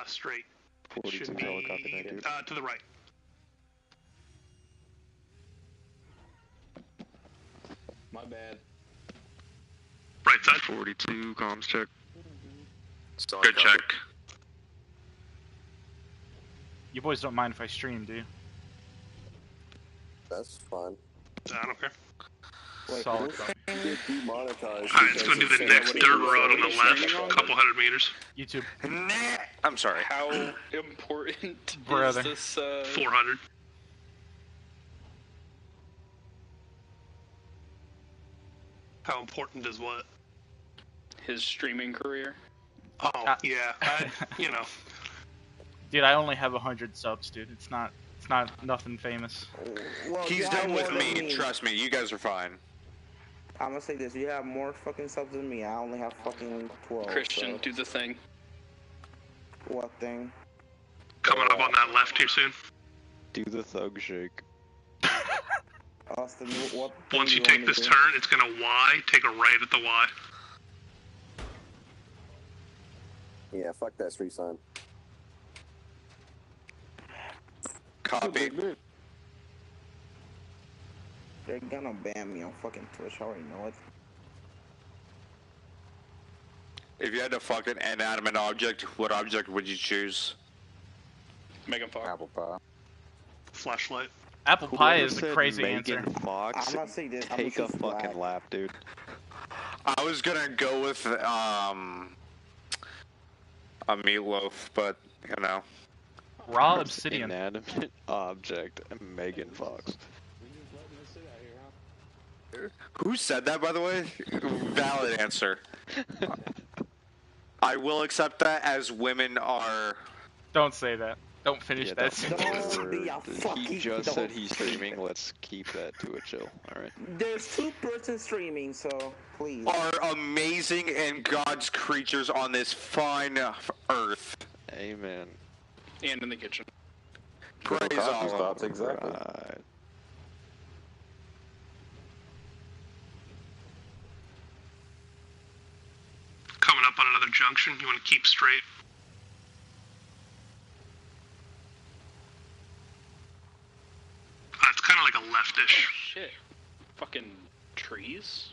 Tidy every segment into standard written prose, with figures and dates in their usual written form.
Straight. 42 Should tower, be copy that, dude. to the right. My bad. Right side. 42, comms check. Good check. You boys don't mind if I stream, do you? That's fine. I don't care. Wait, Solid. get demonetized. Alright, let's go do the next dirt road on the left, a couple hundred meters. YouTube. I'm sorry. How important Brother. is this? 400. How important is what? His streaming career. Oh, yeah. You know. Dude, I only have 100 subs, dude. It's not nothing famous. Well, He's done with me, trust me, you guys are fine. I'm gonna say this, you have more fucking subs than me. I only have fucking 12. Christian, so. do the thing. What thing? Coming up on that left here soon. Do the thug shake. Austin, what Once you take this turn, it's gonna Y, take a right at the Y. Yeah, fuck that street sign. Copy. They're gonna ban me on fucking Twitch, I already know it. If you had to fucking inanimate object, what object would you choose? Megan Fox. Apple pie. Flashlight. Apple pie is Whoever a said crazy Megan answer. Fox, I'm not saying this. take a fucking lap, dude. I was gonna go with, a meatloaf, but, you know. Raw obsidian. Inanimate object, Megan Fox. Who said that, by the way? Valid answer. I will accept that as women are... Don't say that. Don't finish Yeah, that that's sentence. he just said he's streaming. Let's keep that to a chill. Alright. There's 2 persons streaming, so please. Are amazing and God's creatures on this fine earth. Amen. And in the kitchen. Praise Allah. Exactly. Right. Coming up on another junction, you want to keep straight. It's kind of like a leftish. Oh, shit. Fucking trees?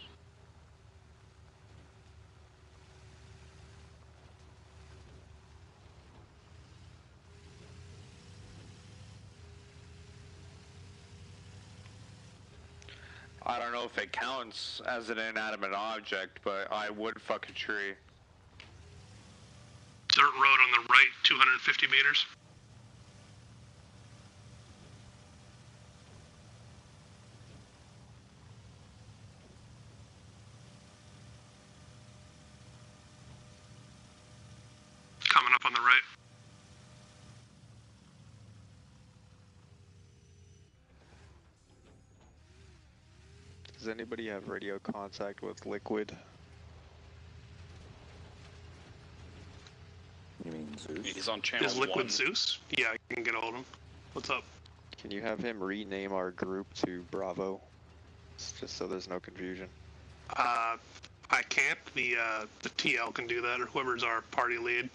I don't know if it counts as an inanimate object, but I would fuck a tree. Dirt road on the right, 250 meters. Coming up on the right. Does anybody have radio contact with Liquid? You mean Zeus? He's on channel Is Liquid 1. Zeus? Yeah, I can get a hold of him. What's up? Can you have him rename our group to Bravo? Just so there's no confusion. I can't. The TL can do that, or whoever's our party lead.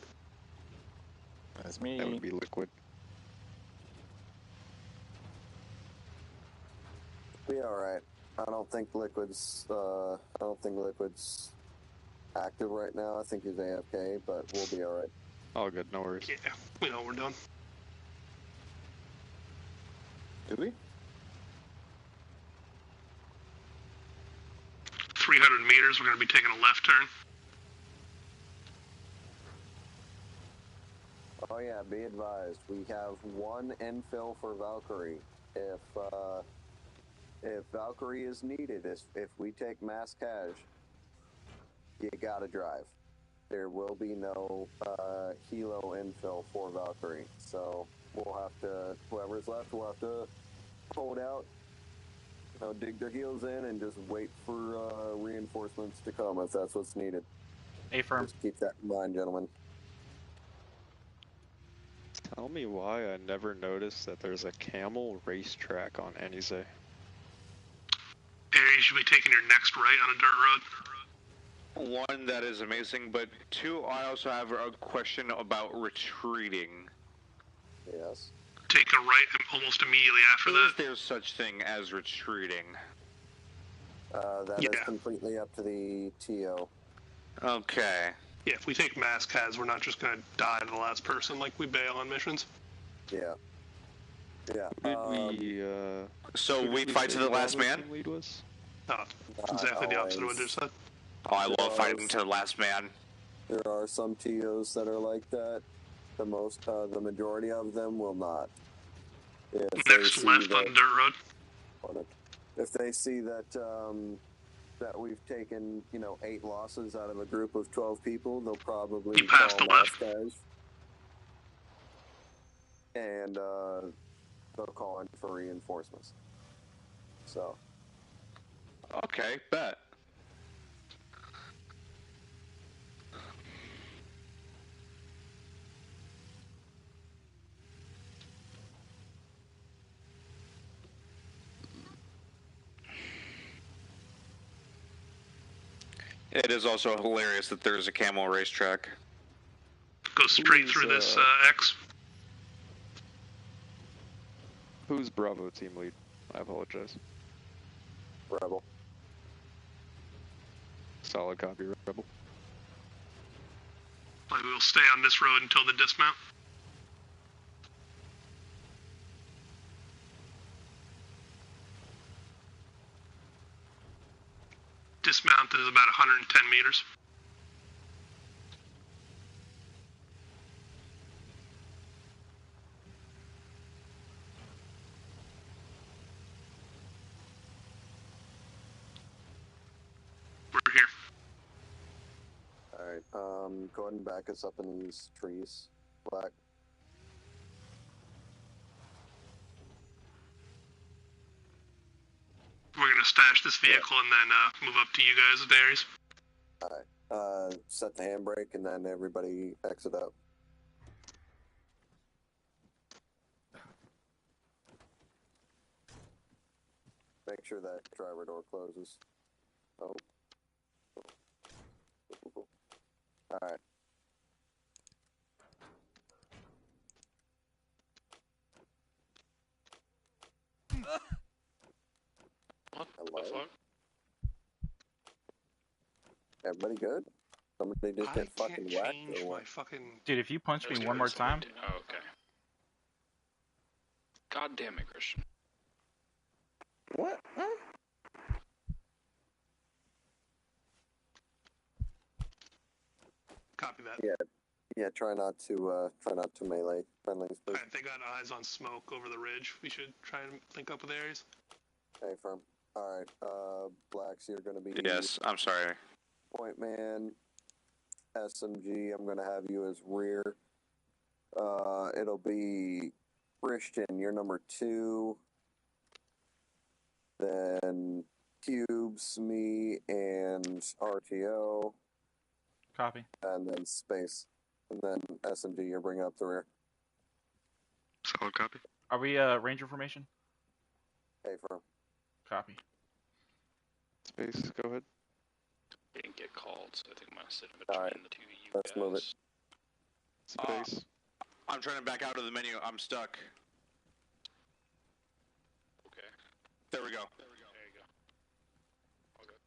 That's me. That would be Liquid. Be alright. I don't think Liquid's active right now. I think he's AFK, but we'll be alright. All good, no worries. Yeah, we know we're done. Do we? 300 meters, we're going to be taking a left turn. Oh yeah, be advised. We have 1 infill for Valkyrie. If Valkyrie is needed, if we take mass cash, you gotta drive. There will be no helo infill for Valkyrie, so we'll have to, whoever's left will have to hold out, dig their heels in, and just wait for reinforcements to come if that's what's needed. A-firm. Just keep that in mind, gentlemen. Tell me why I never noticed that there's a camel racetrack on Enize. There, you should be taking your next right on a dirt road. One, that is amazing, but two, I also have a question about retreating. Yes. Take a right almost immediately after that. Is there such thing as retreating? That is completely up to the TO. Okay. Yeah, if we take mass cas, we're not just gonna die to the last person like we bail on missions. Yeah. Yeah. So we fight to the last man? Lead was? Exactly the opposite of what you just said. Oh, I love fighting to the last man. There are some TOs that are like that. The majority of them will not. Next left on dirt road. If they see that that we've taken 8 losses out of a group of 12 people, they'll probably You passed call the left. guys, and they'll call in for reinforcements. So. Okay, bet. It is also hilarious that there's a camel racetrack. Go straight through this X. Who's Bravo team lead? I apologize. Rebel. Solid copy, Rebel. Like we'll stay on this road until the dismount. Dismount is about 110 meters. We're here. Alright, go ahead and back us up in these trees. Black. We're gonna stash this vehicle and then move up to you guys at the areas. Alright, set the handbrake and then everybody exit out. Make sure that driver door closes. Oh. Alright. What Hello? the fuck? Everybody good? Somebody just get fucking whacked or what? Dude, if you punch me one more time, Oh, okay. God damn it, Christian. What? Huh? Copy that. Yeah, try not to melee friendlies, please. Alright, they got eyes on smoke over the ridge. We should try and link up with areas. Hey, firm. Alright, Blacks, you're gonna be Yes, I'm sorry. point man. SMG, I'm gonna have you as rear. It'll be Christian, you're number 2. Then Cubes, me, and RTO. copy. And then Space. And then SMG, you're bringing up the rear. Solid copy. Are we ranger formation? Hey, firm. Copy. Space, go ahead. Didn't get called, so I think I'm gonna sit in between Alright, the two of you let's guys. move it. Space. I'm trying to back out of the menu. I'm stuck. Okay. There we go. There you go. Okay.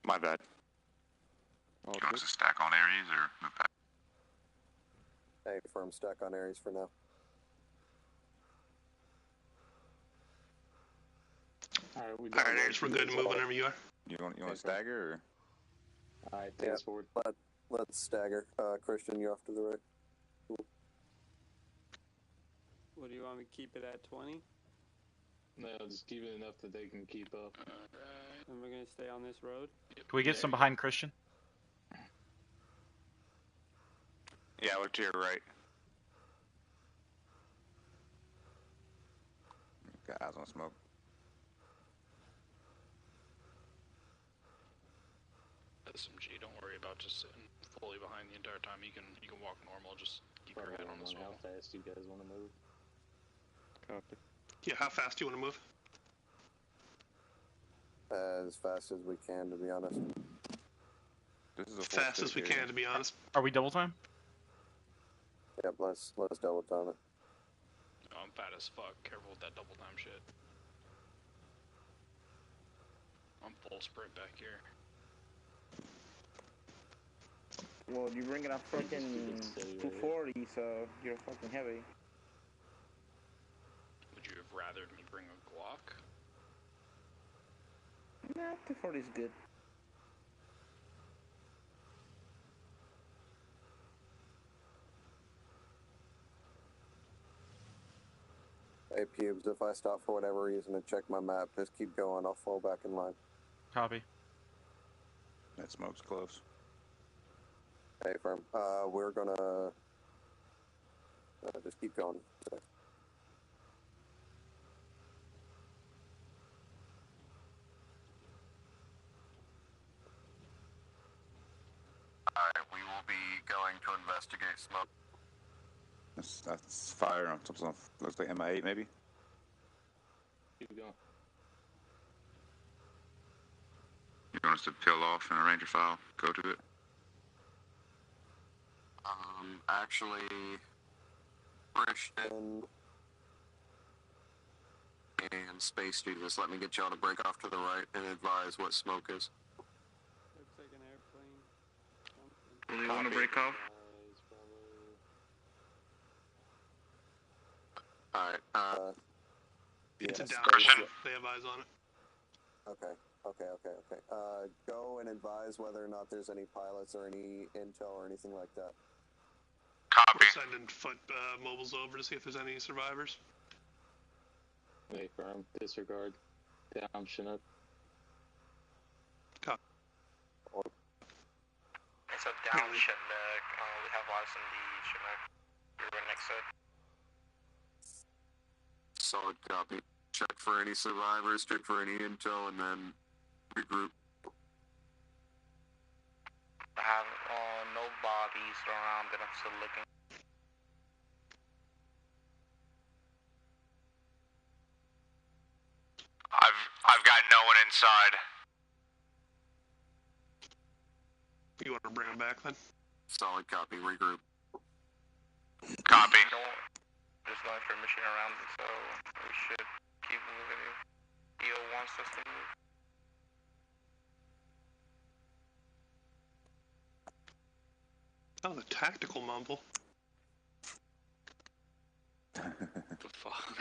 My bad. All You want good. us to stack on Aries or move back? Hey, firm, stack on Aries for now. Alright, Aries, we're good to move whenever you are. You want to stagger or? Alright, take us forward. Let's stagger. Christian, you're off to the right. What do you want me to keep it at 20? No, just keep it enough that they can keep up. Alright. And we're gonna stay on this road? Can we get some behind Christian? Yeah, look to your right. Got eyes on smoke. SMG, don't worry about just sitting fully behind the entire time. You can walk normal, just keep your head on the How swivel. fast you guys want to move? Copy. Yeah, how fast do you want to move? As fast as we can, to be honest. This is a As full fast as we stick area. can, to be honest. Are we double time? Yep, let's double time it. Oh, I'm fat as fuck. Careful with that double time shit. I'm full sprint back here. Well, you're bringing a freaking 240, so you're fucking heavy. Would you have rathered me bring a Glock? Nah, 240 is good. Hey, Pubes, if I stop for whatever reason to check my map, just keep going. I'll fall back in line. Copy. That smoke's close. Hey, firm. We're gonna just keep going. Alright, we will be going to investigate smoke. That's fire on something. Looks like MI8 maybe. Keep going. You want us to peel off and arrange a file? Go to it? Actually, Christian and Space Students, let me get y'all to break off to the right and advise what smoke is. Looks like an airplane. Something. Only want to break off? Alright, It's a yeah, down. Christian. They have eyes on it. Okay. Go and advise whether or not there's any pilots or any intel or anything like that. Copy. We're sending foot mobiles over to see if there's any survivors. Wait, firm. Disregard. Down, Chinook. Copy. It's a down Chinook. We have eyes on the Chinook. You're next to it. Solid copy. Check for any survivors, check for any intel, and then regroup. I have no bodies around that I'm still looking. I've got no one inside. You want to bring them back then? Solid copy. Regroup. Copy. There's no information around it, so we should keep moving if EO wants us to move. Oh, the tactical mumble. What the fuck?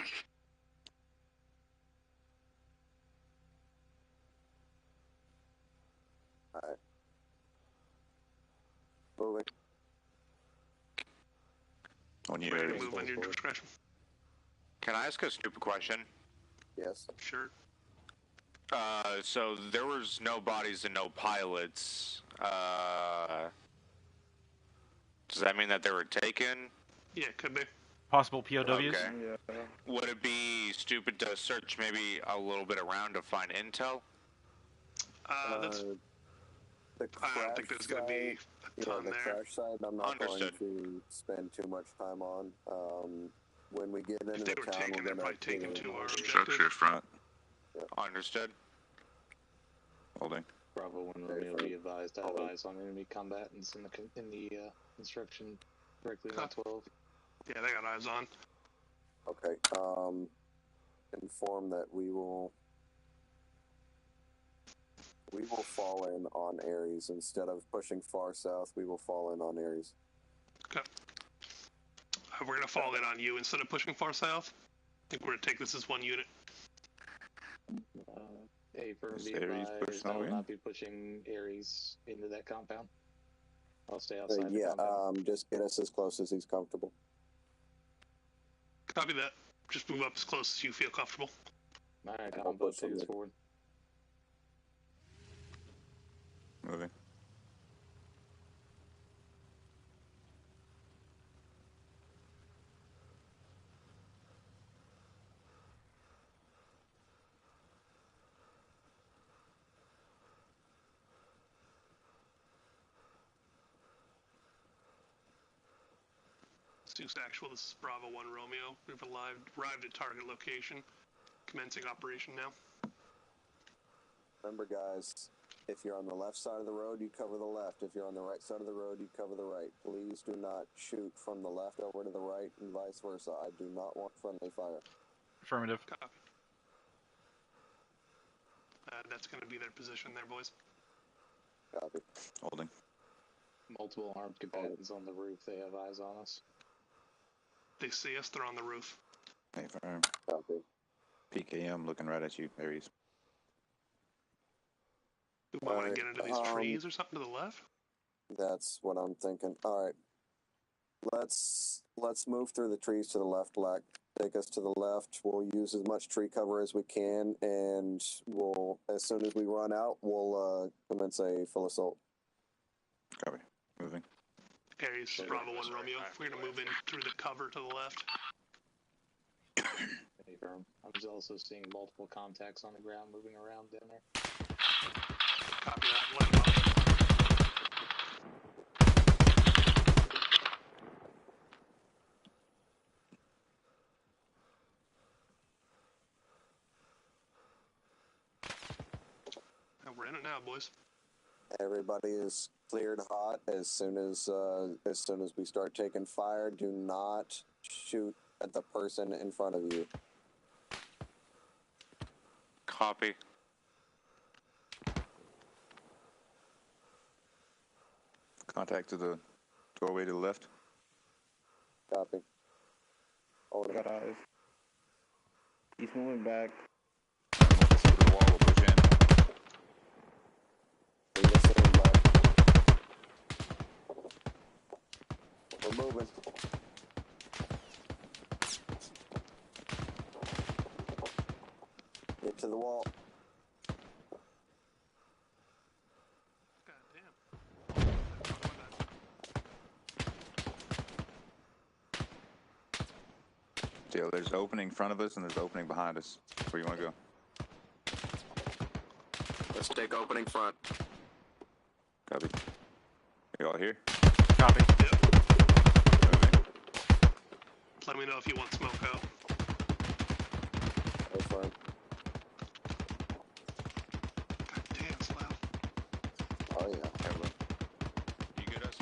Alright. Moving. On you. Ready to move on your discretion. Can I ask a stupid question? Yes. Sure. So there was no bodies and no pilots. Does that mean that they were taken? Yeah, could be. Possible POWs? Okay. Yeah. Would it be stupid to search maybe a little bit around to find intel? That's. The I don't think there's going to be a ton the there. crash side I'm not Understood. going to spend too much time on. When we get into If they the were town, taken, we're they're gonna probably taken to our Structure objective. front. Understood. Holding. Bravo 1 Romeo, be advised to have eyes on enemy combatants in the instruction directly on 12. Yeah, they got eyes on. Okay. Inform that we will fall in on Ares instead of pushing far south. We will fall in on Ares. Okay. We're going to fall in on you instead of pushing far south. I think we're going to take this as one unit. A firm Is be Ares advised, pushing I will in? not be pushing Ares into that compound. I'll stay outside the Yeah. compound. Just get us as close as he's comfortable. Copy that. Just move up as close as you feel comfortable. Alright, I'll combo, push take us him. forward. Moving. Zeus Actual, this is Bravo 1 Romeo. We've arrived at target location. Commencing operation now. Remember, guys, if you're on the left side of the road, you cover the left. If you're on the right side of the road, you cover the right. Please do not shoot from the left over to the right and vice versa. I do not want friendly fire. Affirmative. Copy. That's going to be their position there, boys. Copy. Holding. Multiple armed combatants on the roof. They have eyes on us. They see us, they're on the roof. Hey, firm. Copy. PKM looking right at you. There he is. Do we want to get into these trees or something to the left? That's what I'm thinking. All right. Let's move through the trees to the left, Black. Take us to the left. We'll use as much tree cover as we can, and we'll, as soon as we run out, we'll commence a full assault. Copy. Moving. Aries, Bravo 1 Romeo. We're going to move in through the cover to the left. Confirm. I'm also seeing multiple contacts on the ground moving around down there. Copy that. Light 'em up. And we're in it now, boys. Everybody is cleared hot. As soon as we start taking fire, do not shoot at the person in front of you. Copy. Contact to the doorway to the left. Copy. Hold Got eyes. He's moving back. To the wall, we'll push in. We're moving. Get to the wall. Dale, there's an opening in front of us and there's an opening behind us. Where you want to go? Let's take opening front. Copy. You all here? Copy. Moving. Let me know if you want smoke out. That's fine. God damn, it's loud. Oh yeah. Have You get us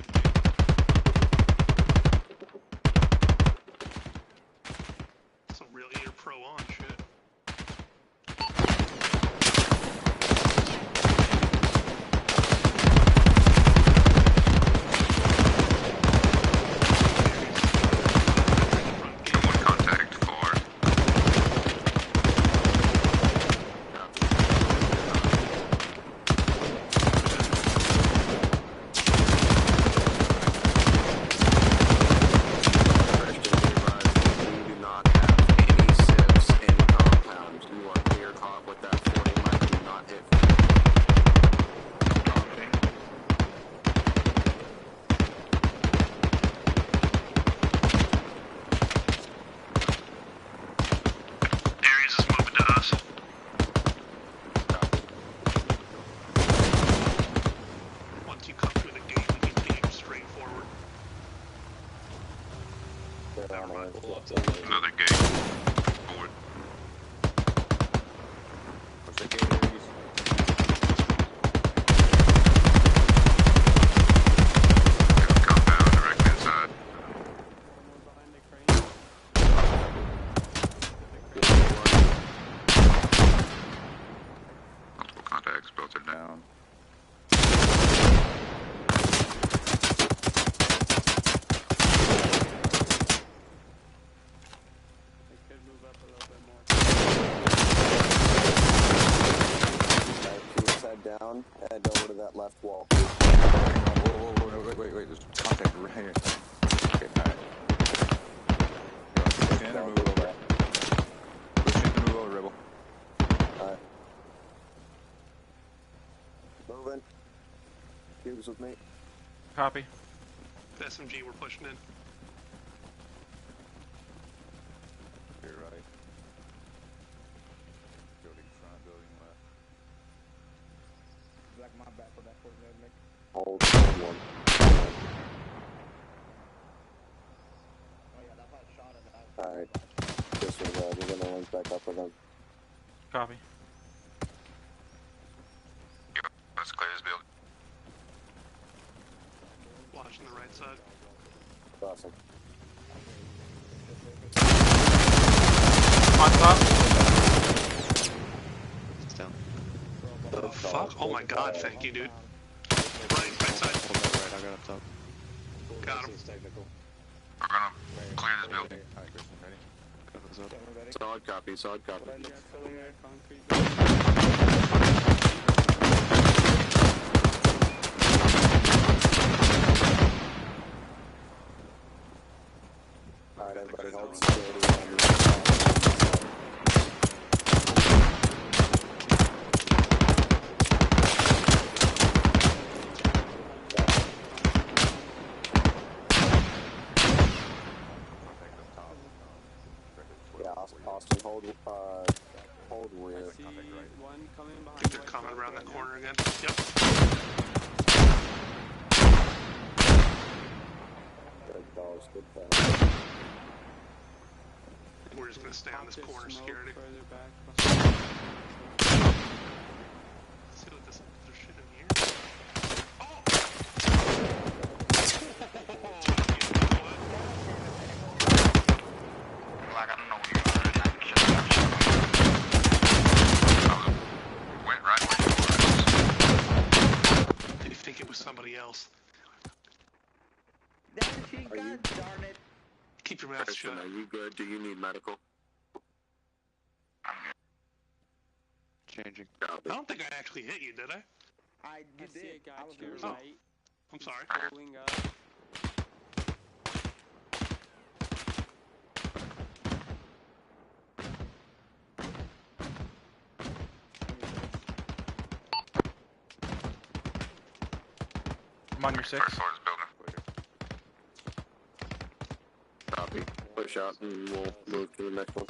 Some real ear pro on shit. Contact for. We do not have any SIPs in compound. You are clear caught with that 40 mic. Do not hit. Aries is moving to us. Once you come through the gate, we continue straight forward. Never mind. Pull up to the Another gate. Forward. What's the gate, Aries? Compound directly inside. Someone behind the crane. Multiple contacts filtered down. They could move up a little bit more. Keep his head down. Head over to that left wall. Whoa, wait. There's contact right here. Okay, alright. Push in or move over? Push in and move over, Rebel. Alright. Moving. Cubes with me. Copy. SMG, we're pushing in. You're right. Building front, building left. Black my back for that coordinate, Nick. Hold one. Alright. Disregard, we're gonna link back up with them. Copy. Let's clear this building. Watching the right side. Crossing. On top. It's down. The fuck? Oh my god, thank you, dude. Right side. Hold that right, I got up top. Got him. Technical. We're gonna clear this building. Alright, Christian, ready? Got those up. Solid copy, solid copy. Alright, everybody hold security. Yeah, Austin, hold rear. I see one coming I behind. think they're coming around that corner again. Yep. Good dogs, good pass. We're just gonna stay on this corner security. Further back. See what this there's shit in here. Oh! Like, I don't know where you are. Went right where you were. Do you think it was somebody else? That machine gun, darn it. Keep your mouth Christian, shut. are you good? Do you need medical? Changing. I don't think I actually hit you, did I? I see a guy to your Oh. right. I'm sorry. Pulling up. I'm on your 6. First floor of this building. Copy. Push out and we'll move to the next one.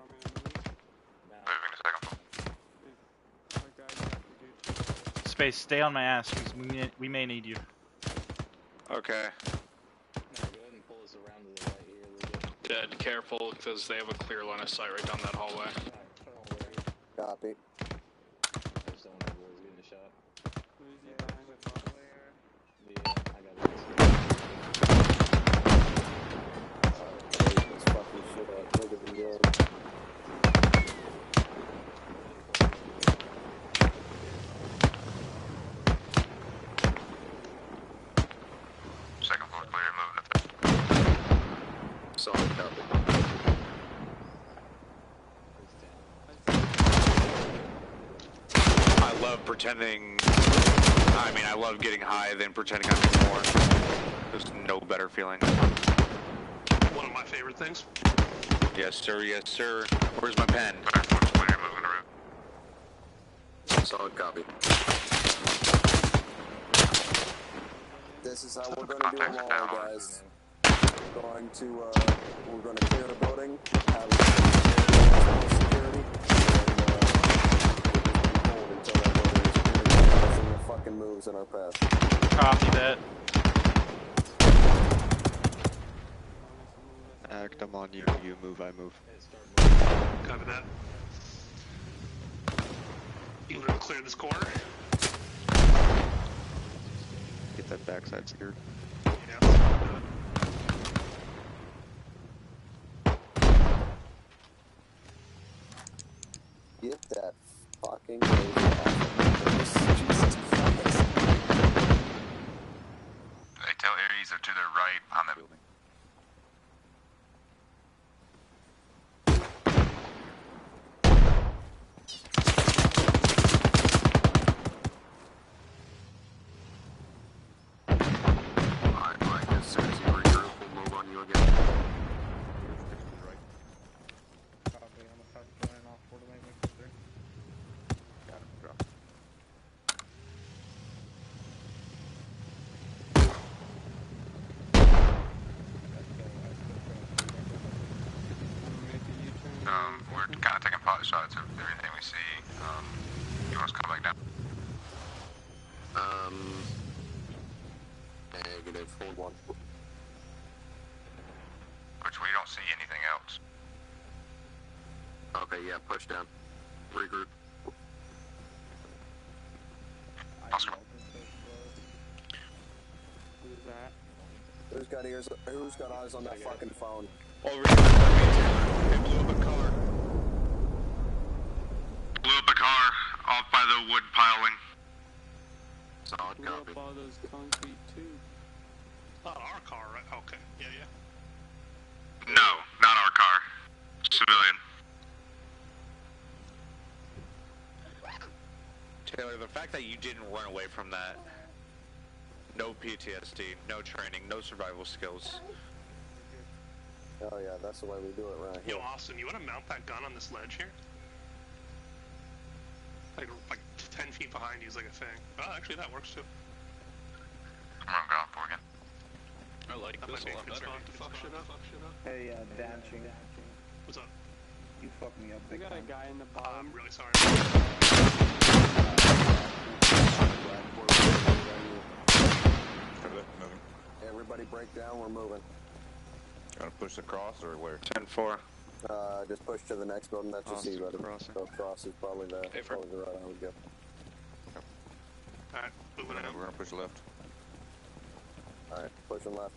Moving to second floor. Space, stay on my ass, because we may need you. Okay. Go ahead and pull us around to the right here a little bit. Dead, careful, because they have a clear line of sight right down that hallway. Copy. I just don't want everyone's getting a shot. Who's he behind the bar? Yeah, I got this. This fucking shit up. Look at the good. Second floor clear, moving to solid copy. I love pretending. I mean, I love getting high than pretending I'm more. There's no better feeling. One of my favorite things. Yes, sir. Yes, sir. Where's my pen? Third floor's clear, moving to route. Solid copy. This is how we're gonna do them Contacts are all, down. guys. We're gonna clear the building, have security, and hold until that building is cleared. Nothing that fucking moves in our path. Copy that. Act, I'm on you. You move, I move. Copy that. You gonna clear this corner? Get that backside secured. Yeah. Get that fucking laser off of this. Jesus Christ. They tell Aries are to their right on the building. Alright, Mike, as soon as you regroup, we'll move on you again. Got him, drop. We're kind of taking pot shots of everything we see. You want us to come back down? Negative, hold one. Which we don't see anything. yeah, push down. Regroup. Oscar. Who's that? Who's got eyes on that fucking phone? Over here, they blew up a car. Blew up a car off by the wood piling. Solid Blew copy. up all those concrete tubes. Not our car, right? Okay. Yeah, yeah. No, not our car. Civilian. Taylor, the fact that you didn't run away from that, no PTSD, no training, no survival skills. Oh yeah, that's the way we do it right here. Yo, Austin, you want to mount that gun on this ledge here? Like 10 feet behind you is like a thing. Oh, actually, that works too. I'm gonna go out for again. I like That this might be a a lot good better. spot to fuck shit up. Hey, dancing. What's up? You fucked me up We big got a time. guy in the bottom. I'm really sorry. Moving. Everybody break down, we're moving. Gonna push across or where? 10-4. Just push to the next building that you Oh, see, so brother. crossing. So cross is probably the Hey, for- route I would go. Alright, moving We're in. gonna push left. Alright, pushing left.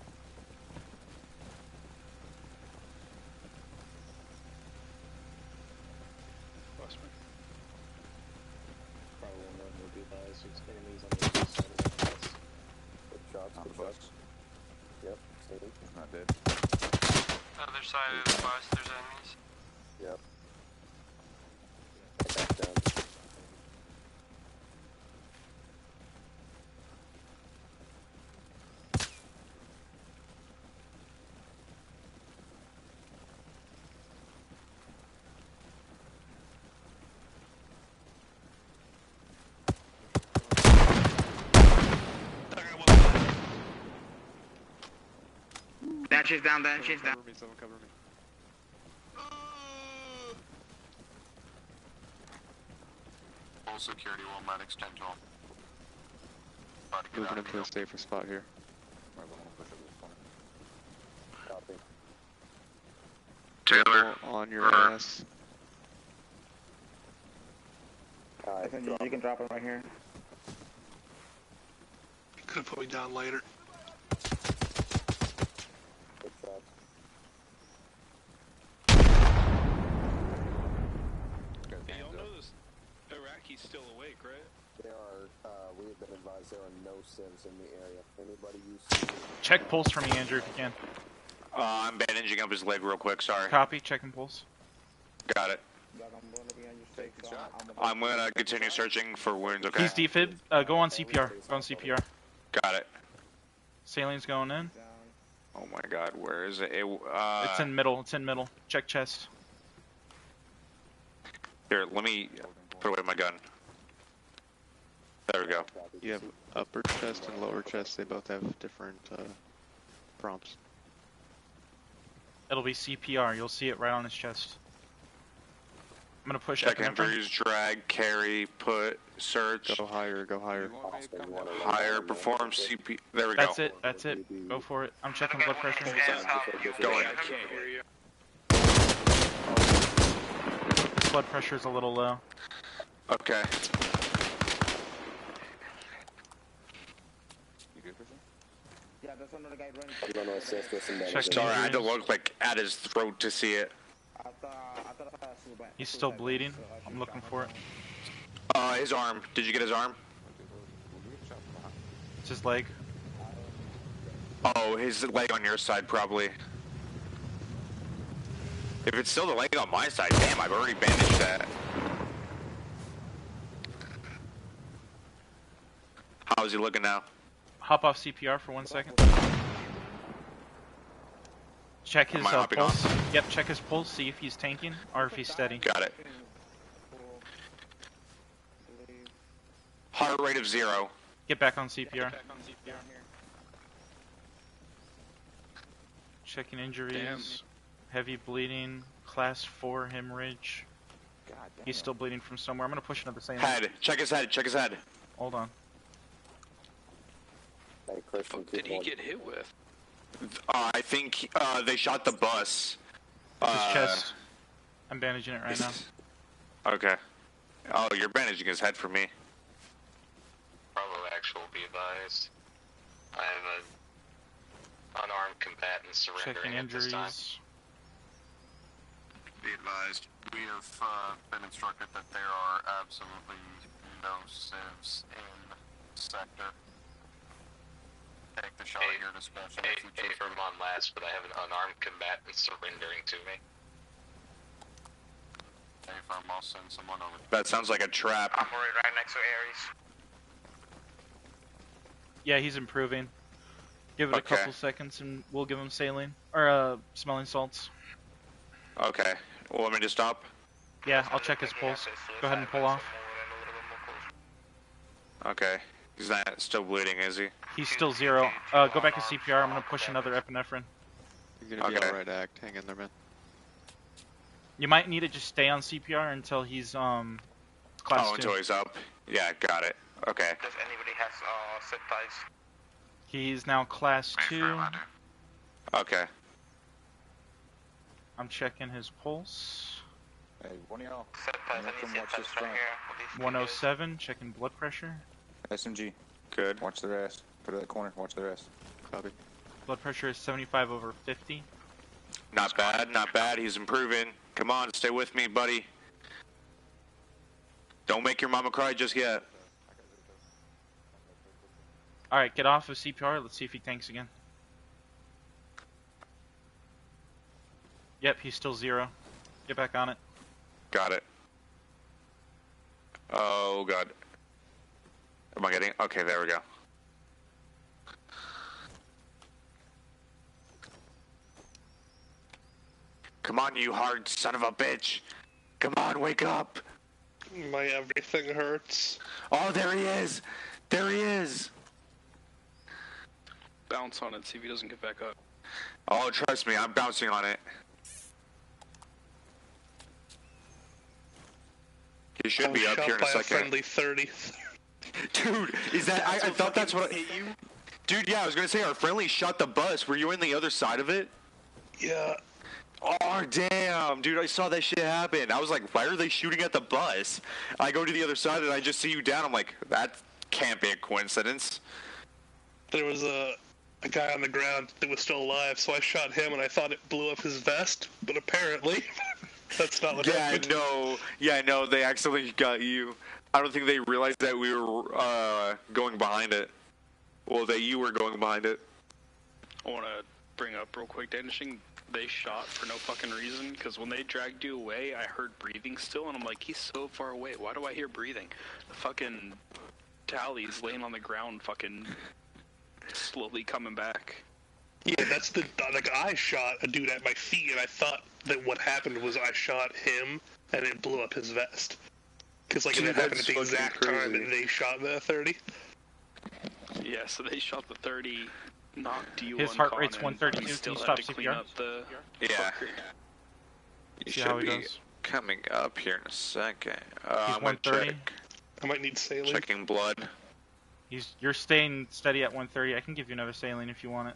Probably one run would be advised. There's enemies on the other side of that house. Good shots, On good the bus. shots. Yep, seen. He's not dead. Other side of the bus, there's enemies. Yep. Back down. That shit's down, that shit's down. Cover me, someone cover me. Full security will medics 10 12. About to get Moving out of into a here. safer spot here. Might wanna push up this corner. Copy. Taylor. Careful on your Or- ass. Alright, I think drop. you can drop it right here. Could put me down later. Good shots. Got Hey, y'all hands know up. this Iraqi's still awake, right? There are, we have been advised there are no civs in the area. Anybody use Check pulse for me, Andrew, if you can. I'm bandaging up his leg real quick, sorry. Copy, checking pulse. Got it. Doug, I'm going to be on your stake, so I'm gonna continue searching for wounds, okay? He's defib. Go on CPR. Go on CPR. Got it. Salient's going in. Oh my god, where is it? It's in middle. It's in middle. Check chest. Here, let me put away my gun. There we go. You have upper chest and lower chest. They both have different prompts. It'll be CPR. You'll see it right on his chest. I'm gonna push Check epinephrine. injuries, drag, carry, put, search. Go higher, go higher. Higher, perform CP. There we That's go. it. That's it. Go for it. I'm checking blood pressure. Going. I can't hear you. Blood pressure's a little low. Okay. You good, Christian? Yeah, there's another guy running. I'm gonna assist with some Check damage. Sorry, I had to injuries. look like at his throat to see it. I thought I saw a He's still bleeding. I'm looking for it. His arm. Did you get his arm? We'll get shot from behind. It's his leg. Oh, his leg on your side, probably. If it's still the leg on my side, damn, I've already bandaged that. How's he looking now? Hop off CPR for 1 second. Check his Am I hopping pulse. Yep, check his pulse. See if he's tanking or if he's steady. Got it. Heart rate of 0. Get back on CPR. Back on CPR. Checking injuries. Damn. Heavy bleeding. Class 4 hemorrhage. God damn. He's still bleeding from somewhere. I'm gonna push into the same. Head. Check his head. Check his head. Hold on. Hey, Christian, What did he keep get hit with? I think they shot the bus. It's his chest. I'm bandaging it right now. Okay. Oh, you're bandaging his head for me. Bravo actual be advised. I have a unarmed combatant surrendering at this time. Be advised, we have been instructed that there are absolutely no civs in sector. Take the shot here to special. A from on last, but I have an unarmed combatant surrendering to me. A firm, I'll send someone over. That sounds like a trap. I'm right next to Ares. Yeah, he's improving. Give it a couple seconds and we'll give him saline. Or, smelling salts. Okay. Well, want me to stop? Yeah, I'll check his pulse. Go ahead and pull off. Okay. He's not still bleeding, is he? He's still 0. Go back to CPR. I'm gonna push another epinephrine. You're gonna be alright, Act. Hang in there, man. You might need to just stay on CPR until he's, class 2. Until he's up. Yeah, got it. Okay. Does anybody have zip ties? He's now class 2. Okay. I'm checking his pulse. Hey, one of y'all. Zip ties, I need zip ties right here. 107, checking blood pressure. SMG. Good. Watch their ass. Put it in the corner. Watch their ass. Copy. Blood pressure is 75/50. Not bad, not bad. He's improving. Come on, stay with me, buddy. Don't make your mama cry just yet. Alright, get off of CPR. Let's see if he tanks again. Yep, he's still 0. Get back on it. Got it. Oh, God. Am I getting... Okay, there we go. Come on, you hard son of a bitch. Come on, wake up. My everything hurts. Oh, there he is. There he is. Bounce on it, see if he doesn't get back up. Oh, trust me, I'm bouncing on it. He should be up here in a second. Friendly 30. Dude, is that... I thought that's what... Dude, yeah, I was gonna say, our friendly shot the bus. Were you on the other side of it? Yeah. Oh, damn, dude, I saw that shit happen. I was like, why are they shooting at the bus? I go to the other side and I just see you down. I'm like, that can't be a coincidence. There was a guy on the ground that was still alive, so I shot him and I thought it blew up his vest, but apparently that's not what happened. Yeah, no, they accidentally got you. I don't think they realized that we were going behind it. Well, that you were going behind it. I want to bring up real quick, Danishing. They shot for no fucking reason, because when they dragged you away, I heard breathing still, and I'm like, he's so far away, why do I hear breathing? The fucking tally's laying on the ground, fucking slowly coming back. Yeah, that's like, I shot a dude at my feet, and I thought that what happened was I shot him, and it blew up his vest. Because, like, it happened at the exact time that they shot the 30. Yeah, so they shot the 30... knocked you. His heart rate's 132. Can you stop CPR? Yeah. You See should how he be does. coming up here in a second. He's I'm gonna 130. check. I might need saline. Checking blood. You're staying steady at 130. I can give you another saline if you want it.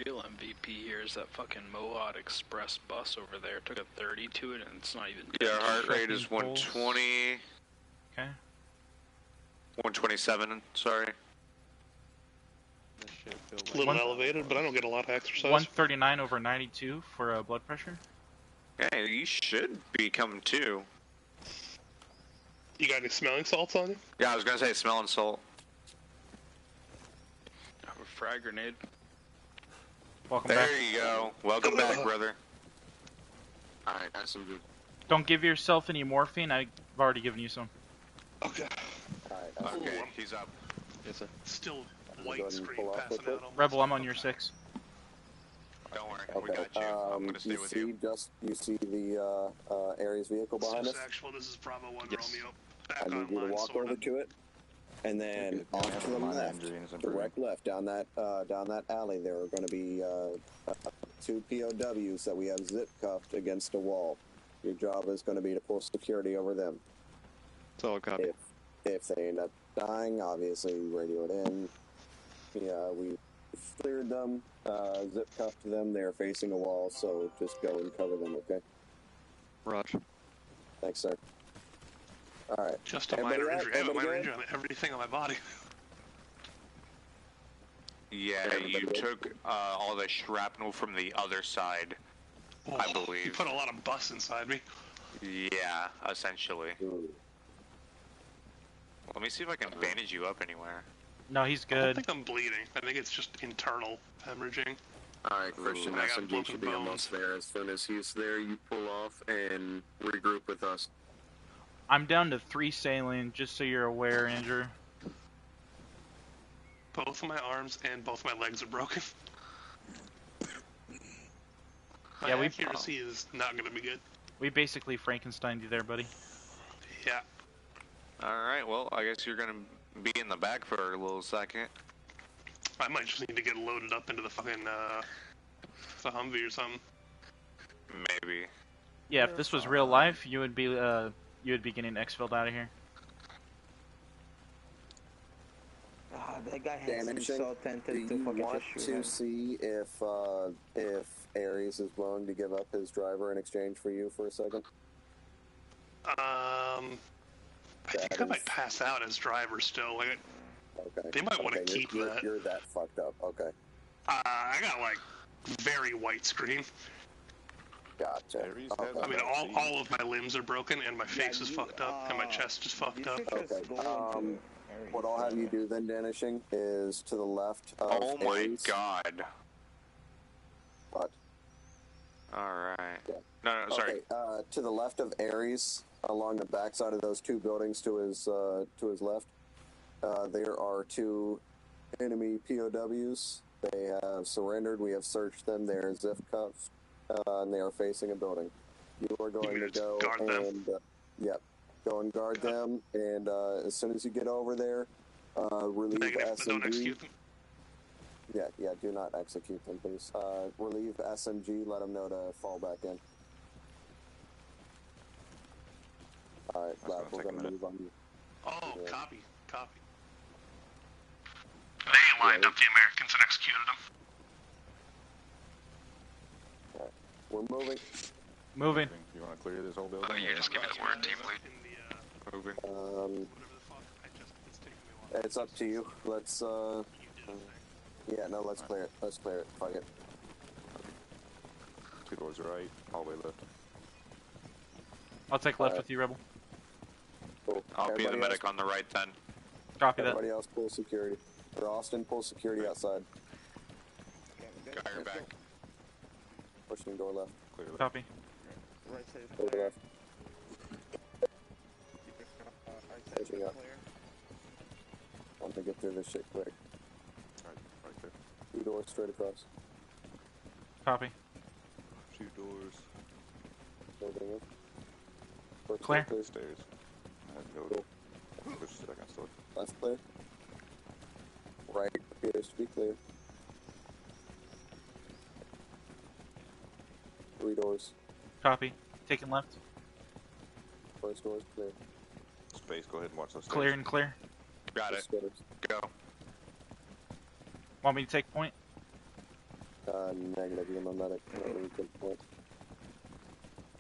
Real MVP here is that fucking Mohawk Express bus over there. Took a 30 to it, and it's not even. Yeah, our heart rate is 120. Okay. 127. Sorry. A little elevated, but I don't get a lot of exercise. 139/92 for blood pressure. Hey, you should be coming too. You got any smelling salts on you? Yeah, I was gonna say smelling salt. I have a frag grenade. Welcome there back. You go. Welcome back, brother. Alright, that's some good. Don't give yourself any morphine. I've already given you some. Okay. Okay, he's up. Yes, sir. Still white screen passing out on Rebel, I'm on your 6. Don't worry, Okay. we got you. I'm gonna stay with you. You see the Ares vehicle behind us? Actual, this is Bravo 1 Yes. Romeo. Back I need you to online, walk sorta. over to it, and then off to the left, direct left, down that alley. There are going to be 2 POWs that we have zip cuffed against a wall. Your job is going to be to pull security over them. Solid copy. If they end up dying, obviously radio it in. Yeah, we cleared them, zip cuffed them. They're facing a wall, so just go and cover them, okay? Roger. Thanks, sir. Alright. Just a minor injury. I have a minor injury on everything on my body. Yeah, you took all the shrapnel from the other side, I believe. You put a lot of bus inside me. Yeah, essentially. Let me see if I can bandage you up anywhere. No, he's good. I don't think I'm bleeding. I think it's just internal hemorrhaging. Alright, Christian SMG should be almost there. As soon as he's there, you pull off and regroup with us. I'm down to 3 saline, just so you're aware, Andrew. Both of my arms and both my legs are broken. My accuracy is not going to be good. We basically Frankensteined you there, buddy. Yeah. Alright, well, I guess you're gonna be in the back for a little second. I might just need to get loaded up into the fucking, the Humvee or something. Maybe. Yeah, if this was real life, you would be getting exfilled out of here. That guy has been so tempted to fucking want just shoot him. to see if Ares is willing to give up his driver in exchange for you for a second? I think I might pass out as driver still. Like, okay. They might want to keep that. You're that fucked up. Okay. I got like very white screen. Gotcha. Okay. I mean, all of my limbs are broken, and my face is fucked up, and my chest is fucked up. Okay. What I'll have you do then, Danishing, is to the left of Oh my Ares. god. What? Alright. Yeah. No, sorry. Okay, to the left of Ares, along the backside of those 2 buildings to his left, there are 2 enemy POWs. They have surrendered. We have searched them. They are zip cuffed, and they are facing a building. You are going to go and go and guard them. And as soon as you get over there, relieve SMG. Don't execute them. Yeah, do not execute them, please. Relieve SMG, let them know to fall back in. Alright, Black, we're gonna move on you. Oh, copy. They lined up the Americans and executed them. Alright, we're moving. Moving. You want to clear this whole building? Oh, yeah, just give me the word, team lead. Moving. It's up to you. Let's, yeah, no, let's clear it. Let's clear it. Fuck it. 2 doors right, hallway left. I'll take left with you, Rebel. Cool. I'll be the medic on the right then. Copy that. Everybody else pull security. Or Austin, pull security outside. Got your back. Pushing door left. Clear left. Copy. Right side is Door clear. left. Right side is Pushing up. clear. Want to get through this shit quick. Right there. 2 doors straight across. Copy. 2 doors. Building in. First Clear. door Stairs. And go push the second door. Left clear. Right appears to be clear. 3 doors. Copy. Taking left. First door is clear. Space, go ahead and watch those stairs. Clear and clear. Got it. Stairs. Go. Want me to take point? Negative, you're my medic. Not really good point.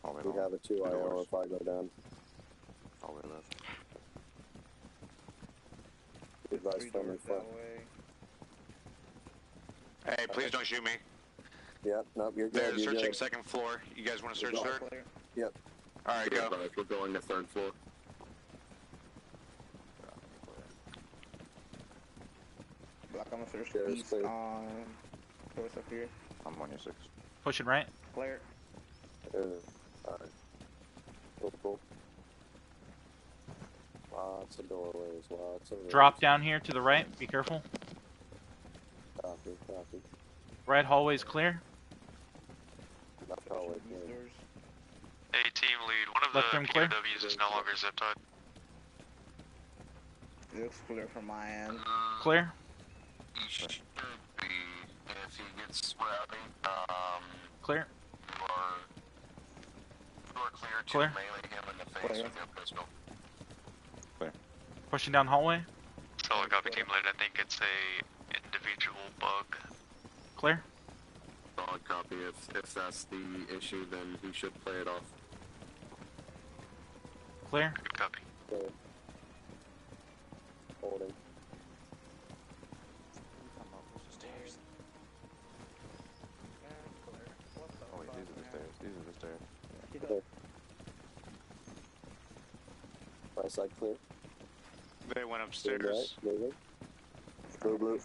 Hallway We have a 2 IO if I go down. Hallway left. Advice 3 from doors in front. that way. Hey, please don't shoot me. Yep, nope, you're They're good. You're searching good. 2nd floor. You guys want to search 3rd? Clear. Yep. Alright, go. We're going to 3rd floor. Black, I'm gonna search Stairs east clear. on doors up here. I'm on your 6. Pushing right. Clear. Alright. Cool. Lots of doorways, lots of rooms. Drop down here to the right. Be careful. Copy. Right hallway's clear. Left hallway These clear. doors. Hey, team lead. One of Left the room clear? POWs is no longer zip tied. It looks clear from my end. Clear. He should be, if he gets rowdy, Clear. you are clear to Clear. melee him in the face with your pistol. Pushing down hallway. Solid copy, team lead. I think it's a individual bug. Clear. Solid copy. If that's the issue, then he should play it off. Clear. Good copy. Clear. Holding. Oh wait, these are the stairs. These are the stairs. Clear. Right side clear. They went Right, upstairs. moving. Blue, blue.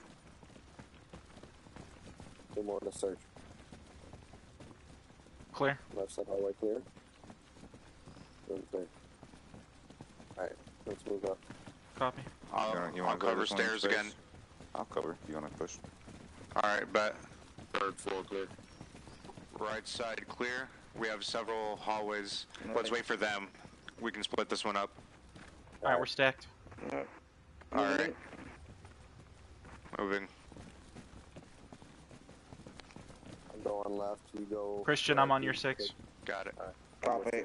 Two more to search. Clear. Left side hallway clear. Room clear. Alright, let's move up. Copy. I'll cover stairs again. I'll cover. You wanna push? Alright, bet. Third floor clear. Right side clear. We have several hallways. Let's wait for them. We can split this one up. Alright, we're stacked. Alright. Moving. I'm going left, you go... Christian, right, I'm on you your 6. Got it. Copy.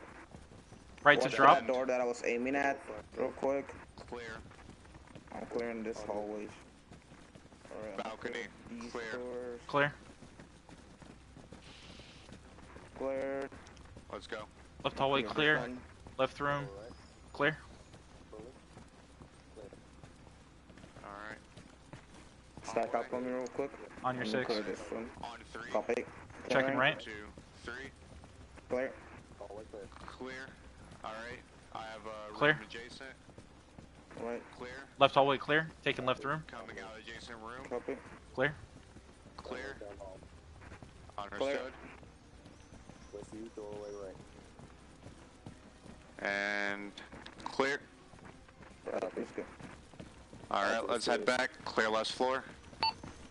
Right to Watch drop. that door that I was aiming at, real quick. Clear. I'm clearing this hallway. Alright. Balcony. These Clear. doors. Clear. Clear. Let's go. Left hallway clear. Left room clear. Alright. Stack up on me real quick. On your I'm gonna 6. clear this one. On 3. Copy. Checking right. 2, 3. Clear. Hallway clear. Clear. Alright. I have a Clear. room adjacent. Right. Clear. Left hallway clear. Taking left room. Coming out adjacent room. Copy. Clear. Clear. Down hall. Understood. With you, doorway right. And clear. Copy's good. Alright, let's head back. Clear last floor.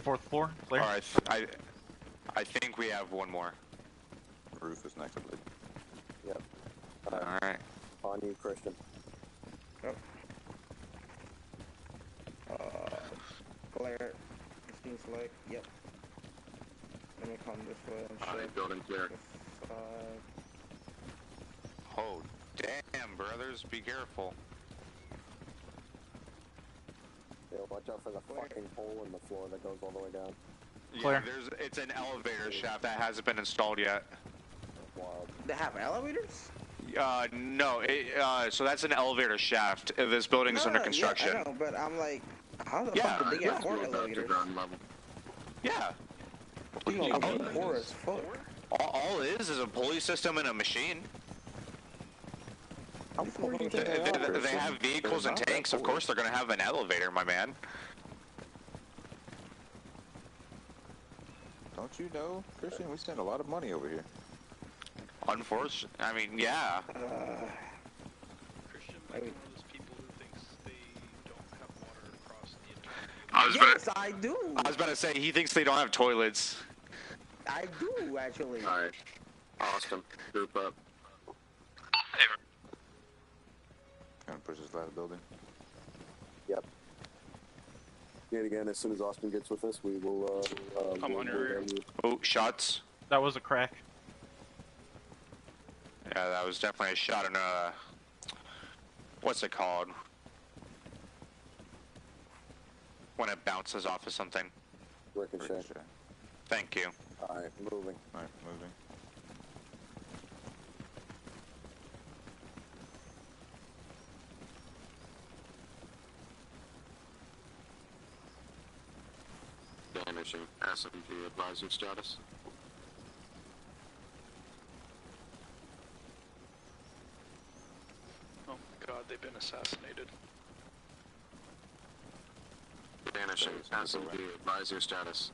4th floor clear. Alright, I think we have one more. Roof is next, I believe. Yep. Alright. On you, Christian. Yep. Clear. It seems like, yep. Let me come this way and check. Alright, building clear. This side. Oh, damn, brothers, be careful. Yeah, watch out for the fucking hole in the floor that goes all the way down. Clear. Yeah, it's an elevator shaft that hasn't been installed yet. Wild. They have elevators? No, so that's an elevator shaft. This building is under construction. Yeah, I know, but I'm like, how the Yeah. fuck did they get 4 Back to elevators? ground level. Yeah. You know, poor as fuck. All it is a pulley system and a machine. How poor do you They, think they are? they have vehicles and They're not tanks. that Of poor. course, they're gonna have an elevator, my man. Don't you know, Christian? We spend a lot of money over here. Unfortunately, I mean, yeah. Christian might be one of those people who thinks they don't have water across the entire. I was Yes, I do. I was about to say he thinks they don't have toilets. I do, actually. Alright. Austin, group up. Gonna push this ladder building. Yep. Yet again, as soon as Austin gets with us, we will, I'm we'll on your rear. you. Oh, shots. That was a crack. Yeah, that was definitely a shot in a... What's it called? When it bounces off of something. Ricochet. Thank you. Alright, moving. Alright, moving. Vanishing. SMG advising status. Oh my god, they've been assassinated. Vanishing. SMG advisor status.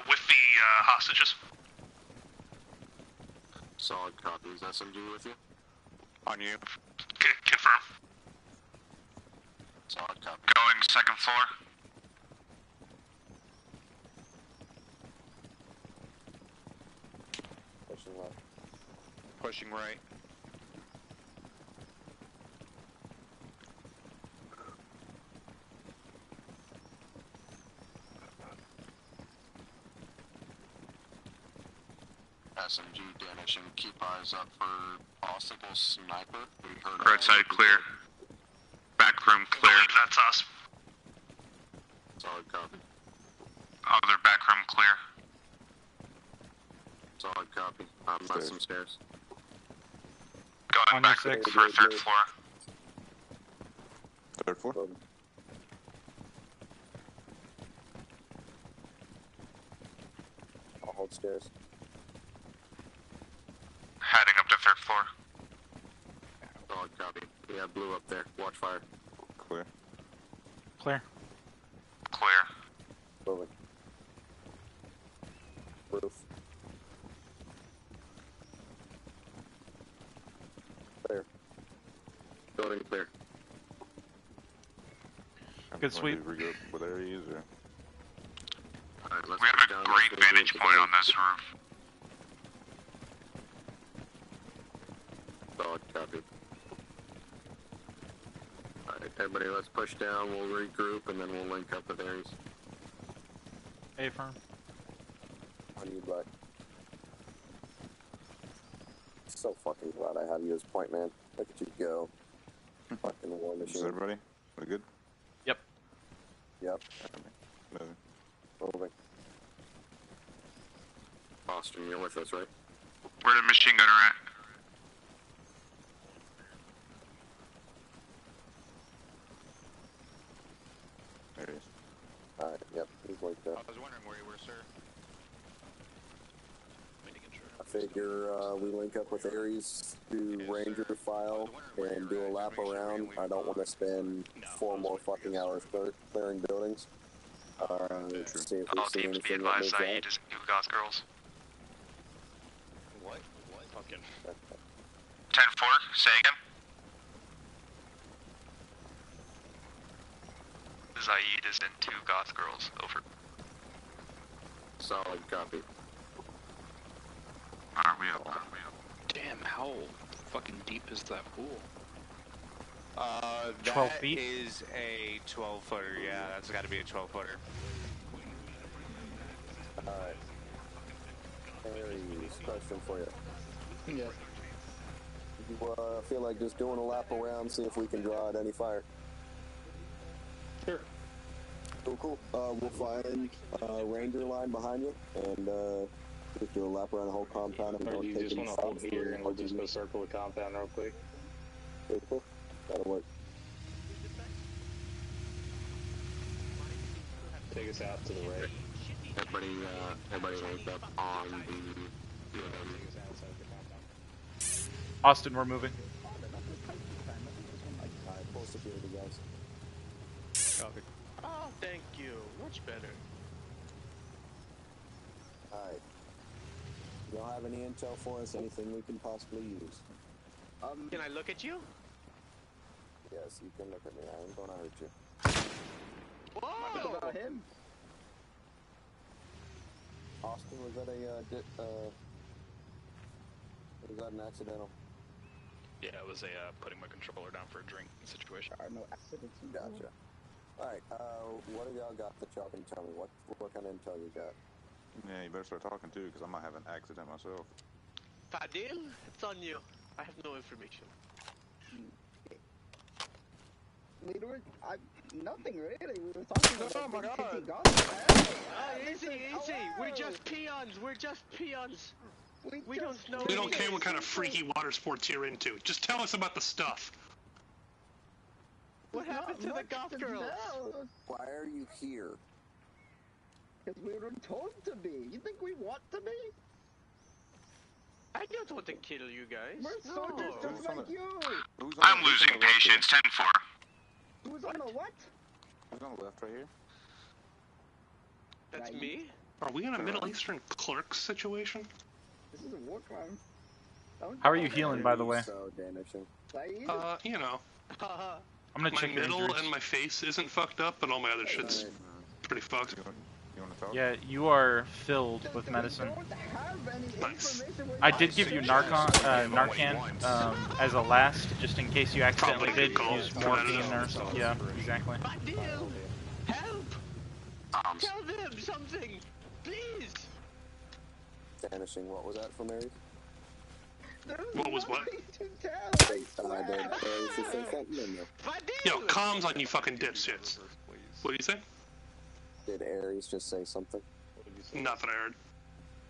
With the hostages. Solid copy. Is SMG with you? On you. Confirm. Solid copy. Going 2nd floor. Pushing left. Pushing right. SMG vanishing. Keep eyes up for possible sniper. We heard Right side clear. room clear. That's us. Solid copy. Other back room clear. Solid copy. I'm on some stairs. Going back for third floor. Third floor? I'll hold stairs. Heading up to third floor. Solid copy. Yeah, blue up there. Watch fire. Clear. Clear. Clear. Moving. Roof. Clear. Building clear. Good sweep. With Aries or? Alright, let's We have a great vantage point on this roof. Solid copy. Alright, everybody, let's push down. We'll regroup and then we'll link up with Aries. A firm. On you, Black. So fucking glad I have you as point man. Look at you go. Fucking war Is machine. everybody? We good? Yep. Yep. Moving. Moving. Austin, you're with us, right? Where the machine gunner at? There he is. Alright, yep, he's like that. I was wondering where you were, sir. I figure we link up with Aries, do Ranger file, and do a lap around. I don't want to spend 4 more fucking hours clearing buildings. See if we All see teams be anything that advised moves that you out. just do Goth Girls. What? Fucking. 10-4, say again. Zaid is in 2 Goth Girls, over. Solid copy. Are we up? Damn, how fucking deep is that pool? 12 feet? Is a 12-footer, yeah, that's gotta be a 12-footer. Alright. Aries, question for you. Yes. You feel like just doing a lap around, see if we can draw out any fire? Sure. Cool. We'll find Ranger line behind you, and just do a lap around the whole compound. And Or don't do you take just any want to hold shots here through and we'll just RGB. go circle the compound real quick? Cool. That'll work. Take us out to the right. Everybody link up on the Austin, we're moving. Alright, full security, guys. Copy. Oh, thank you. Much better. Alright. You don't have any intel for us? Anything we can possibly use? Can I look at you? Yes, you can look at me. I ain't gonna hurt you. Whoa! What about him? Austin, was that was that an accidental? Yeah, it was a putting my controller down for a drink situation. No accidents. Gotcha. Alright, what have y'all got that y'all can tell me? What kind of intel you got? Yeah, you better start talking too, because I might have an accident myself. Fadil, it's on you. I have no information. Leader, nothing really. We were talking about Oh my God. city gods. Oh, easy. We're just peons. We're just peons. We don't know. We don't care what kind of freaky water sports you're into. Just tell us about the stuff. What happened to the goth girls? Why are you here? Because we were told to be. You think we want to be? I don't want to kill you guys. We're soldiers just like you. I'm losing patience, 10-4. Who's on the what? Who's on the left right here? That's me? Are we in a Middle Eastern clerk situation? This is a war crime. How are you healing, by the way? So damaging. You know. I'm gonna my check your middle injuries. and my face isn't fucked up, but all my other shit's pretty fucked. You want to talk? Yeah, you are filled with medicine. Nice. I did give you Narcan as a last, just in case you accidentally Probably did good call. use morphine or something. Yeah, exactly. Fadil, help! Tell them something, please. Vanishing. What was that from Aries? What was what? Aries just say something in there. Yo, comms on you fucking dipshits. What do you say? Did Aries just say something? Nothing I heard.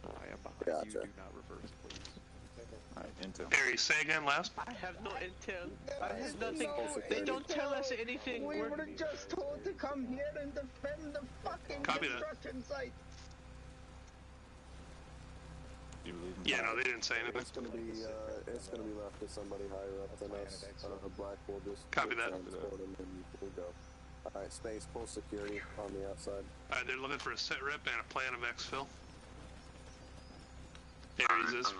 I am behind Gotcha. you. Do not reverse, please. Alright, intel. Aries, say again last. I have no intel. I have nothing. They don't tell us anything. We were just told to come here and defend the fucking Copy that. construction site. You believe in Yeah, no, they didn't say anything. It's gonna be left to somebody higher up than us. Black will just Copy that. transport him and we'll go. Alright, space, full security on the outside. Alright, they're looking for a sit rep and a plan of exfil. Aries is.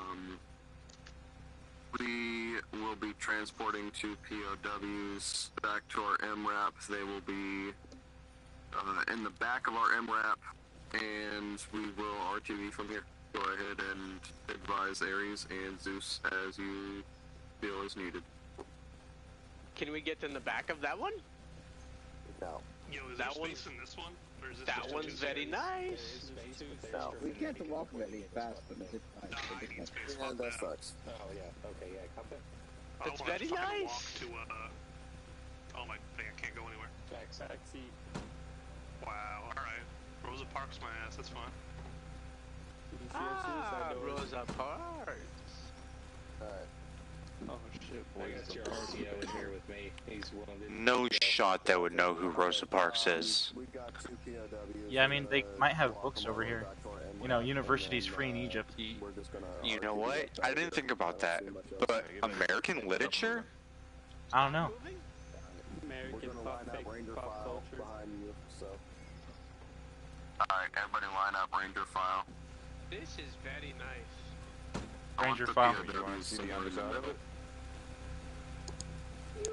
We will be transporting two POWs back to our MRAP. They will be in the back of our MRAP, and we will RTV from here. Go ahead and advise Aries and Zeus as you feel is needed. Can we get in the back of that one? No. Yo, is That there one's- space in this one? Or is this That just one's two very seats? nice. No. We can't walk very fast, but it's fine. Nah, I need space. Yeah, Fuck that that. sucks. Oh, yeah. Okay, yeah, come back. I don't It's wanna very fucking nice. walk to, oh my thing, I can't go anywhere. Backseat. Wow, alright. Rosa Parks my ass, that's fine. Ah, Rosa Parks. Alright. Oh shit, boy. I got your RTO in here with me. He's wounded. No shot that would know who Rosa Parks is. We got two POWs. Yeah, I mean, they might have books over here. You know, university's free in Egypt. We're just gonna You know what? I didn't think about that. But American literature? I don't know. We're American gonna pop, line fake up Ranger pop file culture. behind you, so. Alright, everybody line up Ranger file. This is very nice. Ranger The file. POWs You want to see the somewhere in the underside of middle. it?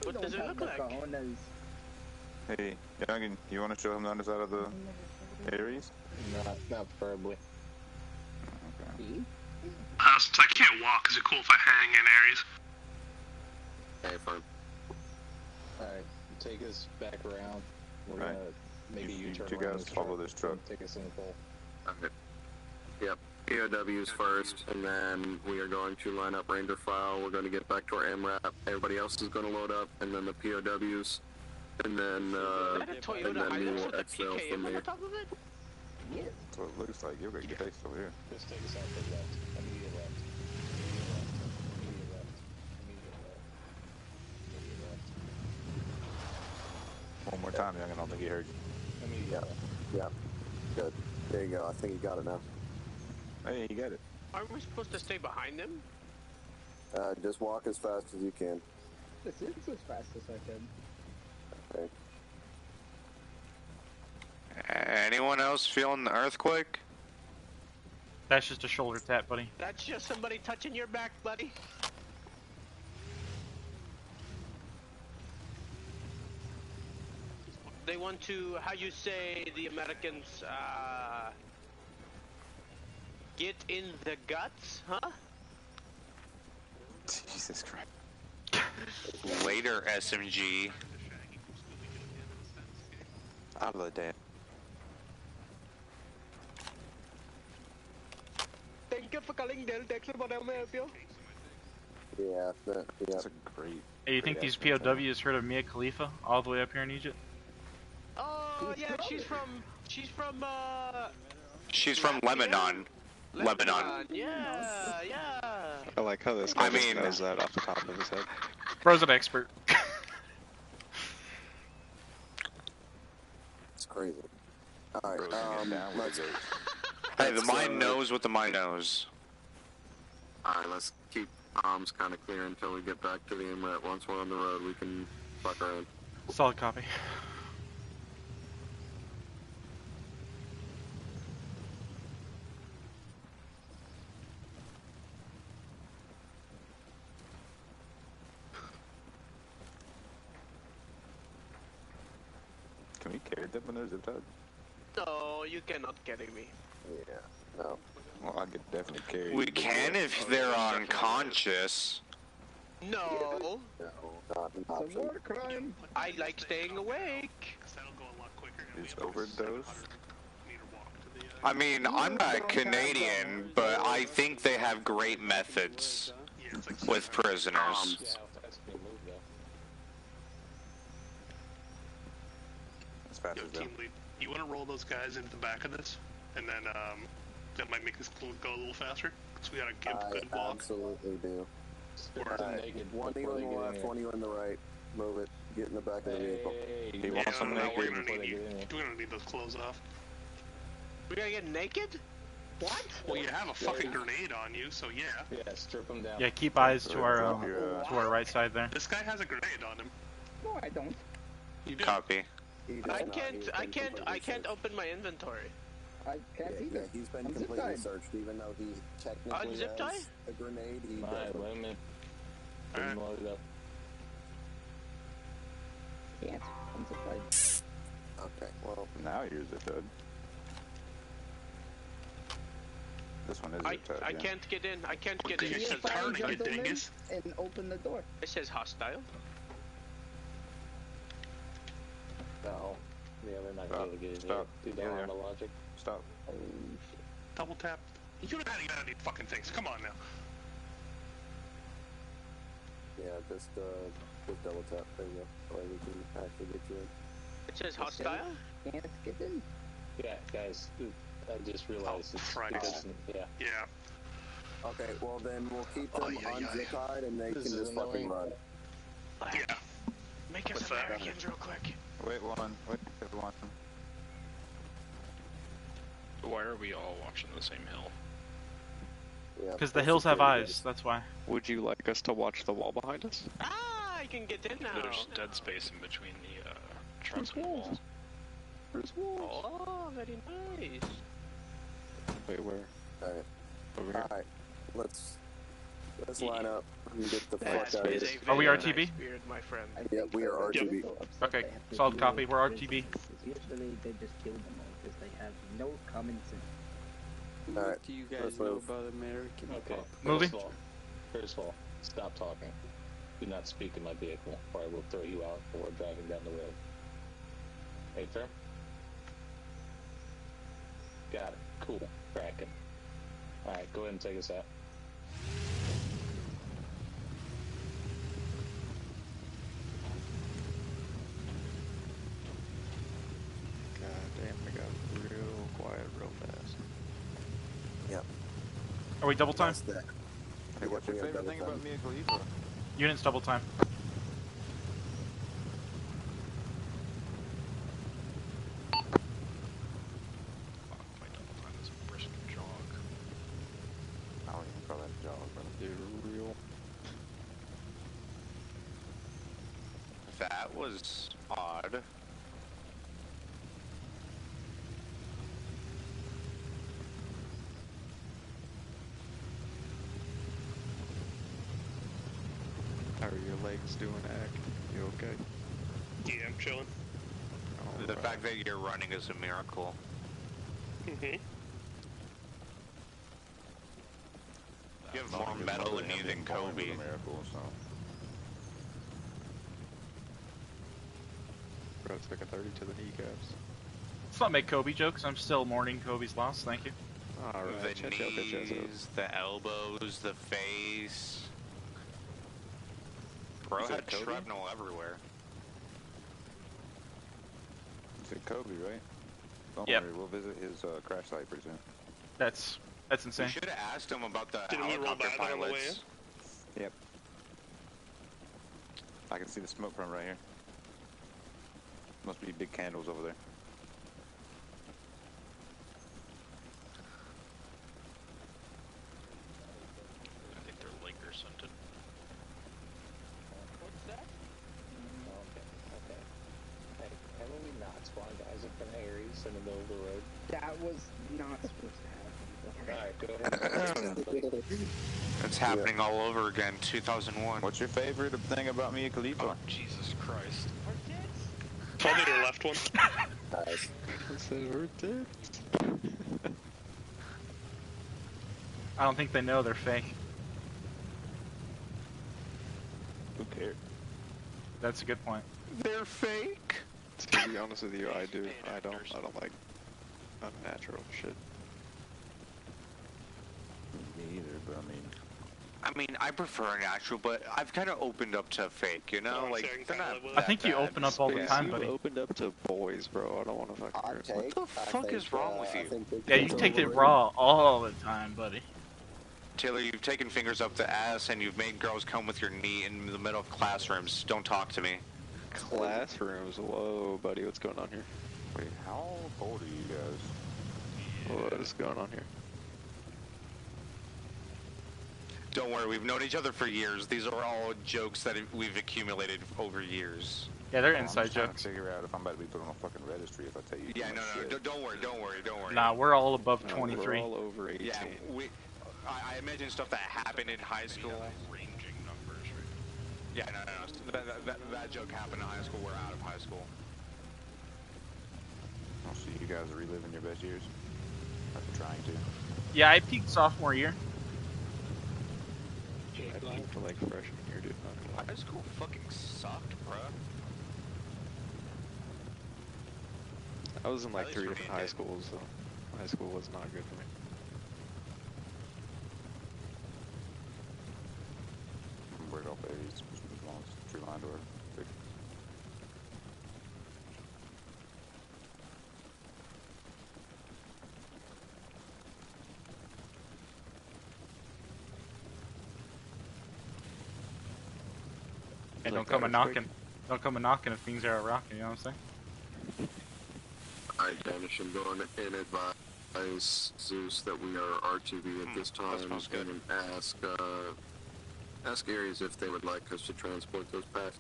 What does it look like? Hey, Youngin, you want to show him the underside of the Aries? Not preferably. Okay. Since I can't walk, is it cool if I hang in Aries? Okay, fine. Alright, take us back around. We're Right. gonna maybe You you turn two around guys this follow truck, this truck. Take us in the pole. Okay. Yep. POWs first, and then we are going to line up Ranger file. We're going to get back to our MRAP. Everybody else is going to load up, and then the POWs, and then Is that a Toyota and then we Hilux will with a exfil from PKM on there. the top of it? Yes. That's what it looks like. You're going to get over here. Just take us out to the left. Immediate left. Immediate left. Immediate left. Immediate left. Immediate left. One more time, Youngin. I don't think he heard you. Immediate Yeah. left. Yeah. Good. There you go. I think you got it now. Hey, you got it. Aren't we supposed to stay behind them? Just walk as fast as you can. This is as fast as I can. Okay. Anyone else feeling the earthquake? That's just a shoulder tap, buddy. That's just somebody touching your back, buddy. They want to, how you say, the Americans, get in the guts, huh? Jesus Christ. Later, SMG. Out of the damn. Thank you for calling Del Texas, but I'm help you. Yeah. Yeah. That's a great. Hey, you think these POWs heard of Mia Khalifa all the way up here in Egypt? Oh, yeah, she's from, She's from Lebanon. Lebanon. Yeah, yeah. I like how this I guy just mean- knows that off the top of his head. Bro's an expert. It's crazy. Alright, Bro's gonna get down with let's... it. Hey, the mind knows what the mind knows. Alright, let's keep arms kind of clear until we get back to the MRAP. Once we're on the road, we can fuck around. Solid copy. Can we carry them when they're zip tied? No, you cannot carry me. Yeah, no. Well, I could definitely carry We you. can if they're unconscious. No, No, not an It's a option. war crime. I like staying awake. That'll go a lot quicker. and we Is have like a overdose? 700-meter walk to the, I mean, I'm not Canadian, but I think they have great methods. Yeah, It's like with prisoners. Yeah, that's gonna move though. As fast Yo, as them. team lead, you want to roll those guys into the back of this, and then that might make this go a little faster. Cause we got a good I walk. absolutely do. Alright, naked one of you before on they the get in left, here. one of you on the right. Move it. Get in the back of the vehicle. He wants some we're naked. gonna need those clothes off. We gotta get naked? What? Well, you have a fucking grenade on you, so yeah. Yeah, strip them down. Yeah, keep eyes to our right side there. This guy has a grenade on him. No, I don't. You do. Copy. I can't open my inventory. I can't Yeah, either. he's been I'm completely zip-tied. searched, even though he technically zip tie? has a grenade. He Alright, doesn't. let him in. Let him load it up. Can't. I'm zip-tied. Okay, well, Now you're zip-tied. This one is zip-tied. I yeah. can't get in. I can't get Can in. you It says, turn, you Gentlemen, dingus? and open the door. it says hostile. No. Yeah, they're not gonna be able to get in Stop. here. Do Yeah, that yeah. on the logic. Stop. Oh, shit. Double tap. You don't have to get out of these fucking things. Come on now. yeah, just double tap. There you go. Or we can actually get you in. It says hostile? Can't get in. Yeah, guys, I just realized it's, Christ. it doesn't, yeah. Yeah. Okay, well then we'll keep them Ay, ay, ay. unzip-tied and they This can is just fucking annoying. run. Yeah. Make us What's that? Americans real quick. Wait one. Why are we all watching the same hill? Yeah, Because the hills have eyes, that's why. Would you like us to watch the wall behind us? Ah, I can get in now. There's dead space in between the trucks and the wall. Oh, very nice. Wait, where? Alright. Over here? Alright. Let's line up and get the That fuck out of is here. a Are we very RTB? nice beard, my friend. Yep, we are RTB. Okay, solid copy, we're RTB. Usually they just kill them all because they have no common sense. Alright, What do you guys let's know move. about American Okay. pop? Moving. First of all, stop talking. Do not speak in my vehicle, or I will throw you out or driving down the road. Hey, sir? Got it. Cool. Cracking. Alright, go ahead and take us out. God damn, we got real quiet real fast. Yep. Are we double time? That's that. Hey, what's your we have favorite double thing time. about Mia Khalifa? Units double time. My double time is a brisk jog. I don't even call that a job, brother. Dude, real. That was odd. How are your legs doing, Ack? You okay? Yeah, I'm chilling. The Alright. fact that you're running is a miracle. Mm-hmm. You have more metal in you than Kobe. A miracle, so. Bro, it's like a 30 to the kneecaps. Let's not make Kobe jokes, I'm still mourning Kobe's loss, thank you. Alright, The check out bitch ass up. knees, the elbows, the face. Bro You said had Kobe? shrapnel everywhere. You said Kobe, right? Don't Yep. worry, we'll visit his crash site pretty soon. That's We insane. should have asked him about the Didn't we roll helicopter by that on the way pilots. Yep. I can see the smoke from right here. Must be big candles over there. I think they're Laker scented. What's that? Okay. Hey, haven't we not spawned guys in front of Ares in the middle of the road? That was not supposed to happen. Alright, go ahead. It's happening all over again, 2001. What's your favorite thing about Mia Khalifa? Oh, Jesus Christ. Tell me your left one. Nice. I don't think they know they're fake. Who cares? That's a good point. They're fake. To be honest with you, I do. I don't like unnatural shit. Me either, but I mean, I mean, I prefer natural, but I've kind of opened up to fake, you know? Like, they're not I think you that open bad. up all the Space, time, you've buddy. opened up to boys, bro. I don't want to fucking What the fuck is wrong with you? Yeah, you take it raw all the time, buddy. Taylor, you've taken fingers up the ass and you've made girls come with your knee in the middle of classrooms. Don't talk to me. Classrooms? Whoa, buddy, what's going on here? Wait, how old are you guys? What is going on here? Don't worry, we've known each other for years. These are all jokes that we've accumulated over years. Yeah, they're I'm inside just trying jokes. to figure out if I'm about to be put on a fucking registry if I tell you. Yeah, too no, much no, shit. don't worry. Nah, we're all above No, 23. We're all over 18. Yeah, I imagine stuff that happened in high school. Ranging numbers, right? Yeah, no. That joke happened in high school. We're out of high school. I'll see you guys are reliving your best years. I'm trying to. Yeah, I peaked sophomore year. I peaked for like freshman year, dude. Not gonna lie. High school fucking sucked, bruh. I was in like At 3 least for different me, high it schools, so high school was not good for me. I'm worried off Aries, which belongs to True Line or Vic. Hey, don't come a knocking. Don't come a knocking if things are rocking, you know what I'm saying? Alright, Danish, I'm going in advise Zeus that we are RTV at this time and ask Aries if they would like us to transport those packs.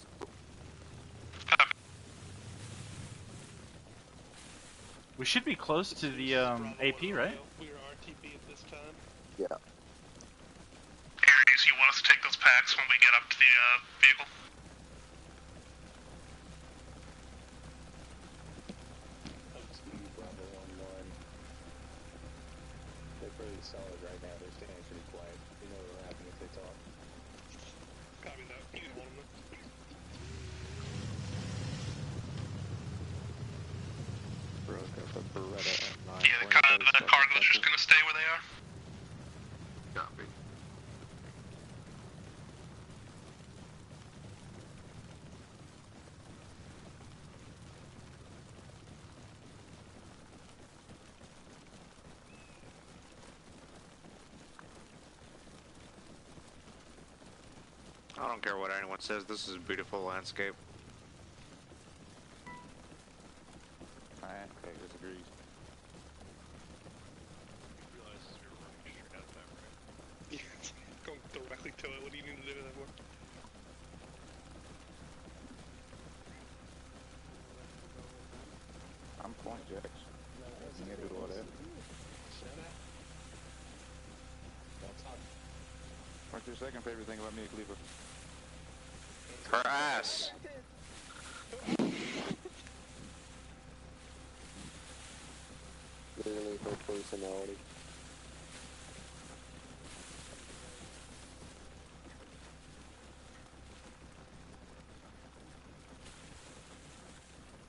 We should be close to the AP, right? We are RTB at this time. Yeah. Aries, you want us to take those packs when we get up to the vehicle? Bravo 1-1. They're pretty solid right now. They're staying pretty quiet. You know what'll happen if they talk. Copy that. You can hold them. Broke up a Beretta M9. Yeah, the cargo's just gonna stay where they are. Copy. I don't care what anyone says. This is a beautiful landscape. Alright, okay, disagrees. Going directly to it. What do you need to do that for? I'm Point Jacks. You can do all that. What's your second favorite thing about me, Khalifa? Her ass. Literally her personality.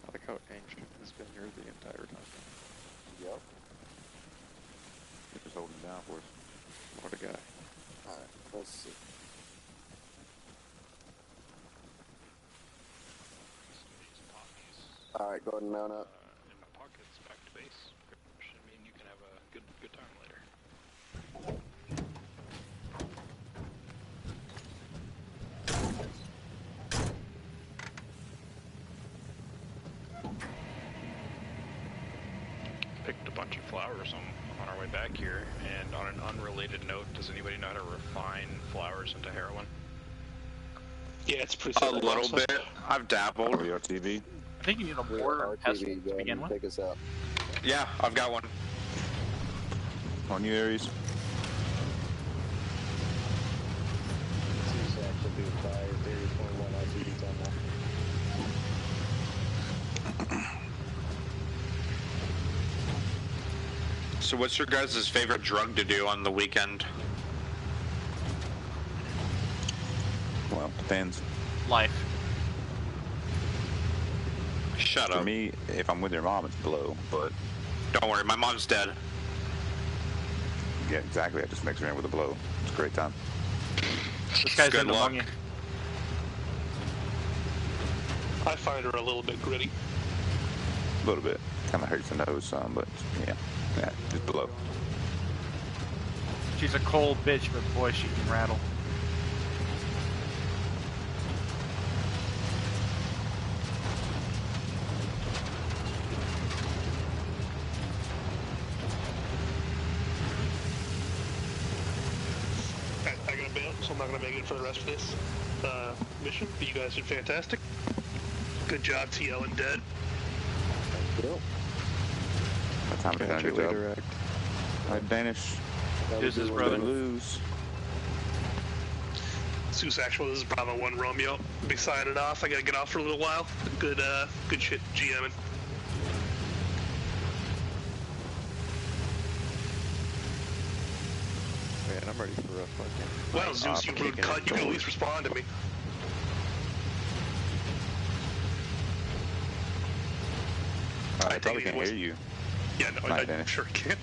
I like how Ancient has been here the entire time. Yep. You're just holding it down for us. What a guy. Alright, let's see. Alright, go ahead and mount up. In my pockets, back to base. Should mean you can have a good time later. Picked a bunch of flowers on our way back here, and on an unrelated note, does anybody know how to refine flowers into heroin? Yeah, it's pretty A simple little process. bit. I've dabbled. RTV? I think you need a mortar pestle to begin with. Pick us up. Yeah, I've got one. On you, Aries. Zeus actually do fire. Theory 21 RTV's on that. So what's your guys' favorite drug to do on the weekend? Well, depends. Life. Shut For up. me, if I'm with your mom, it's blow, but... Don't worry, my mom's dead. Yeah, exactly. I just mix her in with a blow. It's a great time. This guy's Good in luck. among you. I find her a little bit gritty. A little bit. Kind of hurts the nose some, but yeah, just below. She's a cold bitch, but boy, she can rattle. I gotta bail, so I'm not gonna make it for the rest of this mission. But you guys did fantastic. Good job, TL and Dead. Thank you. What time is it? Good job. Alright, Danish. Here's his brother. Lose. Zeus Actual, this is Bravo 1 Romeo. I'll be signing off. I gotta get off for a little while. Good shit, GMing. Man, I'm ready for a fucking... Well, Zeus, you rude cunt. You can at least respond to me. I probably can't hear you. Yeah, no, I sure can't.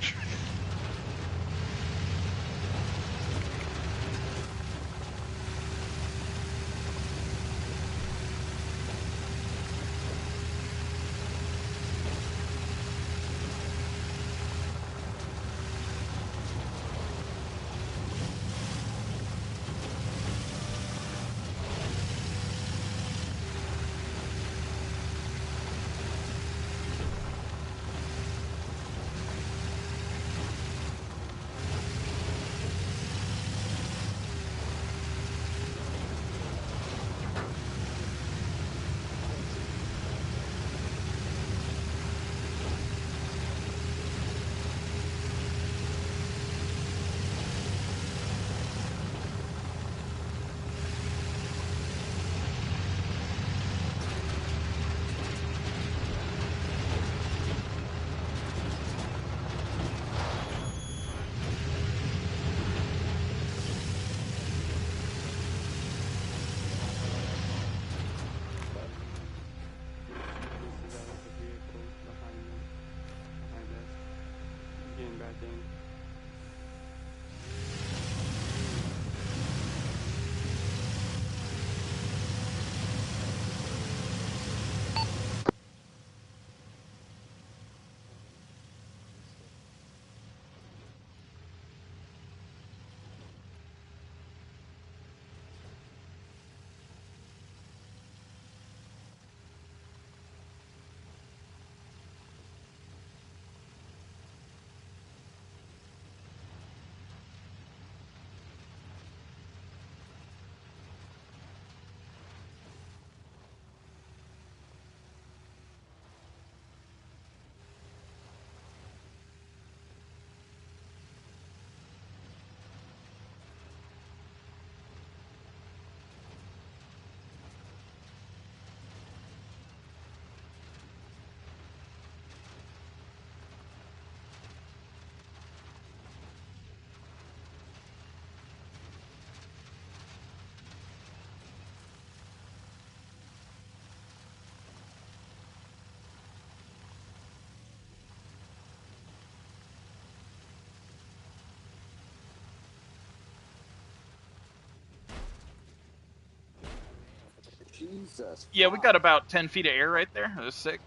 Jesus. Yeah, we got about 10 feet of air right there. That was sick.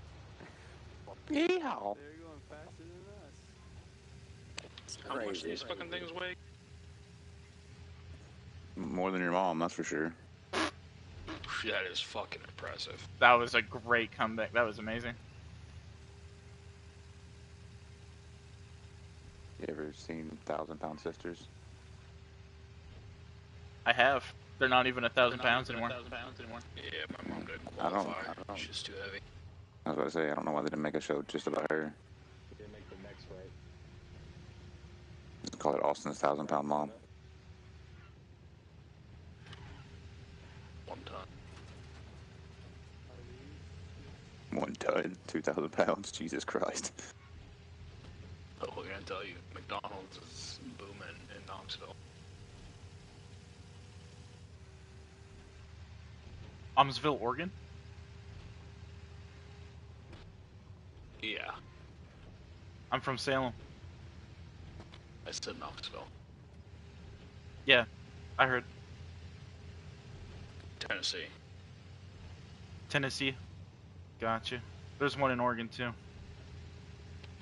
Yeehaw. They're going faster than us. How much do these fucking things weigh? More than your mom, that's for sure. That is fucking impressive. That was a great comeback. That was amazing. You ever seen 1,000-pound sisters? I have. They're not even 1,000 pounds anymore. Yeah, my mom didn't I don't. qualify. She's too heavy. I was about to say, I don't know why they didn't make a show just about her. They didn't make the next right. Just call it Austin's 1,000-pound mom. 1 ton. 1 ton, 2,000 pounds. Jesus Christ. But what can I tell you? McDonald's is booming in Knoxville. Amsville, Oregon? Yeah, I'm from Salem. I said Knoxville. Yeah, I heard. Tennessee. Tennessee. Gotcha. There's one in Oregon too.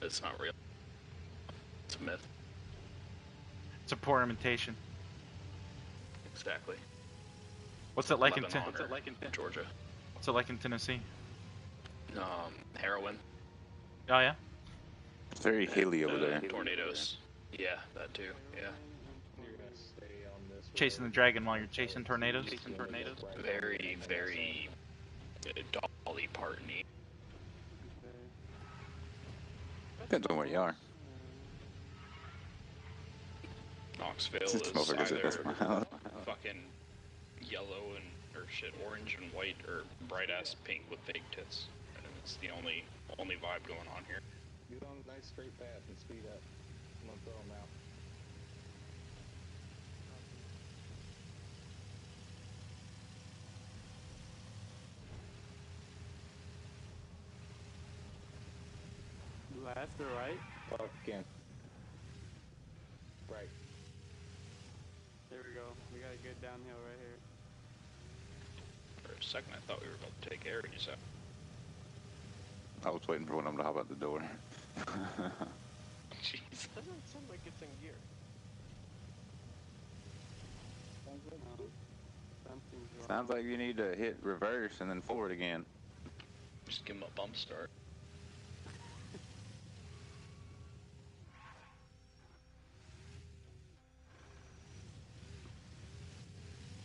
It's not real. It's a myth. It's a poor imitation. Exactly. What's it like in Georgia? What's it like in Tennessee? Heroin. Oh yeah. It's very hilly over there. Tornadoes. Yeah, that too. Yeah. Chasing the dragon while you're chasing tornadoes. Very, very Dolly Parton-y. Depends on where you are. Knoxville This is motherfucker said that's my house. fucking yellow and or shit, orange and white or bright ass pink with fake tits. And it's the only vibe going on here. Get on a nice straight path and speed up. I'm gonna throw them out. Left or right? Talk again. Right. There we go. We got a good downhill right here. For a second, I thought we were about to take Aries out. I was waiting for one of them to hop out the door. Jeez. Doesn't sound like it's in gear. Something's wrong. Sounds like you need to hit reverse and then forward again. Just give him a bump start.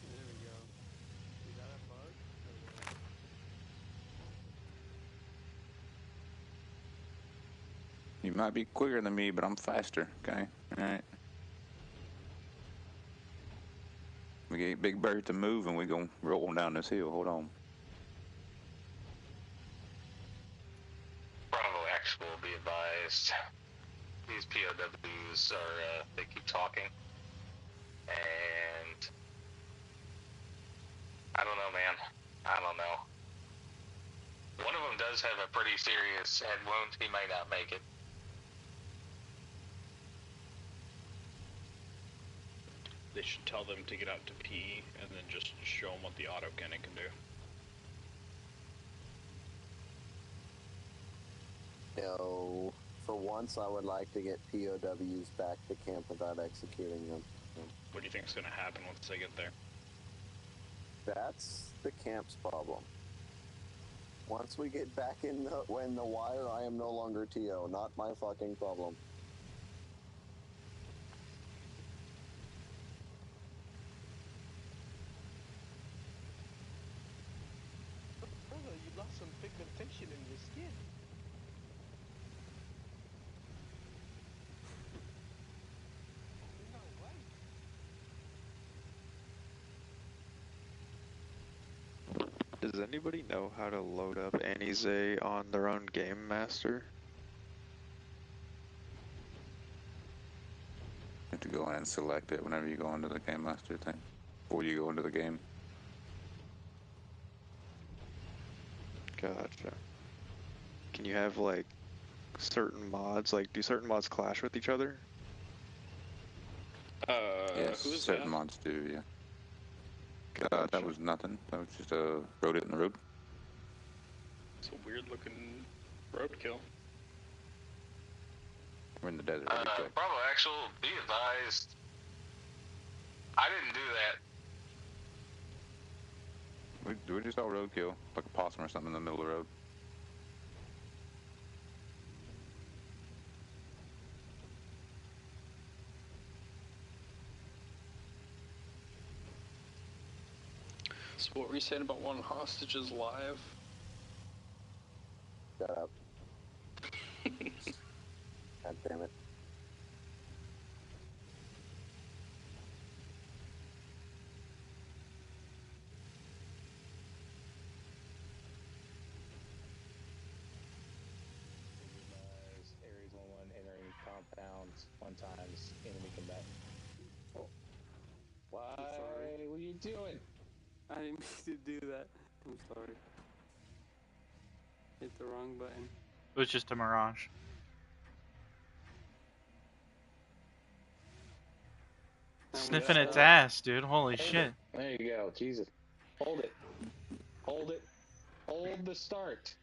There we go. Is that a bug? Or what? You might be quicker than me, but I'm faster, okay? Alright. We get Big Bird to move and we gonna roll down this hill. Hold on. Bravo X will be advised. These POWs are, they keep talking. And I don't know, man. I don't know. One of them does have a pretty serious head wound. He may not make it. They should tell them to get out to P and then just show them what the auto cannon can do. No. For once, I would like to get POWs back to camp without executing them. What do you think is going to happen once they get there? That's the camp's problem. Once we get back in the wire, I am no longer TO. Not my fucking problem. Brother, you lost some pigmentation in your skin. You're not white. Does anybody know how to load up Anise on their own Game Master? You have to go in and select it whenever you go into the Game Master thing. Before you go into the game. Gotcha. Can you have like certain mods? Like, do certain mods clash with each other? Yes, who's certain that? mods do, yeah. That was nothing. That was just rode it in the road. It's a weird looking roadkill. We're in the desert. What do you expect? Bravo Actual, be advised. I didn't do that. We just saw roadkill, like a possum or something in the middle of the road. So what were you saying about wanting hostages live? Shut up. God damn it. Aries 1-1 entering compounds 1 times, enemy combat. Oh. Why? What are you doing? I didn't mean to do that. I'm sorry. Hit the wrong button. It was just a mirage. Sniffing its ass, dude. Holy shit. There you go. Jesus. Hold it. Hold it. Hold the start.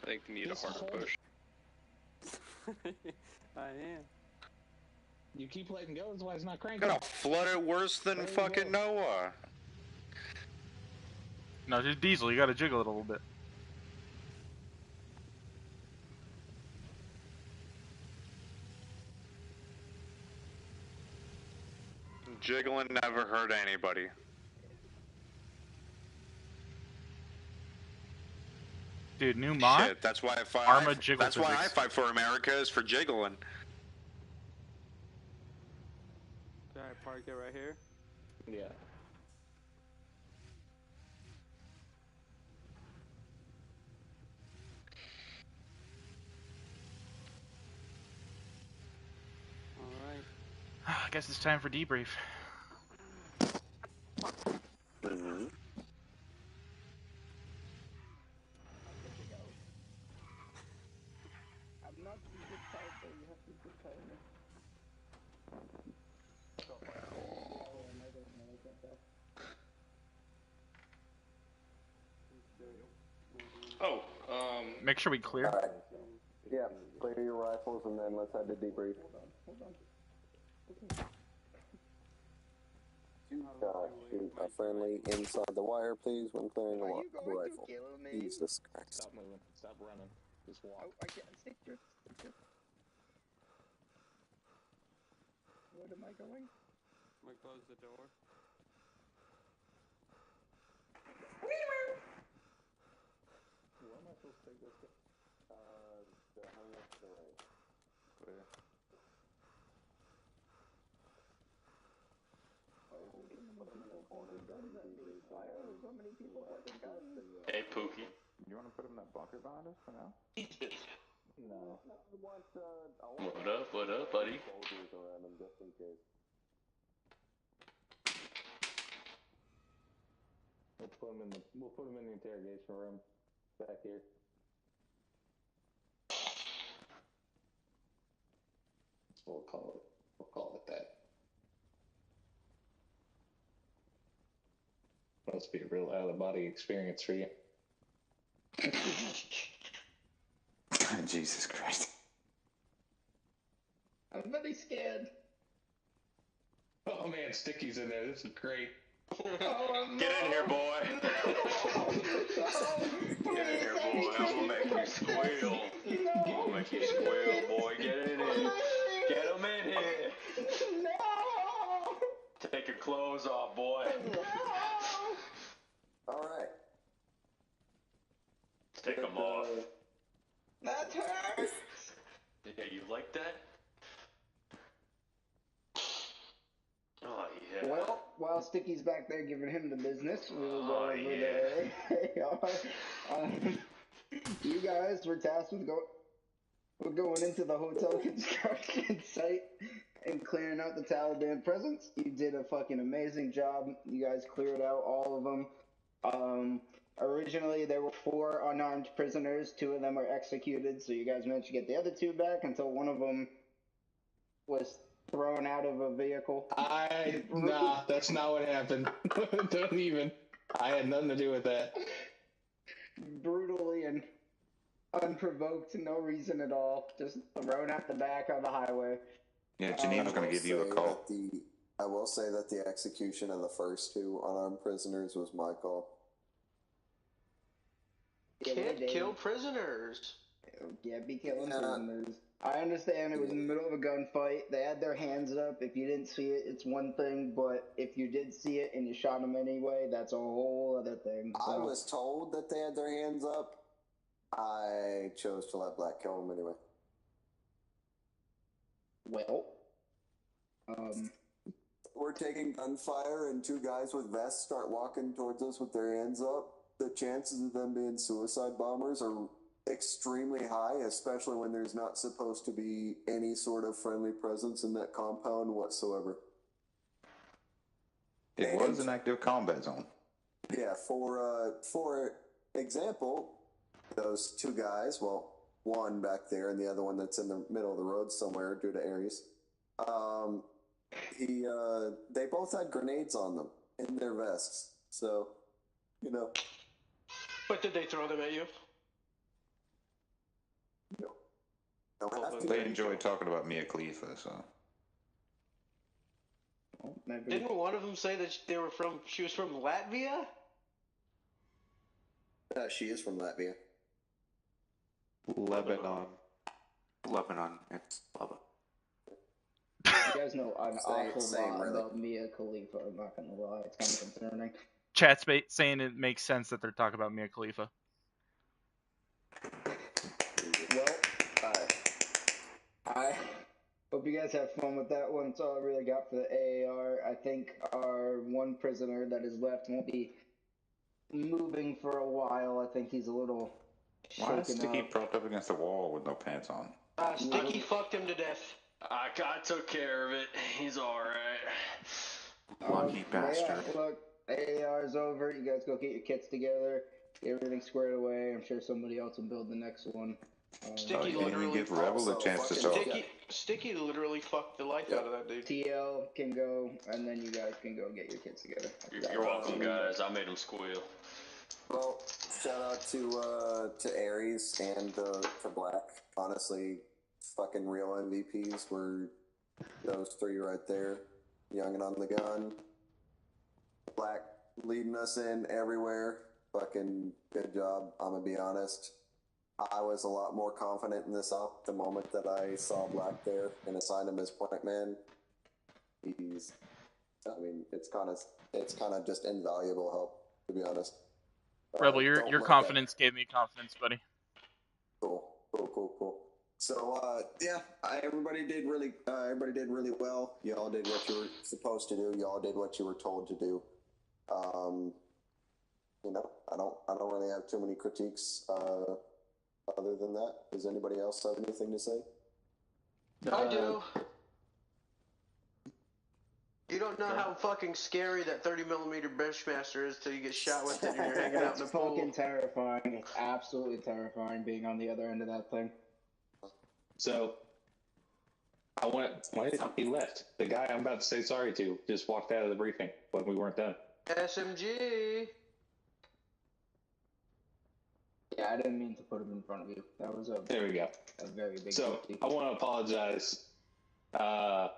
I think you need Just a harder hold push. I am. You keep letting go, that's why it's not I'm cranking. gonna flood it worse than There you fucking go. Noah. No, just diesel. You gotta jiggle it a little bit. Jiggling never hurt anybody. Dude, new mod? Shit, that's why I fight. Arma jiggle That's why I physics. fight for America, is for jiggling. Can I park it right here? Yeah. Alright. I guess it's time for debrief. I'm not the good type, but you have to good type me. Oh, Make sure we clear. Alright. Yeah, clear your rifles and then let's head to debrief. Shoot a friendly inside the wire, please, when clearing the rifle. Jesus Christ. Stop moving. Stop running. Just walk. Oh, I can't stick to it. Where am I going? I'm gonna close the door. Where am I supposed to take this to? The hangar to the right. Clear. hey, Pookie. You want to put him in that bunker behind us for now? No. What up? What up, buddy? Soldiers around him just in case. We'll put him in the interrogation room back here. We'll call it that. Must be a real out of body experience for you. Jesus Christ. I'm very scared. Oh man, Sticky's in there. This is great. Oh, no. Get in here, boy. Get in here, boy. I'm gonna make you squeal. I'm gonna make you squeal, boy. Get in here. Get him in here. No! Take your clothes off, boy. Alright. Take them off. That hurts! Yeah, you like that? Oh, yeah. Well, while Sticky's back there giving him the business, we will go Oh, over yeah. the you guys were tasked with going into the hotel construction site and clearing out the Taliban presence. You did a fucking amazing job. You guys cleared out all of them. Originally, there were 4 unarmed prisoners. 2 of them were executed, so you guys managed to get the other 2 back until one of them was thrown out of a vehicle. Nah, that's not what happened. Don't even. I had nothing to do with that. Brutally and unprovoked, no reason at all. Just thrown out the back on the highway. Yeah, Janine's going to give you a call. I will say that the execution of the first 2 unarmed prisoners was my call. Can't kill prisoners. Yeah, be killing prisoners. I understand it was in the middle of a gunfight. They had their hands up. If you didn't see it, it's one thing. But if you did see it and you shot them anyway, that's a whole other thing. So. I was told that they had their hands up. I chose to let Black kill them anyway. Well, we're taking gunfire and 2 guys with vests start walking towards us with their hands up. The chances of them being suicide bombers are extremely high, especially when there's not supposed to be any sort of friendly presence in that compound whatsoever. It was an active combat zone. Yeah, for example, those 2 guys, well, one back there and the other one that's in the middle of the road somewhere due to Ares, they both had grenades on them in their vests, so You know. But did they throw them at you? No. They enjoy talking about Mia Khalifa, so. Didn't one of them say that she was from Latvia? She is from Latvia. Lebanon. It's Lebanon. You guys know an awful same, lot really. about Mia Khalifa, I'm not gonna lie. It's kind of concerning. Chat's saying it makes sense that they're talking about Mia Khalifa. Well, I hope you guys have fun with that one. That's all I really got for the AAR. I think our one prisoner that is left won't be moving for a while. I think he's a little Why is shaken Sticky up. propped up against the wall with no pants on? Sticky fucked him to death. I took care of it. He's alright. Lucky bastard. Yeah, look, AAR's over. You guys go get your kits together, get everything squared away. I'm sure somebody else will build the next one. Sticky you didn't even give Rebel a chance to talk. Sticky literally fucked the life out of that dude. TL can go, and then you guys can go get your kits together. You're welcome, guys. I made him squeal. Well, shout out to Ares and to Black. Honestly, fucking real MVPs were those three right there. Young and on the gun. Black leading us in everywhere. Fucking good job. I'm gonna be honest. I was a lot more confident in this op the moment that I saw Black there and assigned him as point man. It's kind of just invaluable help, to be honest. Rebel, your confidence gave me confidence, buddy. Cool. So yeah, everybody did really well. Y'all did what you were supposed to do. Y'all did what you were told to do. I don't really have too many critiques. Other than that, does anybody else have anything to say? I do. You don't know how fucking scary that 30mm Bushmaster is till you get shot with it and you're hanging out in the pool. It's fucking terrifying. It's absolutely terrifying being on the other end of that thing. So, he left. The guy I'm about to say sorry to just walked out of the briefing when we weren't done. SMG. Yeah, I didn't mean to put him in front of you. That was There we go. A very big So, I want to apologize. The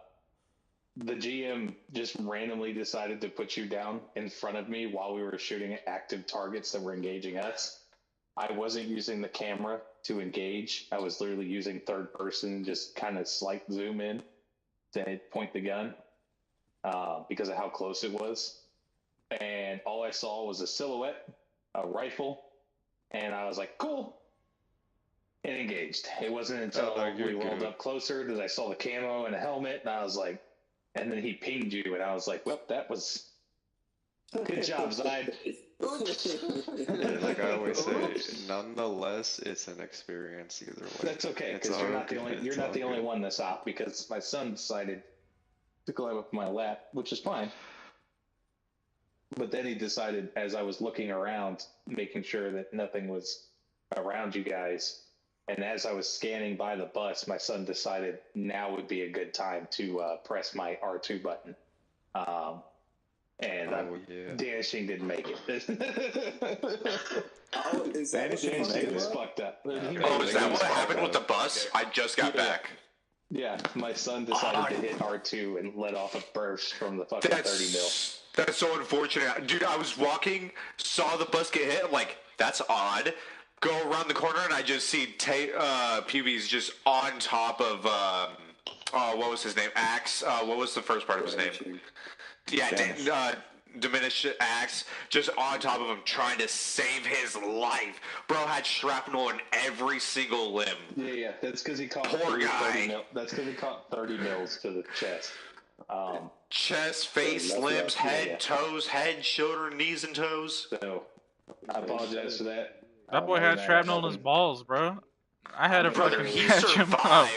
GM just randomly decided to put you down in front of me while we were shooting at active targets that were engaging us. I wasn't using the camera to engage. I was literally using third person, just kind of slight zoom in to point the gun because of how close it was. And all I saw was a silhouette, a rifle, and I was like, cool, and engaged. It wasn't until we rolled up closer that I saw the camo and a helmet, and I was like, and then he pinged you, and I was like, well, that was good job, Zide. Yeah, like I always say, nonetheless, it's an experience either way. That's okay, because you're not the only one this op, because my son decided to climb up my lap, which is fine. But then he decided, as I was looking around, making sure that nothing was around you guys, and as I was scanning by the bus, my son decided now would be a good time to press my R2 button. Danishing didn't make it. Danishing was fucked up. Is that what happened with the bus? I just got back. Yeah, my son decided to hit R2 and let off a burst from the fucking 30 mil. That's so unfortunate. Dude, I was walking, saw the bus get hit, I'm like, that's odd. Go around the corner and I just see PB's just on top of, what was his name? Axe. What was the first part of his name? Yeah, Diminished Axe, just on top of him trying to save his life. Bro had shrapnel in every single limb. Yeah, that's because he caught Poor guy. That's because he caught 30 mils to the chest. Chest, face, limbs, head, toes, head, shoulder, knees, and toes. So, I apologize for that. That boy had shrapnel in his balls, bro. I had to fucking he catch him up.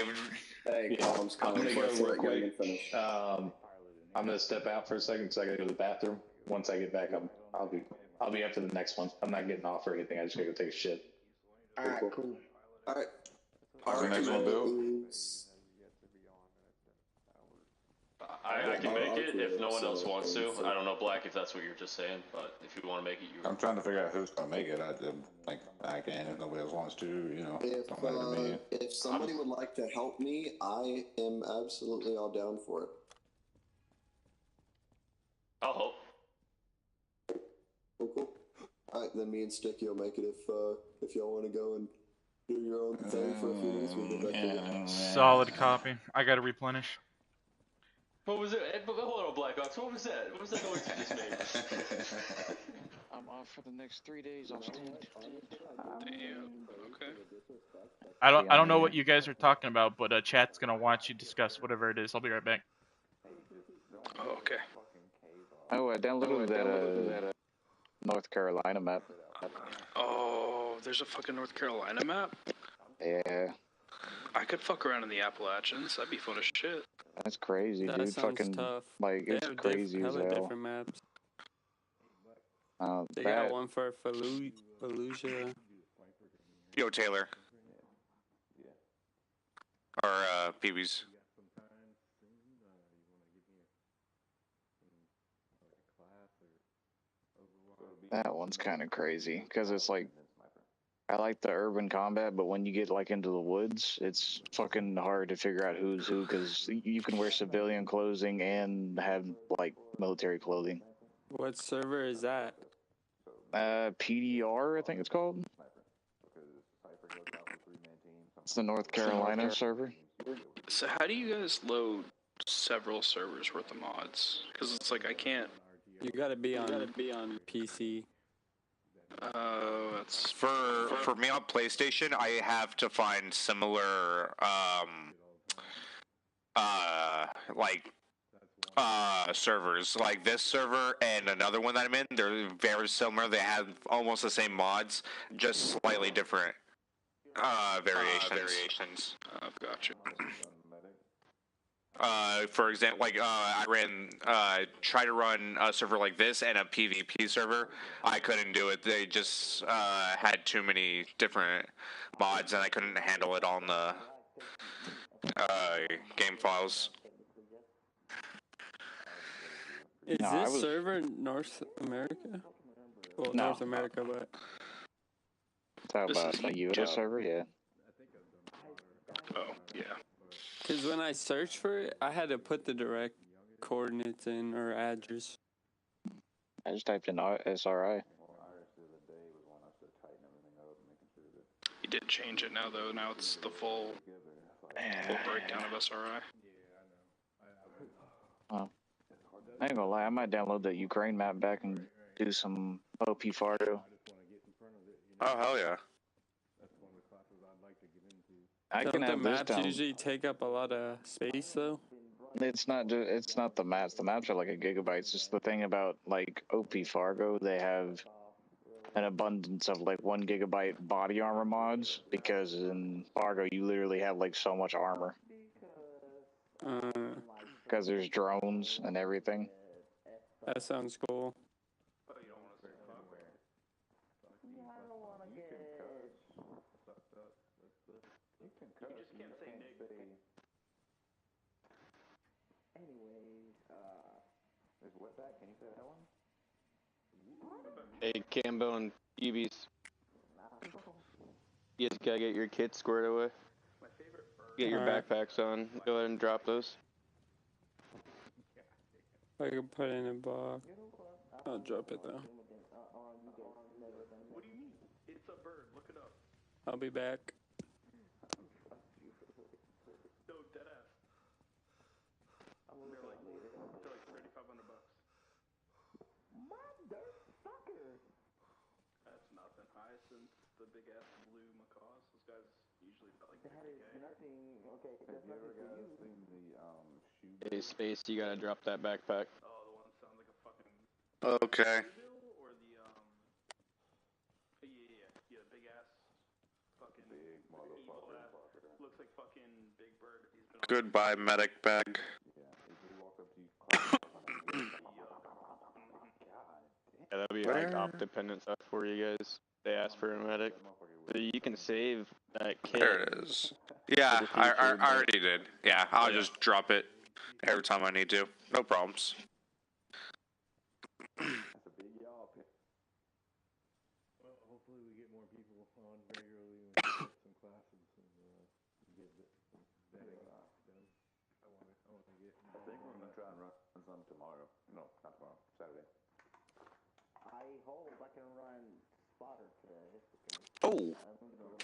Hey, Column's I'm coming gonna go for real it. quick. Finish. I'm gonna step out for a second because I gotta go to the bathroom. Once I get back, I'll be after the next one. I'm not getting off or anything. I just gotta go take a shit. Alright, cool. Alright. How's the next one, Bill? I can make it if no one else wants to. I don't know, Black, if that's what you're just saying, but if you want to make it, you. I'm trying to figure out who's gonna make it. I can if nobody else wants to. You know, don't matter to me. If somebody would like to help me, I am absolutely all down for it. I'll help. Cool. Alright, then me and Sticky will make it if y'all want to go and do your own thing for a few days. We'll get back together. Solid copy. I gotta replenish. What was it? Hold on, Black Ops. What was that? What was that noise you just made? I'm off for the next 3 days. I'll stand. Damn. Okay. I don't know what you guys are talking about, but chat's gonna watch you discuss whatever it is. I'll be right back. Oh, okay. Oh, I downloaded that North Carolina map. Oh, there's a fucking North Carolina map? Yeah. I could fuck around in the Appalachians. That'd be fun as shit. That's crazy, That dude. sounds Fucking tough. like They it's have crazy as hella hell. different maps. They that- got one for Fallujah. Yo, Taylor. Or PB's. That one's kind of crazy because it's like I like the urban combat, but when you get like into the woods, it's fucking hard to figure out who's who because you can wear civilian clothing and have like military clothing. What server is that? PDR, I think it's called. It's the North Carolina server. So how do you guys load several servers worth of mods? Because it's like I can't. You gotta be on PC. Oh, that's For me on PlayStation, I have to find similar servers. Like this server and another one that I'm in, they're very similar. They have almost the same mods, just slightly different variations. I've got you. For example, like I try to run a server like this and a PvP server. I couldn't do it. They just had too many different mods, and I couldn't handle it on the game files. Is this server North America? Well, No. North America, but Talk about a US server, yeah. Oh, yeah. because when I searched for it, I had to put the direct coordinates in or address. I just typed in SRI. You did change it now, though. Now it's the full breakdown of SRI. Oh. I ain't gonna lie, I might download that Ukraine map back and do some OP Fargo. Oh, hell yeah. I Don't can the have this maps down. usually take up a lot of space, though? It's not the maps. The maps are like a gigabyte. It's just the thing about like OP Fargo, they have an abundance of like 1 gigabyte body armor mods because in Fargo you literally have like so much armor because there's drones and everything. That sounds cool. Hey, Cambo and EBs. You guys gotta get your kits squared away. Get your Alright. backpacks on. Go ahead and drop those. I can put it in a box. I'll drop it, though. What do you mean? It's a bird. Look it up. I'll be back. No, deadass. They're like $3,500. That's nothing. Hyacinth, the big ass blue macaws. Those guys usually about like 50K. Hey, Space, you gotta drop that backpack. Oh, the one that sounds like a fucking. Okay. Or the yeah, big ass, fucking evil ass. Looks like fucking Big Bird. He's been on. Goodbye, medic bag. Yeah, that'll be like op dependent stuff for you guys. They ask for a medic. So you can save that kit. There it is. Yeah, I already did. Yeah, I'll just drop it. every time I need to. No problems. That's a big y'all. Well, hopefully we get more people on regularly and start some classes and get some vetting done. I want to get. I think we're gonna try and run some tomorrow. No, not tomorrow. Saturday. I hope I can run spotter today. Oh. I probably not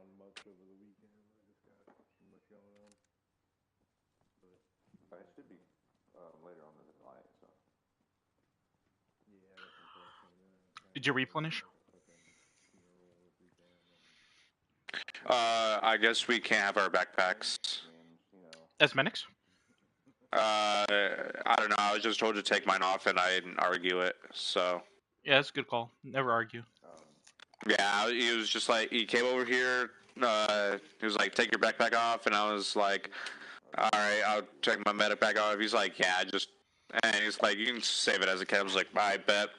on much over the weekend. I just got too much going on. But it should be later on this night. So. Yeah, that's unfortunate. Did you replenish? I guess we can't have our backpacks. As medics? I don't know. I was just told to take mine off, and I didn't argue it. So. Yeah, that's a good call. Never argue. Yeah, he was just like, he came over here. He was like, take your backpack off, and I was like, all right, I'll take my medic back off. He's like, yeah, and he's like, you can save it as a kid. I was like, I bet.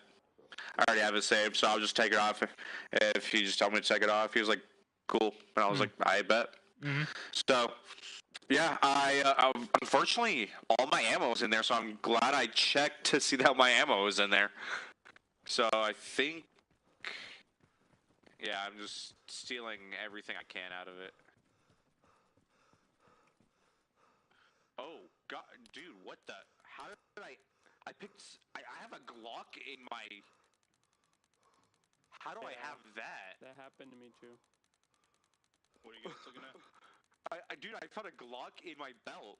I already have it saved, so I'll just take it off if he just told me to take it off. He was like, cool, and I was like, I bet. Mm-hmm. So. Yeah, I unfortunately all my ammo was in there, so I'm glad I checked to see that my ammo was in there. So I think, yeah, I'm just stealing everything I can out of it. Oh God, dude, what the? How did I picked? I have a Glock in my. How do I have that? That happened to me too. What are you guys looking at? Dude, I found a Glock in my belt.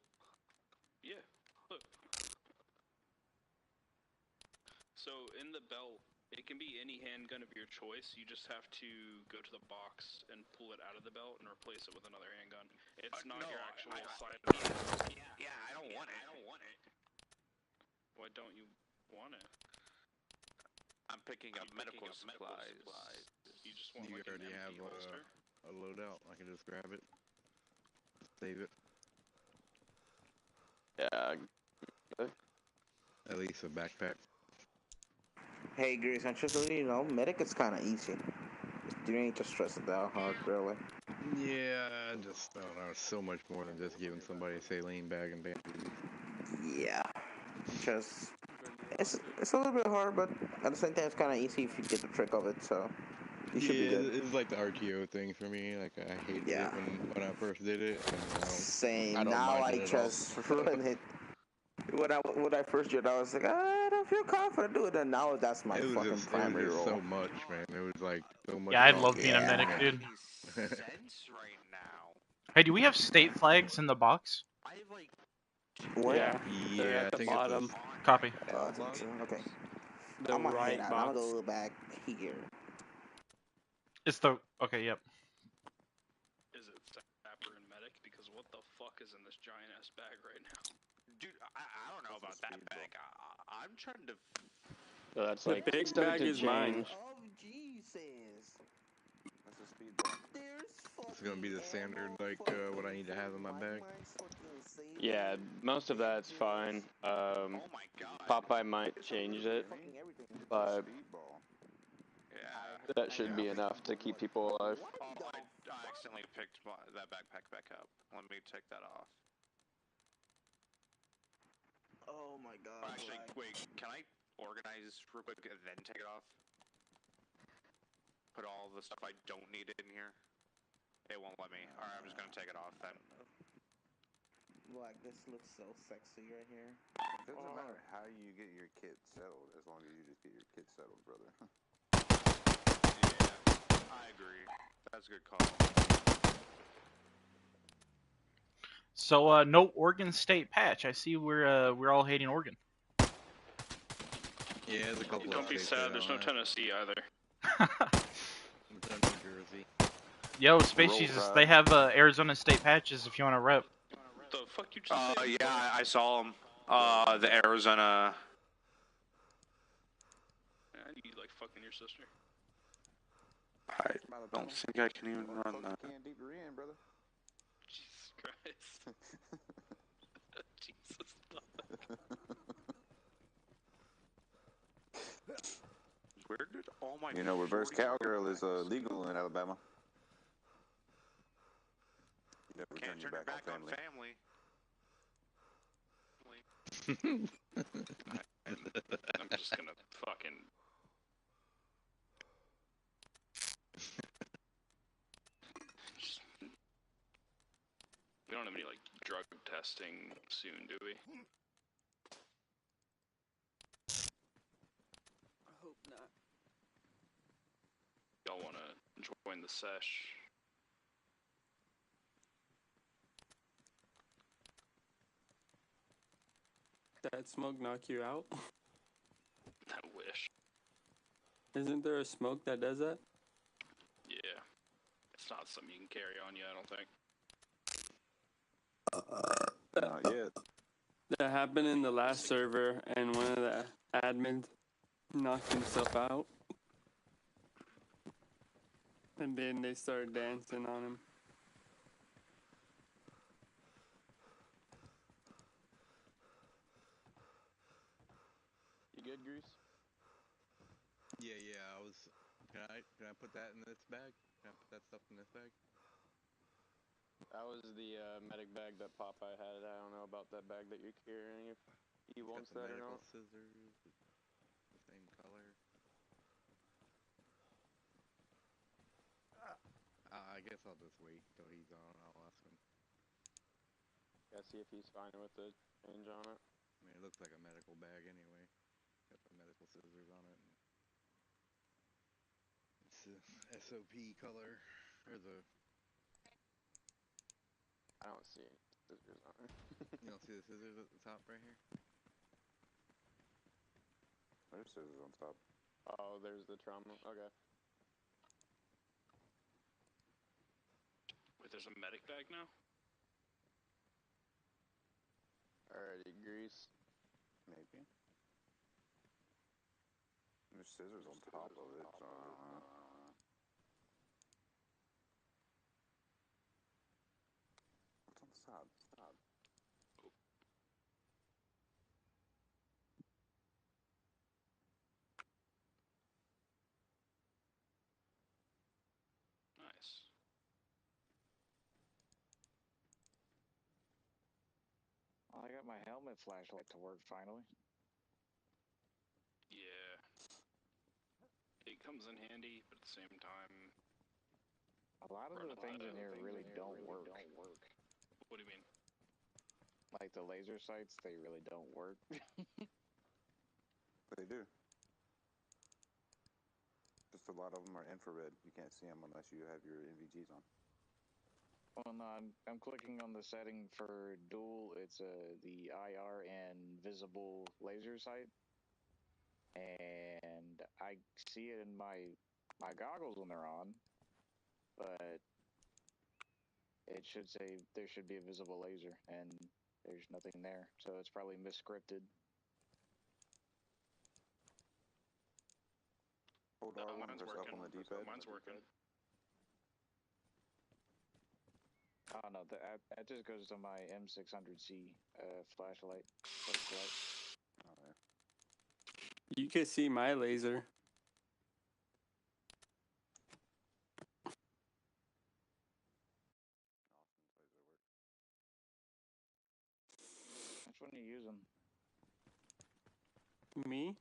Yeah, look. So in the belt, it can be any handgun of your choice. You just have to go to the box and pull it out of the belt and replace it with another handgun. It's not your actual side. Yeah, I don't want it. Why don't you want it? I'm picking up medical supplies. You just want like already an have empty holster? a loadout. I can just grab it, save it. Yeah. At least a backpack. Hey, Grace, I'm just letting you know, medic is kind of easy. You don't need to stress it that hard, really. Yeah, I don't know. It's so much more than just giving somebody a saline bag and bandages. Yeah. Just, it's a little bit hard, but at the same time, it's kind of easy if you get the trick of it, so you should be good. It's like the RTO thing for me. Like, I hated it when I first did it. And Same. I don't now mind I it at just all. run it. When I first did it, I was like, I don't feel confident doing it. And now that's my fucking primary role. So much, man. It was like so much. Yeah, I love being a medic, dude. Hey, do we have state flags in the box? Where? Yeah, at the bottom. Copy. Okay. The I'm gonna right head out. box. I'm gonna go back here. It's the okay. Yep. Is it Sapper and Medic? Because what the fuck is in this giant ass bag right now? Dude, I don't know about that bag. I'm trying to. So that's The like big stuff bag to is mine. Oh, Jesus. That's a speed ball. It's gonna be the standard, like what I need to have in my bag. Yeah, most of that's fine. Popeye might change it, but that should be enough to keep people alive. Oh, I accidentally picked that backpack back up. Let me take that off. Oh my God. Actually, wait, can I organize real quick and then take it off? Put all the stuff I don't need in here? It won't let me. Alright, I'm just gonna take it off then. Like, this looks so sexy right here. It doesn't matter how you get your kit settled, as long as you just get your kit settled, brother. Yeah, I agree. That's a good call. So, no Oregon State patch. I see we're all hating Oregon. Yeah, there's a couple. Don't be sad. There's no Tennessee either. Yo, Space Jesus, they have Arizona State patches if you want to rep. The fuck you just said? Yeah, I saw them. The Arizona. Man, you like fucking your sister. I don't think I can even run that. Can't deep your end, brother. Jesus Christ. Jesus fuck. Where did all my... You know, reverse cowgirl is legal in Alabama. You never Can't turn your back on family. I'm just gonna fucking. We don't have any like drug testing soon, do we? I hope not. Y'all wanna join the sesh? That smoke knock you out? I wish. Isn't there a smoke that does that? Yeah. It's not something you can carry on you, I don't think. Not yet. That happened in the last server, and one of the admins knocked himself out. And then they started dancing on him. You good, Grease? Yeah, I was. Can I put that in this bag? Can I put that stuff in this bag? That was the medic bag that Popeye had. I don't know about that bag that you're carrying, if he wants Got the that or medical not. scissors, the same color. I guess I'll just wait till he's on. I'll ask him. Yeah, see if he's fine with the change on it. I mean, it looks like a medical bag anyway. Got the medical scissors on it. And it's the SOP color, or the. I don't see any scissors on it. You don't see the scissors at the top right here? There's scissors on top. Oh, there's the trauma. Okay. Wait, there's a medic bag now? Alrighty, Grease. Maybe. There's scissors on top of it. What's on the side? Nice. I got my helmet flashlight to work finally. Yeah. It comes in handy, but at the same time... A lot of the things in here really don't work. What do you mean? Like the laser sights, they really don't work. They do. Just a lot of them are infrared. You can't see them unless you have your NVGs on. Well, no, I'm clicking on the setting for dual. It's the IR and visible laser sight, and I see it in my goggles when they're on, but it should say there should be a visible laser, and there's nothing there, so it's probably misscripted. Hold R1, mine's press working. up on the D-pad. Mine's working. Oh no, that just goes to my M600C flashlight. Alright. You can see my laser. Which one are you using? Me?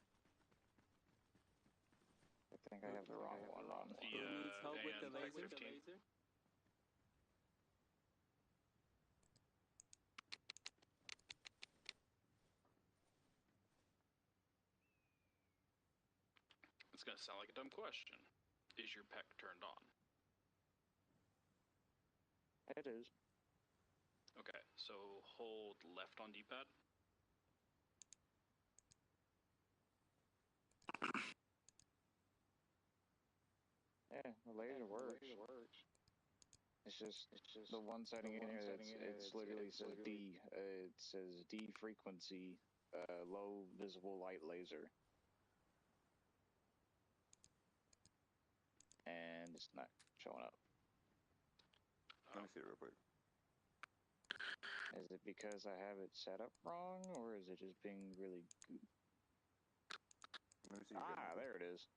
I think I have the wrong one on. The, Who needs help with the AN laser? 15. It's gonna sound like a dumb question. Is your PEC turned on? It is. Okay, so hold left on D-pad. Yeah, the laser works. It's just the one setting in here. It's literally says D. It says D frequency, low visible light laser, and it's not showing up. Let me see it real quick. Is it because I have it set up wrong, or is it just being really? Let me see. Ah, there it is.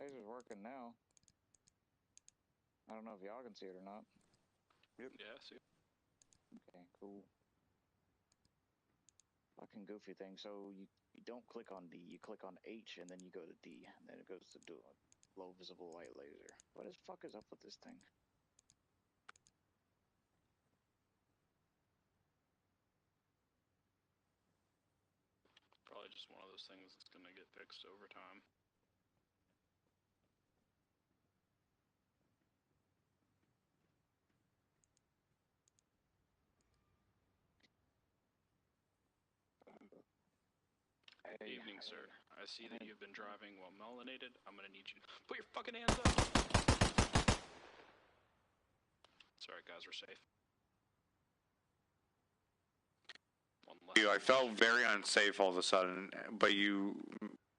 Laser's working now. I don't know if y'all can see it or not. Yep. Yeah, see. Okay, cool. Fucking goofy thing. So you don't click on D, you click on H and then you go to D, and then it goes to do a low visible light laser. What the fuck is up with this thing? Probably just one of those things that's gonna get fixed over time. Hey, Evening, sir. I see that you've been driving while melanated. I'm gonna need you to put your fucking hands up! Sorry, guys, we're safe. I felt very unsafe all of a sudden, but you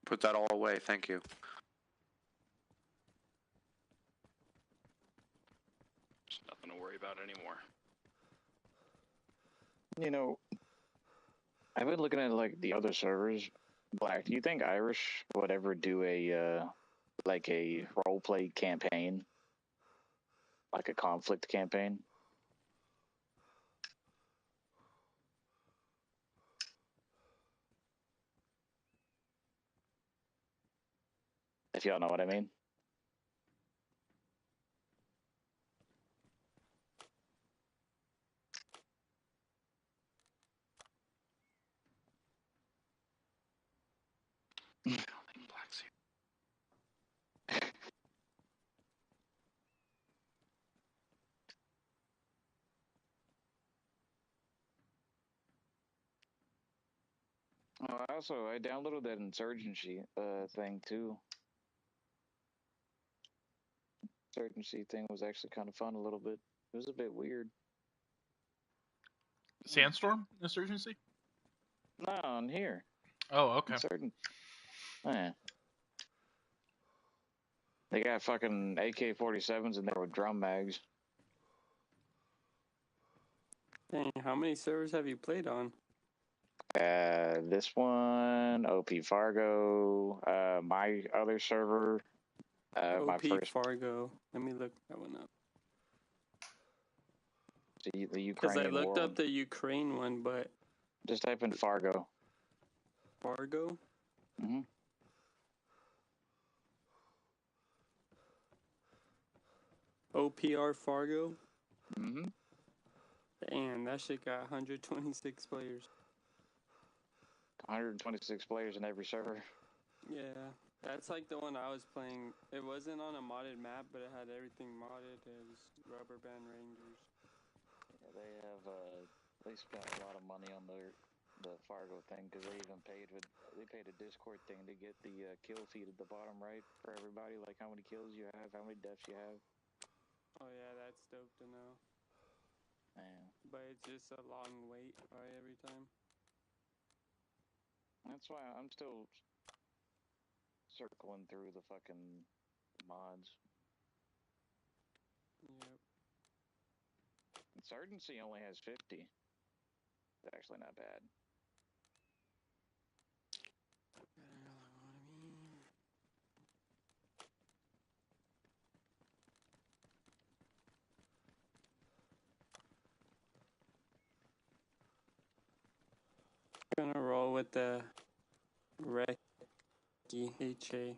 put that all away. Thank you. There's nothing to worry about anymore. You know, I've been looking at like the other servers. Black, do you think Irish would ever do a like a roleplay campaign, like a conflict campaign? If y'all know what I mean. I don't think Black's here. Oh, I downloaded that insurgency thing too. Insurgency thing was actually kind of fun a little bit. It was a bit weird. Sandstorm Insurgency? No, on here. Oh, okay. Yeah. They got fucking AK-47s in there with drum mags. Dang, how many servers have you played on? This one, OP Fargo, my other server, my OP first. Fargo. Let me look that one up. The Ukrainian Because I looked war up the Ukraine one, but... Just type in Fargo. Fargo? Mm-hmm. OPR Fargo? Mm-hmm. Damn, that shit got 126 players. 126 players in every server. Yeah, that's like the one I was playing. It wasn't on a modded map, but it had everything modded. It was Rubber Band Rangers. Yeah, they spent a lot of money on the Fargo thing because they paid a Discord thing to get the kill feed at the bottom right for everybody, like how many kills you have, how many deaths you have. Oh yeah, that's dope to know. Man. But it's just a long wait every time. That's why I'm still circling through the fucking mods. Yep. Insurgency only has 50. It's actually not bad. Gonna roll with the Reki HA.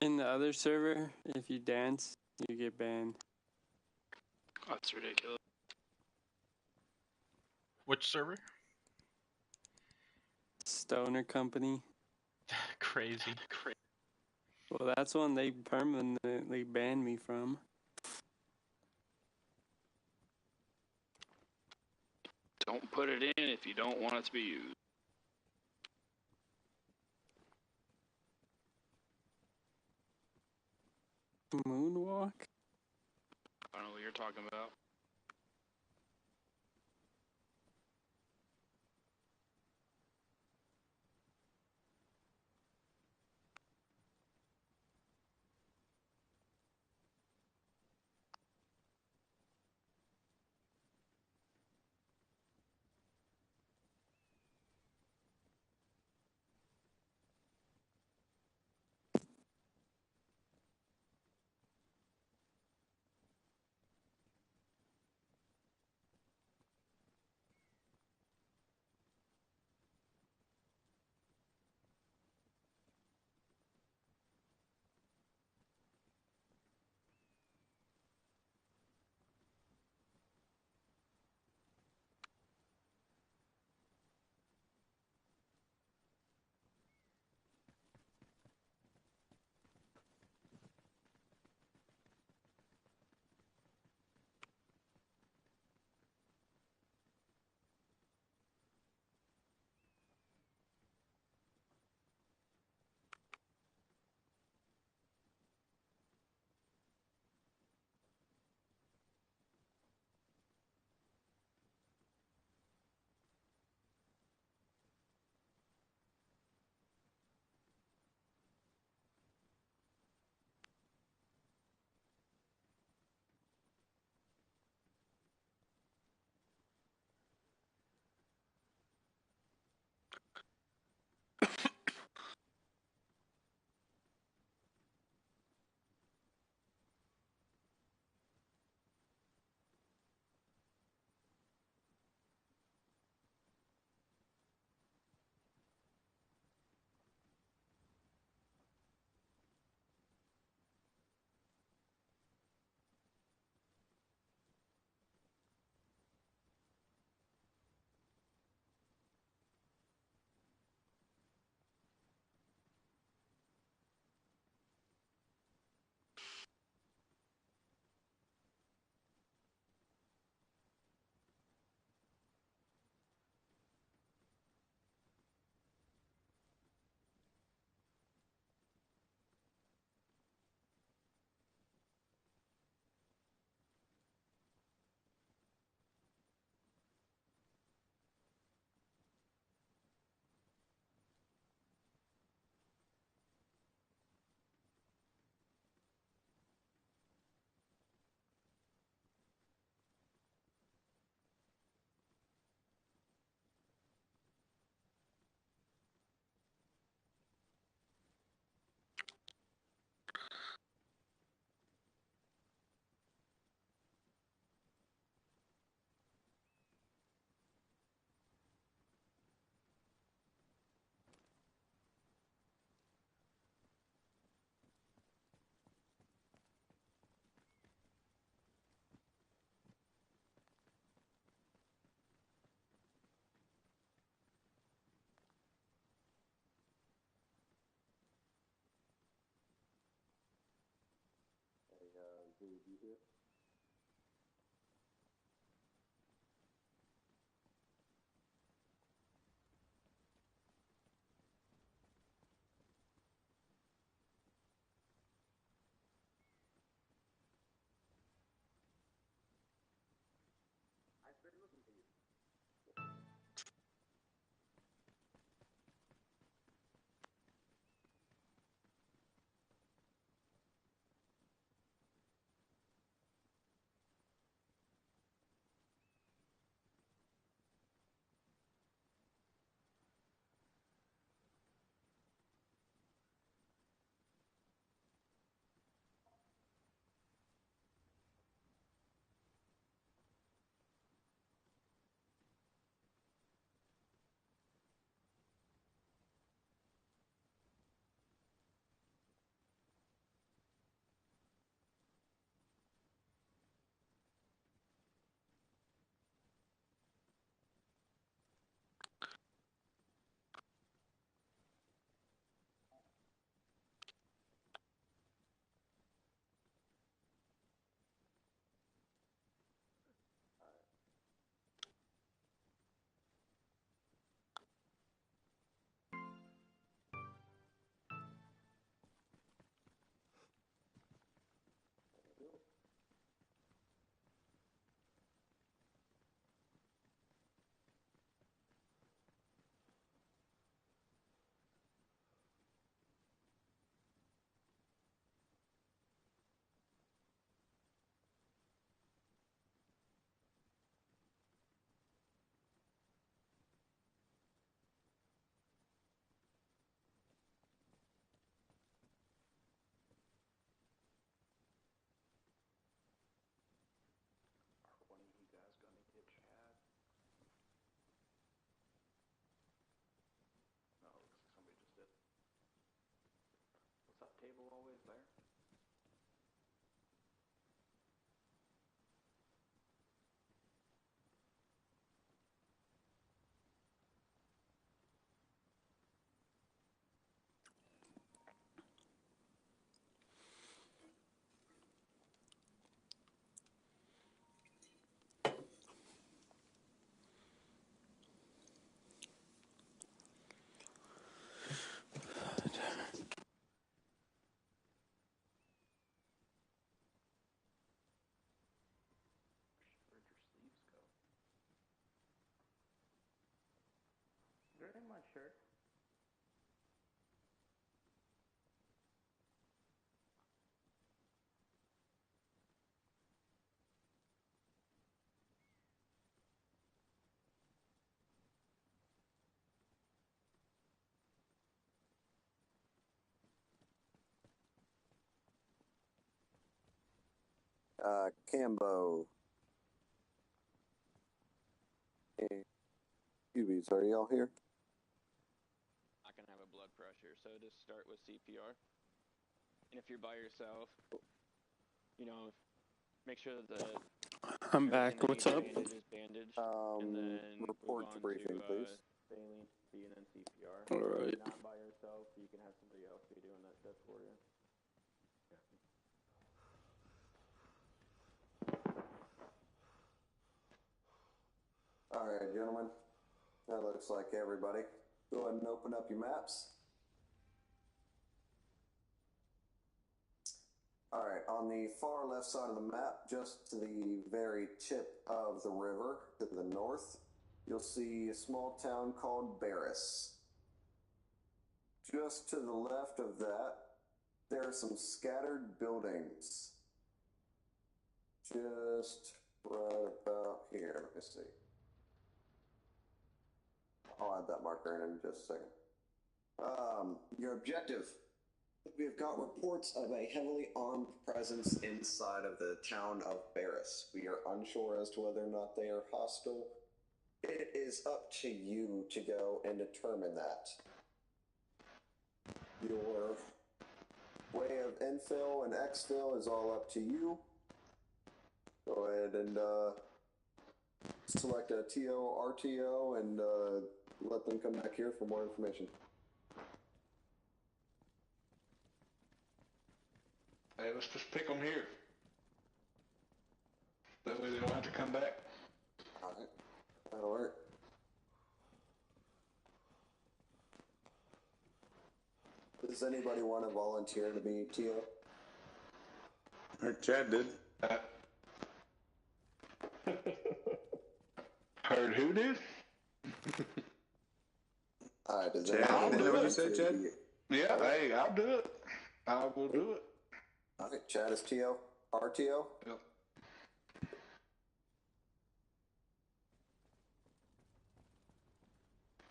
In the other server, if you dance, you get banned. That's ridiculous. Which server? Stoner Company. Crazy. Well, that's one they permanently banned me from. Don't put it in if you don't want it to be used. Moonwalk? I don't know what you're talking about. Cambo. And Cubies, are y'all here? Not gonna have a blood pressure, so just start with CPR. And if you're by yourself, you know, make sure that the I'm back. What's up? bandage is bandaged, and then report move on briefing, to, please. saline, and CPR. All right. If you're not by yourself, you can have somebody else be doing that stuff for you. All right, gentlemen. That looks like everybody. Go ahead and open up your maps. All right, on the far left side of the map, just to the very tip of the river to the north, you'll see a small town called Barris. Just to the left of that, there are some scattered buildings. Just right about here. Let me see. I'll add that marker in just a second. Your objective. We have got reports of a heavily armed presence inside of the town of Barris. We are unsure as to whether or not they are hostile. It is up to you to go and determine that. Your way of infill and exfil is all up to you. Go ahead and select a TO, RTO, and let them come back here for more information. Hey, let's just pick them here. That way they don't have to come back. All right, that'll work. Does anybody want to volunteer to be TO? Chad did. Heard who did? All right, does Chad, anybody is that what you said, volunteer to Chad? be- Yeah, hey, I'll do it. I will do it. All right, Chad is TO. RTO? Yep.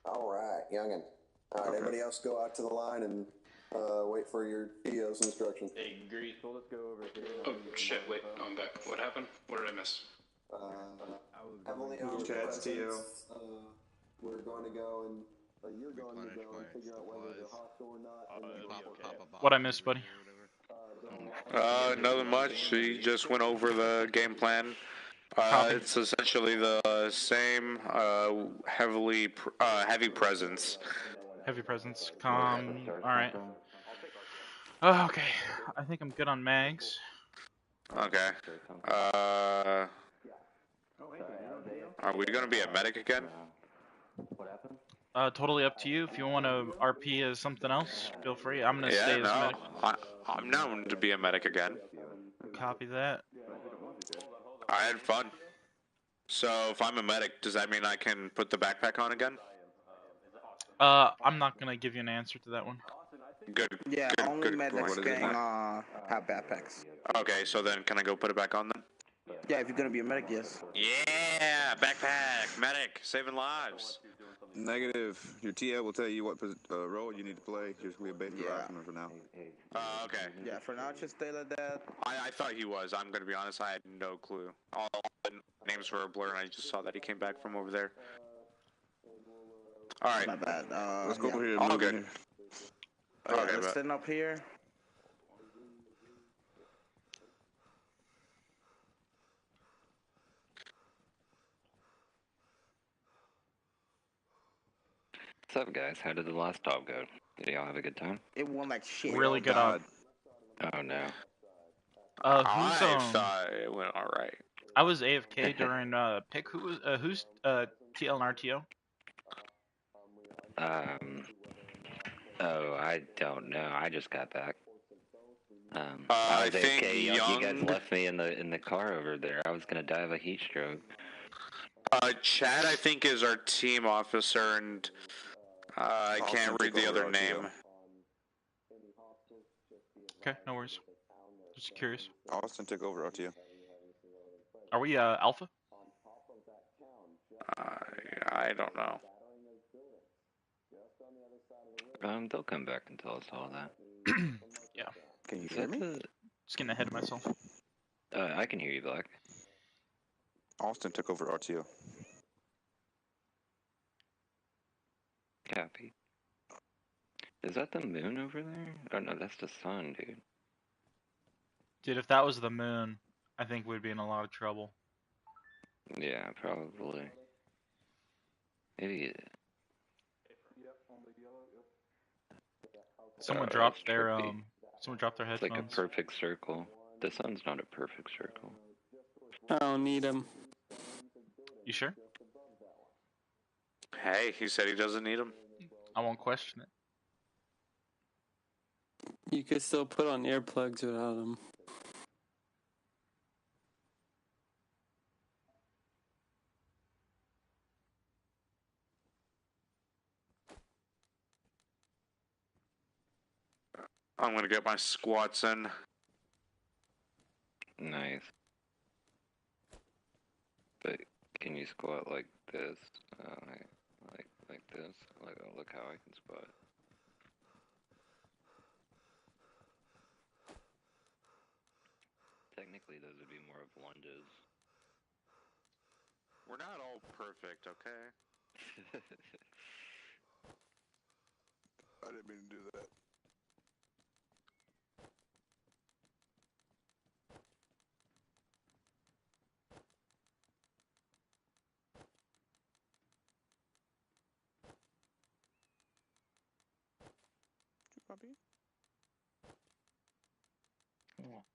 All right, youngin. All right, everybody else go out to the line and wait for your TO's instructions. Agree. So let's go over here. Oh shit! Wait, I'm back. What happened? What did I miss? Heavily armed Chad's TO. presence. We're going to go and you're going to go and figure out whether they're hostile or not. And then report. What I missed, buddy? Nothing much. He just went over the game plan. It's essentially the same heavy presence. Heavy presence. All right. Oh, okay. I think I'm good on mags. Okay. Are we gonna be a medic again? Totally up to you. If you want to RP as something else, feel free. I'm gonna stay as medic. I'm known to be a medic again. Copy that. I had fun. So if I'm a medic, does that mean I can put the backpack on again? I'm not gonna give you an answer to that one. Good. Yeah, good, only good medics point. can have backpacks. Okay, so then can I go put it back on then? Yeah, if you're gonna be a medic, yes. Yeah, backpack, medic, saving lives. Negative. Your TL will tell you what role you need to play. You're just going to be a basic rifleman for now. Okay. Yeah, for now, just stay like that. I thought he was. I'm going to be honest. I had no clue. All the names were a blur, and I just saw that he came back from over there. All right. My bad. Let's go over here. All good. Okay, let's stand up here. What's up, guys? How did the last dog go? Did y'all have a good time? It went like shit. Really good on. Oh no. I thought it went all right. I was AFK during pick. Who's TL and RTO? Oh, I don't know. I just got back. I was think AFK. You Young. guys left me in the car over there. I was gonna die of a heat stroke. Chad, I think, is our team officer, and I can't read the other name. Okay, no worries. Just curious. Austin took over RTO. Are we Alpha? I don't know. They'll come back and tell us all that. Yeah. Can you Is hear that me? Just getting ahead of myself. I can hear you, Black. Austin took over RTO. Copy. Is that the moon over there? Oh no, that's the sun, dude. Dude, if that was the moon, I think we'd be in a lot of trouble. Yeah, probably. Maybe. Someone Oh, dropped that's their trippy. someone dropped their It's headphones. like a perfect circle. The sun's not a perfect circle. I don't need him. You sure? Hey, he said he doesn't need them. I won't question it. You could still put on earplugs without them. I'm gonna get my squats in. Nice. But can you squat like this? Like this? Like, oh, look how I can squat. Technically, those would be more of lunges. We're not all perfect, okay? I didn't mean to do that. Puppy?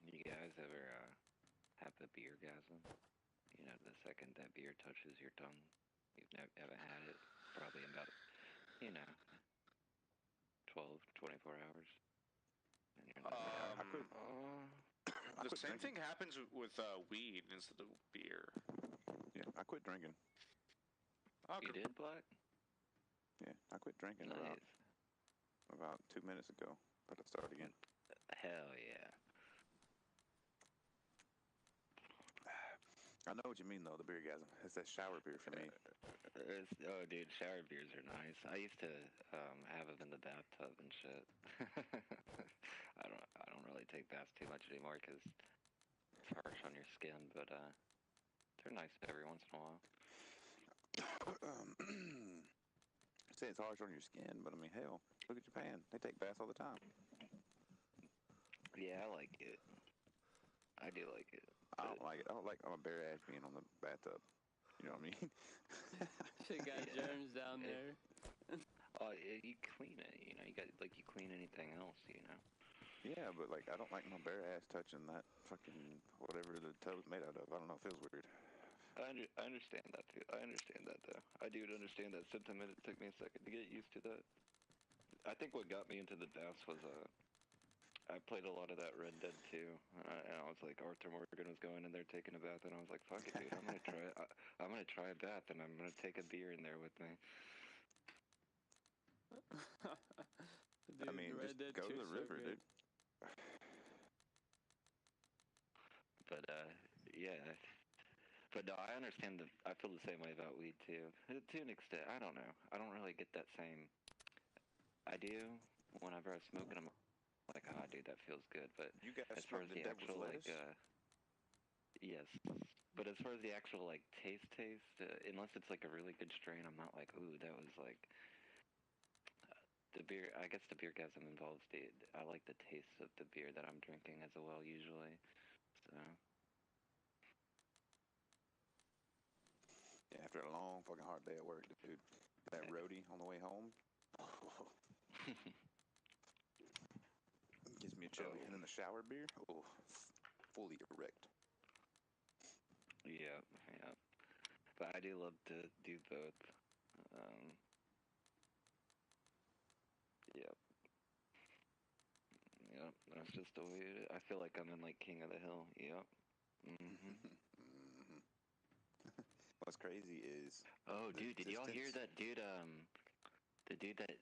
You guys ever have a beer gasm? You know, the second that beer touches your tongue, you've never had it. Probably about, 12, 24 hours. And you're like, The same thing happens with weed instead of beer. Yeah, I quit drinking. You did, Black? Yeah, I quit drinking Nice. about 2 minutes ago. But I started again. Hell yeah. I know what you mean though, the beer gasm. It's that shower beer for me. Oh, dude, shower beers are nice. I used to have them in the bathtub and shit. I don't really take baths too much anymore because it's harsh on your skin, but they're nice every once in a while. I say it's harsh on your skin, but I mean, hell, look at Japan. They take baths all the time. Yeah, I like it. I do like it. I don't like it. I don't like my bare ass being on the bathtub. You know what I mean? Shit got germs down there. Oh, you clean it. You know, you clean anything else. You know. Yeah, but like I don't like my bare ass touching that fucking whatever the tub's made out of. I don't know. It feels weird. I understand that too. I understand that though. I do understand that sentiment. It took me a second to get used to that. I think what got me into the baths was I played a lot of that Red Dead 2, and I was like, Arthur Morgan was going in there taking a bath, and I was like, fuck it, dude, I'm gonna try it. I'm gonna try a bath, and I'm gonna take a beer in there with me. Dude, I mean, Red just Dead go to 2 the so river, good. dude. But yeah. But no, I understand I feel the same way about weed too. To an extent, I don't know. I don't really get that same. I do whenever I smoke it. I'm like, oh, dude, that feels good. But you guys as far as the actual like, yes. But as far as the actual like taste, unless it's like a really good strain, I'm not like, ooh, that was like the beer. I guess the beer gasm involves I like the taste of the beer that I'm drinking as well usually. So. Yeah, after a long fucking hard day at work, dude, that roadie on the way home. Gives me a chilly. And then the shower beer, fully erect. Yeah. But I do love to do both. Yep. That's just the way it is. I feel like I'm in like King of the Hill. Yep. What's crazy is... Oh, dude, did y'all hear that dude, The dude that,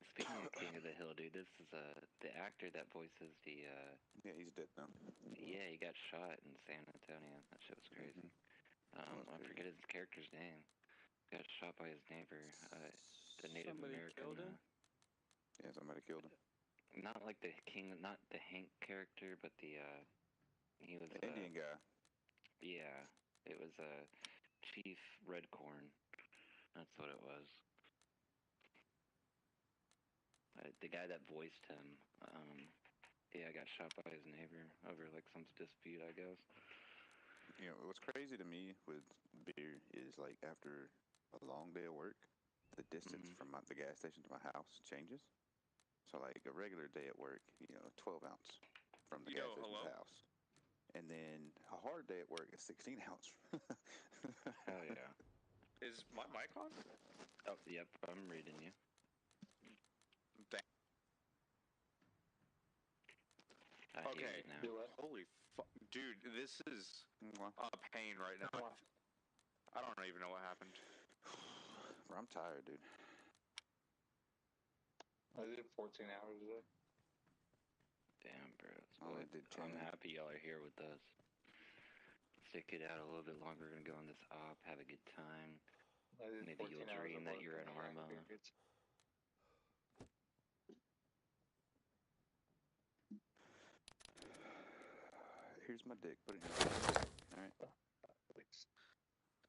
speaking of King of the Hill, dude, this is the actor that voices the. Yeah, he's dead now. Yeah, he got shot in San Antonio. That shit was crazy. I forget his character's name. Got shot by his neighbor, the Native Somebody American. killed him? Yeah, somebody killed him. Not like the king, not the Hank character, but the he was The Indian guy. Yeah, it was Chief Redcorn. That's what it was. The guy that voiced him, yeah, got shot by his neighbor over like some dispute, I guess. You know, what's crazy to me with beer is like after a long day of work, the distance from the gas station to my house changes. So like a regular day at work, 12 ounce from the gas station to the house. And then a hard day at work is 16 ounce. Hell yeah. Is my mic on? Oh, yep, I'm reading you. Dang. Okay. Holy fuck. Dude, this is a pain right now. I don't even know what happened. Bro, I'm tired, dude. I did 14 hours today. Damn, bro. I only did 10. I'm happy y'all are here with us. Stick it out a little bit longer. We're gonna go on this op, have a good time. Maybe you'll dream that you're in Arma. Here's my dick. Put it in here. Alright.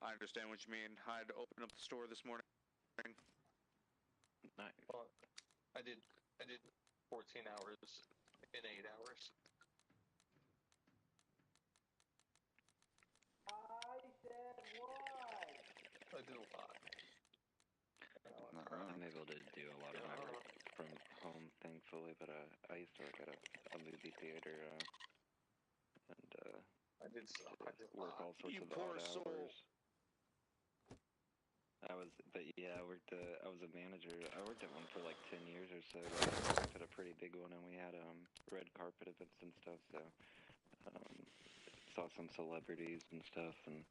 I understand what you mean. I had to open up the store this morning. Nice. Well, I did 14 hours in 8 hours. I said what? I did a lot. I'm able to do a lot of my work from home, thankfully, but I used to work at a movie theater, and I did work all sorts of odd hours. I was a manager. I worked at one for like 10 years or so. I worked at a pretty big one, and we had red carpet events and stuff. So saw some celebrities and stuff, and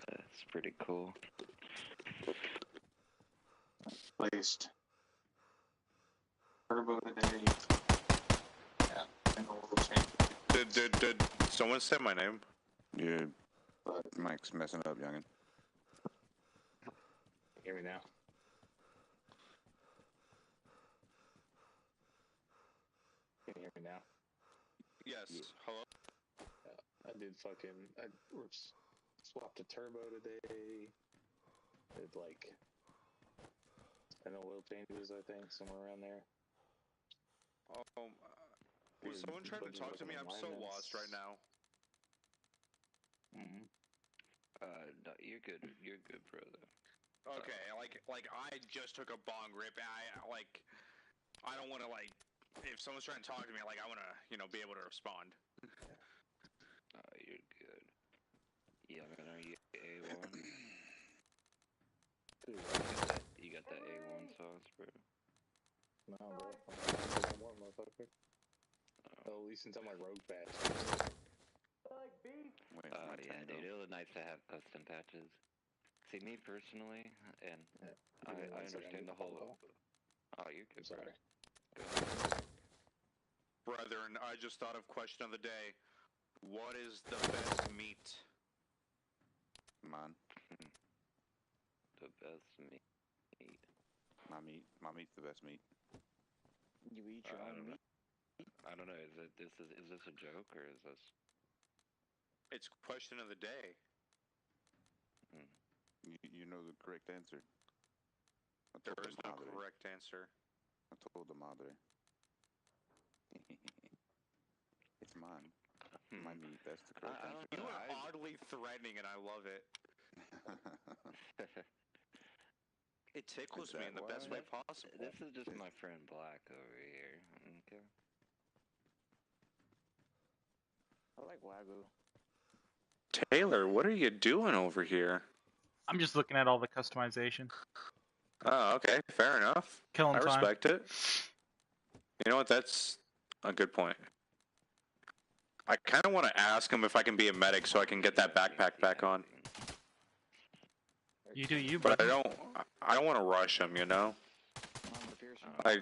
it's pretty cool. Placed turbo today. Yeah, and a little change. Did someone say my name? Yeah, Mike's messing up, youngin. Hear me now. Can you hear me now? Yes. Yeah. Hello? I did I swapped a turbo today. Did like 10 oil changes, I think, somewhere around there. Was someone trying to talk to me? I'm so lost right now. No, you're good. You're good, brother. Okay, like I just took a bong rip. I don't want to if someone's trying to talk to me, I want to be able to respond. You're good. Yeah, man, are you A1? Dude, you got that A1 sauce, bro? No, bro. I'm more, motherfucker. Oh, at least until my rogue patch. Like beef. Yeah, dude, it was nice to have custom patches. See, me personally, and I understand the whole. Oh, you're good. Sorry. Brethren, I just thought of question of the day. What is the best meat? Mine. The best meat. My meat's the best meat. You eat your own meat? I don't know. Is this a joke or is this? It's question of the day. You know the correct answer. There is no correct answer. I told the madre. It's mine. My meat, that's the correct answer. You are oddly threatening and I love it. It tickles me in the best way possible. This is just my friend Black over here. Okay. I like Wagyu. Taylor, what are you doing over here? I'm just looking at all the customization. Oh, okay. Fair enough. Killing I time. respect it. You know what? That's a good point. I kind of want to ask him if I can be a medic so I can get that backpack back on. You do you, but brother. I don't want to rush him, you know? I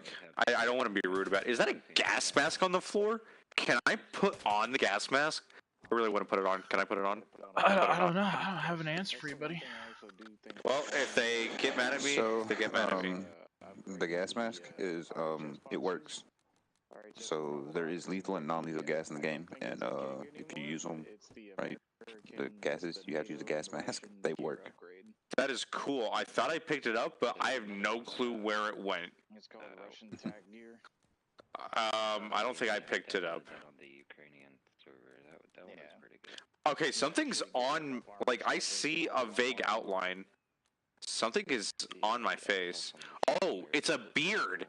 don't want to be rude about it. Is that a gas mask on the floor? Can I put on the gas mask? I really want to put it on. Can I put it on? I don't know. I don't have an answer for you, buddy. Well, if they get mad at me, So, they get mad at me. the gas mask is it works. So there is lethal and non-lethal gas in the game, and if you use them right, the gases you have to use a gas mask. They work. That is cool. I thought I picked it up, but I have no clue where it went. It's called Russian Tac Gear. I don't think I picked it up. On the Ukrainian server, that one was pretty good. Okay, something's on. Like I see a vague outline. Something is on my face. Oh, it's a beard.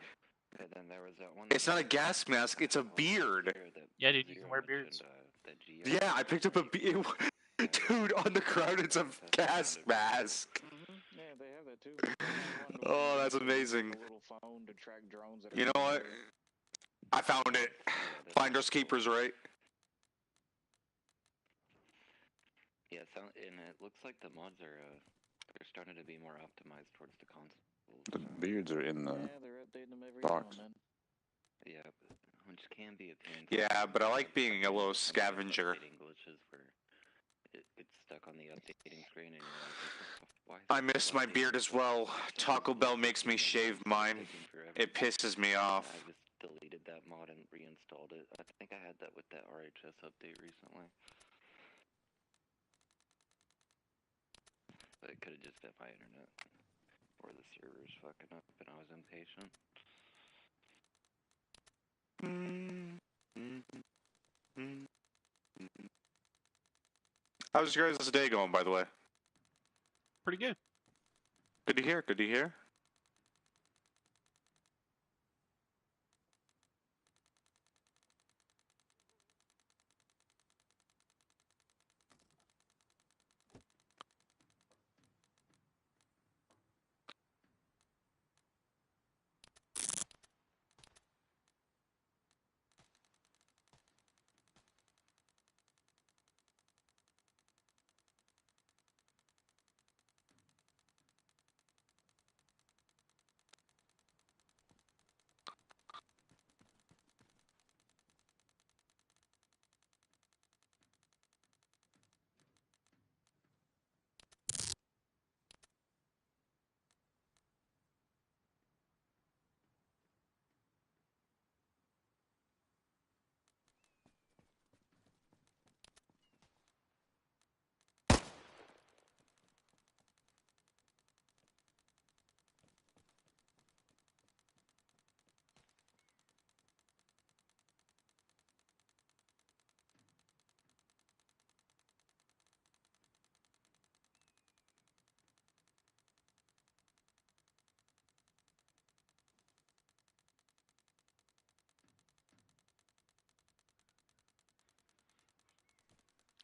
And then there was that one. It's not a gas mask. It's a beard. Yeah, dude, you can wear beards. Yeah, I picked up a beard. Dude, on the ground, it's a gas mask. Yeah, they have that too. Oh, that's amazing. A little phone to track drones. You know what? I found it. Finders keepers, right? Yeah, and it looks like the mods are they're starting to be more optimized towards the consoles. The beards are in the they're updating them every box. now and then. Yeah, which can be a pain. Yeah, but I like being a little scavenger. Glitches where it's stuck on the updating screen and you're like, I miss my beard as well. Taco Bell makes me shave mine. It pisses me off. I just deleted that mod and reinstalled it. I think I had that with that RHS update recently. But it could have just been my internet. Or the server's fucking up and I was impatient. How's your guys' day going, by the way? Pretty good. Good to hear, good to hear.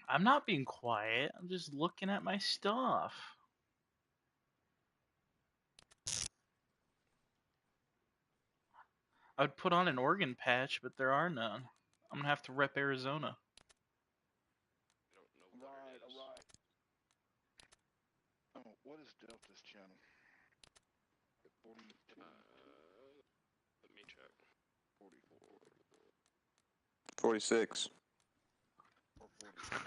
I'm not being quiet. I'm just looking at my stuff. I would put on an organ patch, but there are none. I'm gonna have to rep Arizona. Alright. Oh, what is Delta's channel? 42. Let me check. 44. 46. Or 44.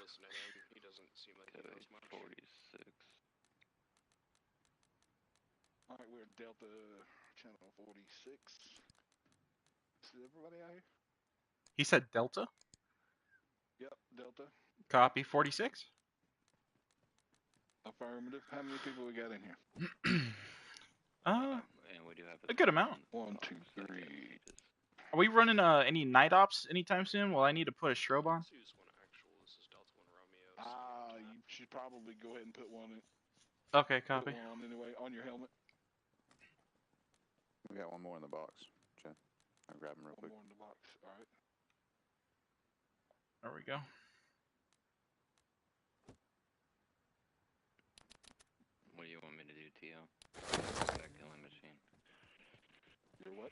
Listen to him. He doesn't seem like he knows much. 46. Alright, we're Delta channel 46. Is everybody out here? He said Delta? Yep, Delta. Copy 46? Affirmative. How many people we got in here? And we do have A good amount. 1, 2, 3. Are we running any night ops anytime soon? Well, I need to put a strobe on. This is 1 actual. This is Delta 1 Romeo. You should probably go ahead and put one in. Okay, copy. Put one on anyway, on your helmet. We got one more in the box. Jen, I'll grab him real quick. One more in the box. Alright. There we go. What do you want me to do, T.O.? Combat killing machine. You're what?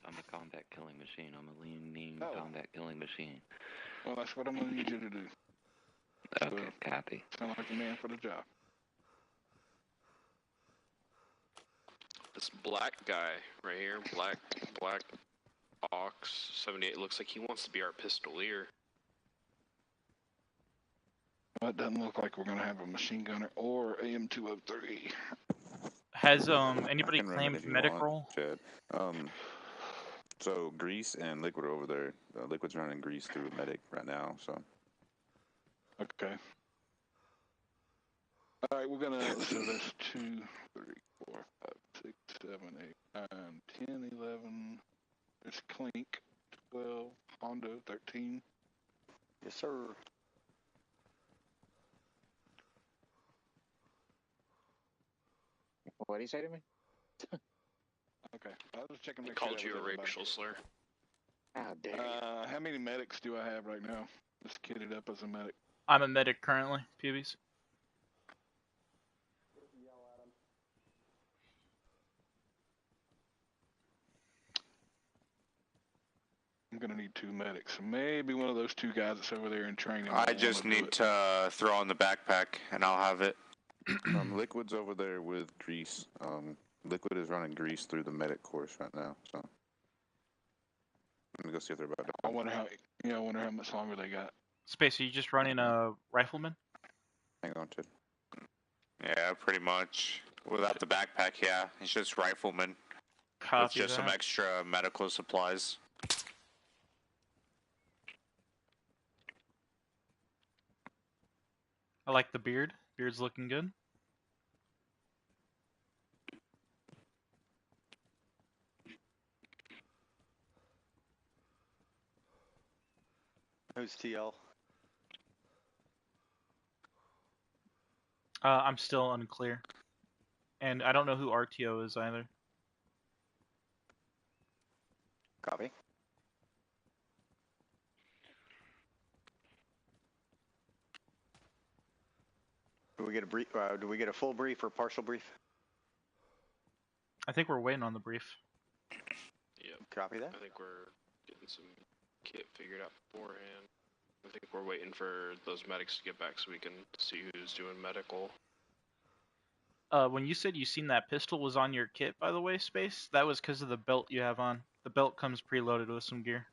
I'm a combat killing machine. I'm a lean, mean combat killing machine. Well, that's what I'm gonna need you to do. Okay, copy. Sound like a man for the job. This black guy right here, black Ox 78, looks like he wants to be our pistolier. Well, it doesn't look like we're gonna have a machine gunner or AM203. Has anybody I can run it claimed if you medic want, role? Chad. So Grease and Liquid are over there. Liquid's running Grease through medic right now. So. Okay. All right, we're gonna. So that's 2, 3, 4, 5, 6, 7, 8, 9, 10, 11. There's Clink, 12. Hondo, 13. Yes, sir. What did he say to me? Okay, I was checking. He called you a racial slur. How dare you? How many medics do I have right now? Just kitted up as a medic. I'm a medic currently, PBs. I'm gonna need 2 medics. Maybe one of those 2 guys that's over there in training. I just need to throw on the backpack, and I'll have it. Liquid's over there with Grease. Liquid is running Grease through the medic course right now. So. I'm gonna go see if they're about to. I wonder how much longer they got. Space, are you just running a rifleman? Hang on, Chad. Yeah, pretty much. Without the backpack, yeah. It's just rifleman. Copy with just some that. extra medical supplies. I like the beard. Beard's looking good. Who's TL? I'm still unclear. And I don't know who RTO is either. Copy. Do we get a brief? Do we get a full brief or partial brief? I think we're waiting on the brief. Yep. Copy that. I think we're getting some kit figured out beforehand. I think we're waiting for those medics to get back so we can see who's doing medical. When you said you seen that pistol was on your kit, by the way, Space, that was because of the belt you have on. The belt comes preloaded with some gear.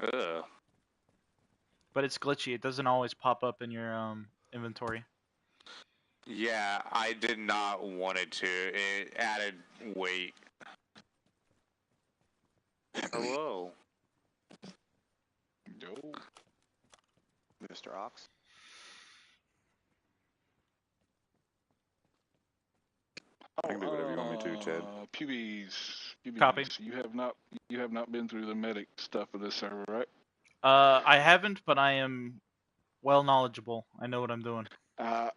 Ugh. But it's glitchy. It doesn't always pop up in your inventory. Yeah, I did not want it to. It added weight. Hello. Yo. Mr. Ox. I can do whatever you want me to, Chad. PBs. Copy. You have not been through the medic stuff of this server, right? I haven't, but I am well knowledgeable. I know what I'm doing. I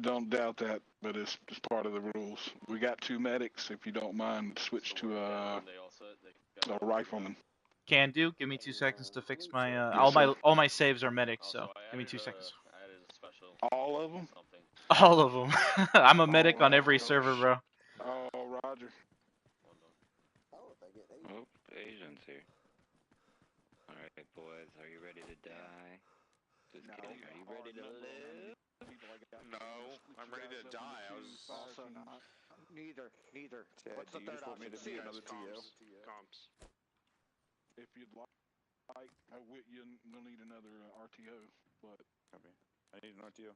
don't doubt that, but it's part of the rules. We got 2 medics. If you don't mind, switch to a rifleman. Can do. Give me 2 seconds to fix my. Yes, all my saves are medics, so give me 2 seconds. All of them? All of them. I'm a medic on every server, bro. Oh, Roger. Oh, Asian's here. Alright, boys, are you ready to die? Just kidding, are you ready to live? No, I'm ready to die. I was also not. Neither. Chad, What's the do you third just want me to option? do another TO? Comps. If you'd like, you'll need another RTO, but... Okay. I need an RTO.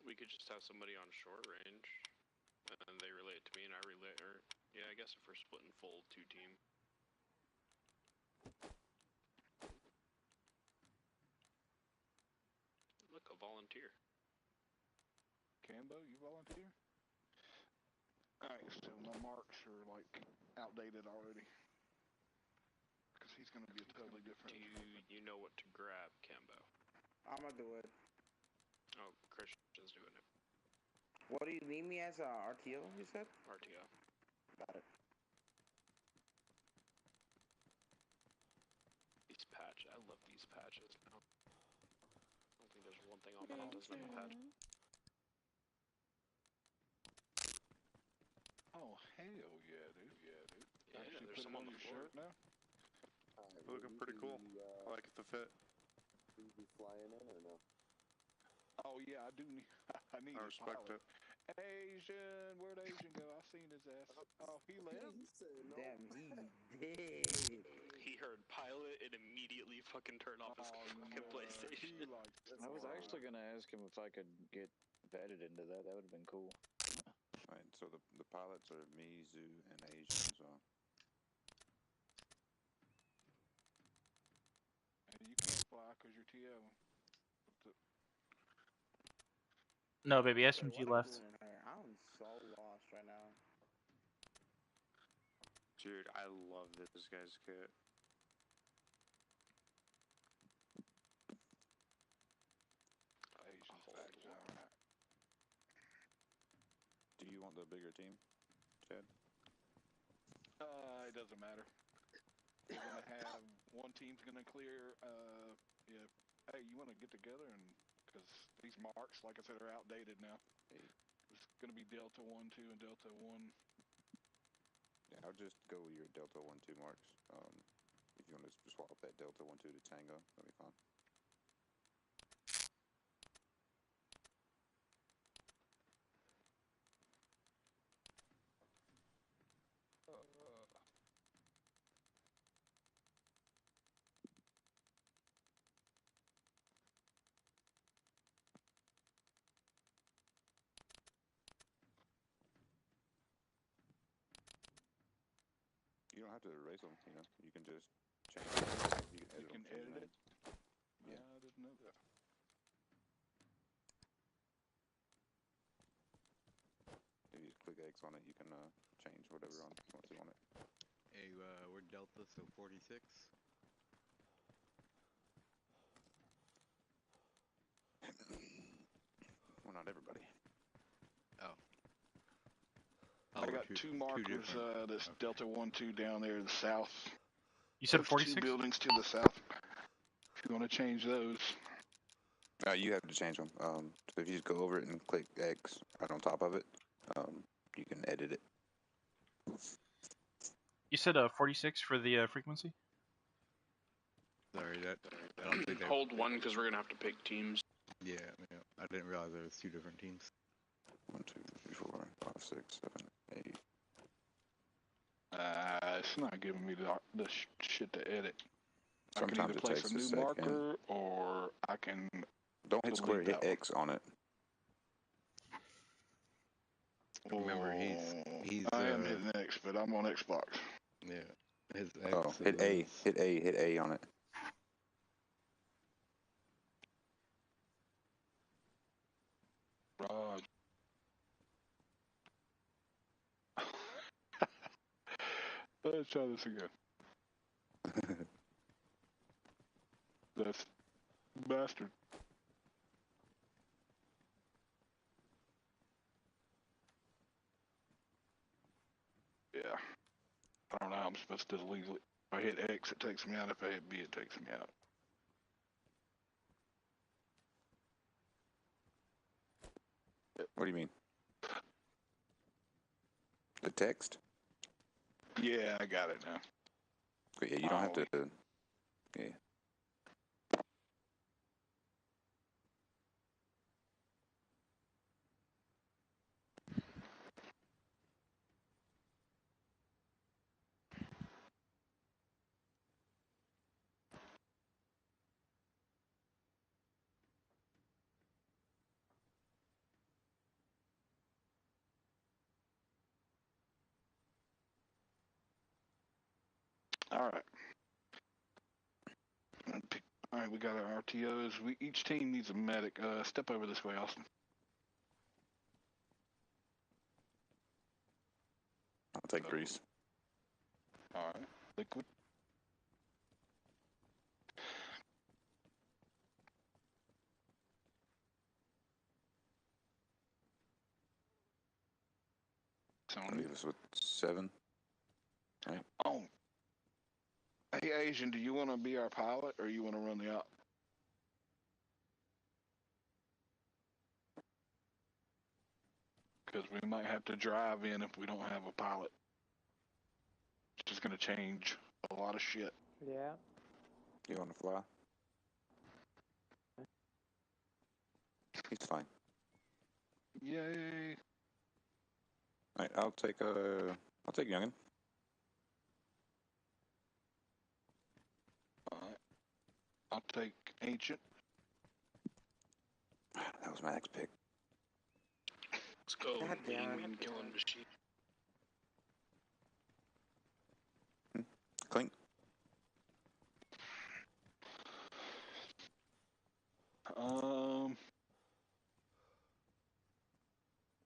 We could just have somebody on short range, and they relate to me, and I relate, or, yeah, I guess if we're splitting full 2-team. Look, a volunteer. Cambo, you volunteer? Alright, so my marks are, like, outdated already. Because he's going to be a totally different... Do you know what to grab, Cambo? I'm gonna do it. Oh, Christian's doing it. What do you need me as a RTO, you said? RTO. Got it. These patches, I love these patches now. I don't think there's one thing on that doesn't have a patch. Oh, hell yeah, dude. Yeah, Actually there's put some it on on the your floor. shirt now? Looking pretty cool. I like the fit. Will you be flying in or no? Oh yeah, I do need I need I a respect pilot. Asian, where'd Asian go? I seen his ass. Oh, he left. Damn, he did. He heard pilot and immediately fucking turned off his fucking PlayStation. I was actually gonna ask him if I could get vetted into that. That would have been cool. Right, so the pilots are me, Zoo, and Asian, so. Hey, you can't fly because you're TO. No, baby, Wait, SMG what left. I'm doing here? I'm so lost right now. Dude, I love this guy's kit. Asian's back, alright. Do you want the bigger team, Chad? It doesn't matter. We're gonna have one team's gonna clear. Yeah. Hey, you want to get together and because these marks, like I said, are outdated now. It's gonna be Delta 1, 2, and Delta 1. Yeah, I'll just go with your Delta 1-2 marks. If you want to swap that Delta 1-2 to Tango, that'll be fine. You don't have to erase them, you know. You can just change them. You can edit them. Yeah. I didn't know that. If you click X on it, you can change whatever once you want it. Hey, we're Delta, so 46. Well, not everybody. Oh. I got two markers. That's Delta 1, 2 down there to the south. You said Those 46? Two buildings to the south. If you want to change those. You have to change them. So if you just go over it and click X right on top of it, you can edit it. You said 46 for the frequency? Sorry, I don't think that. Hold one because we're gonna have to pick teams. Yeah, I didn't realize there was two different teams. 1, 2, 3, 4, 5, 6, 7, 8. It's not giving me the shit to edit. I can Sometimes either it place takes a a new second. marker or I can. Don't hit square, hit X on it. Remember, he's. I am hitting X, but I'm on Xbox. Yeah, his X. Oh, hit A, hit A on it. Raj. Let's try this again. That's bastard. Yeah. I don't know how I'm supposed to delete it. If I hit X, it takes me out. If I hit B, it takes me out. What do you mean? The text? Yeah, I got it now. But yeah, you don't have to. Yeah. All right. All right, we got our RTOs. Each team needs a medic. Step over this way, Austin. I'll take grease. All right. Liquid. Tony. Leave us with 7. Right. Oh. Hey, Asian, do you want to be our pilot or you want to run the op? Because we might have to drive in if we don't have a pilot. It's just going to change a lot of shit. Yeah. You want to fly? He's fine. Yay. Alright, I'll take Youngin. Alright. I'll take Ancient. That was my next pick. Let's go. God damn it. Mean killing machine. Clink.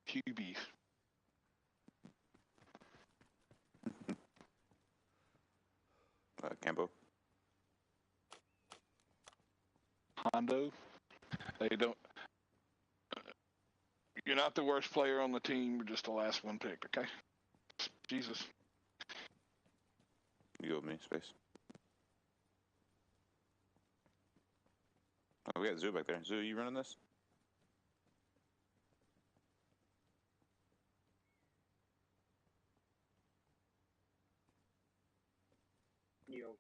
QBs. Cambo. Hondo. They don't. You're not the worst player on the team. You're just the last one picked. Okay. Jesus. You go with me, Space. Oh, we got Zoo back there. Zoo, you running this? Yo.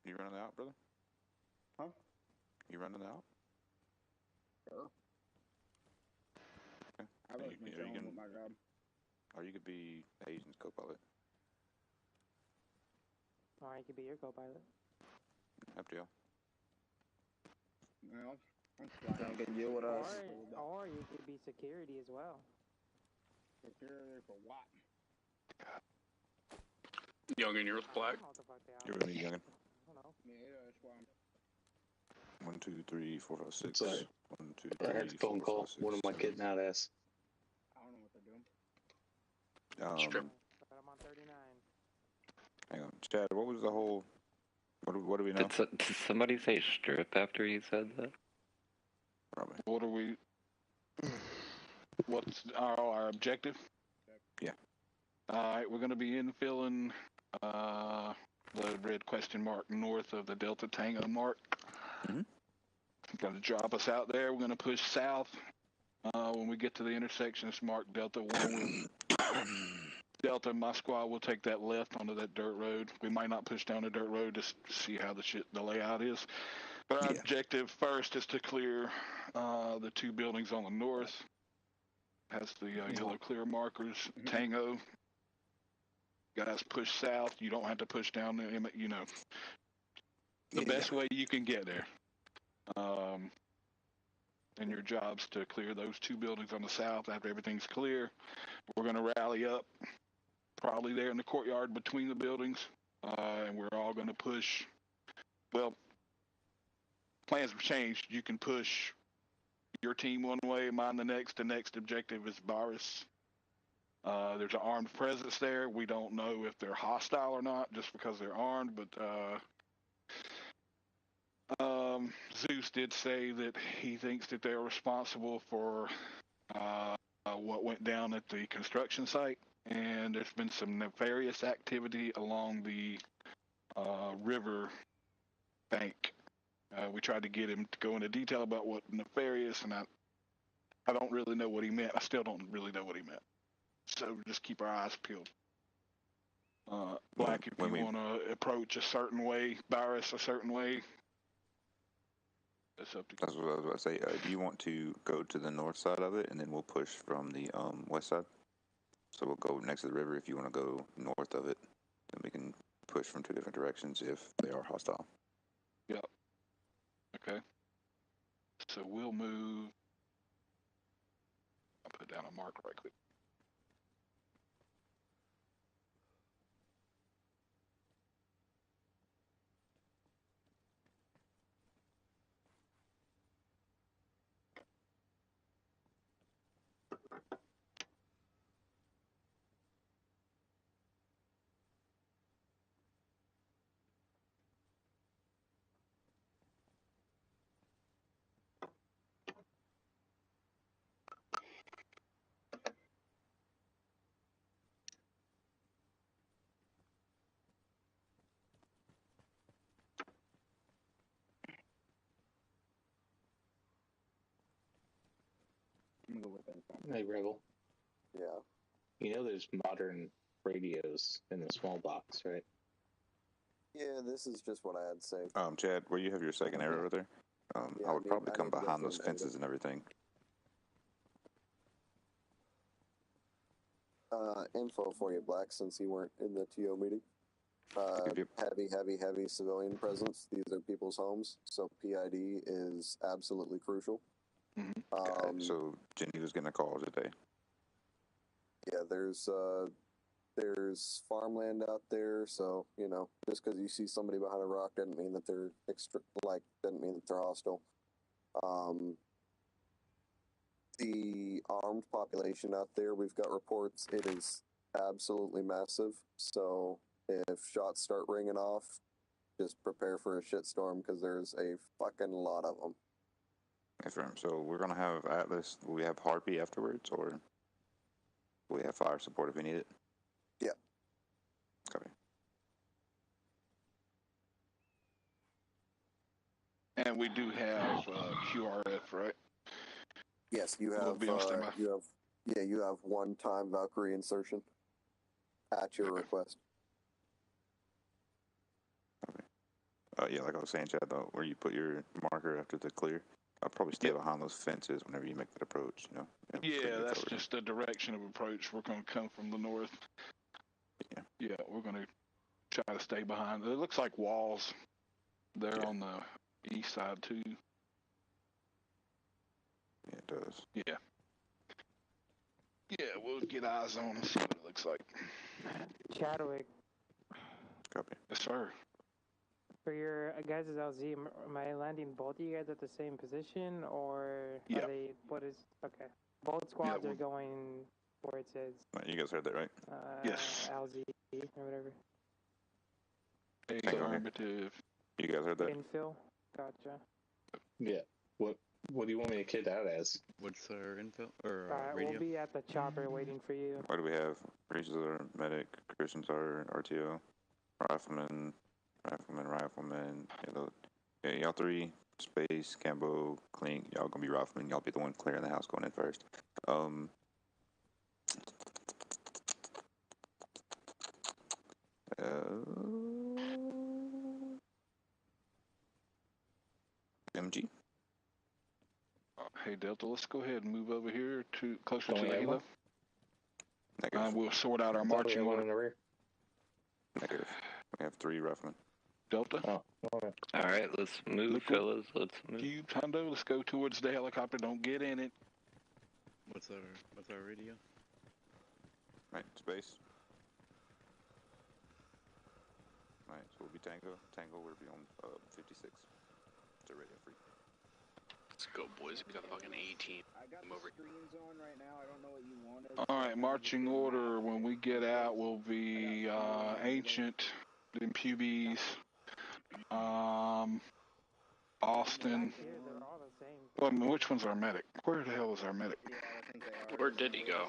You running out, brother? Huh? You running out? Sure. Okay. I was with my job. Or you could be Asian's co-pilot. Or I could be your co-pilot. Up to y'all. Well, I'm flying. Can deal with us. Or you could be security as well. Security for what? Youngin, you're with Black. You're with me, Youngin. Yeah, that's why I'm... 1, 2, 3, 4, 5, 6. Sorry. 1, 2, I 3, had a phone 4, call. 5, 6, One of my 7. kids now asked. I don't know what they're doing. Strip. But I'm on 39. Hang on, Chad. What was the whole? What do we know? Did somebody say strip after he said that? Probably. What are we? What's our objective? Yeah. All right, we're going to be infilling the red question mark north of the Delta Tango mark. Mm-hmm. Going to drop us out there. We're going to push south. When we get to the intersection, it's marked Delta 1. Delta, my squad will take that left onto that dirt road. We might not push down the dirt road just to see how the layout is. But our objective first is to clear the two buildings on the north. Has the yellow clear markers. Tango. Guys, push south. You don't have to push down the best way you can get there. And your job's to clear those two buildings on the south. After everything's clear, we're going to rally up, probably there in the courtyard between the buildings, and we're all going to push. Well, plans have changed. You can push your team one way, mine the next. The next objective is Baris. There's an armed presence there. We don't know if they're hostile or not just because they're armed, but Zeus did say that he thinks that they're responsible for what went down at the construction site, and there's been some nefarious activity along the river bank. We tried to get him to go into detail about what nefarious, and I don't really know what he meant. I still don't really know what he meant. So just keep our eyes peeled. Black, if you want to approach a certain way, Baris a certain way, that's up to you. That's what I was about to say. Do you want to go to the north side of it, and then we'll push from the west side? So we'll go next to the river if you want to go north of it. Then we can push from two different directions if they are hostile. Yep. Okay. So we'll move. I'll put down a mark right quick. I'm gonna go with that. Hey, Rebel. Yeah. You know there's modern radios in the small box, right? Yeah, this is just what I had saved. Chad, where you have your second arrow there, Yeah, I would probably I come need to get behind those some fences and everything. info for you, Black, since you weren't in the TO meeting. Heavy civilian presence. These are people's homes, so PID is absolutely crucial. Okay, so Jenny was getting a call today. Yeah, there's farmland out there, so just because you see somebody behind a rock doesn't mean that they're hostile. The armed population out there, we've got reports. It is absolutely massive. So if shots start ringing off, just prepare for a shitstorm because there's a fucking lot of them. Affirm. So we're gonna have Atlas. Will we have Harpy afterwards, or will we have fire support if we need it? Yeah. Copy. And we do have QRF, right? Yes, you We'll have. be on standby. You have one-time Valkyrie insertion at your request. Yeah, like I was saying, Chad, though, where you put your marker after the clear, I'll probably stay behind those fences whenever you make that approach. Yeah, that's just the direction of approach. We're going to come from the north. Yeah, we're going to try to stay behind. It looks like walls there on the east side too. Yeah, it does. Yeah. Yeah, we'll get eyes on and see what it looks like. Chadwick, Copy. Yes, sir. for your guys' LZ, am I landing both of you guys at the same position, or are they? What is? Okay, both squads are going where it says. You guys heard that, right? Yes. LZ or whatever. Affirmative. You guys heard that? Infill. Gotcha. Yeah. What do you want me to kid out as? What's our info or Alright, radio? we'll be at the chopper waiting for you. What do we have? Reaches our medic, Christians our RTO, rifleman. Y'all three, Space, Cambo, Clink. Y'all gonna be rifleman. Y'all be the one clearing the house going in first. MG. Hey Delta, let's go ahead and move over here to closer to the have helo. one? We'll sort out our marching one order. in the rear. Negative. We have 3 riflemen. Delta. Oh, okay. All right, let's move, fellas. Let's move. You, Tondo, let's go towards the helicopter. Don't get in it. What's our radio? Right, Space. Right, so we'll be Tango. Tango will be on 56. It's a radio free. Let's go, boys. We got the fucking 18. I got the screens on right now. I don't know what you wanted. All right, marching order when we get out will be Ancient, then Pubies, Austin. Well, which one's our medic? Where the hell is our medic? Where did he go?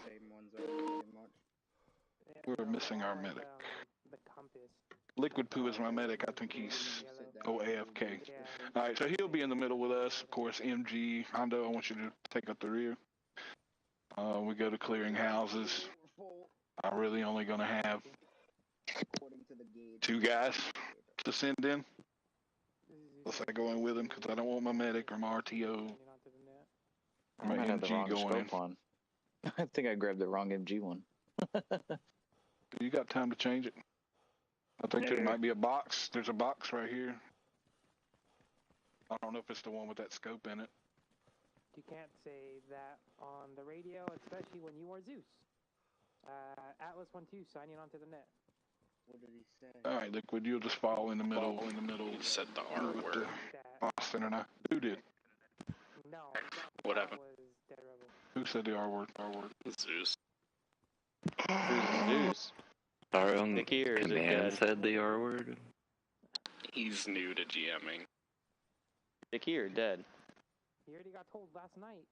We're missing our medic. Liquid Poo is my medic. I think he's AFK. All right, so he'll be in the middle with us. Of course, MG, Hondo, I want you to take up the rear. We go to clearing houses. I'm really only going to have 2 guys to send in. Unless I go in with him, because I don't want my medic or my RTO I might have the wrong scope on. I think I grabbed the wrong MG one. You got time to change it. I think there might be a box. There's a box right here. I don't know if it's the one with that scope in it. You can't say that on the radio, especially when you are Zeus. Atlas 1-2 signing onto the net. What did he say? All right, Liquid, you'll just fall in the middle. You said the R word. Austin and I. Who did? No. What happened? Who said the R word? Zeus. Who's Zeus? Our own Nicky, or is it command dead? said the R word. He's new to GMing. Nicky or dead? He already got told last night.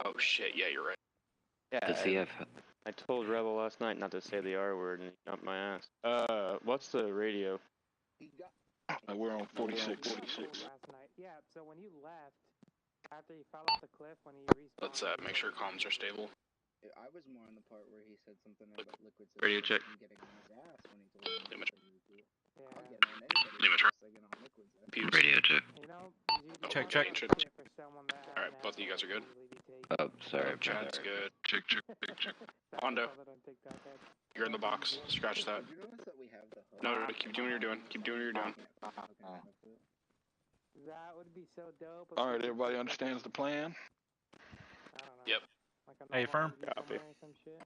Oh shit, yeah, you're right. Yeah. Does he have? I told Rebel last night not to say the R word, and he jumped my ass. What's the radio? We're on 46. Last night. Yeah, so when you left, after he fell off the cliff, when he respawned... Let's make sure comms are stable. I was more on the part where he said something about Liquid Radio check. getting on his ass when he told him Image. I'll get on anybody. Image. unless I get on Liquid's ass. Radio check. You know, Check. Alright, both of you guys are good? Oh, sorry. Chad's good. Check. Hondo. You're in the box. Scratch that. Did you notice that we have the hook? No, keep doing what you're doing. Keep doing what you're doing. That would be so dope. All right, everybody understands the plan. Yep. Like a Hey, firm. Copy. Some shit.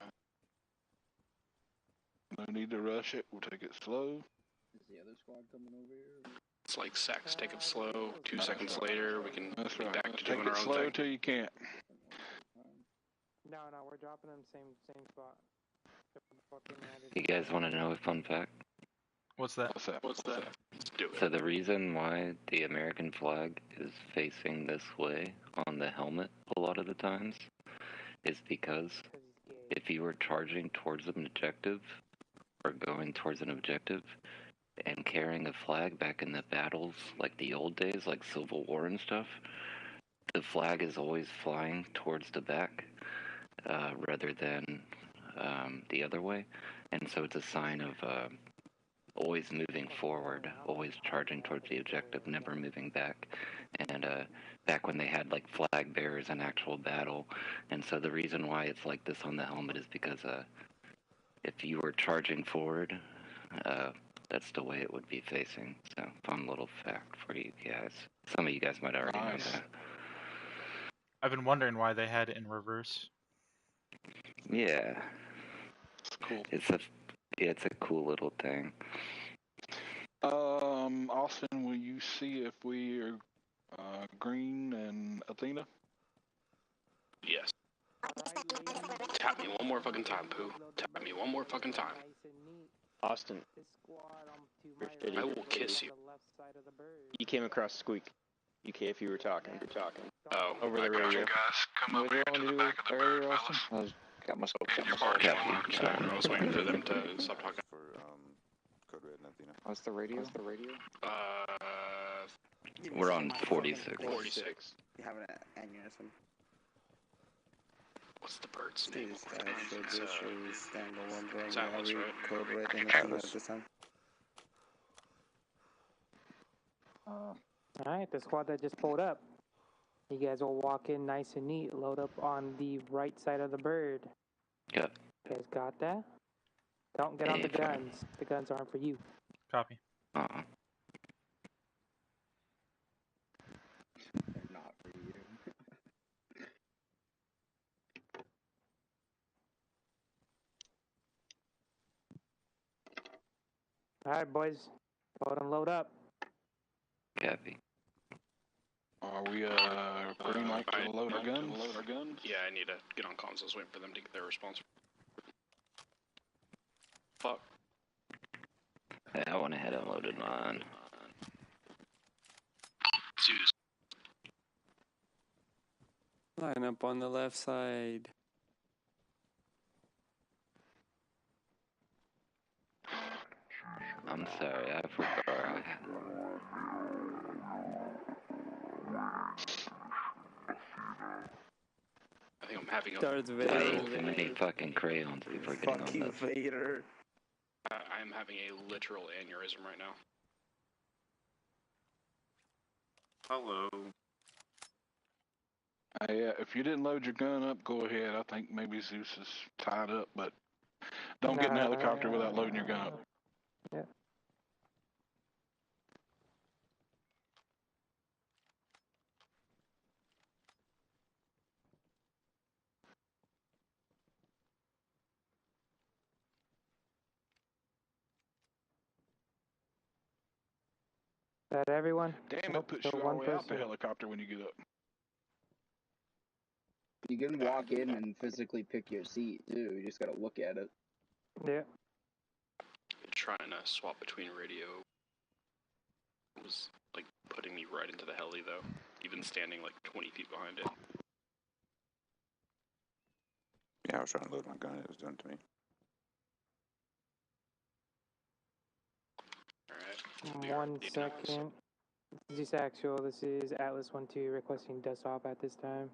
No need to rush it. We'll take it slow. Is the other squad coming over here? It's like sex. Take it slow. 2 seconds later, we can That's be right. back to Take doing it our own slow thing. till you can't. No, we're dropping them same spot. You guys want to know a fun fact? What's that? What's that? Let's do it. So the reason why the American flag is facing this way on the helmet a lot of the times is because if you were charging towards an objective or going towards an objective and carrying a flag back in the battles like the old days, like Civil War and stuff, the flag is always flying towards the back rather than the other way. And so it's a sign of always moving forward, always charging towards the objective, never moving back. And back when they had like flag bearers in actual battle. And so the reason why it's like this on the helmet is because if you were charging forward, that's the way it would be facing. So fun little fact for you guys. Some of you guys might already know that. I've been wondering why they had it in reverse. Yeah. It's cool. It's a cool little thing. Austin, will you see if we are Green and Athena? Yes. Tap me one more fucking time, Pooh. Tap me one more fucking time. Austin. I will kiss you. You came across Squeak. If you were talking. Oh, over the I got radio. you guys. Come over here to the back of the bird, fellas. Got my scope. Your party. I was waiting for them to stop talking. For Code Red and Athena. What's the radio? We're on 46. 46. You have an aneurysm. What's the bird's name? It's Stangle It's Atlas, right? Code Red and Athena at this time. Alright, the squad that just pulled up. You guys will walk in nice and neat, load up on the right side of the bird. Yep. You guys got that? Don't get on the guns. The guns aren't for you. Copy. Uh-uh. They're not for you. Alright, boys. Load and load up. Copy. Are we green light to load our guns? Yeah, I need to get on comms. I was waiting for them to get their response. Fuck. Yeah, I went ahead and loaded mine. Zeus. Line up on the left side. I'm sorry, I forgot. I think I'm having a... Darth I Vader. ate too many fucking crayons before getting on this. Vader. I am having a literal aneurysm right now. Hello. Yeah, if you didn't load your gun up, go ahead. I think maybe Zeus is tied up, but don't get in the helicopter without loading your gun up. Yeah. Is that everyone? Damn, Nope, it puts so you all one the way out the person. helicopter when you get up. You can walk in and physically pick your seat too. You just gotta look at it. Yeah. Trying to swap between radio. It was like putting me right into the heli though, even standing like 20 feet behind it. Yeah, I was trying to load my gun. It was doing it to me. Alright. 1 second. This is actual. This is Atlas 1-2 requesting dust off at this time.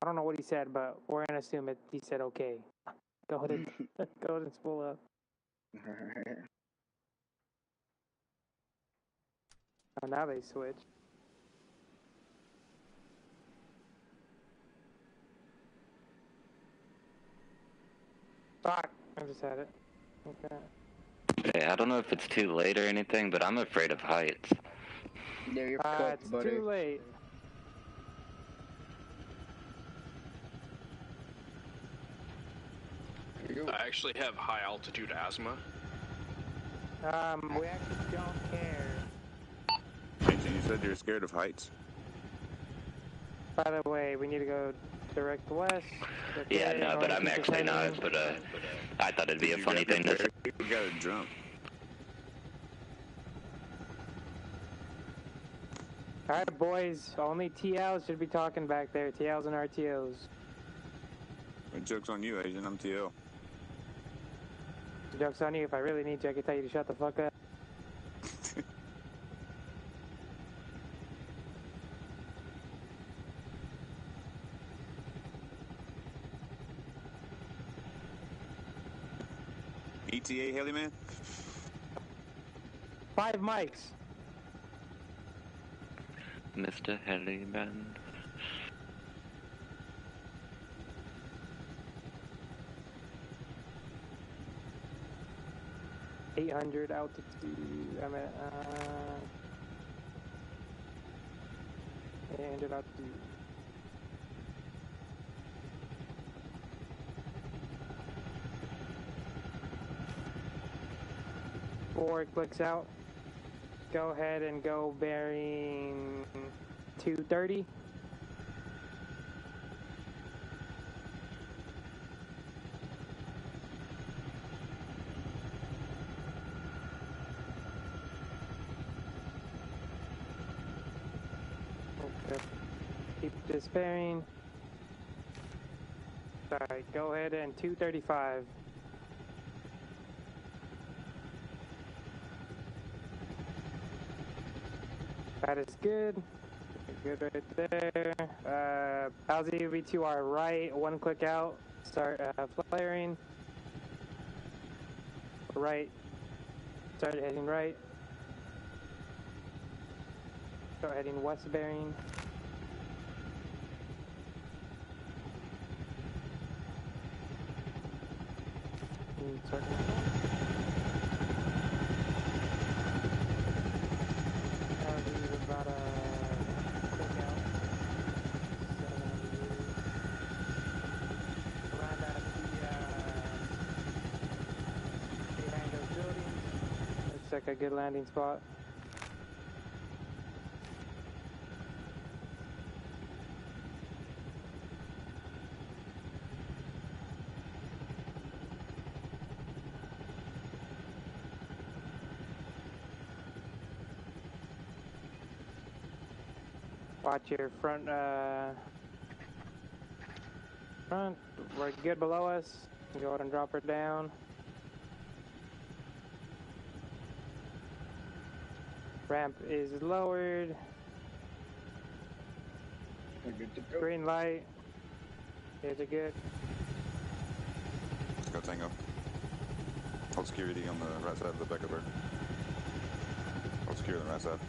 I don't know what he said, but we're gonna assume he said okay. Go ahead and spool up. Alright. Oh, now they switch. Fuck! I just had it. Okay. Hey, I don't know if it's too late or anything, but I'm afraid of heights. Yeah, you're cooked, It's buddy. too late. I actually have high altitude asthma. We actually don't care. Nathan, you said you're scared of heights. By the way, we need to go direct west. Yeah, no, but I'm actually not. But I thought it'd be a funny thing to say. You gotta jump. Alright, boys. Only TLs should be talking back there. TLs and RTOs. The joke's on you, Asian. I'm TL. The joke's on you. If I really need you, I can tell you to shut the fuck up. ETA, Haley man? 5 mics. Mr. Hellyman. .800 altitude. I'm at 800 altitude. Before it clicks out, go ahead and go bearing 230. Okay. Keep this bearing. Sorry, go ahead and 235. That is good. Good right there. Alzi will be to our right. 1 click out. Start flaring. Right. Start heading right. Start heading west bearing. Start about a click out. 700. Around at behind those buildings. Looks like a good landing spot. Watch your front, we're good below us. Go ahead and drop her down. Ramp is lowered. Green light. Is it good? Let's go Tango. Hold security on the right side of the backup bird. Hold secure on the right side.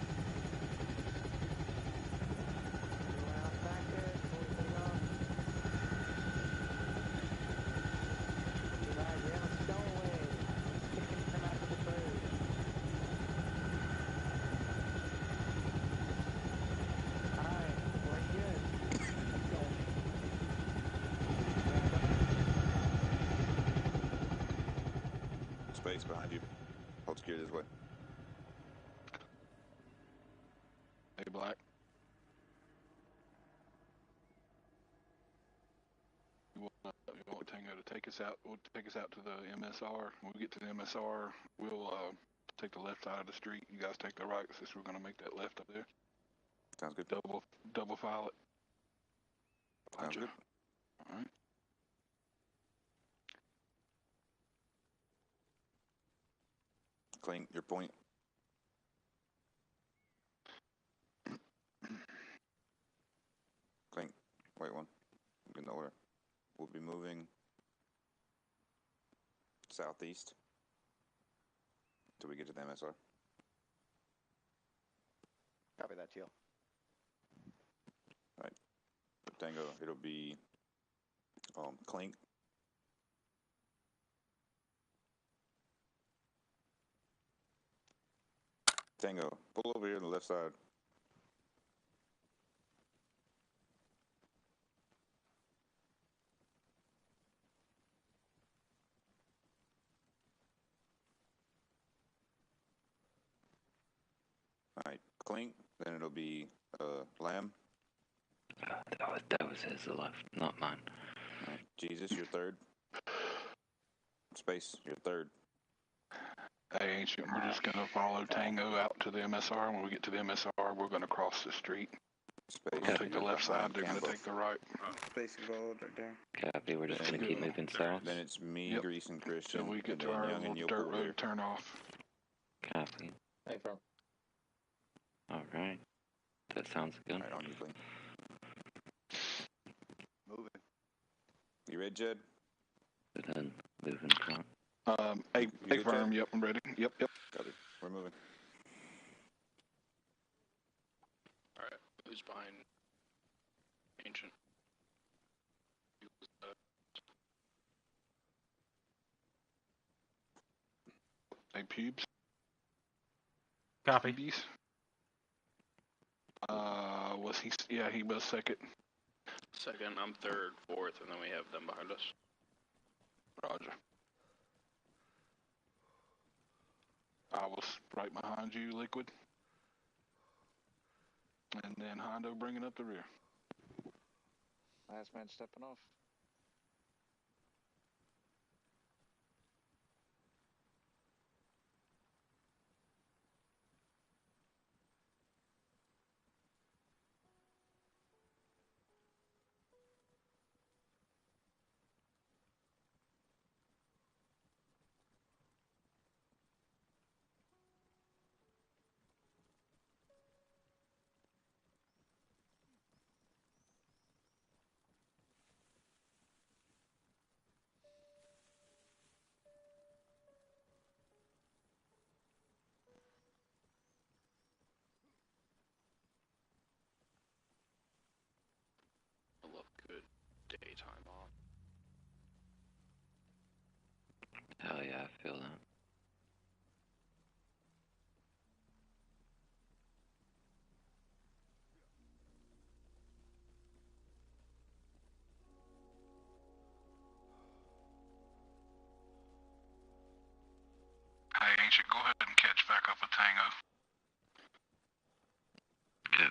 Space behind you. Hold secure this way. Hey, Black. You want Tango to take us out? We'll take us out to the MSR. When we get to the MSR, we'll take the left side of the street. You guys take the right, since we're gonna make that left up there. Sounds good. Double file it. Sounds good. All right. Clean your point. Clean. Wait one. Good order. We'll be moving southeast until we get to the MSR. Copy that, Teal. Right. Tango, it'll be Clink. Tango, pull over here on the left side. Alright, Clink, then it'll be Lamb. That was his left, not mine. Alright, Jesus, you're third. Space, you're third. Hey, Ancient, we're just going to follow Tango out to the MSR. When we get to the MSR, we're going to cross the street. We're going to take the left side, they're going to take the right. Space Gold right there. Copy, we're just going to keep moving south. Then it's me, Grease, and Christian. Till we get to and our Young and little Yokel dirt road here. turn off. Copy. Hey, bro. Alright. That sounds good. Alright, on you, Clink. Moving. You ready, Jed? Then moving front. A firm, yep, I'm ready. Yep. Copy. We're moving. Alright, who's behind Ancient? Hey, Pubes. Copy. Pubes. Was he? Yeah, he was second. Second, I'm third, fourth, and then we have them behind us. Roger. I was right behind you, Liquid. And then Hondo bringing up the rear. Last man stepping off. I love good daytime off. Hell yeah, I feel that. Hey, Ancient, go ahead and catch back up with Tango. Yeah.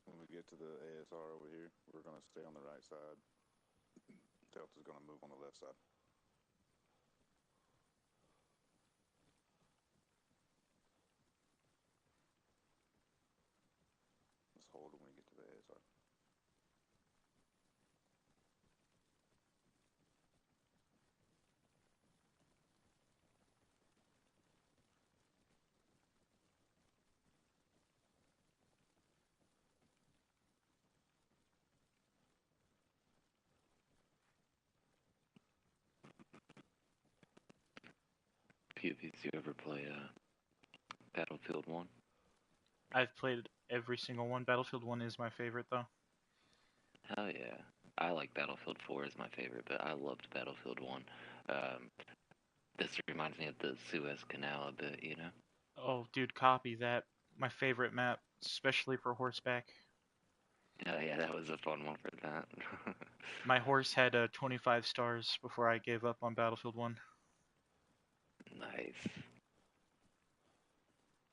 When we get to the ASR over here, we're going to stay on the right side. Delta's going to move on the left side. Let's hold when we get to the ASR. PvPs, you ever play Battlefield 1? I've played every single one. Battlefield 1 is my favorite, though. Hell yeah. I like Battlefield 4 as my favorite, but I loved Battlefield 1. This reminds me of the Suez Canal a bit, you know? Oh, dude, copy that. My favorite map, especially for horseback. Hell yeah, that was a fun one for that. My horse had 25 stars before I gave up on Battlefield 1. Nice.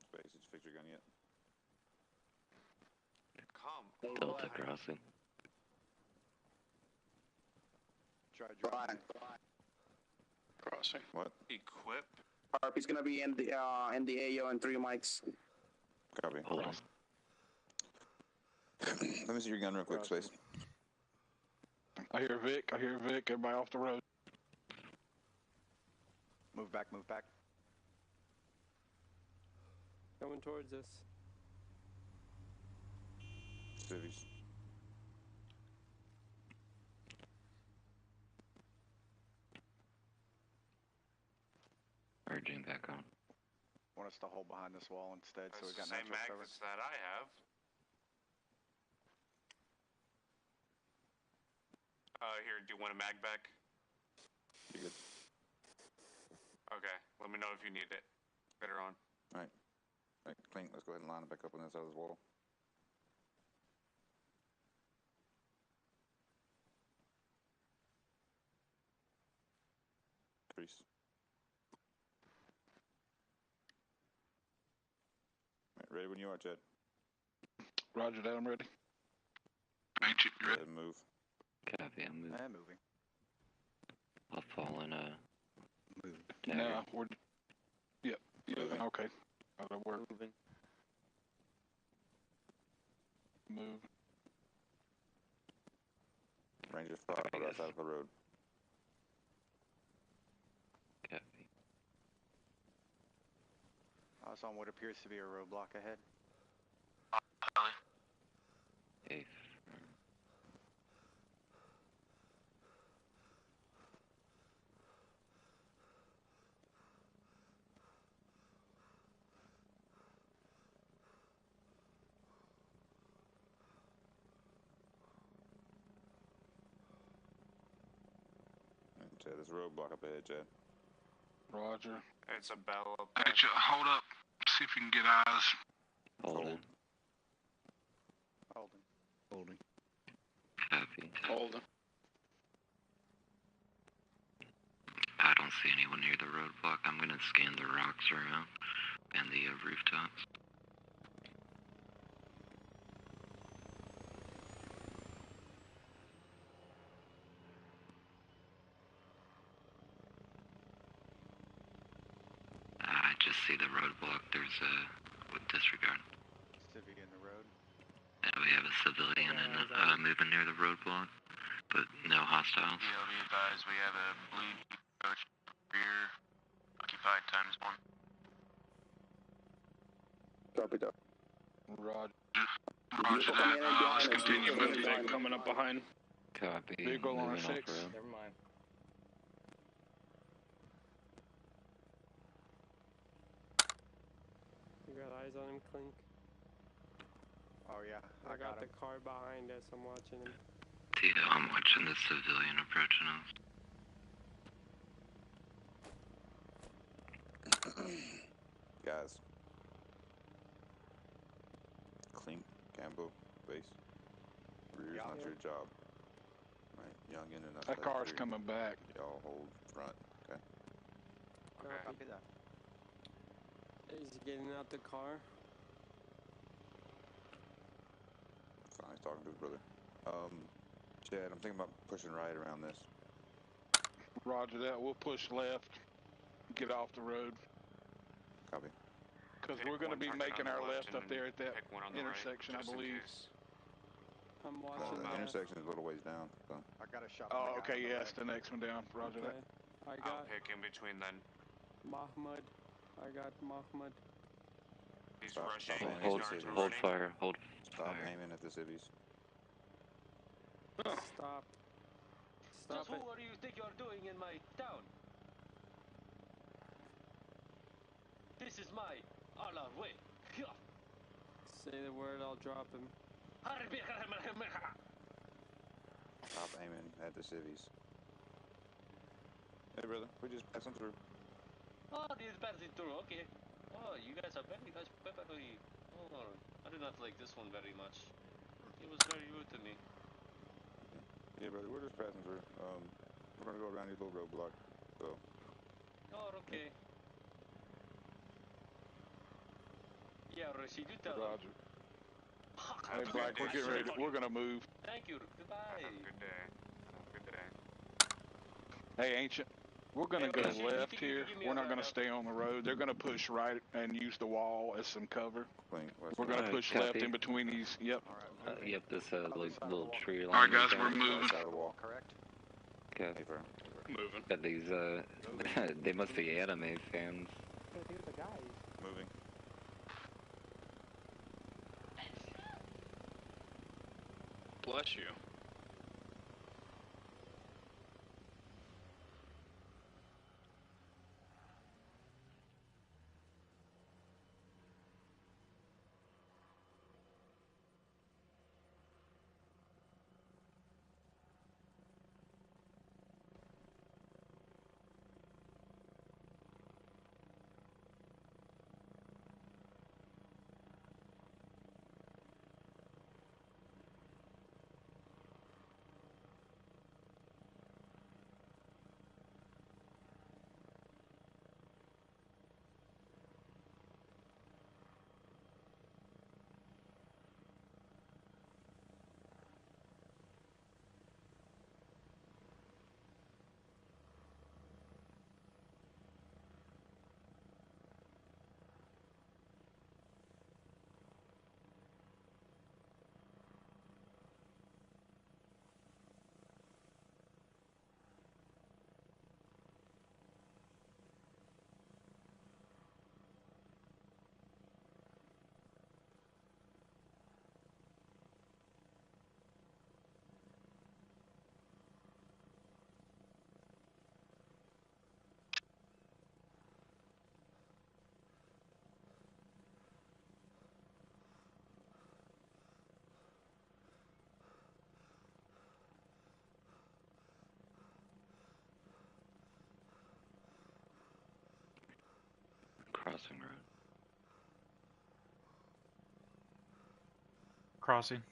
Space, did you fix your gun yet? Delta crossing. Try driving. Crossing. What? Equip. He's gonna be in the AO and 3 mics. Copy. Hold on. Let me see your gun real quick, Space. I hear Vic. Everybody off the road. Move back, move back. Coming towards us. civvies. Urging back on. Want us to hold behind this wall instead, so we That's got the same natural cover. mags that I have. Here, do you want a mag back? You good? Okay, let me know if you need it. Better on. Alright. Alright, Clink, let's go ahead and line it back up on the other side of this wall. Crease. Alright, ready when you are, Chad. Roger that, I'm ready. Ancient, you ready? Move. Copy, I'm moving. I'm moving. I'll fall in a... No, we're... Yep, okay. That'll work. Moving. Move. Ranger spot on the right side of the road. Copy. I was on what appears to be a roadblock ahead. Safe. Chad, there's a roadblock up ahead, Chad. Roger. It's a bell up Hey, there. hold up. See if you can get eyes. Holding. Holding. Holding. Copy. Holding. I don't see anyone near the roadblock. I'm gonna scan the rocks around and the rooftops. I just see the roadblock. There's a disregard. Civic in the road. And we have a civilian moving near the roadblock, but no hostiles. Yeah, be advised, we have a blue coach rear occupied ×1. Copy that. Roger. Roger that. Let's continue moving. Coming up behind. Copy. Vehicle on our Moving off 6. road. Never mind. You got eyes on him, Clink? Oh yeah, I got the car behind us. I'm watching him. Tito, I'm watching the civilian approaching us. Guys. Clink, Cambo, base. Rear's not your job. Right, youngin and That car's coming back. Y'all hold front, okay? Okay, copy that. Is he getting out the car? Fine, he's talking to his brother. Chad, I'm thinking about pushing right around this. Roger that. We'll push left. Get off the road. Copy. Because we're going to be making our left up there at that intersection, I believe. I'm No, watching the that. intersection is a little ways down. So. I got a shot. Oh, okay, yeah, it's the next one down. Roger Okay. that. I I'll got pick in between then. Mahmoud. I got Mahmoud. He's Stop, rushing. stop He's aiming not at the civvies. Hold fire. Hold Stop fire. aiming at the civvies. Stop. Stop it. What do you think you're doing in my town? This is my Allah way. Say the word, I'll drop him. Stop aiming at the civvies. Hey, brother, we just passing through. Oh, this is passing through. Okay. Oh, you guys are very nice. Perfectly. Oh, I did not like this one very much. He was very rude to me. Yeah, brother, we're just passing through. We're gonna go around these little roadblock. So. Oh, okay. Yeah, Rashid, you tell him. Roger. Hey, Black, we're getting ready. We're going to move. Thank you. Goodbye. Have a good day. Have a good day. Hey, Ancient. We're going to go left here. We're not going to stay on the road. They're going to push right and use the wall as some cover. We're going to push left in between these. Yep. Yep, this little tree line. All right, guys, we're moving. Correct. Okay. Moving. But these, they must be anime fans. Moving. Bless you. Crossing road. Crossing.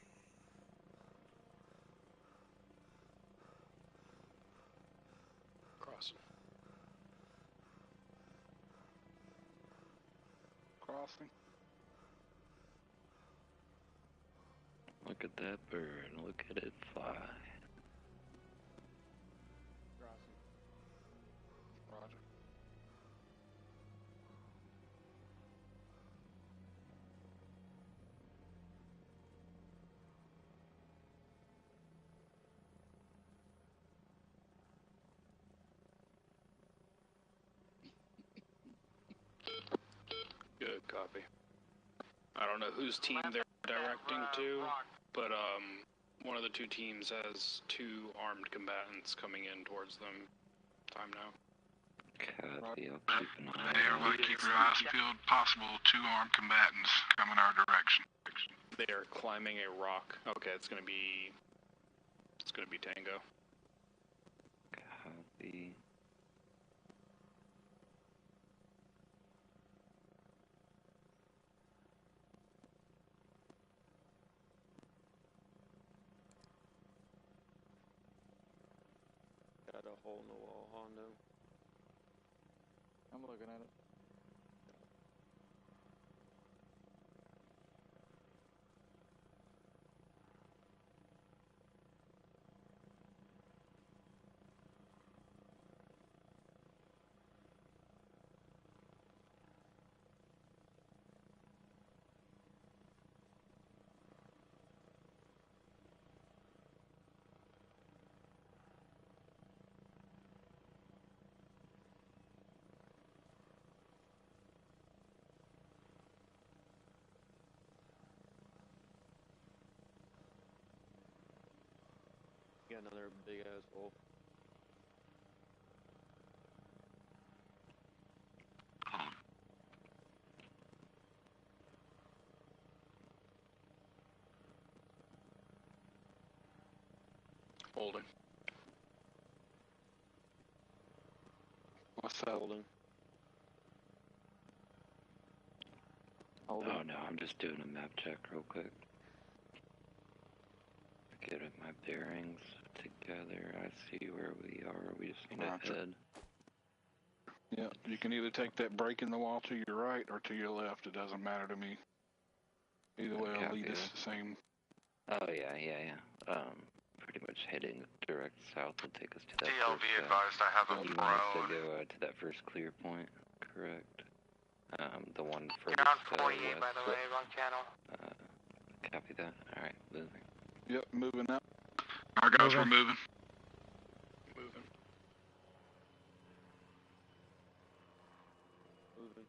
Crossing. Crossing. Look at that bird. Look at it fly. Crossing. Roger. Good copy. I don't know whose team they're directing to, but one of the two teams has two armed combatants coming in towards them. Time now. Copy, I'll keep an eye Hey, on everybody it. keep your eyes peeled. Possible two armed combatants coming our direction. They are climbing a rock. Okay, it's gonna be Tango. Copy. Got a hole in the wall, Hondo. I'm looking at it. Got another big ass hole. Holding. What's that? Holding. Oh no, I'm just doing a map check real quick. Getting my bearings together. I see where we are. We just need to head. Yeah, you can either take that break in the wall to your right or to your left. It doesn't matter to me. Either way, it'll lead us the same. Oh yeah. Pretty much heading direct south will take us to that DLV first, advised I have a you want us to pro. go to that first clear point, correct? The one furthest You're on west. 48, by the way, wrong channel. Copy that. Alright, moving. Yep, moving up. Alright guys, we're moving. Moving. Moving.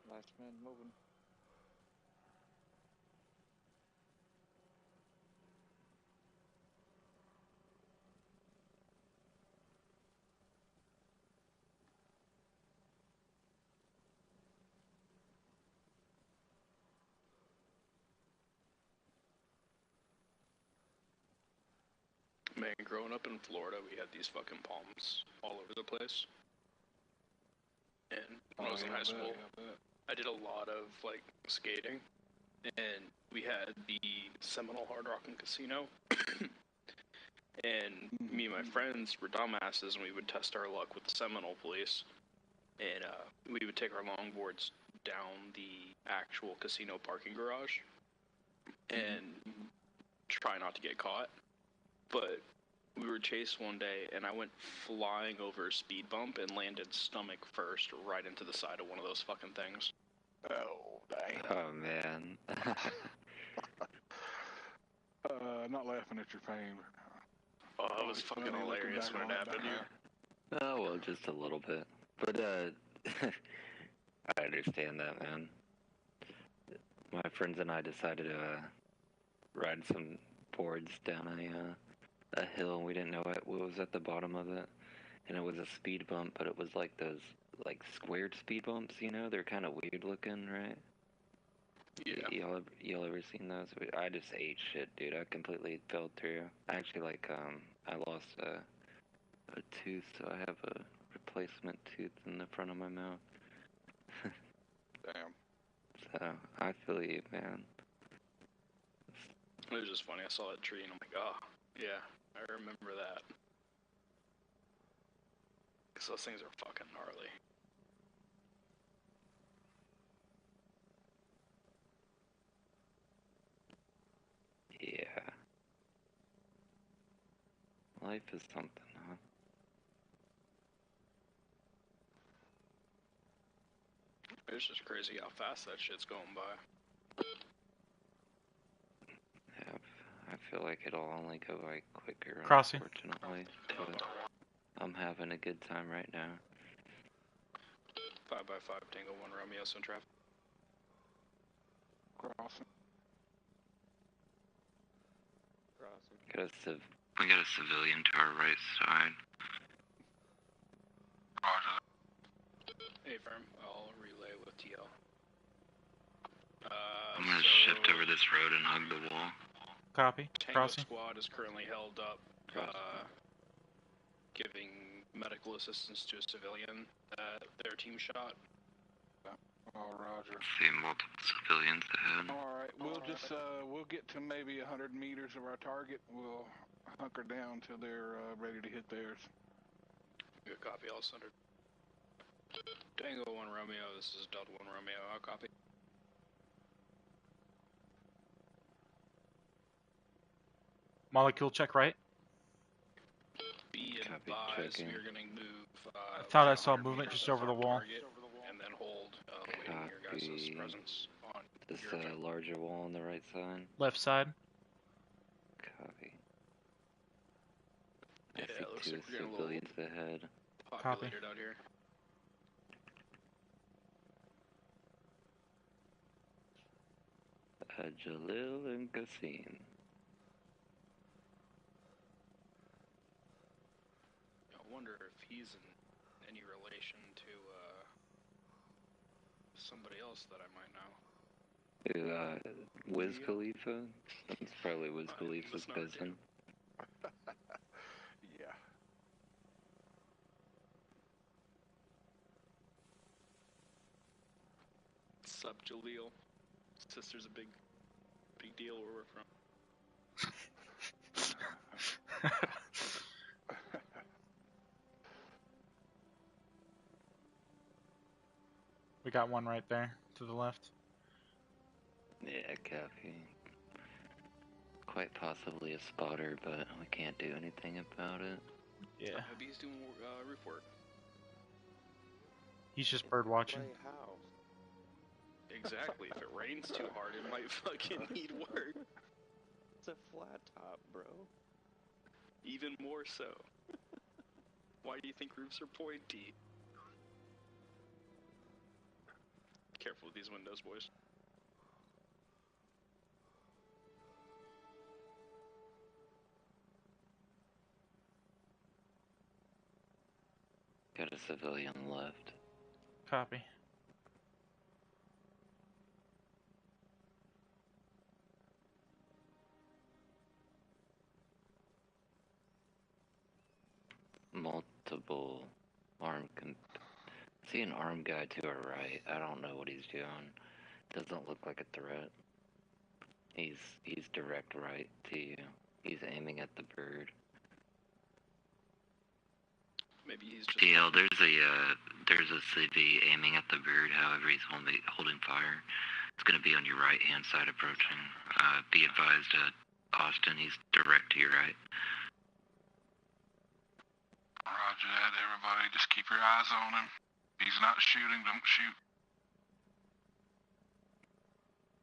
Last man moving. Man, growing up in Florida, we had these fucking palms all over the place. And when I was in high school, I did a lot of like skating, and we had the Seminole Hard Rock and Casino. And me and my friends were dumbasses, and we would test our luck with the Seminole police. And we would take our longboards down the actual casino parking garage and try not to get caught. But we were chased one day, and I went flying over a speed bump and landed stomach first right into the side of one of those fucking things. Oh, dang. Oh man. Not laughing at your pain. Oh, it was fucking hilarious when it happened. Oh well, just a little bit, but I understand that, man. My friends and I decided to ride some boards down a hill, and we didn't know what was at the bottom of it, and it was a speed bump, but it was like those like squared speed bumps, you know? They're kind of weird looking, right? Yeah. Y'all ever seen those? I just ate shit, dude. I completely fell through. I actually I lost a tooth, so I have a replacement tooth in the front of my mouth. Damn. So I feel you, man. It was just funny. I saw that tree, and I'm like, oh, yeah, I remember that. Because those things are fucking gnarly. Yeah. Life is something, huh? It's just crazy how fast that shit's going by. Yeah, I feel like it'll only go by quicker, Crossing. unfortunately. But I'm having a good time right now. 5x5, Tango 1, Romeo, some traffic. Crossing. We got a civilian to our right side. Hey, firm. I'll relay with TL. I'm gonna shift over this road and hug the wall. Copy. Tango Crossing. Squad is currently held up, giving medical assistance to a civilian that their team shot. Oh, roger. See multiple civilians ahead. Alright, we'll just, we'll get to maybe 100 meters of our target. We'll hunker down till they're ready to hit theirs. Good copy, all centered. Tango 1 Romeo, this is Delta 1 Romeo, I'll copy. Molecule check right. Be advised, we are going to move. I thought I saw movement just over the wall. And then hold, waiting your guys' presence on This your objective. larger wall on the right side. Left side. Copy. Yeah, I see it looks two like we're getting a civilians ahead. populated out here. Jalil and Qasim. I wonder if he's in any relation to somebody else that I might know. Wiz Khalifa? That's probably Wiz Khalifa's cousin. Yeah. Sup, Jaleel? Sister's a big deal where we're from. We got one right there to the left. Yeah, copy. Quite possibly a spotter, but we can't do anything about it. Yeah. Maybe he's doing roof work. He's just bird watching. Exactly. If it rains too hard, it might fucking need work. It's a flat top, bro. Even more so. Why do you think roofs are pointy? Careful with these windows, boys. Got a civilian left. Copy. multiple armed. See an armed guy to our right. I don't know what he's doing. Doesn't look like a threat. He's direct right to you. He's aiming at the bird. Maybe he's just. DL, there's a civvy aiming at the bird. However, he's holding fire. It's gonna be on your right hand side approaching. Be advised, Austin. He's direct to your right. Roger that, everybody. Just keep your eyes on him. If he's not shooting, don't shoot.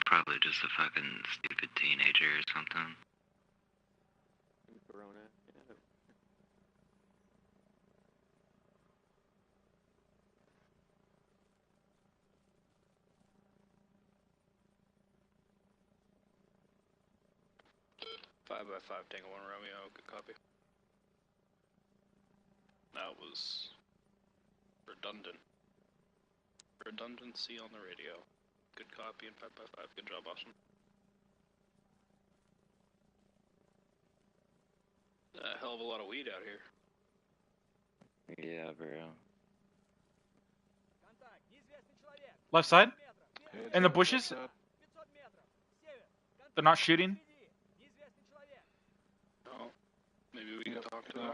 Probably just a fucking stupid teenager or something. Corona. Yeah. 5x5 Tango 1 Romeo, good copy. That was redundant. Redundancy on the radio. Good copy and 5x5, good job, Austin. A hell of a lot of weed out here. Yeah, bro. Left side? In the bushes? They're not shooting? Oh, maybe we can talk to them.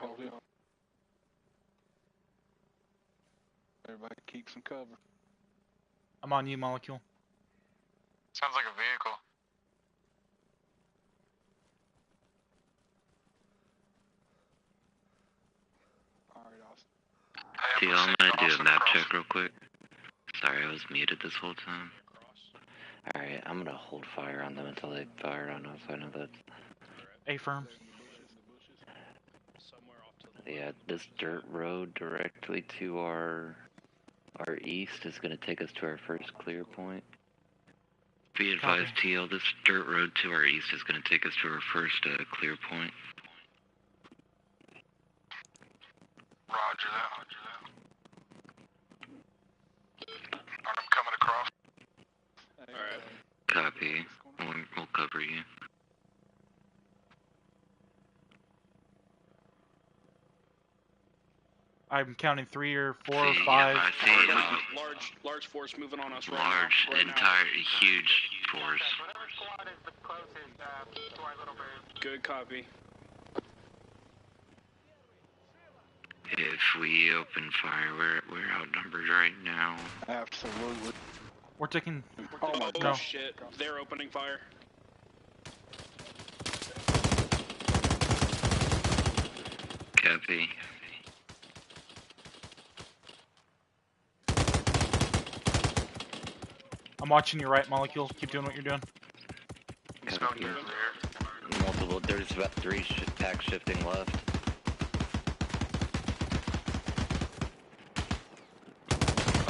Everybody keep some cover. I'm on you, Molecule. Sounds like a vehicle. Alright, Austin. TL, I'm gonna do a map check real quick. Sorry, I was muted this whole time. Alright, I'm gonna hold fire on them until they fire on us. I know that's... A-firm. Yeah, this dirt road directly to our east is gonna take us to our first clear point. Be advised, TL, this dirt road to our east is gonna take us to our first clear point. Roger that. Alright, I'm coming across. Alright. Copy. We'll cover you. I'm counting 3 or 4 or See, 5. I see Large force moving on us right large, now. entire, huge force. Good copy. If we open fire, we're outnumbered right now. Absolutely. We're taking... Oh my no. shit, they're opening fire. Copy. I'm watching your right, Molecule. Keep doing what you're doing. Copy. Multiple, there's about 3 pack shifting left.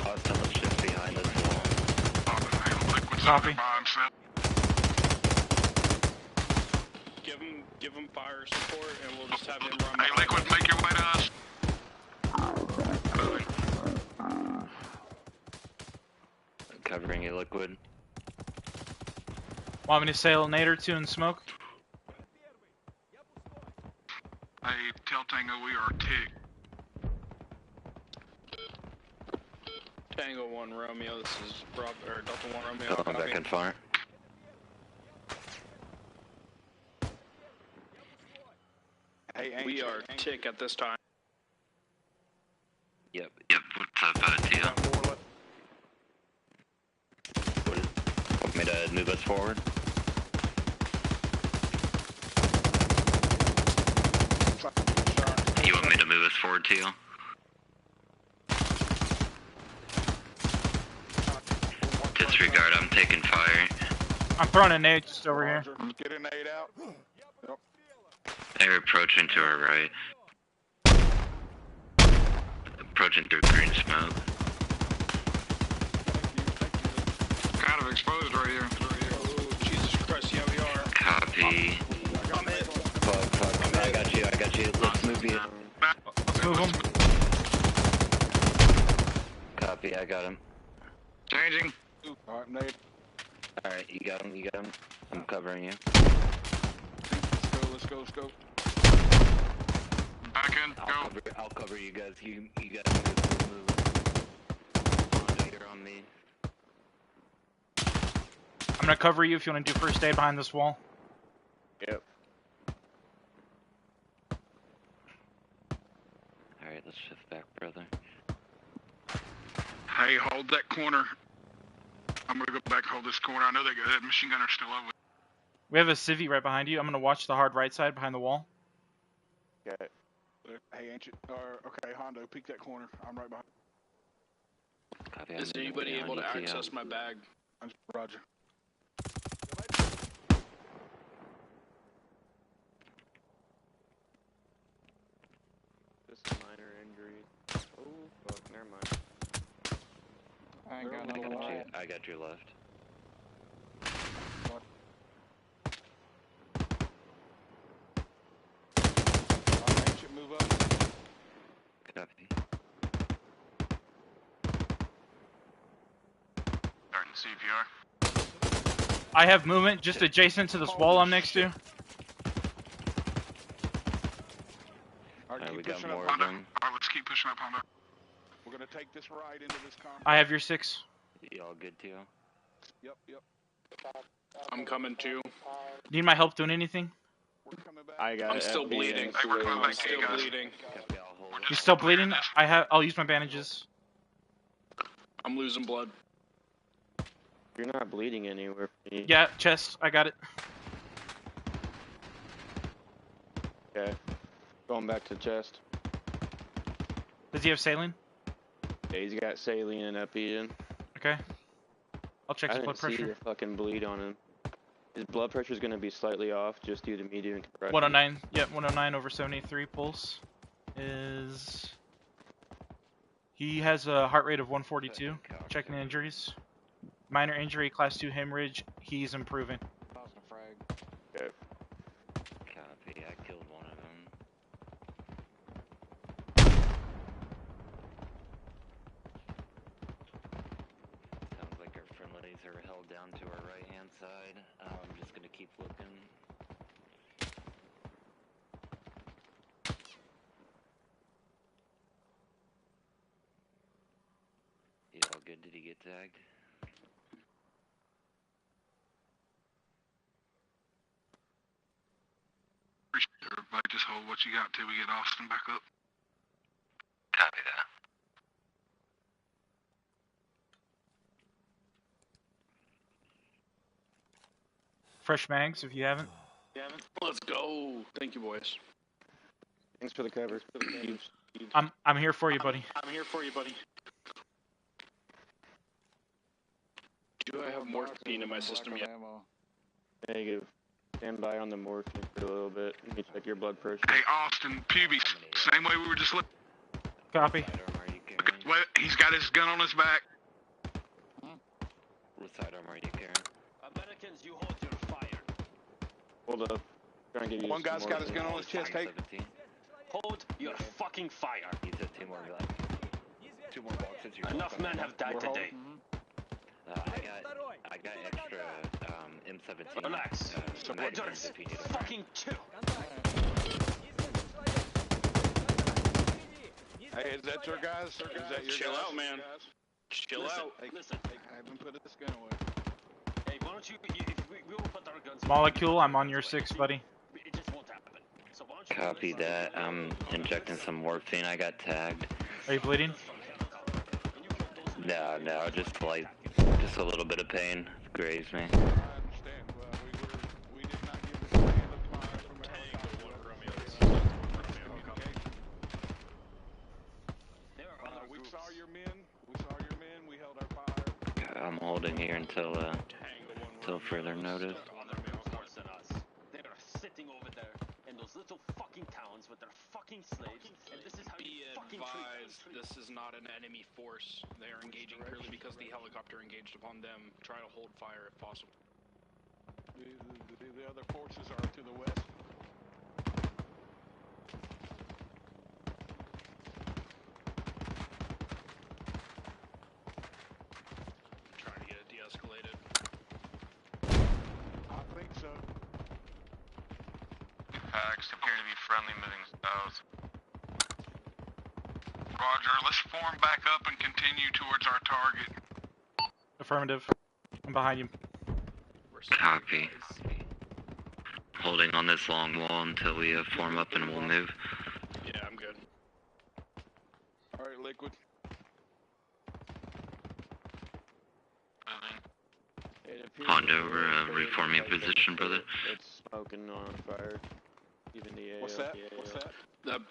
Austin, let's shift behind this wall. Copy. Give him fire support, and we'll just have him run. Hey, Liquid, make your way to us. Covering you, Liquid. Want me to sail a nade or 2 and smoke? Hey, tell Tango we are ticked. Tango 1 Romeo, this is Delta 1 Romeo. Going back in fire. Hey, We are tick at this time. Yep, what's up, TL? Want me to move us forward? You want me to move us forward, TL? Disregard, I'm taking fire. I'm throwing a nade just over here. Get a nade out. Yep. They're approaching to our right. Approaching through green smoke. Kind of exposed right here. Oh, Jesus Christ, yeah, we are. Copy. I'm hit. Fuck. I got you. Let's move you. Let's move him. Copy, I got him. Changing. Alright, nade. Alright, you got him. I'm covering you. Let's go. Back back in. Go. I'll cover you guys. You guys move. Hondo, you're on me. I'm gonna cover you if you want to do first aid behind this wall. Yep. Alright, let's shift back, brother. Hey, hold that corner. I'm gonna go back and hold this corner. I know that machine gunner's still over. We have a civvy right behind you. I'm gonna watch the hard right side behind the wall. Okay. Hey, Ancient, okay, Hondo, peek that corner. I'm right behind. Copy, Is anybody able to access my bag? Roger. Just a minor injury. Oh, fuck, never mind. I got your left. Ancient, move up. Copy. Starting CPR. I have movement just adjacent to this wall I'm next to. Alright, we keep got pushing more up, of Hondo. them. Alright, let's keep pushing up, Hondo. We're gonna take this ride into this combat. I have your 6. Y'all good too? Yep. I'm coming too. Need my help doing anything? I got I'm still bleeding. Hey, we're coming I'm back to still you guys. bleeding. You still bleeding? I'll use my bandages. I'm losing blood. You're not bleeding anywhere. Yeah, chest. I got it. Okay. Going back to chest. Does he have saline? Yeah, he's got saline and Epigen. Okay. I'll check I his didn't blood see pressure. the fucking bleed on him. His blood pressure's gonna be slightly off just due to me doing compression. 109. Yep, 109 over 73 pulse is. He has a heart rate of 142. Checking injuries. Minor injury, class 2 hemorrhage. He's improving. Okay. Copy, I killed one of them. Sounds like our friendlies are held down to our right hand side. I'm just gonna keep looking. You all good? Did he get tagged? Appreciate everybody. Just hold what you got till we get Austin back up. Copy that. Fresh mags if you haven't. Let's go. Thank you, boys. Thanks for the cover. I'm here for you, buddy. I'm here for you, buddy. Do I have morphine in my system yet? Negative. Stand by on the morphine for a little bit. Let me check your blood pressure. Hey, Austin, Pubies, same way we were just looking. Copy. Well, he's got his gun on his back. What sidearm are you carrying? Americans, you hold your fire. Hold up. Trying to give you One guy's got his gun on his chest. Hey, Hold your fucking fire. He's at 2 more left. 2 more boxes. Enough men have died today. I got extra M17. Relax. Soldiers, if you need them. fucking chill. hey, is that your guys? Is that your Chill guys? out, man. Chill Listen, out. Hey, listen. I haven't put this gun away. Hey, why don't you? If we will put our guns. Molecule, I'm on your 6, buddy. It just won't happen. So why don't you? Copy that. I'm injecting some morphine. I got tagged. Are you bleeding? No, just like, just a little bit of pain. Grazed me. I understand. Well, we did not give this man the fire from the helicopter. We saw your men. We held our fire. I'm holding here until further notice. They're sitting over there in those little fucking towns with their fucking slaves, and this is how you fucking treat them. This is not an enemy force. They are engaging purely because the helicopter engaged upon them. Try to hold fire if possible. The other forces are to the west. Trying to get it de-escalated. I think so. Packs appear to be friendly moving south. Roger, let's form back up and continue towards our target. Affirmative. I'm behind you. Copy. Holding on this long wall until we form up and we'll move. Yeah, I'm good. Alright, Liquid. Hondo, we're reforming position, brother. It's smoking on fire. Even the AO. What's that? What's that? That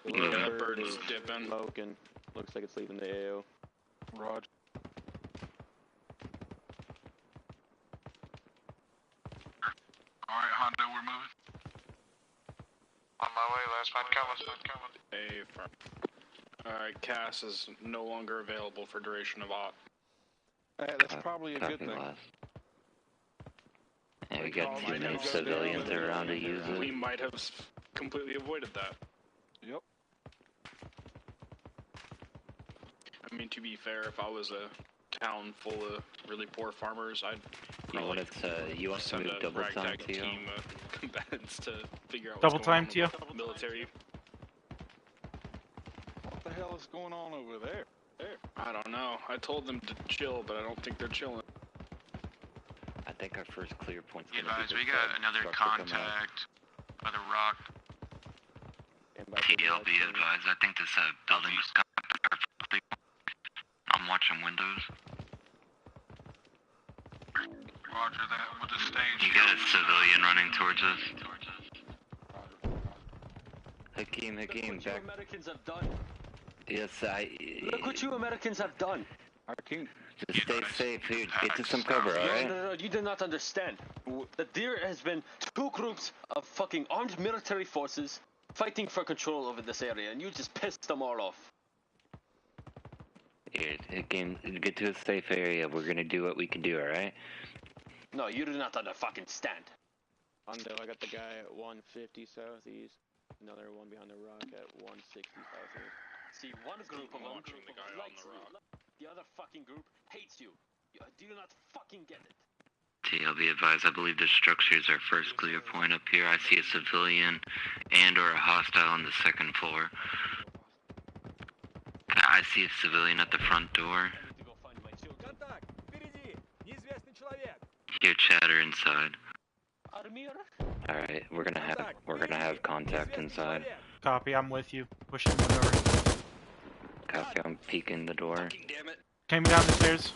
bird's dipping. Smoking. Looks like it's leaving the AO. Roger. Alright, Hondo, we're moving. On my way, last man coming. Hey, firm. Alright, Cass is no longer available for duration of op. Hey, that's probably a good thing. Yeah, we got too many civilians around to use it. We might have completely avoided that. Yep. I mean, to be fair, if I was a town full of really poor farmers, I'd You want to send move a double time, ragtag Tio? team of combatants to figure out Double what's going time, Tio? on with the military. What the hell is going on over there? I don't know. I told them to chill, but I don't think they're chilling. I think our first clear point's Be gonna be advised, we this, got another truck to come out. contact by the rock. TLB advised, I think this building is coming. I'm watching windows. Roger that, we'll just stage. You got a civilian running towards us. Hakeem, Look what you back. Americans have done. Yes, Look what you Americans have done. Just stay safe here. Get to some cover, alright? No, you do not understand. That there has been two groups of fucking armed military forces fighting for control over this area, and you just pissed them all off. Here, Hakeem, get to a safe area. We're gonna do what we can do, alright? No, you do not understand. Hondo, I got the guy at 150 southeast. Another one behind the rock at 160 southeast. See, one group of them likes you. The other fucking group hates you. Do you not fucking get it? TLB advised, I believe the structure is our first clear point up here. I see a civilian and or a hostile on the second floor. I see a civilian at the front door. Hear chatter inside. Alright, we're gonna have contact inside. Copy, I'm with you. Pushing one over. Copy, I'm peeking the door. Damn it. Came down the stairs.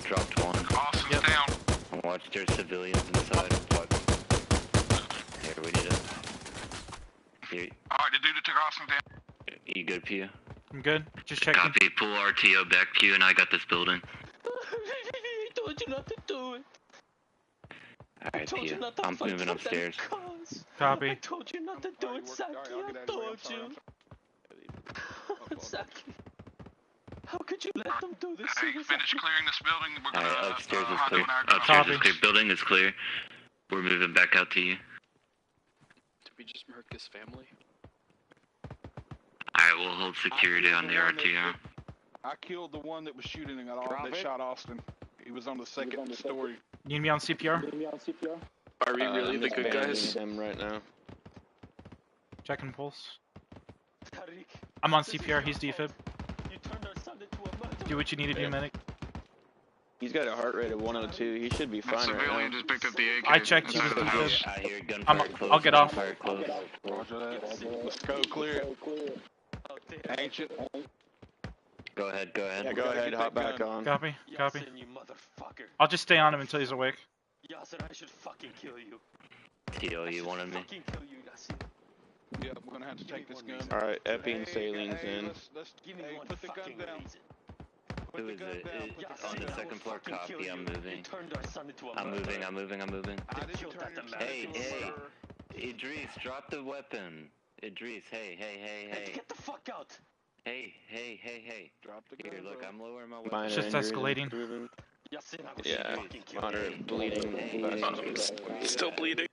Dropped one. Austin's down. And watch, there's civilians inside. What? Here, we need it. Here. Alright, the dude that took Austin down. You good, Pia? I'm good. Just checking. Copy, pull RTO back. Q and I got this building. I told you not to do it. Alright, Pia. I'm moving upstairs. Copy. I told you not to do it, Saki. I told you. Saki. How could you let them do this? Hey, finish clearing this building. We're gonna, Alright, upstairs is Hondo clear. and I are Upstairs gonna- is clear. Building is clear. We're moving back out to you. Did we just murk his family? Alright, we'll hold security on the RTO. I killed the one that was shooting that shot Austin. He was on the second story. You need me on CPR? Are we really the good guys? Them right now. Checking pulse. I'm on CPR, he's defib. Do what you need to do, medic. He's got a heart rate of 102. He should be fine right Civilian now. just picked up the AK. I checked, he was inside the house. defib. I hear gunfire close. I'll get off. Gunfire close. Roger that. Let's go clear. Ancient. Go ahead. Yeah, go ahead. Hop back on. Copy, copy. Yasin, you motherfucker. I'll just stay on him until he's awake. Yasin, I should fucking kill you. TO, you wanted me? Fucking kill you, Yasin. Yeah, we're gonna have to take this gun. Alright, Epi and Saleen's in. Let's Give me one put the gun fucking down. reason. Who is it? On the second floor, copy. I'm moving. Turned our son into a I'm moving. I'm moving. I didn't turn him Hey, into a hey. murderer. Idris, drop the weapon. Idris, hey. Get the fuck out. Hey. Drop the gun. Here, look, bro. I'm lowering my weapon. Minor It's just injuries escalating. improving. Yasin, I was Yeah, fucking kill you. moderate bleeding. Still bleeding.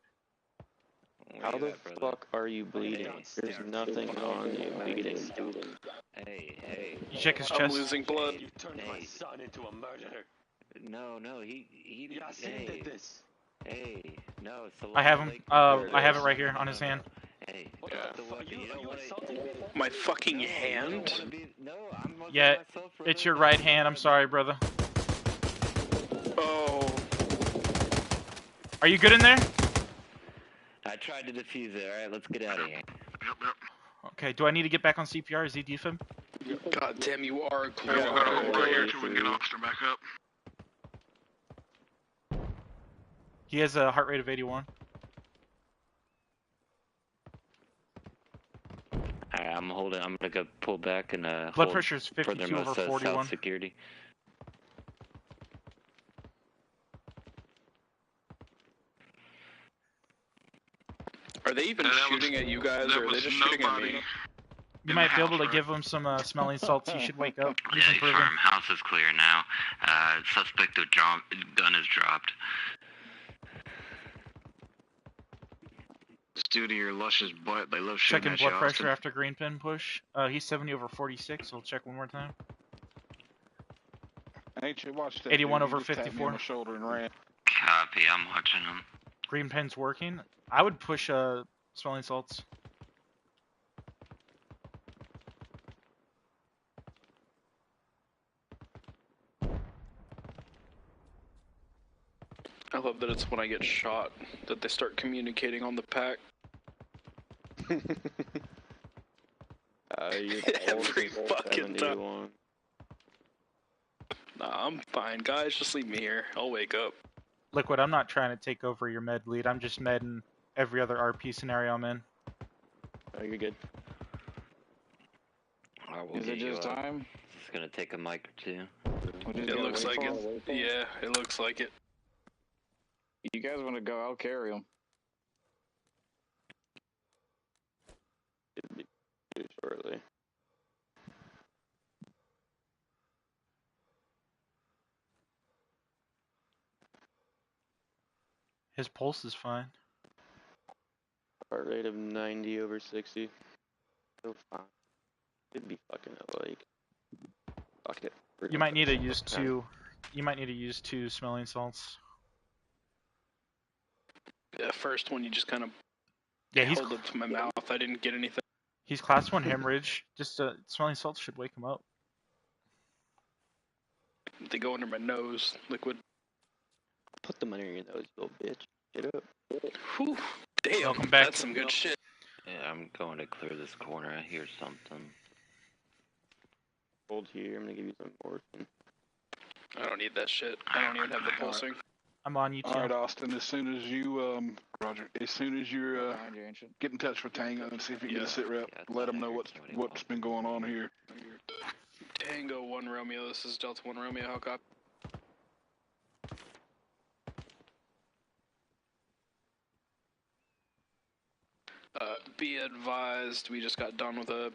How the fuck are you bleeding? There's nothing on you bleeding. Hey. You check his I'm chest. losing blood. You turned my son into a murderer. No, he. Yasin did this. Hey, no, it's the I have him. Lake- I have it right here on his hand. Hey, My fucking hand? Yeah, it's your right hand. I'm sorry, brother. Oh. Are you good in there? I tried to defuse it. Alright, let's get out of here. Okay, do I need to get back on CPR? Is he defib? God damn, you are cool. Yeah, we're gonna hold right here till we get officer back up. He has a heart rate of 81. Alright, I'm holding. I'm gonna go pull back and Blood pressure is 52 over 41. South security. Are they even shooting at you guys, or are they just shooting at me? You might be able to give him some smelling salts. He should wake up. He's improving. House is clear now. Suspect of gun is dropped. It's due to your luscious butt. They love shooting Checking at blood you, pressure Austin. after green pin push. He's 70 over 46. I'll check one more time. Ain't you watched that? 81 dude? over He just tapped me 54. on my shoulder and ran. Copy, I'm watching him. Green pin's working. I would push smelling salts. I love that it's when I get shot that they start communicating on the pack. Every fucking time. Nah, I'm fine, guys. Just leave me here. I'll wake up. Liquid, I'm not trying to take over your med lead. I'm just medding every other RP scenario I'm in. Oh, you're good. Is it just time? It's gonna take a mic or two. It looks like it. Yeah, it looks like it. You guys want to go? I'll carry him. Should be too shortly. His pulse is fine. Heart rate of 90 over 60. So fine. Should be fucking at like. Fuck it. You might need to use two. You might need to use 2 smelling salts. Yeah, first one you just kind of he's held it to my mouth. I didn't get anything. He's class 1 hemorrhage. Just smelling salts should wake him up. They go under my nose. Liquid. Put them under your nose, little bitch. Get up. Whew. Damn, Welcome back. that's some good shit. Yeah, I'm going to clear this corner. I hear something. Hold here. I'm gonna give you some morphine. I don't need that shit. I don't even have the pulsing. I'm on you too. All right, Austin. As soon as you, Roger. As soon as you're get in touch with Tango and see if you can get a sit rep. Let them know what's been going on here. Tango 1 Romeo. This is Delta 1 Romeo. How copy? Be advised, we just got done with a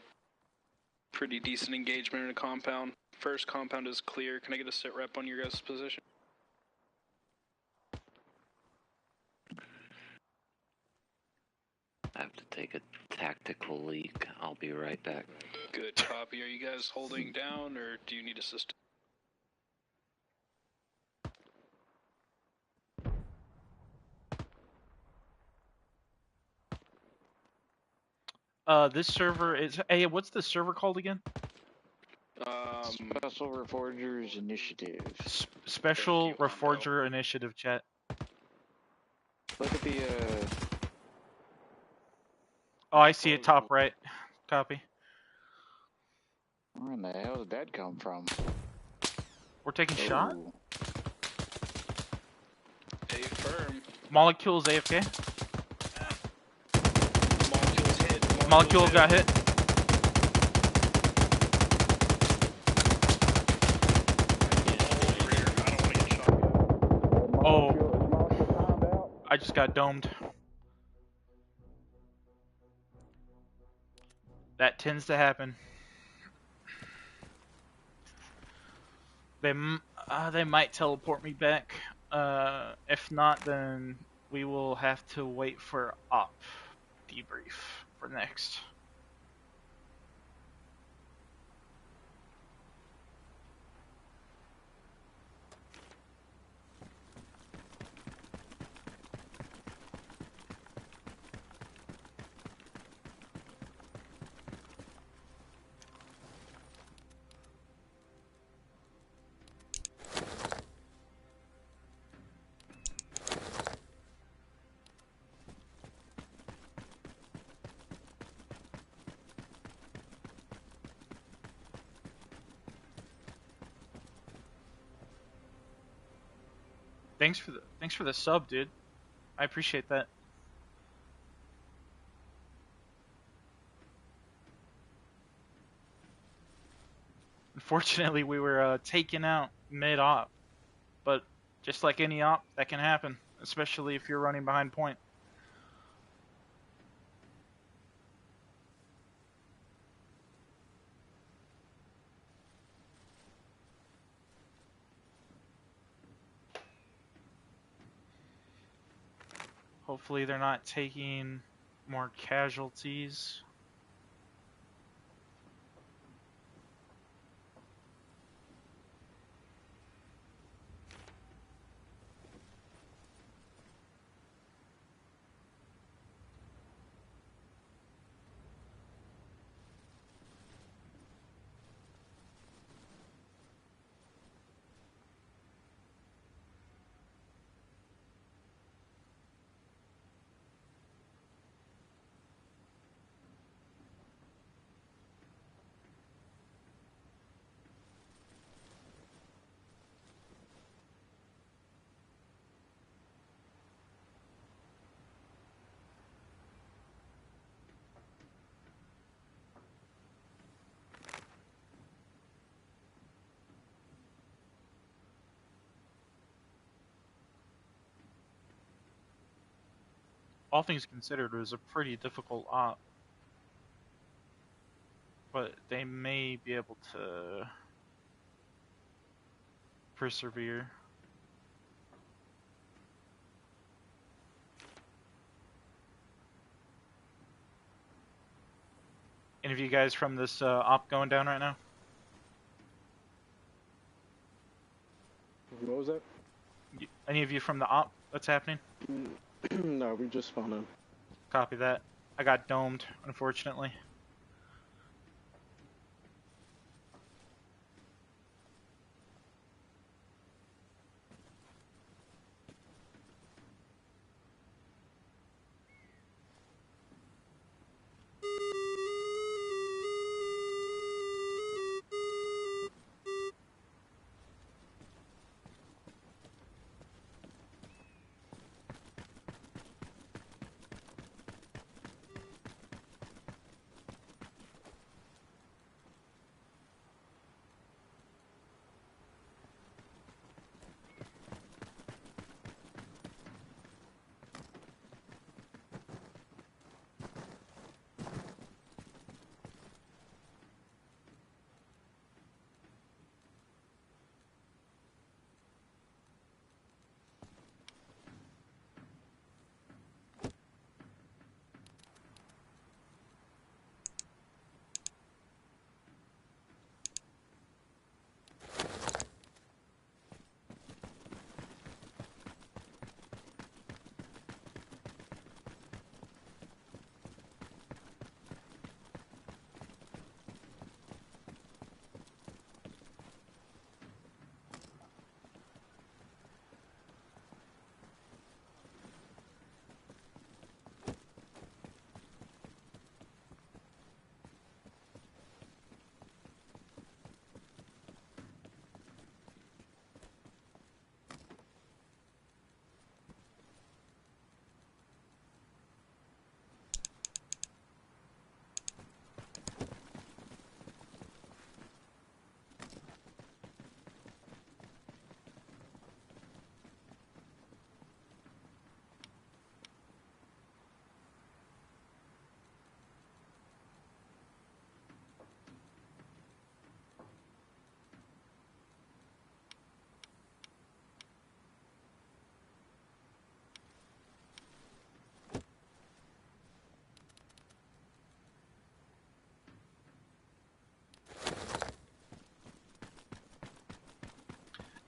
pretty decent engagement in a compound. First compound is clear. Can I get a sit rep on your guys' position? I have to take a tactical leak. I'll be right back. Good copy. Are you guys holding down, or do you need assistance? This server is. Hey, what's the server called again? Special Reforgers Initiative. Special Reforger Initiative, chat. Look at the Oh, I see it top right. Copy. Where in the hell did that come from? We're taking shot? Hey, firm. Molecules AFK. Molecule got hit. Oh. I just got domed. That tends to happen. They might teleport me back. If not, then we will have to wait for op debrief for next. Thanks for the sub, dude. I appreciate that. Unfortunately, we were taken out mid-op, but just like any op, that can happen, especially if you're running behind point. Hopefully they're not taking more casualties. All things considered, it was a pretty difficult op. But they may be able to persevere. Any of you guys from this op going down right now? What was that? Any of you from the op that's happening? No, we just spawned in. Copy that. I got domed, unfortunately.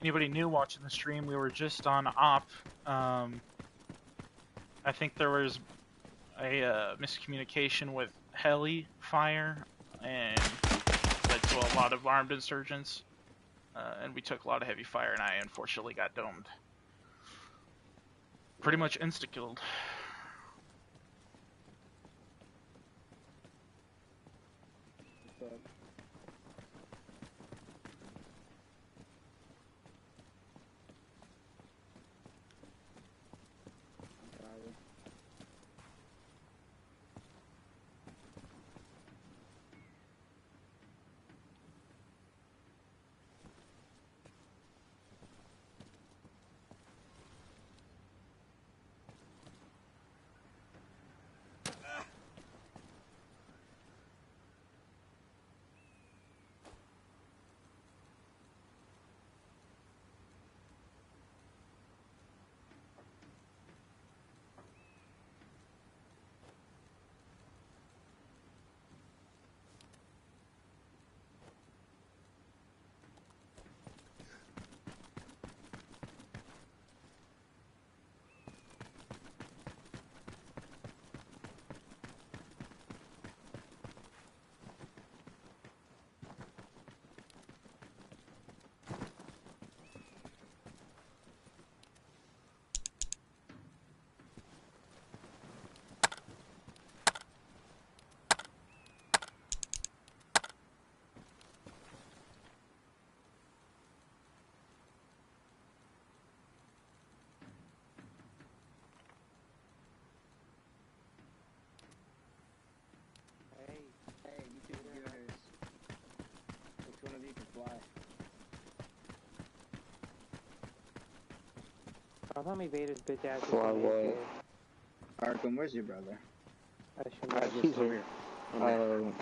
Anybody new watching the stream, we were just on op. I think there was a miscommunication with heli fire and led to a lot of armed insurgents. And we took a lot of heavy fire, and I unfortunately got domed. Pretty much insta-killed. Don't tell me Vader's bitch ass is Fly in what? AK. Arkham, where's your brother? A Chinook. Just come here.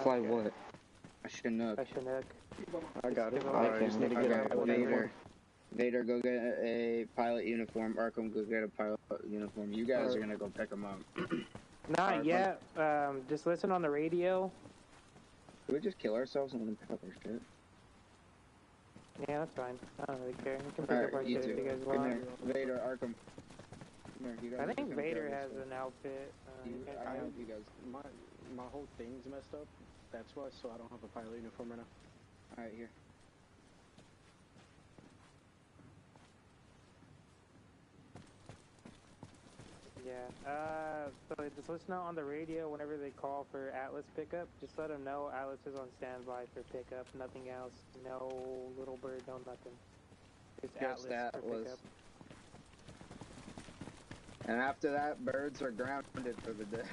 Fly what? A Chinook. A Chinook. I got it. Alright, Just need to get okay, a pilot Vader. uniform. Vader, go get a pilot uniform. Arkham, go get a pilot uniform. You guys are gonna go pick them up. Not yet. Just listen on the radio. Can we just kill ourselves and let them pick up our shit? Yeah, that's fine. I don't really care. You can pick Alright, up our you shit two. if you guys Come want. here. Vader, Arkham. Come here, you guys I are think just gonna Vader grab has this an outfit. I have you guys. My whole thing's messed up. That's why, so I don't have a pilot uniform right now. Alright, here. Yeah. So just listen out on the radio whenever they call for Atlas pickup. Just let them know Atlas is on standby for pickup. Nothing else. No little bird. No nothing. It's Just Atlas for Atlas. pickup. And after that, birds are grounded for the day.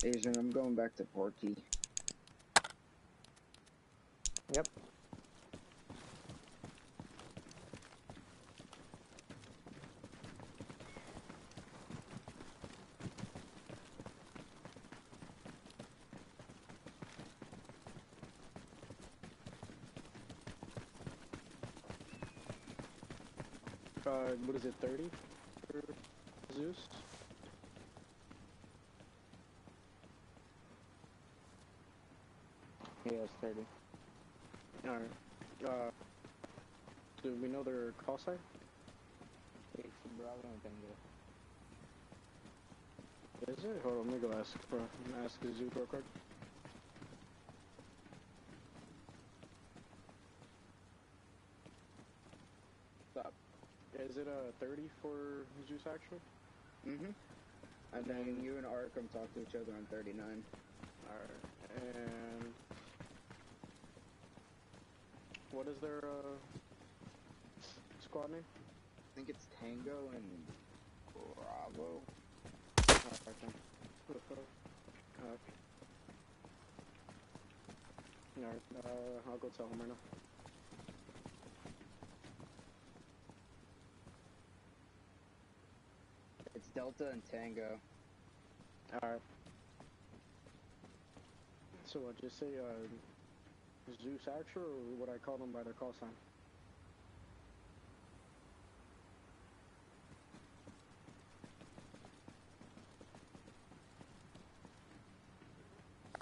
Asian, I'm going back to Porky. Yep. What is it, 30 for Zeus? Yeah, it's 30. Alright. Do we know their call sign? It's Bravo and Tango. Is it? Hold on, let me go ask, bro. I'm gonna ask Zeus real quick. Stop. Is it 30 for Zeus actually? Mm-hmm. And then you and Arkham talk to each other on 39. Alright, and what is their squad name? I think it's Tango and Bravo. Alright, I'll go tell him right now. It's Delta and Tango. Alright. So I just say Zeus Archer, or would I call them by their call sign?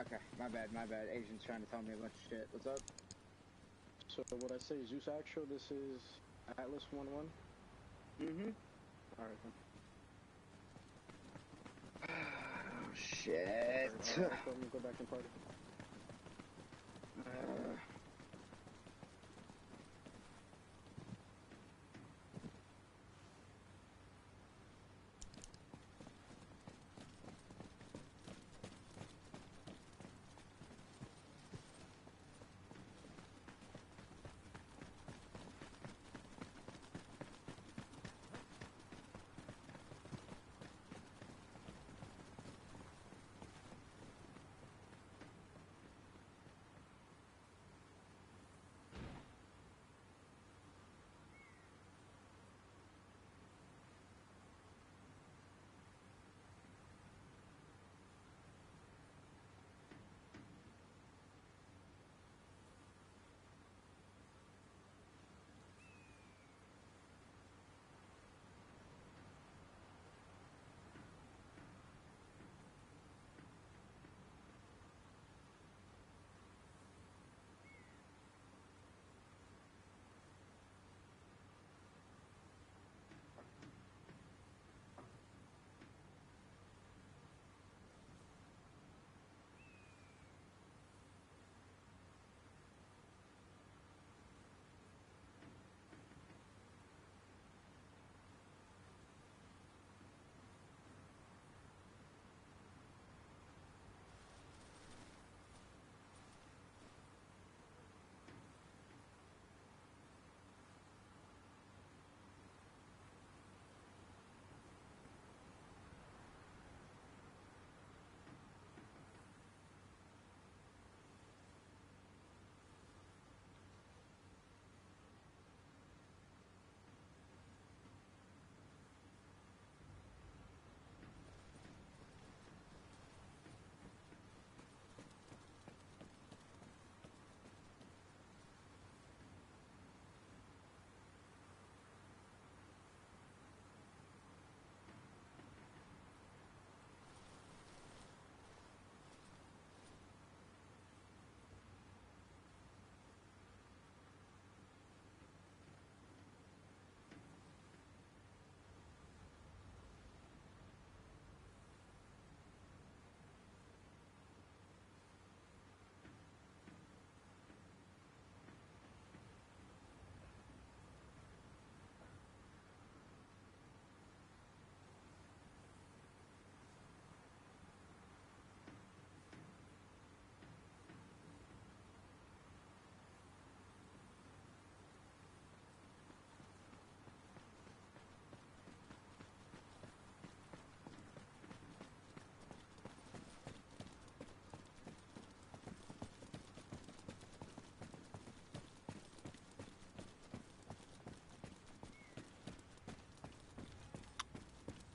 Okay, my bad. Asian's trying to tell me a bunch of shit. What's up? So would I say Zeus Archer, this is Atlas 1-1? Mm-hmm. Alright then. Oh, shit. Alright, let me go back and party.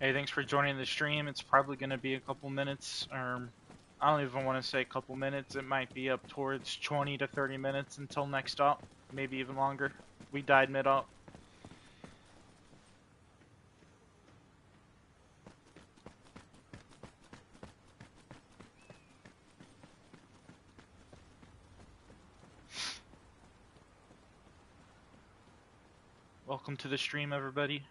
Hey, thanks for joining the stream. It's probably going to be a couple minutes, or I don't even want to say a couple minutes. It might be up towards 20 to 30 minutes until next op, maybe even longer. We died mid-op. Welcome to the stream, everybody.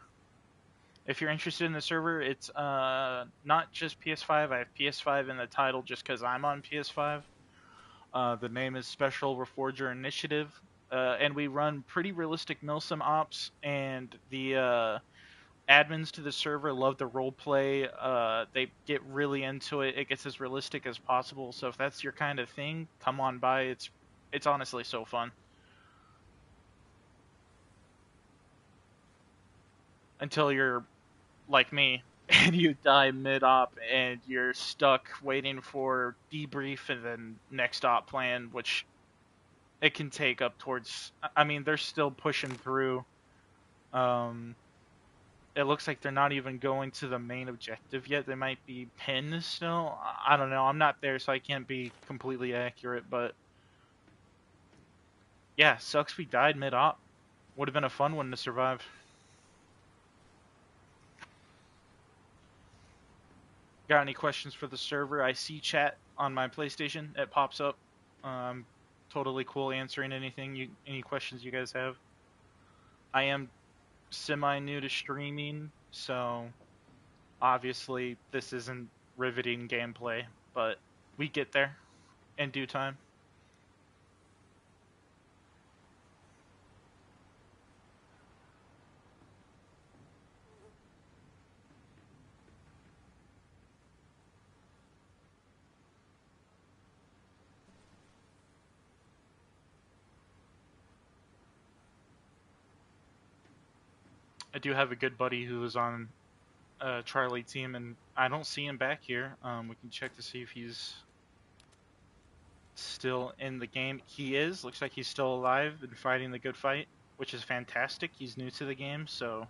If you're interested in the server, it's not just PS5. I have PS5 in the title just because I'm on PS5. The name is Special Reforger Initiative, and we run pretty realistic Milsim ops, and the admins to the server love the roleplay. They get really into it. It gets as realistic as possible, so if that's your kind of thing, come on by. It's honestly so fun. Until you're like me, and you die mid-op, and you're stuck waiting for debrief and then next op plan, which it can take up towards... I mean, they're still pushing through. It looks like they're not even going to the main objective yet. They might be pinned still. I don't know. I'm not there, so I can't be completely accurate, but... yeah, sucks we died mid-op. Would have been a fun one to survive. Got any questions for the server? I see chat on my PlayStation. It pops up. Totally cool answering any questions you guys have. I am semi-new to streaming, so obviously this isn't riveting gameplay, but we get there in due time. I do have a good buddy who was on Charlie team, and I don't see him back here. We can check to see if he's still in the game. He is. Looks like he's still alive and fighting the good fight, which is fantastic. He's new to the game, so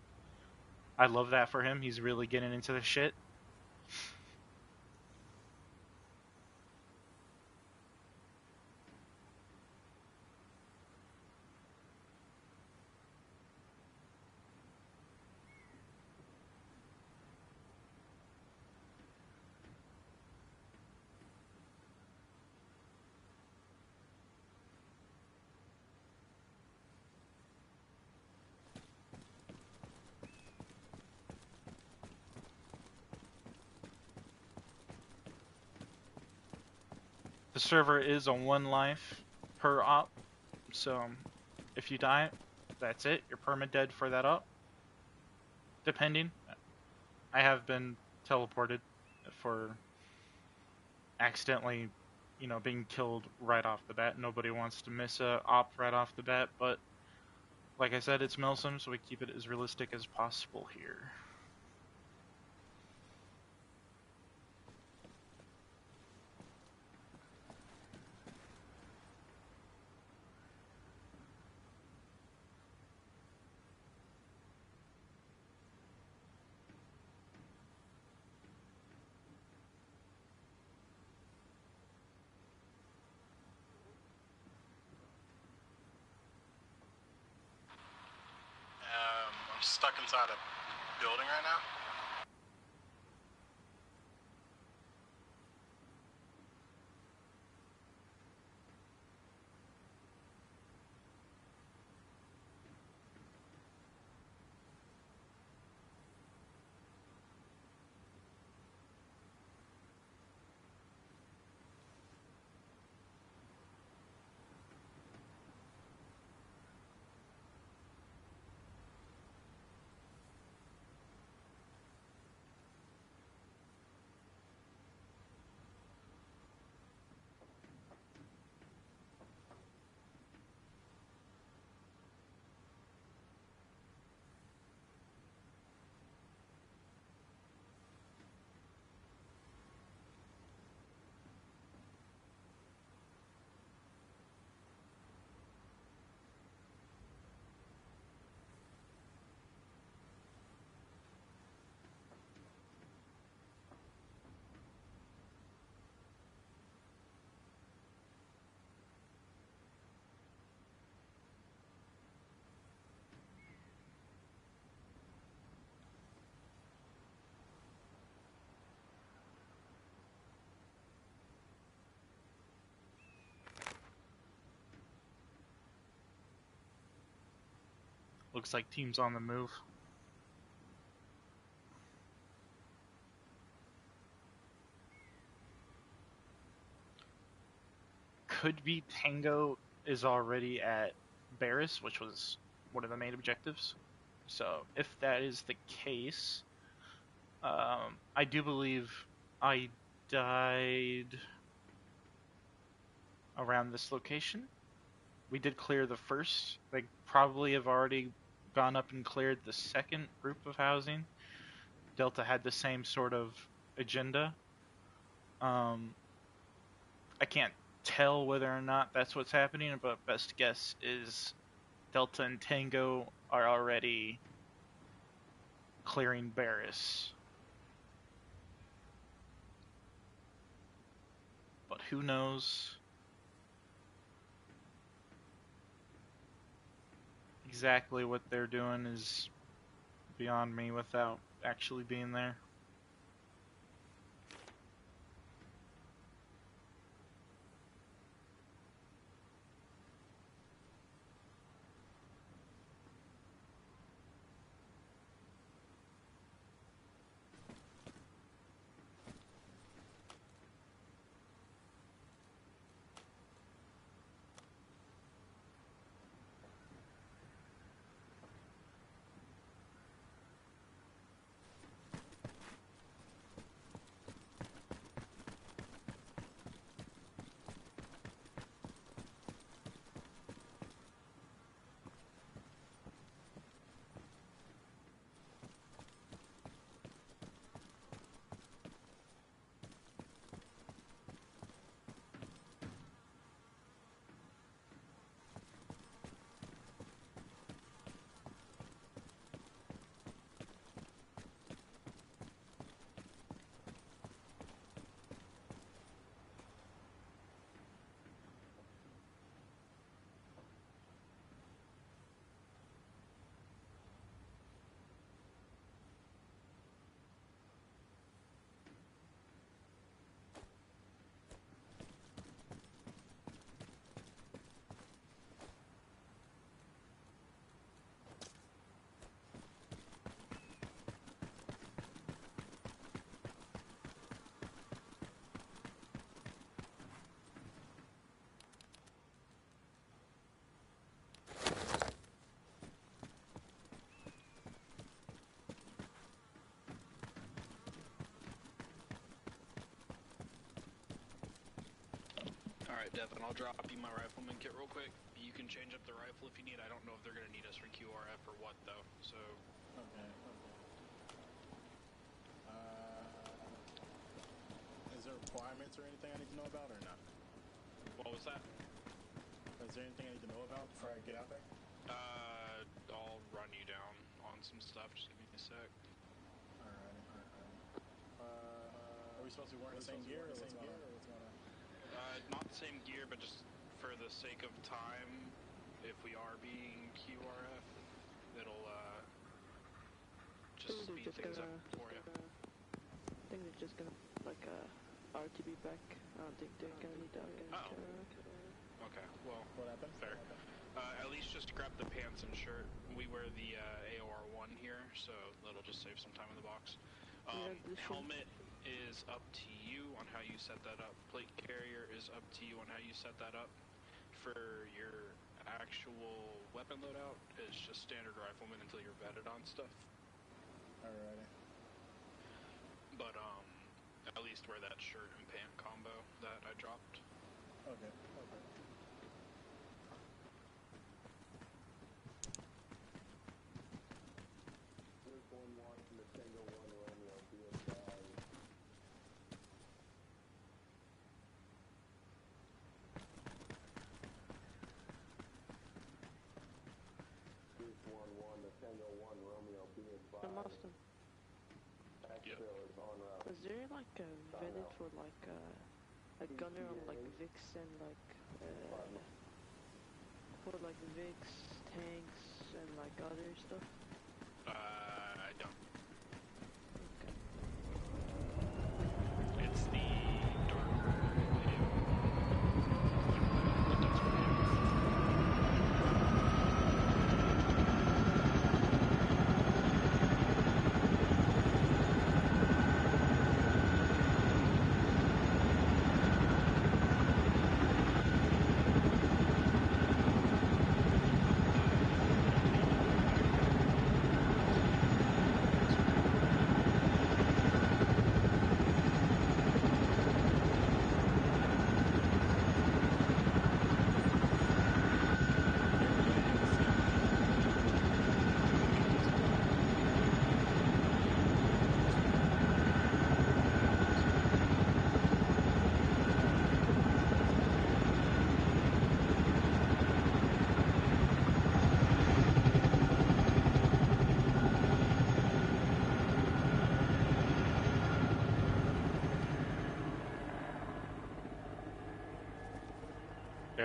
I love that for him. He's really getting into the shit. The server is on 1 life per op, so if you die, that's it. You're perma-dead for that op. Depending. I have been teleported for accidentally, being killed right off the bat. Nobody wants to miss a op right off the bat, but like I said, it's Milsim, so we keep it as realistic as possible here. I'm stuck inside a building right now. Looks like teams on the move. Could be Tango is already at Barris, which was one of the main objectives. So if that is the case, I do believe I died around this location. We did clear the first. They probably have already gone up and cleared the second group of housing. Delta had the same sort of agenda. I can't tell whether or not that's what's happening, but best guess is Delta and Tango are already clearing Barris. But who knows exactly what they're doing is beyond me without actually being there. Alright, Devin, I'll drop you my rifleman kit real quick. You can change up the rifle if you need. I don't know if they're going to need us for QRF or what, though, so... Okay. Is there requirements or anything I need to know about, or not? What was that? Is there anything I need to know about before I get out there? I'll run you down on some stuff. Just give me a sec. Alright. Are we supposed to be wearing the same gear, or what's going on? Not the same gear, but just for the sake of time, if we are being QRF, it'll, just speed things up for you. I think they're just gonna, like, RTB back. I don't think they're gonna need that. Okay, well, what happened? Fair. At least just grab the pants and shirt. We wear the AOR-1 here, so that'll just save some time in the box. Helmet is up to you on how you set that up. Plate carrier is up to you on how you set that up. For your actual weapon loadout, it's just standard rifleman until you're vetted on stuff. Alrighty. But, at least wear that shirt and pant combo that I dropped. Okay. Austin. Was there like a vetted for like a gunner on like Vix and like for like Vix, tanks, and like other stuff? I don't. Okay. It's the darker.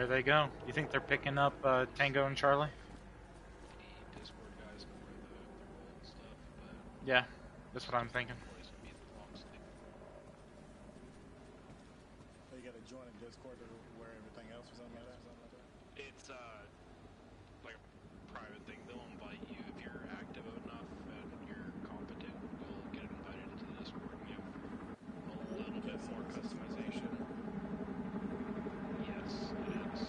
There they go. You think they're picking up Tango and Charlie? The Discord guys know where the gold stuff, but Yeah, that's what I'm thinking. boys would be the long sleep. So you gotta join a Discord to where everything else or something like that? It's like a private thing. They'll invite you if you're active enough and you're competent. You'll get invited into the Discord and you have a little bit more customization. Yes, it is.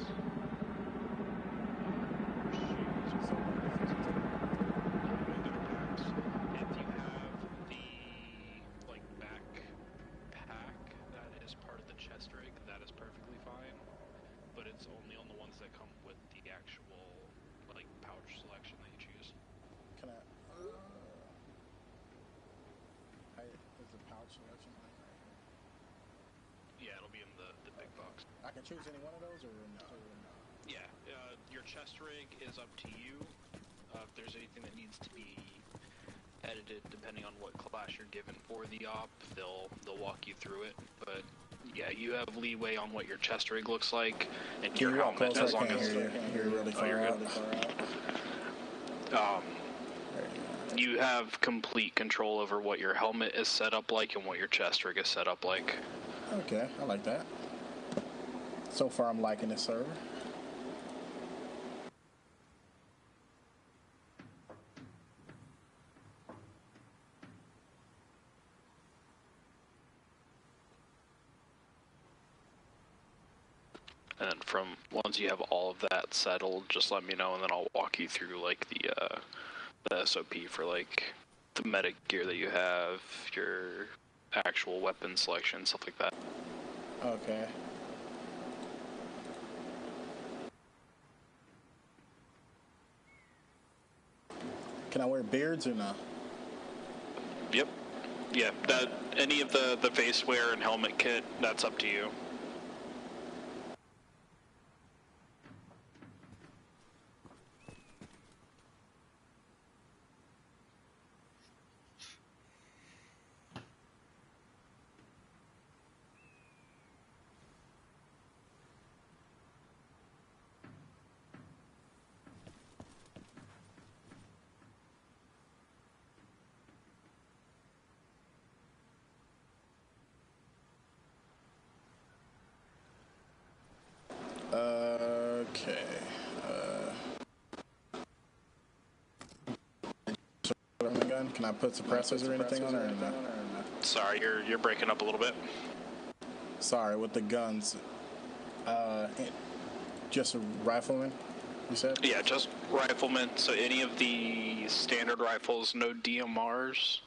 If you have the like backpack that is part of the chest rig, that is perfectly fine. But it's only on the ones that come with the actual like pouch selection that you choose. Can I? Is the pouch selection like right here? Yeah, it'll be in the big box. I can choose any one of those or no? Yeah, your chest rig is up to you. If there's anything that needs to be edited, depending on what class you're given for the op, they'll walk you through it. But yeah, you have leeway on what your chest rig looks like and your helmet, as long as you're really far out. You have complete control over what your helmet is set up like and what your chest rig is set up like. Okay, I like that. So far, I'm liking this server. And then from once you have all of that settled, just let me know, and then I'll walk you through like the SOP for like the medic gear that you have, your actual weapon selection, stuff like that. Okay. Can I wear beards or not? Yep. Yeah, that any of the face wear and helmet kit, that's up to you. Okay. Gun? Can I put suppressors or anything on it or not? Sorry, you're breaking up a little bit. Sorry, with the guns. Just a rifleman, you said? Yeah, just rifleman. So any of the standard rifles, no DMRs,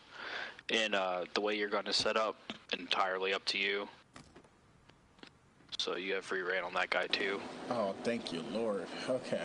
and the way you're going to set up, entirely up to you. So you have free reign on that guy too. Oh, thank you, Lord. Okay.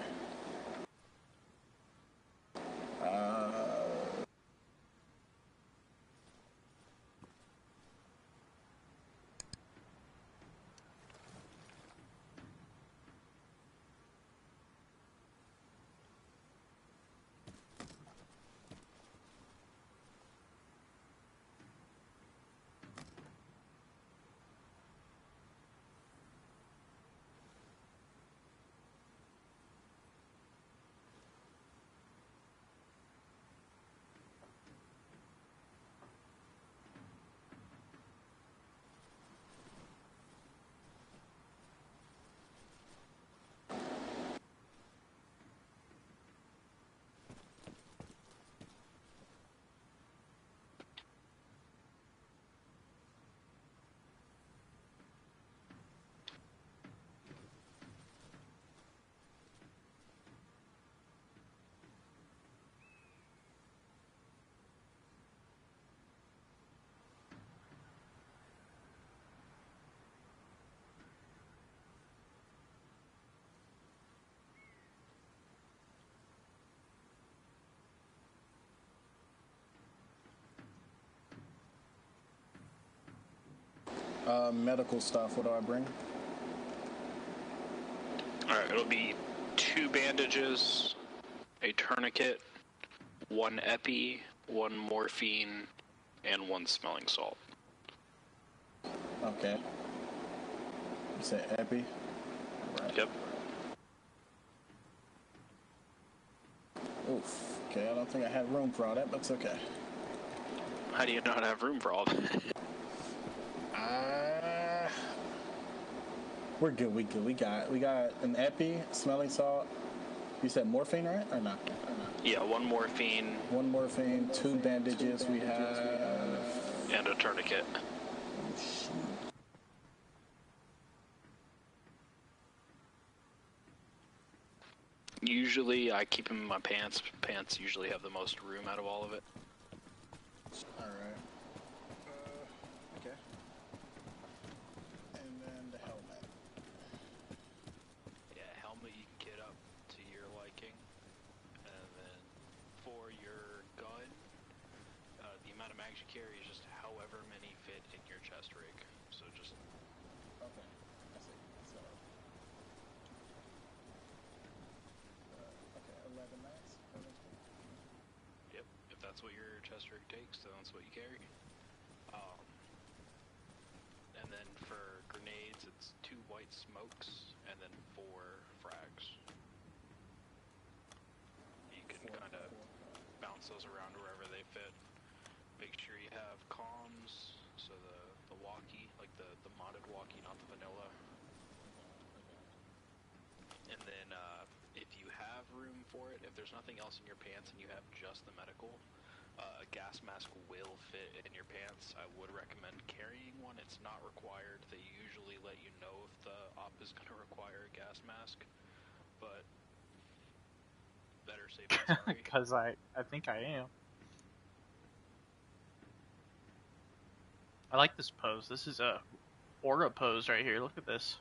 Medical stuff, what do I bring? Alright, it'll be 2 bandages, a tourniquet, 1 epi, 1 morphine, and 1 smelling salt. Okay. You say epi? Right. Yep. Oof. Okay, I don't think I have room for all that, but it's okay. How do you not have room for all that? We're good. We good. We got an epi, smelling salt. You said morphine, right? Or not? Yeah, 1 morphine. 1 morphine, 2 bandages. We have And a tourniquet. Usually, I keep them in my pants. Pants usually have the most room out of all of it. Alright. Okay. And then the helmet. Yeah, helmet you can get up to your liking. And then for your gun, the amount of mags you carry is just however many fit in your chest rig. So just... Okay. I see. So... okay, 11 mags. Yep, if that's what your chest rig takes, then that's what you carry. And then for grenades, it's 2 white smokes, and then 4 frags. You can kind of bounce those around wherever they fit. Make sure you have comms, so the walkie, like the modded walkie, not the vanilla. And then if you have room for it, if there's nothing else in your pants and you have just the medical, a gas mask will fit in your pants. I would recommend carrying one. It's not required. They usually let you know if the op is going to require a gas mask, but better safe than sorry. Because I think I am. I like this pose. This is a aura pose right here. Look at this.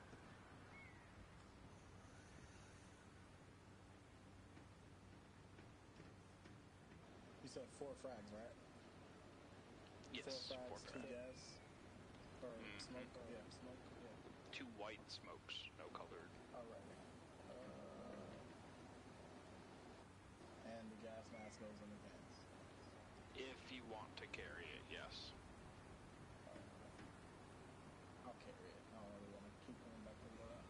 You said 4 frags, right? Yes, 4 frags, 2 frags. gas. Or smoke? Yeah, smoke. Yeah. 2 white smokes, no colored. Alright. And the gas mask goes in the pants. If you want to carry it, yes. I'll carry it. I don't really want to keep coming back to that.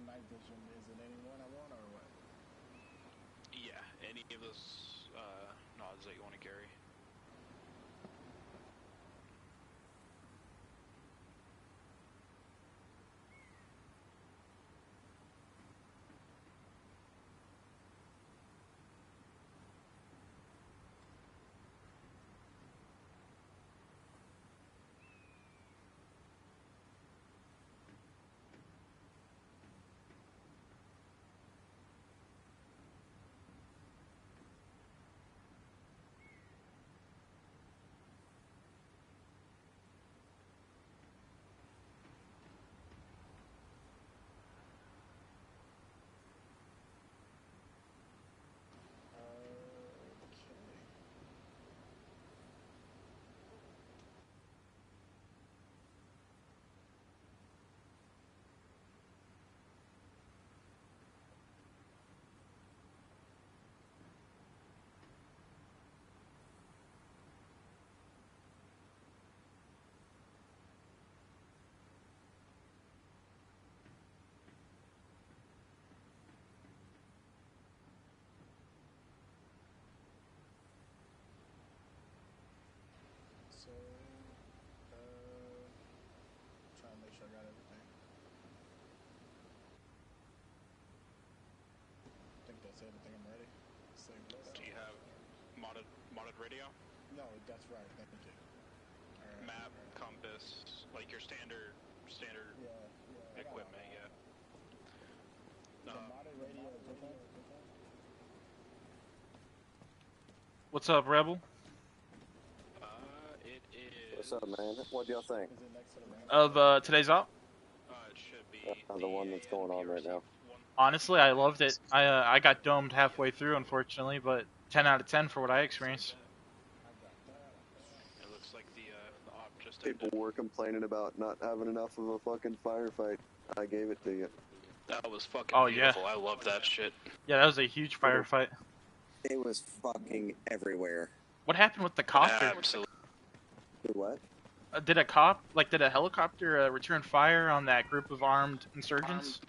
Night vision, is it anyone I want or what? Yeah, any of those nods that you want to carry. So, trying to make sure I got everything. I think that's everything. I'm ready. Save loadout. Do you have modded radio? No, that's right. Thank you. Alright. Map, compass, like your standard equipment, yeah. Modded radio is different. What's up, Rebel? It is... What's up, man? What do y'all think? Of today's op? It should be The one that's going on right now. Honestly, I loved it. I got domed halfway through, unfortunately, but 10 out of 10 for what I experienced. It looks like the op just People ended. were complaining about not having enough of a fucking firefight. I gave it to you. That was fucking Oh, beautiful. yeah. I love that shit. Yeah, that was a huge firefight. It was fucking everywhere. What happened with the copter? Absolutely. What? Did a helicopter return fire on that group of armed insurgents?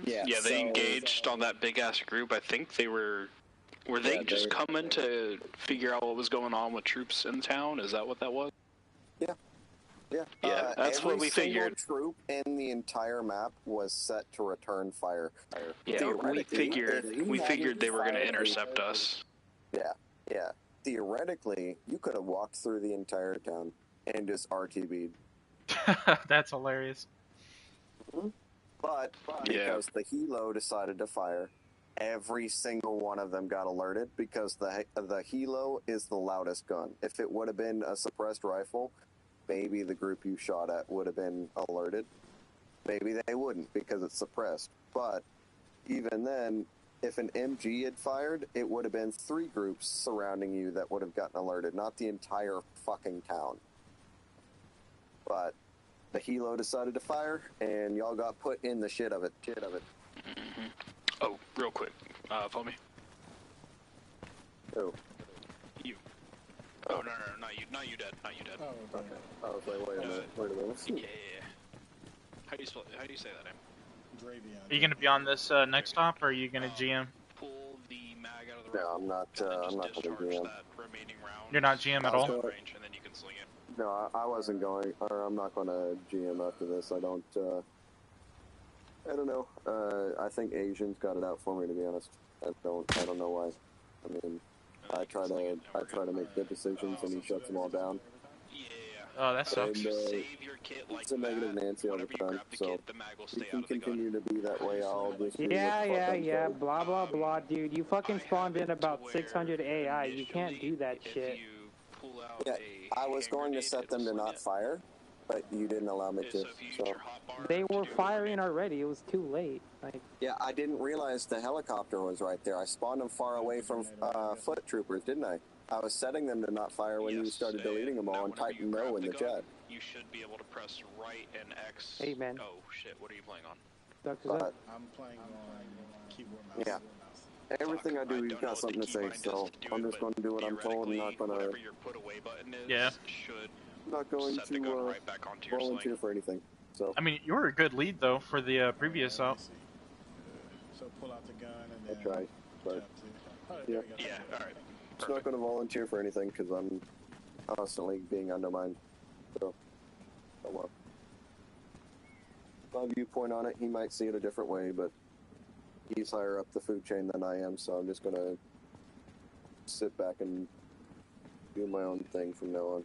Yeah, they engaged on that big ass group. I think they were they just coming to figure out what was going on with troops in town? Is that what that was? Yeah. Yeah, that's what we figured. Every single troop in the entire map was set to return fire. Yeah, we figured they were going to intercept us. Yeah. Theoretically, you could have walked through the entire town and just RTB'd. That's hilarious. But because the helo decided to fire, every single one of them got alerted because the helo is the loudest gun. If it would have been a suppressed rifle, maybe the group you shot at would have been alerted. Maybe they wouldn't because it's suppressed. But even then, if an MG had fired, it would have been 3 groups surrounding you that would have gotten alerted, not the entire fucking town. But the helo decided to fire, and y'all got put in the shit of it. Mm-hmm. Oh, real quick. Follow me. Who? You. Oh, no, not you. Not you, Dad. Not you, Dad. Oh, okay. I was like, wait a minute. Yeah. How do you say that name? Are you going to be on this next stop, or are you going to GM? Pull the mag out of the No, I'm not going to GM. You're not GM at all? Range, and then you can sling it. No, I wasn't going, or I'm not going to GM after this. I don't know. I think Asians got it out for me, to be honest. I don't know why. I mean, I try to make good decisions, and he shuts them all down. Oh, that sucks. And, it's a negative Nancy all the time, so you can continue to be that way. I'll just Yeah, blah blah blah, dude. You fucking spawned in about 600 AI. You can't do that shit. Yeah, I was going to set them to not fire, but you didn't allow me to. So they were firing already. It was too late. Like, yeah, I didn't realize the helicopter was right there. I spawned them far away from foot troopers, didn't I? I was setting them to not fire when you started deleting them all and typing no in the chat. You should be able to press right and X. Hey, man. Oh, shit. What are you playing on? I'm playing on keyboard mouse. Yeah. Everything I do, you've got something to say, so I'm just going to do what I'm told and not going to... Yeah. Not going to volunteer for anything. So. I mean, you were a good lead, though, for the previous out. So pull out the gun and then... I tried, but... Yeah, alright. Just not going to volunteer for anything because I'm constantly being undermined. So, oh well. My viewpoint on it, he might see it a different way, but he's higher up the food chain than I am, so I'm just going to sit back and do my own thing from now on.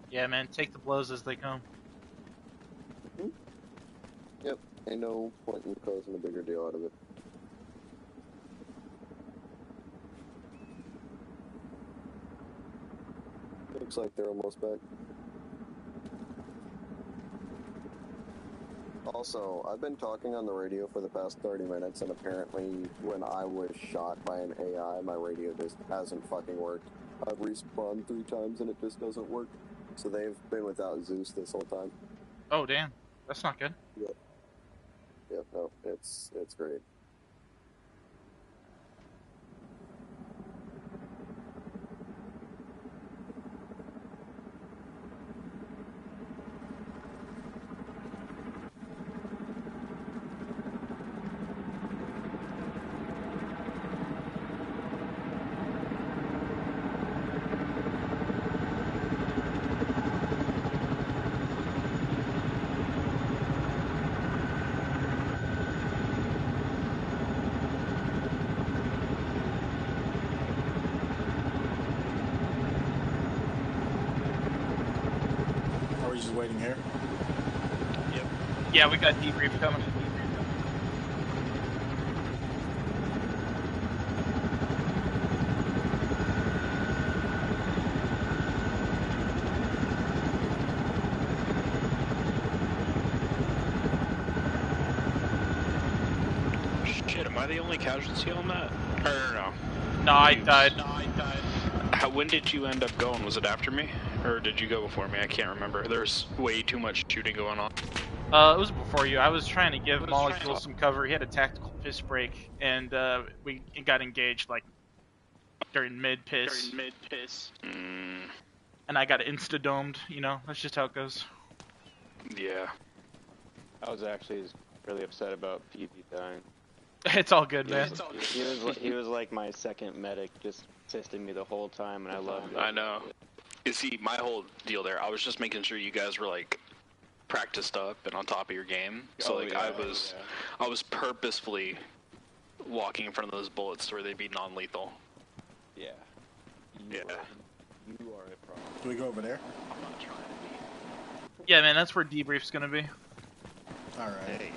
Yeah, man, take the blows as they come. Yep, ain't no point in causing a bigger deal out of it. Looks like they're almost back. Also, I've been talking on the radio for the past 30 minutes, and apparently when I was shot by an AI, my radio just hasn't fucking worked. I've respawned 3 times and it just doesn't work. So they've been without Zeus this whole time. Oh, damn. That's not good. Yep, no, it's great. Just waiting here. Yep. Yeah, we got debrief coming. Shit, am I the only casualty on that? Or no? No, I died. When did you end up going? Was it after me? Or did you go before me? I can't remember. There's way too much shooting going on. It was before you. I was trying to give Molecule some cover. He had a tactical piss break, and we got engaged like during mid piss. And I got insta-domed, you know, that's just how it goes. Yeah. I was actually really upset about PB dying. It's all good, man. He was like my second medic, just assisting me the whole time, and I loved it. I know. You see, my whole deal there, I was just making sure you guys were like practiced up and on top of your game. So like I was purposefully walking in front of those bullets where they'd be non-lethal. Yeah. You are a problem. Do we go over there? I'm not trying to be. Yeah, man, that's where debrief's gonna be. Alright.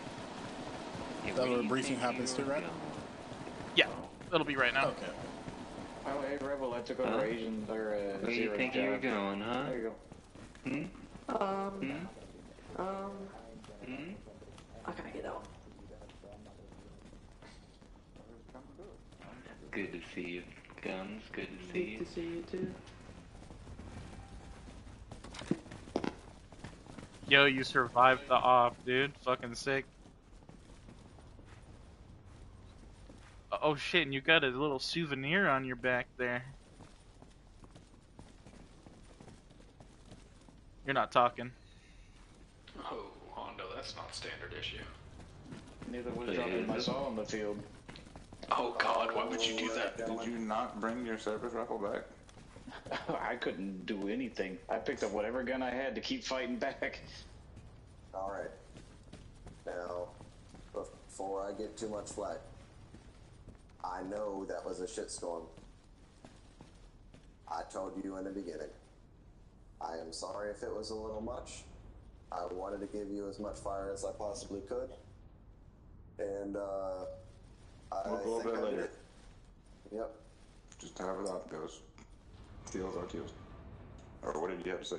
Is that where briefing happens too, right? Yeah, it'll be right now. Okay. Oh, hey, Rebel, I took over Asian, or, Where do you think you were going, huh? There you Hmm? go. How can I get out? Good to see you, Guns. Good to see you. Good to see you too. Yo, you survived the off, dude. Fucking sick. Oh shit, and you got a little souvenir on your back there. You're not talking. Oh, Hondo, that's not standard issue. Neither was dropping my saw on the field. Oh god, why would you do that? Did you not bring your service rifle back? I couldn't do anything. I picked up whatever gun I had to keep fighting back. Alright. Now, before I get too much flack, I know that was a shitstorm. I told you in the beginning. I am sorry if it was a little much. I wanted to give you as much fire as I possibly could. And, We'll go over that later. Yep. Just however that goes. Teals are teals. Or whatever you have to say.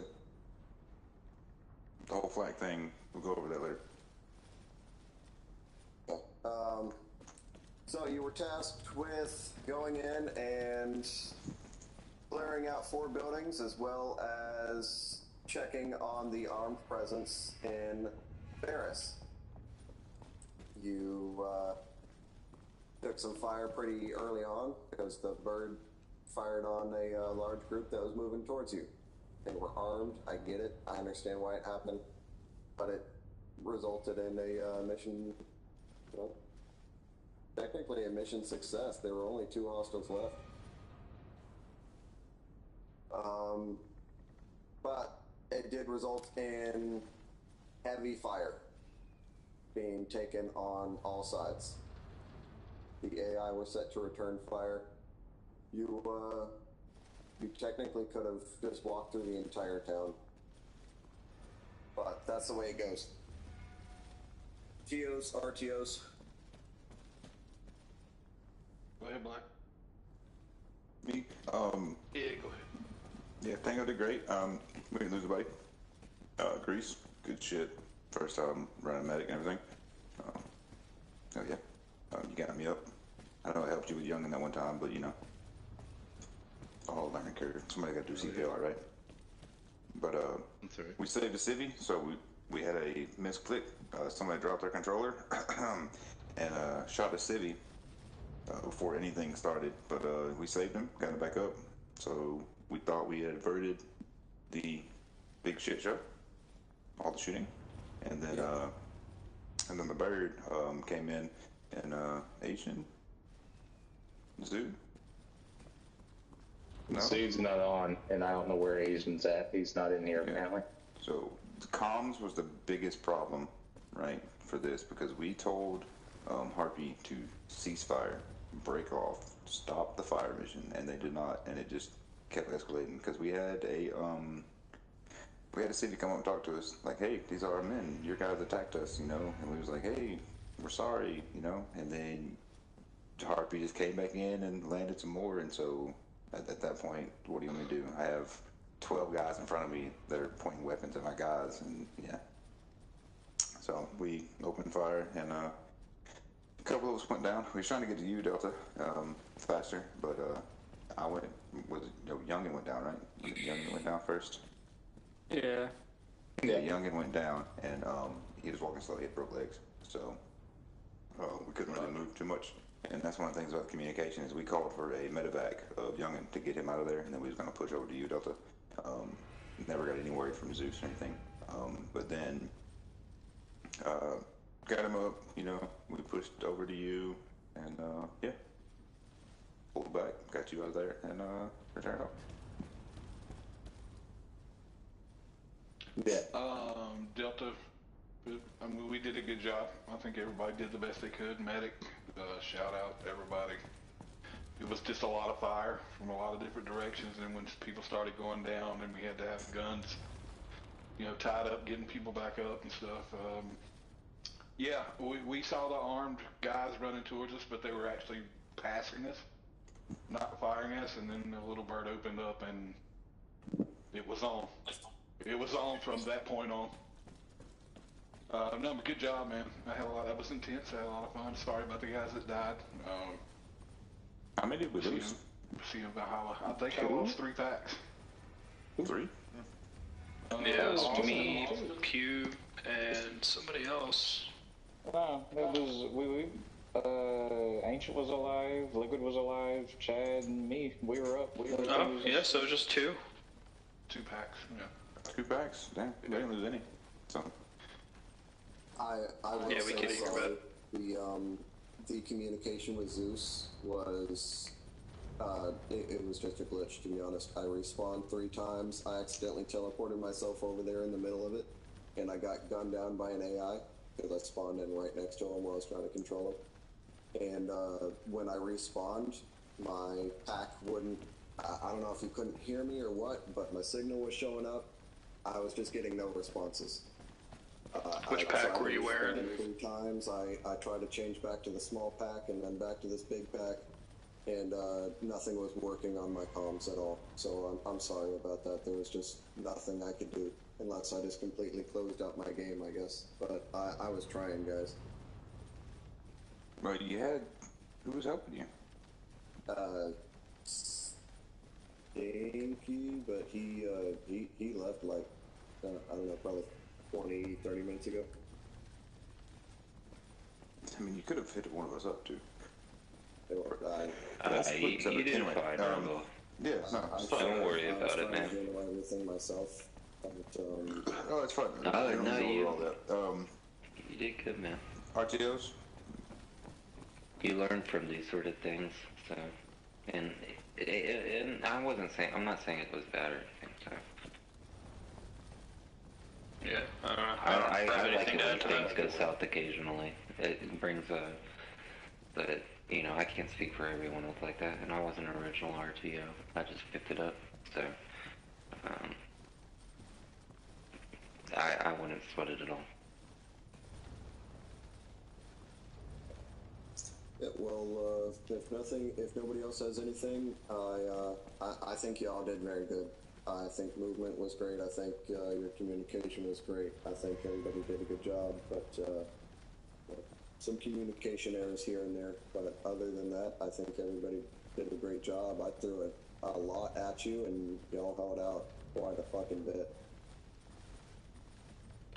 The whole flag thing, we'll go over that later. So you were tasked with going in and clearing out 4 buildings as well as checking on the armed presence in Paris. You took some fire pretty early on because the bird fired on a large group that was moving towards you. They were armed, I get it, I understand why it happened, but it resulted in a mission, well, technically a mission success. There were only 2 hostiles left. But it did result in heavy fire being taken on all sides. The AI were set to return fire. You technically could have just walked through the entire town. But that's the way it goes. TOs, RTOs. Go ahead, Black. Me? Yeah, go ahead. Yeah, Tango did great. We didn't lose a body. Grease, good shit. First time running medic and everything. Oh yeah. You got me up. I know I helped you with Young in that one time, but you know. All learning curve. Somebody got to do CPR, right? But we saved the city, so we had a misclick. Somebody dropped their controller and shot the city before anything started. But we saved him, got him back up. So we thought we had averted the big shit show, all the shooting, and then the bird came in and Asian Zoo. No? Zoo's not on, and I don't know where Asian's at. He's not in here apparently. So the comms was the biggest problem, right, for this, because we told Harpy to cease fire, break off, stop the fire mission, and they did not, and it just kept escalating because we had a city come up and talk to us like, hey, these are our men, your guys attacked us, you know, and we was like, hey, we're sorry, you know, and then Harpy just came back in and landed some more, and so at that point, what do you want me to do? I have 12 guys in front of me that are pointing weapons at my guys, and yeah. So we opened fire, and a couple of us went down. We were trying to get to you, Delta, faster, but Youngin went down, right? Youngin went down first? Yeah. Yeah, Youngin went down, and he was walking slowly, he had broke legs, so we couldn't really move too much. And that's one of the things about communication is we called for a medevac of Youngin to get him out of there, and then we was going to push over to you, Delta. Never got any word from Zeus or anything. But then got him up, you know, we pushed over to you, and yeah, pulled back, got you out of there, and returned home. Yeah. Delta, I mean, we did a good job. I think everybody did the best they could. Medic, shout out to everybody. It was just a lot of fire from a lot of different directions, and when people started going down, then we had to have guns, you know, tied up, getting people back up and stuff. Yeah, we saw the armed guys running towards us, but they were actually passing us, not firing us, and then the little bird opened up, and it was on. It was on from that point on. No, but good job, man. That was intense. I had a lot of fun. Sorry about the guys that died. How many did we lose? I think I lost 3 packs. 3? Yeah, it was me, Q, and somebody else. No, it was Ancient was alive, Liquid was alive, Chad and me. We were up. Oh, yeah, so just 2. 2 packs. Yeah. 2 packs. Damn, we didn't lose any. So. I would yeah, we say can hear sorry. The communication with Zeus was it was just a glitch, to be honest. I respawned 3 times. I accidentally teleported myself over there in the middle of it, and I got gunned down by an AI because I spawned in right next to him while I was trying to control him. And when I respawned, my pack wouldn't. I don't know if you couldn't hear me or what, but my signal was showing up. I was just getting no responses. Which pack were you wearing? 3 times. I tried to change back to the small pack and then back to this big pack, and nothing was working on my comms at all. So I'm sorry about that. There was just nothing I could do unless I just completely closed out my game, I guess. But I was trying, guys. Well, who was helping you? Stinky, but he left like, I don't know, probably 20, 30 minutes ago. I mean, you could have hit one of us up, too. You did fine, Rumble. Yeah, no, don't worry about it, man. I was trying to handle everything myself. But, oh, it's fine. You did good, man. RTOs? You learn from these sort of things, so, and I'm not saying it was bad or anything, so. Yeah, I like it when things go south occasionally. It brings but you know, I can't speak for everyone else like that, and I wasn't an original RTO. I just picked it up, so I wouldn't sweat it at all. Yeah, well, if nobody else has anything, I think y'all did very good. I think movement was great. I think your communication was great. I think everybody did a good job, but some communication errors here and there. But other than that, I think everybody did a great job. I threw a lot at you, and y'all held out quite a fucking bit.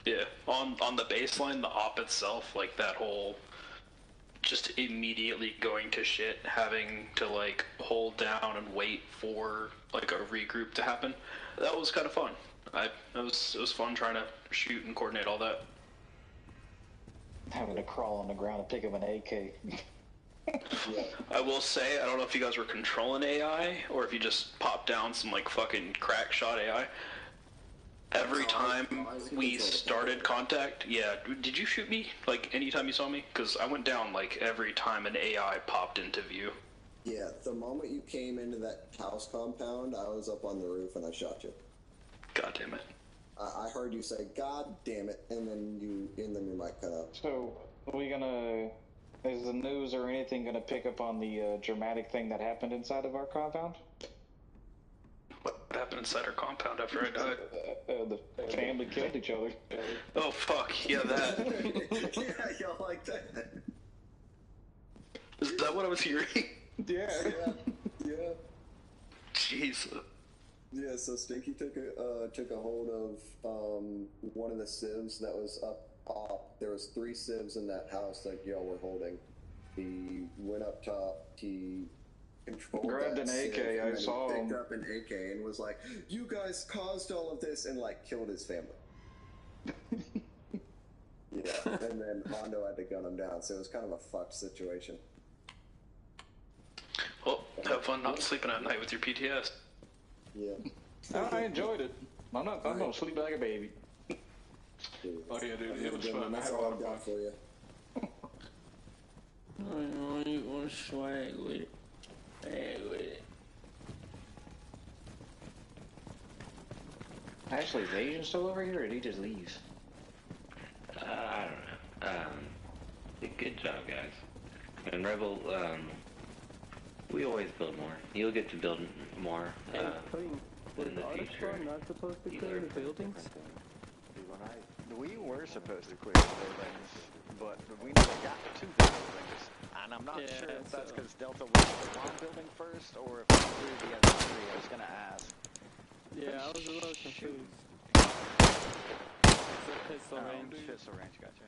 Yeah, on the baseline, the op itself, like that whole just immediately going to shit, having to like hold down and wait for like a regroup to happen. That was kind of fun. It was fun trying to shoot and coordinate all that. Having to crawl on the ground and pick up an AK. Yeah. I will say, I don't know if you guys were controlling AI or if you just popped down some like fucking crack shot AI. Every time we started contact, yeah, did you shoot me, like, anytime you saw me? Because I went down, like, every time an AI popped into view. Yeah, the moment you came into that house compound, I was up on the roof and I shot you. God damn it. I heard you say, God damn it, and then your mic cut out. So, is the news or anything gonna pick up on the dramatic thing that happened inside of our compound? What happened inside our compound after I died? The family killed each other. Oh, fuck. Yeah, that. Yeah, y'all like that. Is that what I was hearing? Yeah. Yeah. Jesus. Yeah, so Stinky took a hold of one of the civs that was up There was 3 civs in that house that y'all were holding. He went up top. He controlled Grabbed that an civ, AK, and I then saw he picked him. up an AK and was like, "You guys caused all of this," and like killed his family. Yeah, and then Hondo had to gun him down, so it was kind of a fucked situation. Well, have fun not sleeping at night with your PTS. Yeah. I enjoyed it. I'm gonna sleep like a baby. Oh yeah, dude, it was fun. I had a lot of fun. For you. I want to swag with it. Swag with it. Actually, is Asian still over here, or did he just leave? I don't know. Good job, guys. And Rebel, we always build more. You'll get to build more Was in the Auto future. Squad not supposed to clear the buildings? We were supposed to clear the buildings, but we never got to the buildings. And I'm not sure if that's because Delta was the one building first, or if we cleared the other 3. I was gonna ask. Yeah, I was a little confused. It's a pistol range. Pistol range, gotcha.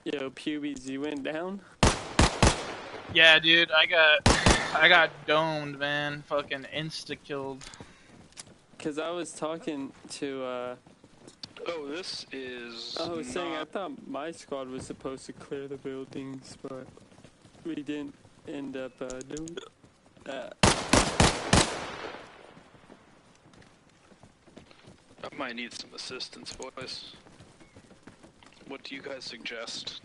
Yo, Pubies, you went down? Yeah, dude, I got domed, man. Fucking insta-killed. Cause I was talking to, Oh, this is. I was saying I thought my squad was supposed to clear the buildings, but we didn't end up doing that. I might need some assistance, boys. What do you guys suggest?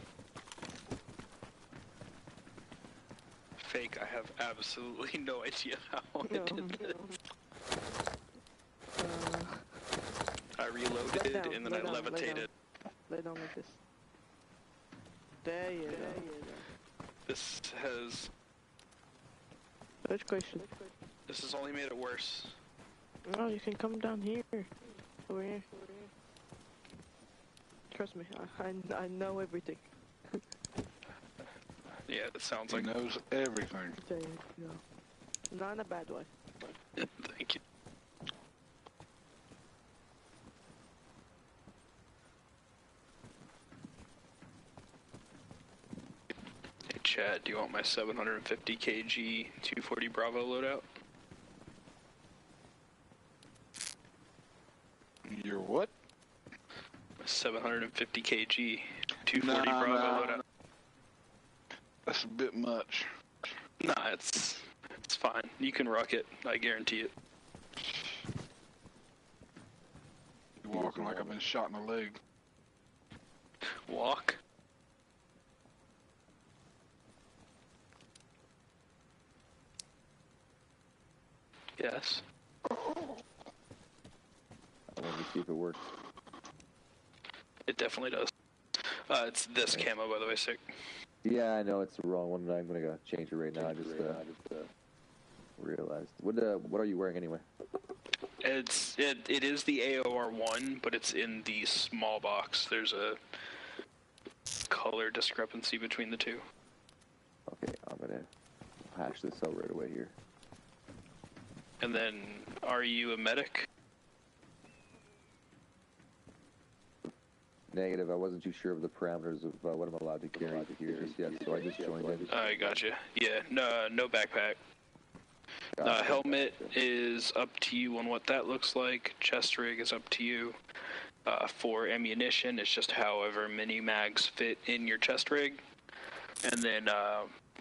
Fake, I have absolutely no idea how I did this. I reloaded and then I levitated. Lay down like this. There you go. This has. Which question? This has only made it worse. No, you can come down here. Over here. Trust me, I know everything. Yeah, it sounds He like. knows everything. There you go. Not in a bad way. Thank you. Hey Chad, do you want my 750 kg 240 Bravo loadout? Your what? 750 kg 240 Bravo loadout. That's a bit much. Nah, it's fine. You can rock it. I guarantee it. You're walking like I've been shot in the leg. Walk? Yes. Let me see if it works. It definitely does. It's this camo, by the way, sick. Yeah, I know it's the wrong one. I'm gonna go change it right now. I just realized. What are you wearing anyway? It is the AOR1, but it's in the small box. There's a color discrepancy between the two. Okay, I'm gonna hash this out right away here. And then, are you a medic? Negative. I wasn't too sure of the parameters of what I'm allowed to carry here just yet, so I just joined in. I gotcha. Yeah, no backpack. Helmet is up to you on what that looks like. Chest rig is up to you. For ammunition, it's just however many mags fit in your chest rig. And then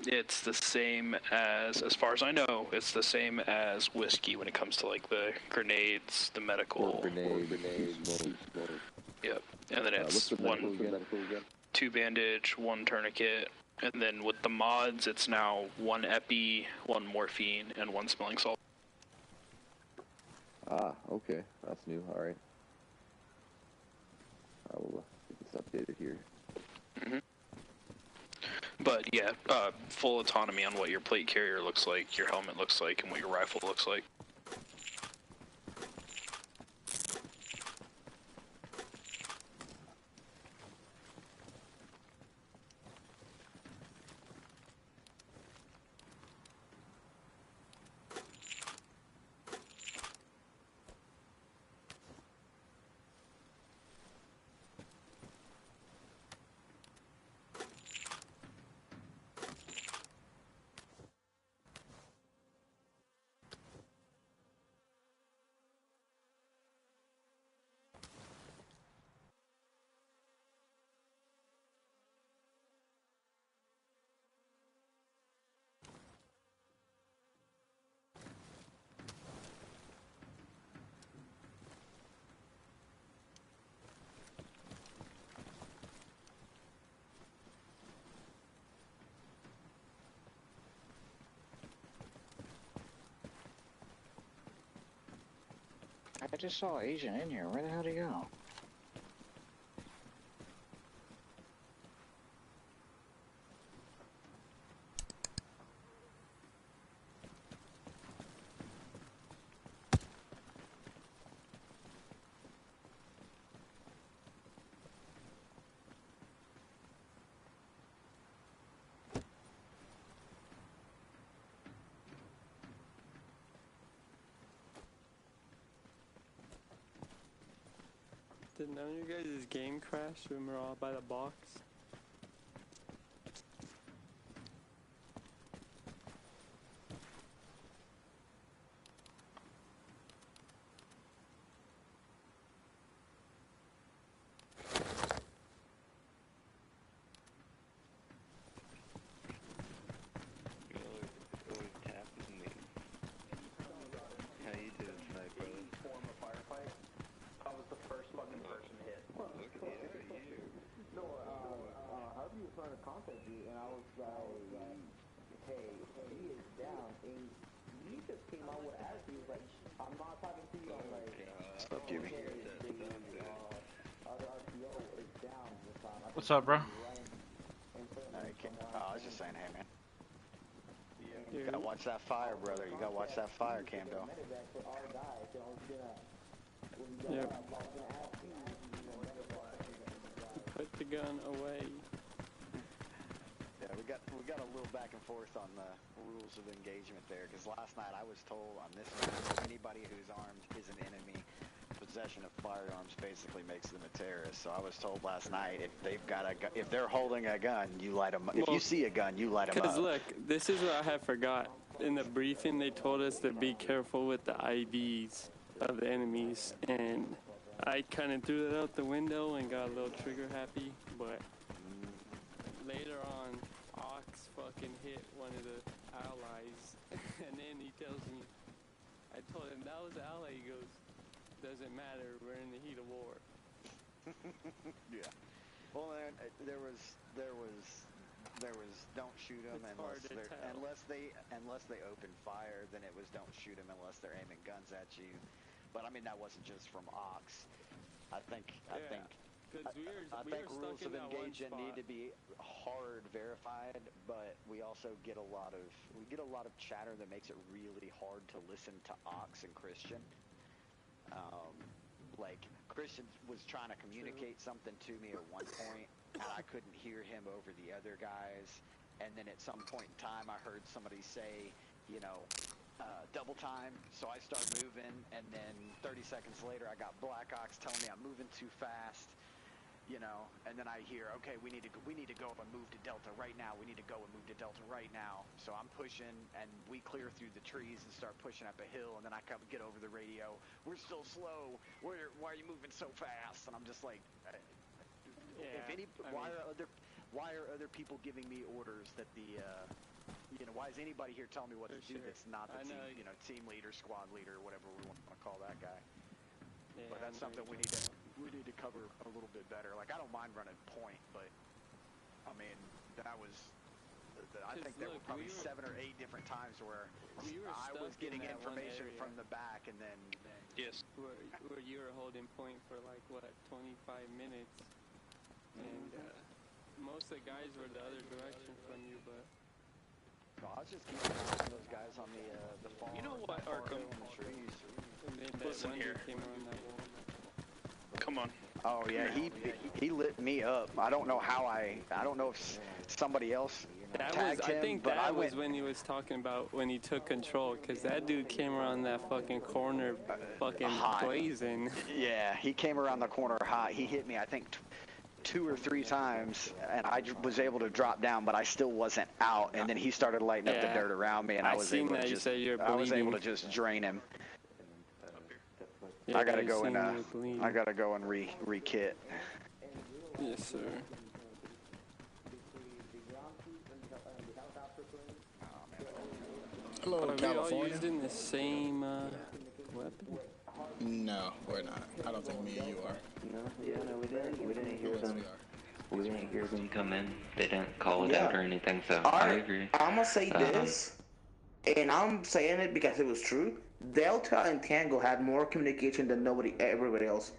it's the same as far as I know, it's the same as whiskey when it comes to like the grenades, the medical. Grenades. Yep. And then it's two bandage, one tourniquet, and then with the mods, it's now one epi, one morphine, and one smelling salt. Ah, okay. That's new. All right. I will get this updated here. But yeah, full autonomy on what your plate carrier looks like, your helmet looks like, and what your rifle looks like. I just saw Asian in here. Where the hell did he go? Did none of you guys' game crash when we're all by the box? Contact you, and I was like, hey, he is down, and he just came out with attitude. He was like, I'm not talking to you. I'm like, Stop, Jimmy. Other RTO is down this time. What's up, bro? I was just saying, hey, man. You gotta watch that fire, brother. You gotta watch that fire, Camdo. Yep. Put the gun away. Yeah, we got a little back and forth on the rules of engagement there, because last night I was told on this map, anybody who's armed is an enemy. Possession of firearms basically makes them a terrorist. So I was told last night, if they're holding a gun, you light them up. If you see a gun, you light them up. Because look, this is what I have forgot. In the briefing, they told us to be careful with the IDs of the enemies, and I kind of threw that out the window and got a little trigger happy, but later on, Ox fucking hit one of the allies, and then he tells me, I told him that was the ally. He goes, doesn't matter, we're in the heat of war. Yeah. Well, there was don't shoot them unless they open fire. Then it was don't shoot them unless they're aiming guns at you. But I mean, that wasn't just from Ox. I think rules of engagement need to be hard verified, but we also get a lot of chatter that makes it really hard to listen to Ox and Christian. Like Christian was trying to communicate something to me at one point, and I couldn't hear him over the other guys. And then at some point in time, I heard somebody say, double time. So I start moving, and then 30 seconds later, I got Black Ox telling me I'm moving too fast. And then I hear, okay, we need to go and move to Delta right now. We need to go and move to Delta right now. So I'm pushing, and we clear through the trees and start pushing up a hill. And then I get over the radio. We're still slow. Why are you moving so fast? And I'm just like, why are other people giving me orders that why is anybody here telling me what to do? That's not the team leader, squad leader, whatever we want to call that guy. Yeah, but that's something we need to cover a little bit better. Like, I don't mind running point, but I mean, I think there were probably 7 or 8 different times where I was getting information from the back, and then yes, where you were holding point for like what 25 minutes, and most of the guys were the other direction from you, but. I was just keeping an eye on those guys on the farm. You know what, Arkham? Listen here. Come on. Oh yeah, he lit me up. I don't know if somebody else tagged him. I think that was when he was talking about when he took control, because that dude came around that fucking corner, fucking blazing. Yeah, he came around the corner hot. He hit me, I think, 2 or 3 times, and I was able to drop down, but I still wasn't out. And then he started lighting up the dirt around me, and I was able to just drain him. Yeah, I gotta go and re-kit. Yes, sir. Hello, Are California. we all using the same weapon? No, we're not. I don't think me and you are. No, we didn't hear them. We didn't hear them come in. They didn't call it out or anything, so I agree. I'm gonna say this, and I'm saying it because it was true. Delta and Tango had more communication than everybody else.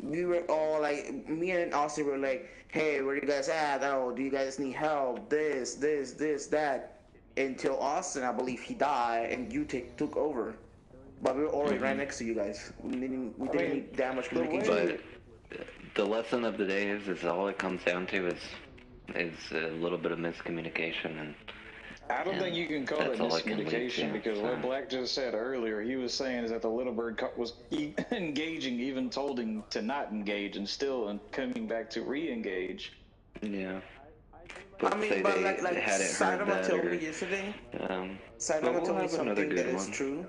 We were all like, me and Austin were like, hey, where you guys at? Oh, do you guys need help? This, that. Until Austin, I believe he died, and you took over. But we were already right next to you guys. We didn't need that much communication. But the lesson of the day is all it comes down to is a little bit of miscommunication, and I don't think you can call it miscommunication because what Black just said earlier, he was saying is that the little bird was engaging, even told him to not engage, and still coming back to re-engage. Yeah. But I mean, but like Saitama told me yesterday. Saitama told me something that is true.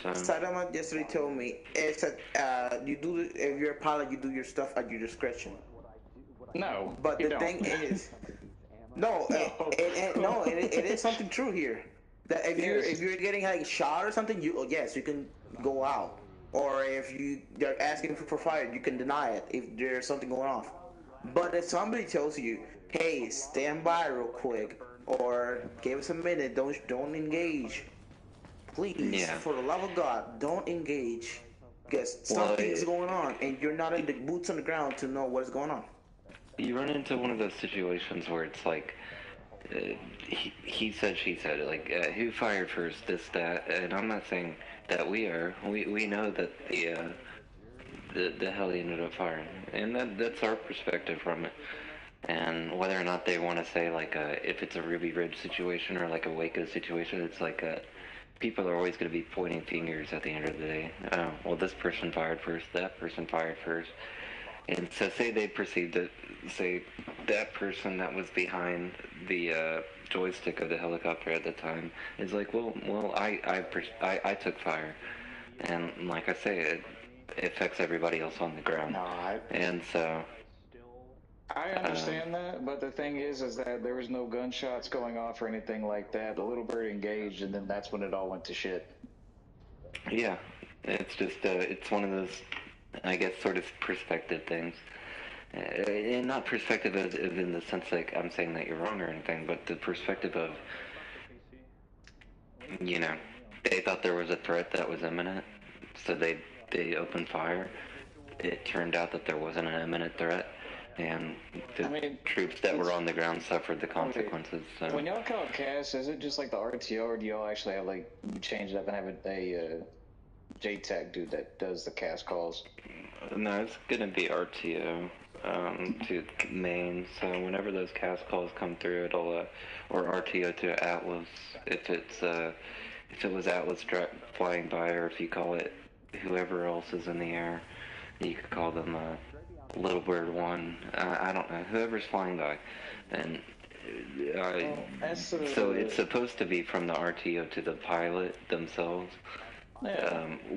Saitama yesterday told me it's that if you're a pilot, you do your stuff at your discretion. No, but the thing is, it is something true here. That if you're getting like shot or something, you can go out. Or if they're asking for fire, you can deny it if there's something going off. But if somebody tells you, hey, stand by real quick, or give us a minute, don't engage. Please, for the love of God, don't engage. Because something's going on, and you're not in the boots on the ground to know what's going on. You run into one of those situations where it's like, he said, she said, like, who fired first, this, that, and I'm not saying that we know that the heli ended up firing, and that's our perspective from it. And whether or not they want to say, like, if it's a Ruby Ridge situation or like a Waco situation, it's like, people are always going to be pointing fingers at the end of the day. Well, this person fired first, that person fired first. And so say they perceived it, say that person that was behind the joystick of the helicopter at the time is like, well, I took fire. And like I say, it affects everybody else on the ground. And so... I understand that, but the thing is that there was no gunshots going off or anything like that. The little bird engaged, and then that's when it all went to shit. Yeah, it's just, it's one of those, I guess, sort of perspective things. And not perspective as in the sense like I'm saying that you're wrong or anything, but the perspective of, they thought there was a threat that was imminent, so they opened fire. It turned out that there wasn't an imminent threat, and the troops that were on the ground suffered the consequences. So. When y'all call CAS, is it just like the RTO, or do y'all actually have, like, you change it up and have a JTAC dude that does the CAS calls? No, it's gonna be RTO to main. So whenever those CAS calls come through, it'll or RTO to Atlas. If it was Atlas flying by, or if you call it whoever else is in the air, you could call them Little Bird 1. I don't know, whoever's flying by, and so it's supposed to be from the RTO to the pilot themselves.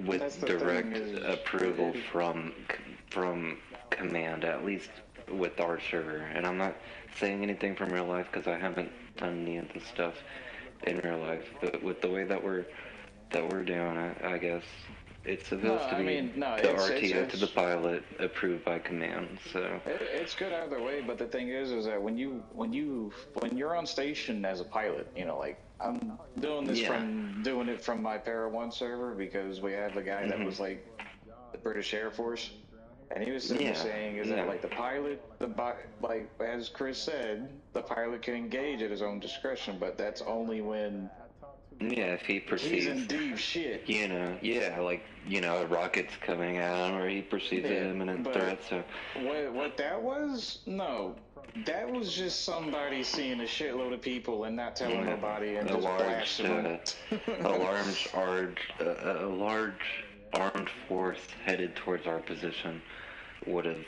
With direct approval from command, at least with our server. And I'm not saying anything from real life because I haven't done any of this stuff in real life. But with the way that we're doing it, I guess it's supposed to be the RTO to the pilot, approved by command. So it's good either way. But the thing is that when you're on station as a pilot, like. I'm doing this from my Para 1 server because we had the guy that was like the British Air Force, and he was simply saying that like the pilot, like as Chris said, the pilot can engage at his own discretion, but that's only when if he perceives he's in deep shit. Like a rocket's coming at him, or he perceives an imminent threat. So what that was? No. That was just somebody seeing a shitload of people and not telling nobody and just blasting them. A large armed force headed towards our position would have,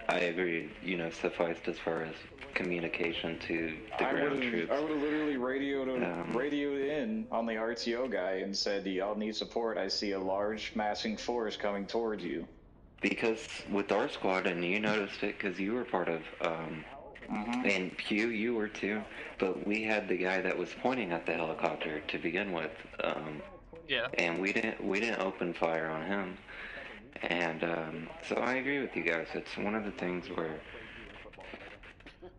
I agree, sufficed as far as communication to the ground troops. I would have literally radioed in on the RTO guy and said, y'all need support. I see a large massing force coming towards you. Because with our squad, and you noticed it because you were part of, and Pew, you were too, but we had the guy that was pointing at the helicopter to begin with, and we didn't open fire on him, and so I agree with you guys. It's one of the things where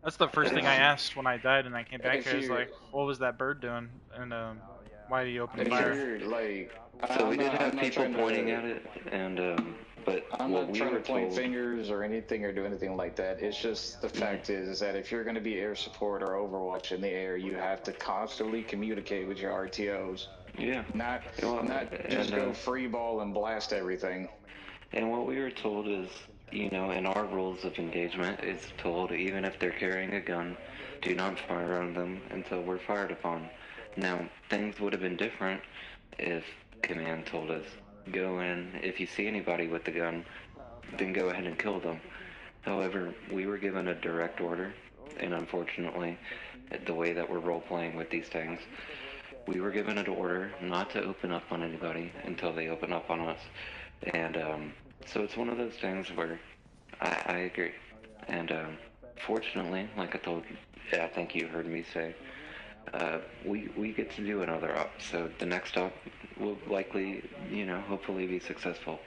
that's the first thing I asked when I died and I came back here. I was like, what was that bird doing? And Why do you open If fire? you're, like, So we I'm did not- have I'm not people trying pointing to- at it, and but I'm what not we trying were to point told. fingers or anything or do anything like that. It's just the fact is that if you're going to be air support or Overwatch in the air, you have to constantly communicate with your RTOs. Yeah. Not Well, just and, go free ball and blast everything. And what we were told is, you know, in our rules of engagement, it's told even if they're carrying a gun, do not fire on them until we're fired upon. Now, things would have been different if command told us, go in, if you see anybody with the gun, then go ahead and kill them. However, we were given a direct order, and unfortunately, the way that we're role-playing with these things, we were given an order not to open up on anybody until they open up on us. And so it's one of those things where I agree. And fortunately, like I think you heard me say, we get to do another op. So the next op will likely, you know, hopefully be successful.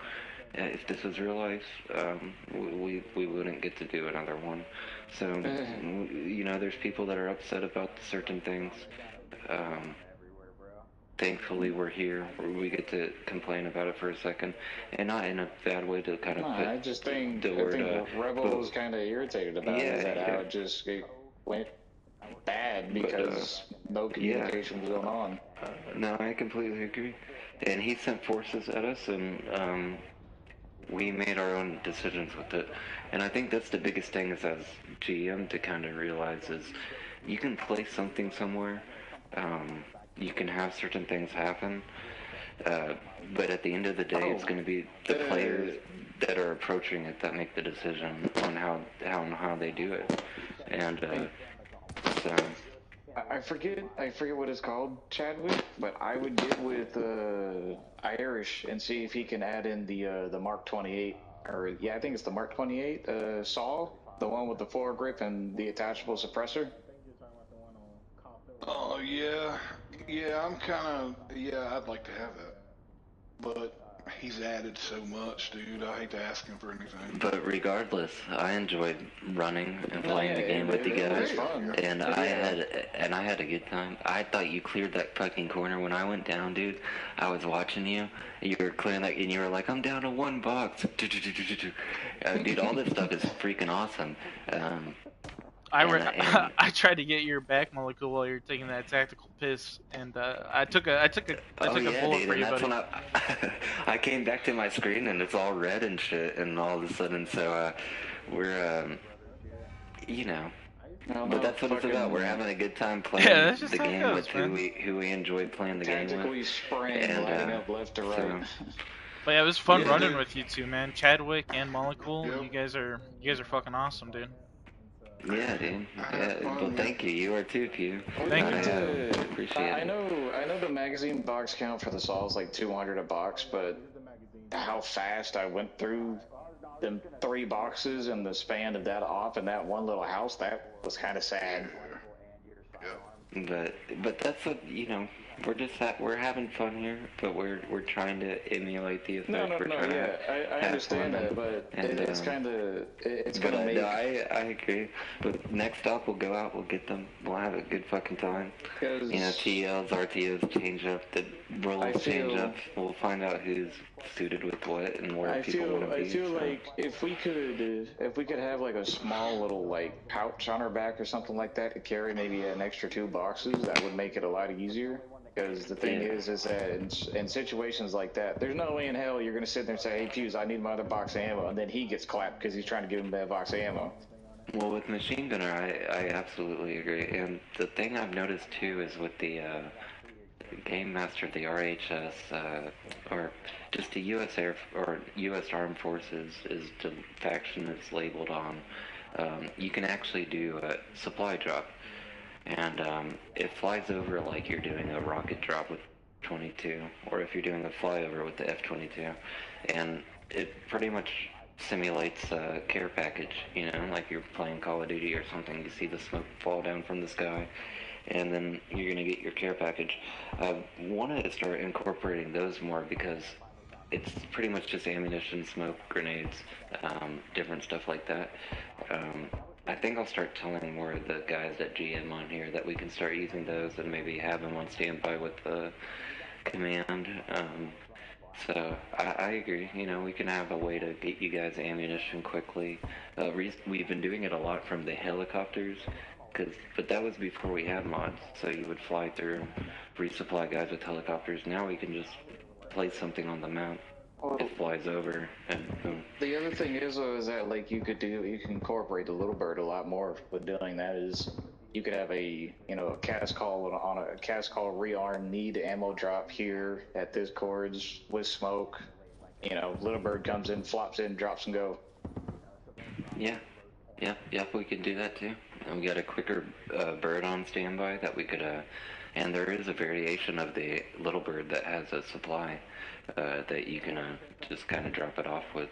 If this was real life, we wouldn't get to do another one. So, you know, there's people that are upset about certain things. Thankfully, we're here. We get to complain about it for a second, and not in a bad way to kind of put I just think the word. Rebel was kind of irritated about it, that how it just went bad because no communication was going on. No, I completely agree. And he sent forces at us, and we made our own decisions with it. And I think that's the biggest thing is as GM to kind of realize is you can place something somewhere. You can have certain things happen, but at the end of the day, it's going to be the players that are approaching it that make the decision on how they do it. And so I forget what it's called, Chadwick, but I would get with Irish and see if he can add in the Mark 28, or yeah, I think it's the Mark 28 saw, the one with the foregrip and the attachable suppressor. Oh yeah, I'd like to have that, but he's added so much, dude. I hate to ask him for anything. But regardless, I enjoyed running and playing the game with you guys, and I had a good time. I thought you cleared that fucking corner when I went down, dude. I was watching you. You were clearing that, and you were like, "I'm down to one box." Dude, all this stuff is freaking awesome. I tried to get your back molecule while you were taking that tactical piss, and I took a bullet dude, for and you, that's buddy. when I came back to my screen and it's all red and shit, and all of a sudden, so we're you know. But that's what it's about. We're having a good time playing the game with who we enjoy playing the game with. Tactically spraying, lighting up left to right. But yeah, it was fun running with you two, man. Chadwick and Molecule, you guys are fucking awesome, dude. Yeah, dude. Yeah, well, thank you. You are too, Q. Thank you. Appreciate it. I know the magazine box count for the saw is like 200 a box, but how fast I went through them 3 boxes in the span of that op in that one little house, that was kind of sad. But that's what, you know, we're having fun here, but we're trying to emulate the effect. I understand that, but it's kind of make. I agree. But next stop, we'll go out, we'll get them, we'll have a good fucking time. You know, TLs, RTOs change up, the roles change up. We'll find out who's suited with what and where people want to be. I feel like if we could have like a small little like pouch on our back or something like that to carry maybe an extra 2 boxes, that would make it a lot easier. Because the thing is that in situations like that, there's no way in hell you're going to sit there and say, "Hey, Fuse, I need my other box of ammo," and then he gets clapped because he's trying to give him that box of ammo. Well, with Machine Gunner, I absolutely agree. And the thing I've noticed too is with the Game Master, the RHS, or just the U.S. U.S. Armed Forces is the faction it's labeled on. You can actually do a supply drop. And it flies over like you're doing a rocket drop with 22, or if you're doing a flyover with the F-22, and it pretty much simulates a care package, you know, like you're playing Call of Duty or something. You see the smoke fall down from the sky, and then you're going to get your care package. I wanted to start incorporating those more because it's pretty much just ammunition, smoke, grenades, different stuff like that. I think I'll start telling more of the guys at GM on here that we can start using those and maybe have them on standby with the command. So I agree. You know, we can have a way to get you guys ammunition quickly. We've been doing it a lot from the helicopters, but that was before we had mods. So you would fly through and resupply guys with helicopters. Now we can just place something on the map. It flies over, and boom. The other thing is, though, is that like you can incorporate the little bird a lot more with doing that. Is you could have a cast call on a cast call rearm need ammo drop here at this cords with smoke. Little bird comes in, flops in, drops and go. Yeah, we could do that too. And we got a quicker bird on standby that we could, and there is a variation of the little bird that has a supply that you can just kind of drop it off with.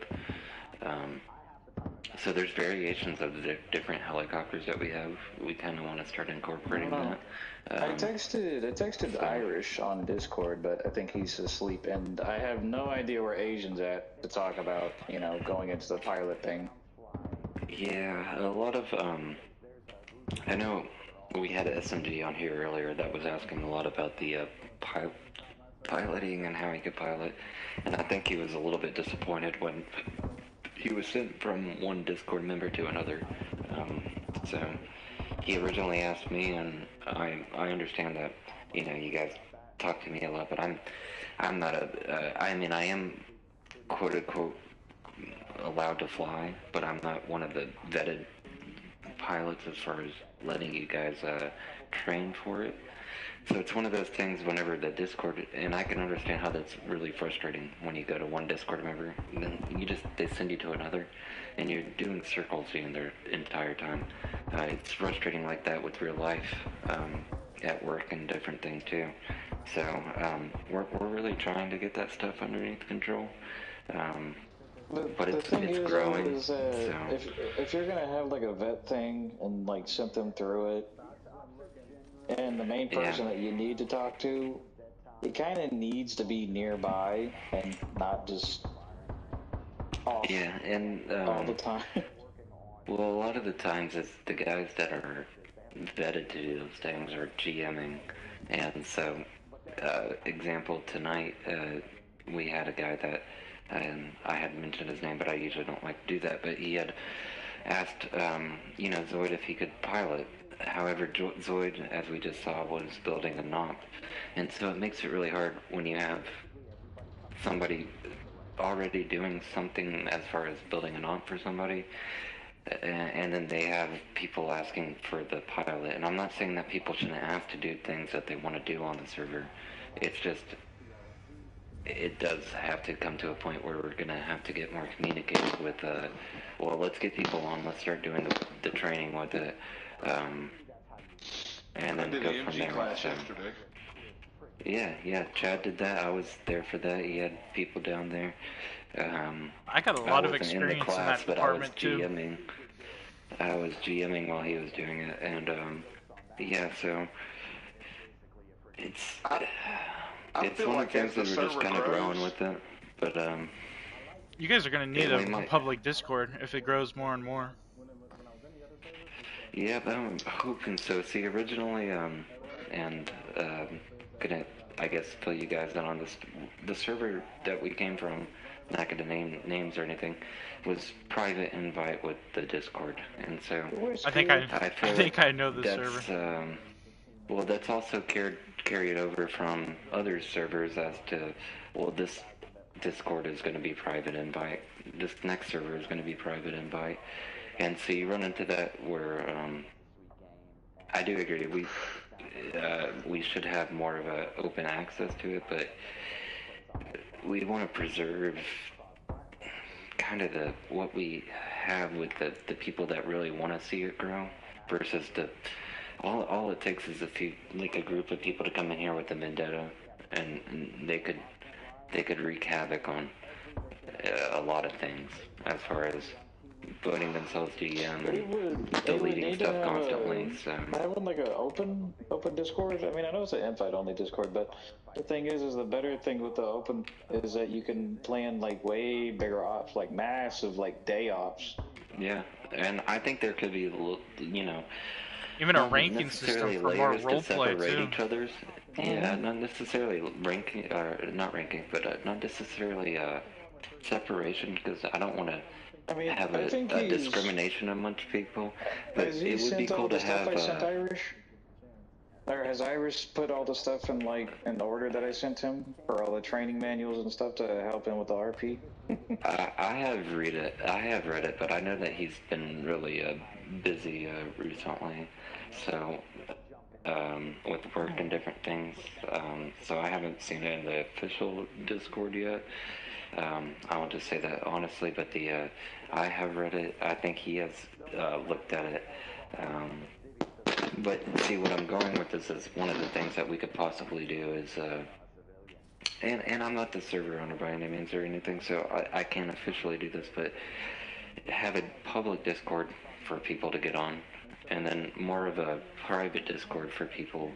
So there's variations of the different helicopters that we have. We kind of want to start incorporating that. I texted Irish on Discord, but I think he's asleep, and I have no idea where Asian's at to talk about, going into the pilot thing. Yeah, a lot of, I know we had SMG on here earlier that was asking a lot about the piloting and how he could pilot, and I think he was a little bit disappointed when he was sent from one Discord member to another. So he originally asked me, and I understand that, you guys talk to me a lot, but I'm not I am quote unquote allowed to fly, but I'm not one of the vetted pilots as far as letting you guys train for it. So it's one of those things whenever the Discord, and I can understand how that's really frustrating when you go to one Discord member, and then they send you to another, and you're doing circles the entire time. It's frustrating like that with real life, at work and different things too. So we're really trying to get that stuff underneath control. But it's growing. Is, if you're gonna have like a vet thing and like send them through it, and the main person that you need to talk to, it kind of needs to be nearby and not just off. Yeah, and all the time. Well, a lot of the times it's the guys that are vetted to do those things are GMing, and so example tonight, we had a guy that. And I hadn't mentioned his name, but I usually don't like to do that. But he had asked, Zoid if he could pilot. However, Zoid, as we just saw, was building a NOP. And so it makes it really hard when you have somebody already doing something as far as building a NOP for somebody, and then they have people asking for the pilot. And I'm not saying that people shouldn't ask to do things that they want to do on the server. It's just... it does have to come to a point where we're going to have to get more communicated with, well, let's get people on, let's start doing the training with it, and then go from there. So, yeah, Chad did that. I was there for that. He had people down there. I got a lot of experience in that department too. I was GMing while he was doing it, and yeah, so it's... It's one of the things that we're just kind of growing with it, but you guys are going to need a public Discord if it grows more and more. Yeah, but I'm hoping so. See, originally, gonna, I guess, fill you guys in on this. The server that we came from, not gonna name names or anything, was private invite with the Discord, and so I think I know the server. Well, that's also carried over from other servers as to, well, this Discord is going to be private invite, this next server is going to be private invite, and so you run into that where, I do agree, we should have more of a open access to it, but we want to preserve kind of what we have with the people that really want to see it grow versus all it takes is a group of people to come in here with a vendetta, and they could wreak havoc on a lot of things as far as voting themselves GM and deleting stuff constantly. So having like an open Discord. I mean, I know it's an invite only Discord, but the thing is the better thing with the open is that you can plan like way bigger ops, like massive like day ops. Yeah, and I think there could be, you know, Even a not ranking system necessarily for more layers to roleplay separate too. each other's. Yeah, not necessarily ranking, not ranking, but not necessarily separation, because I don't want to have I think a discrimination amongst people. But Has he it would be sent all cool the to stuff have. I sent Irish? Or has Irish put all the stuff in in the order that I sent him for all the training manuals and stuff to help him with the RP? I have read it. I have read it, but I know that he's been really busy recently, so with work and different things. So I haven't seen it in the official Discord yet. I want to say that honestly, but I have read it. I think he has looked at it. But see, what I'm going with this is one of the things that we could possibly do is, and I'm not the server owner by any means or anything, so I can't officially do this, but have a public Discord for people to get on, and then more of a private Discord for people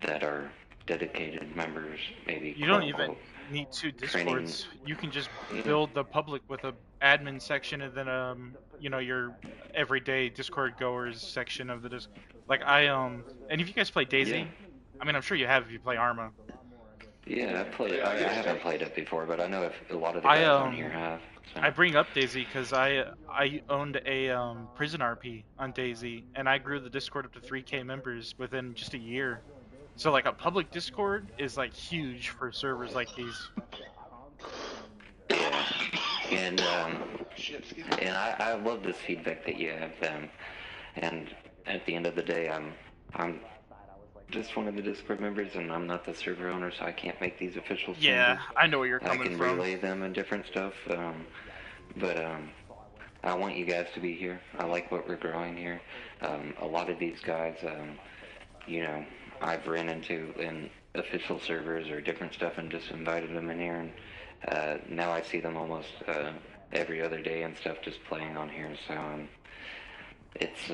that are dedicated members, maybe. You don't even need 2 Discords. You can just build the public with a admin section and then you know, your everyday Discord goers section of the Discord. Like and if you guys play DayZ, I mean, I'm sure you have if you play Arma. Yeah, I've played. I haven't played it before, but I know if a lot of the guys on here have. So. I bring up DayZ because I owned a prison RP on DayZ, and I grew the Discord up to 3K members within just a year. So like a public Discord is like huge for servers like these. Yeah, and I love this feedback that you have, and at the end of the day, I'm just one of the Discord members, and I'm not the server owner, so I can't make these official changes. Yeah, I know where you're coming from. I can relay them and different stuff, but I want you guys to be here. I like what we're growing here. A lot of these guys, you know, I've ran into in official servers or different stuff and just invited them in here, and now I see them almost every other day and stuff just playing on here, so it's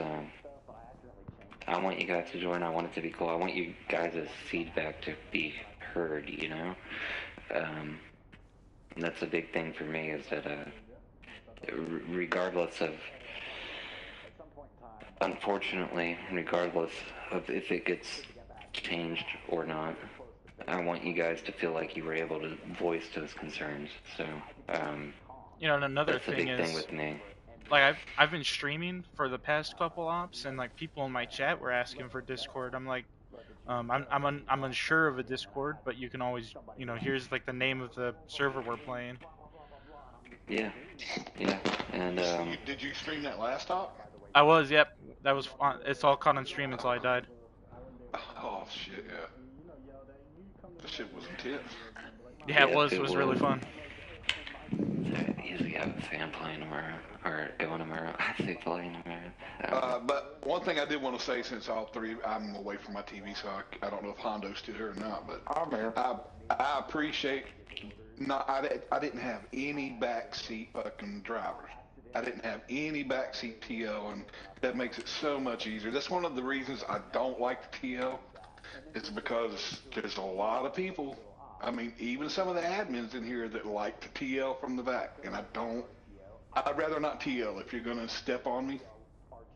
I want you guys to join. I want it to be cool. I want you guys' feedback to be heard, you know? And that's a big thing for me, is that regardless of, unfortunately, regardless of if it gets changed or not, I want you guys to feel like you were able to voice those concerns. So, you know, and another that's thing a big thing with me. Like I've been streaming for the past couple ops, and like people in my chat were asking for Discord. I'm like, I'm unsure of a Discord, but you can always, you know, here's like the name of the server we're playing. Yeah, and Did you stream that last op? I was, yep. That was on. It's all caught on stream until I died. Oh shit, yeah. That shit was intense. Yeah, it was really fun. Usually have a fan playing or going around. I say playing around. But one thing I did want to say, since all three, I'm away from my TV, so I don't know if Hondo's still here or not, but I appreciate I didn't have any backseat fucking drivers. I didn't have any backseat TL, and that makes it so much easier. That's one of the reasons I don't like the TL. It's because there's a lot of people. I mean, even some of the admins in here that like to TL from the back, and I'd rather not TL if you're going to step on me.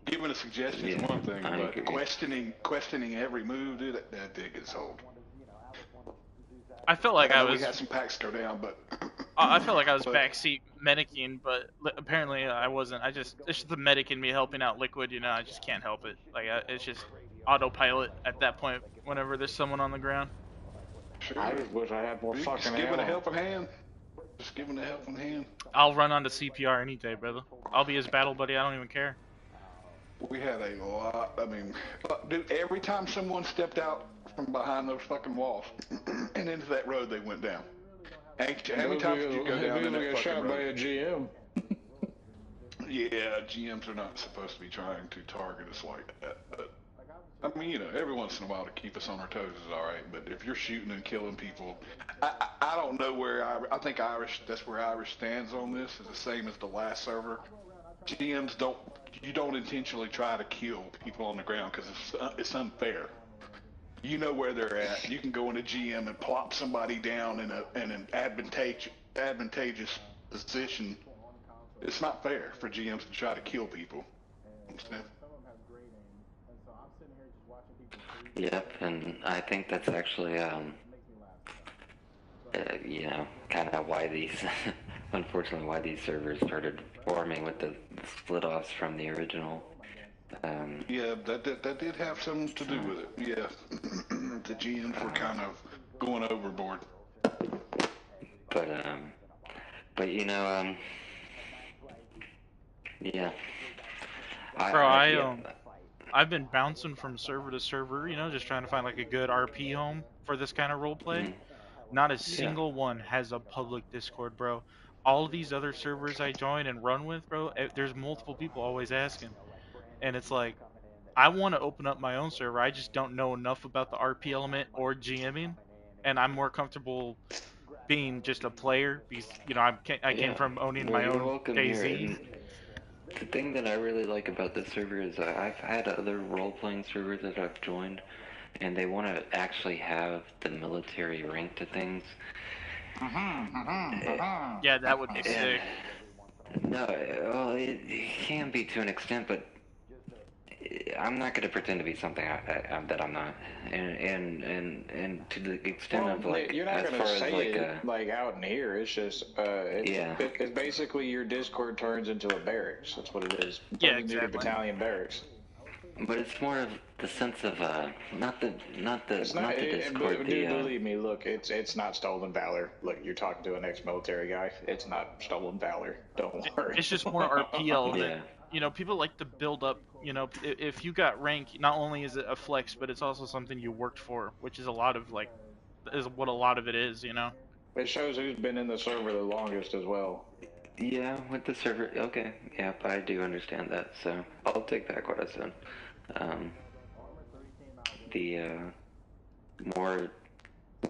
Giving a suggestion is one thing, but questioning every move, dude, that gets old. I felt like we had some packs go down, but I felt like I was backseat medicing, but apparently I wasn't. It's just the medic in me helping out Liquid, you know. I just can't help it. Like it's just autopilot at that point whenever there's someone on the ground. Sure. I just wish I had more fucking giving ammo. a helping hand. Just giving a helping hand. I'll run onto CPR any day, brother. I'll be his battle buddy. I don't even care. We had a lot. I mean, dude, every time someone stepped out from behind those fucking walls and into that road, they went down. How many times did you go down in that fucking shot road? by a GM. Yeah, GMs are not supposed to be trying to target us like that, but I mean, you know, every once in a while to keep us on our toes is all right. But if you're shooting and killing people, I don't know where I think that's where Irish stands on this. Is the same as the last server. GMs don't intentionally try to kill people on the ground because it's unfair. You know where they're at. You can go into GM and plop somebody down in an advantageous position. It's not fair for GMs to try to kill people. Yep, and I think that's actually, you know, kind of why these, unfortunately, why these servers started forming with the split-offs from the original. Yeah, that did have something to do with it. Yeah, the GMs were kind of going overboard. But you know, yeah. Bro, I've been bouncing from server to server, you know, just trying to find like a good RP home for this kind of roleplay. Not a single one has a public Discord, bro. All of these other servers I join and run with, bro, there's multiple people always asking. And it's like, I want to open up my own server. I just don't know enough about the RP element or GMing, and I'm more comfortable being just a player because, you know, I came from owning my own DayZ. The thing that I really like about this server is I've had other role-playing servers that I've joined, and they want to actually have the military rank to things. Yeah, that would be sick. No, well, it can be to an extent, but I'm not going to pretend to be something that I'm not, and to the extent of like, you're not as gonna far as say like it like out in here. It's just it's basically your Discord turns into a barracks. That's what it is. It turns into your battalion barracks. But it's more of the sense of not the Discord. Dude, believe me. Look, it's not stolen valor. Look, you're talking to an ex-military guy. It's not stolen valor. Don't worry. It's just more RP element. You know, people like to build up. You know, if you got rank, not only is it a flex, but it's also something you worked for, which is a lot of like, is what a lot of it is. You know. It shows who's been in the server the longest as well. Yeah, with the server. Okay, yeah, I do understand that. So I'll take that question. More.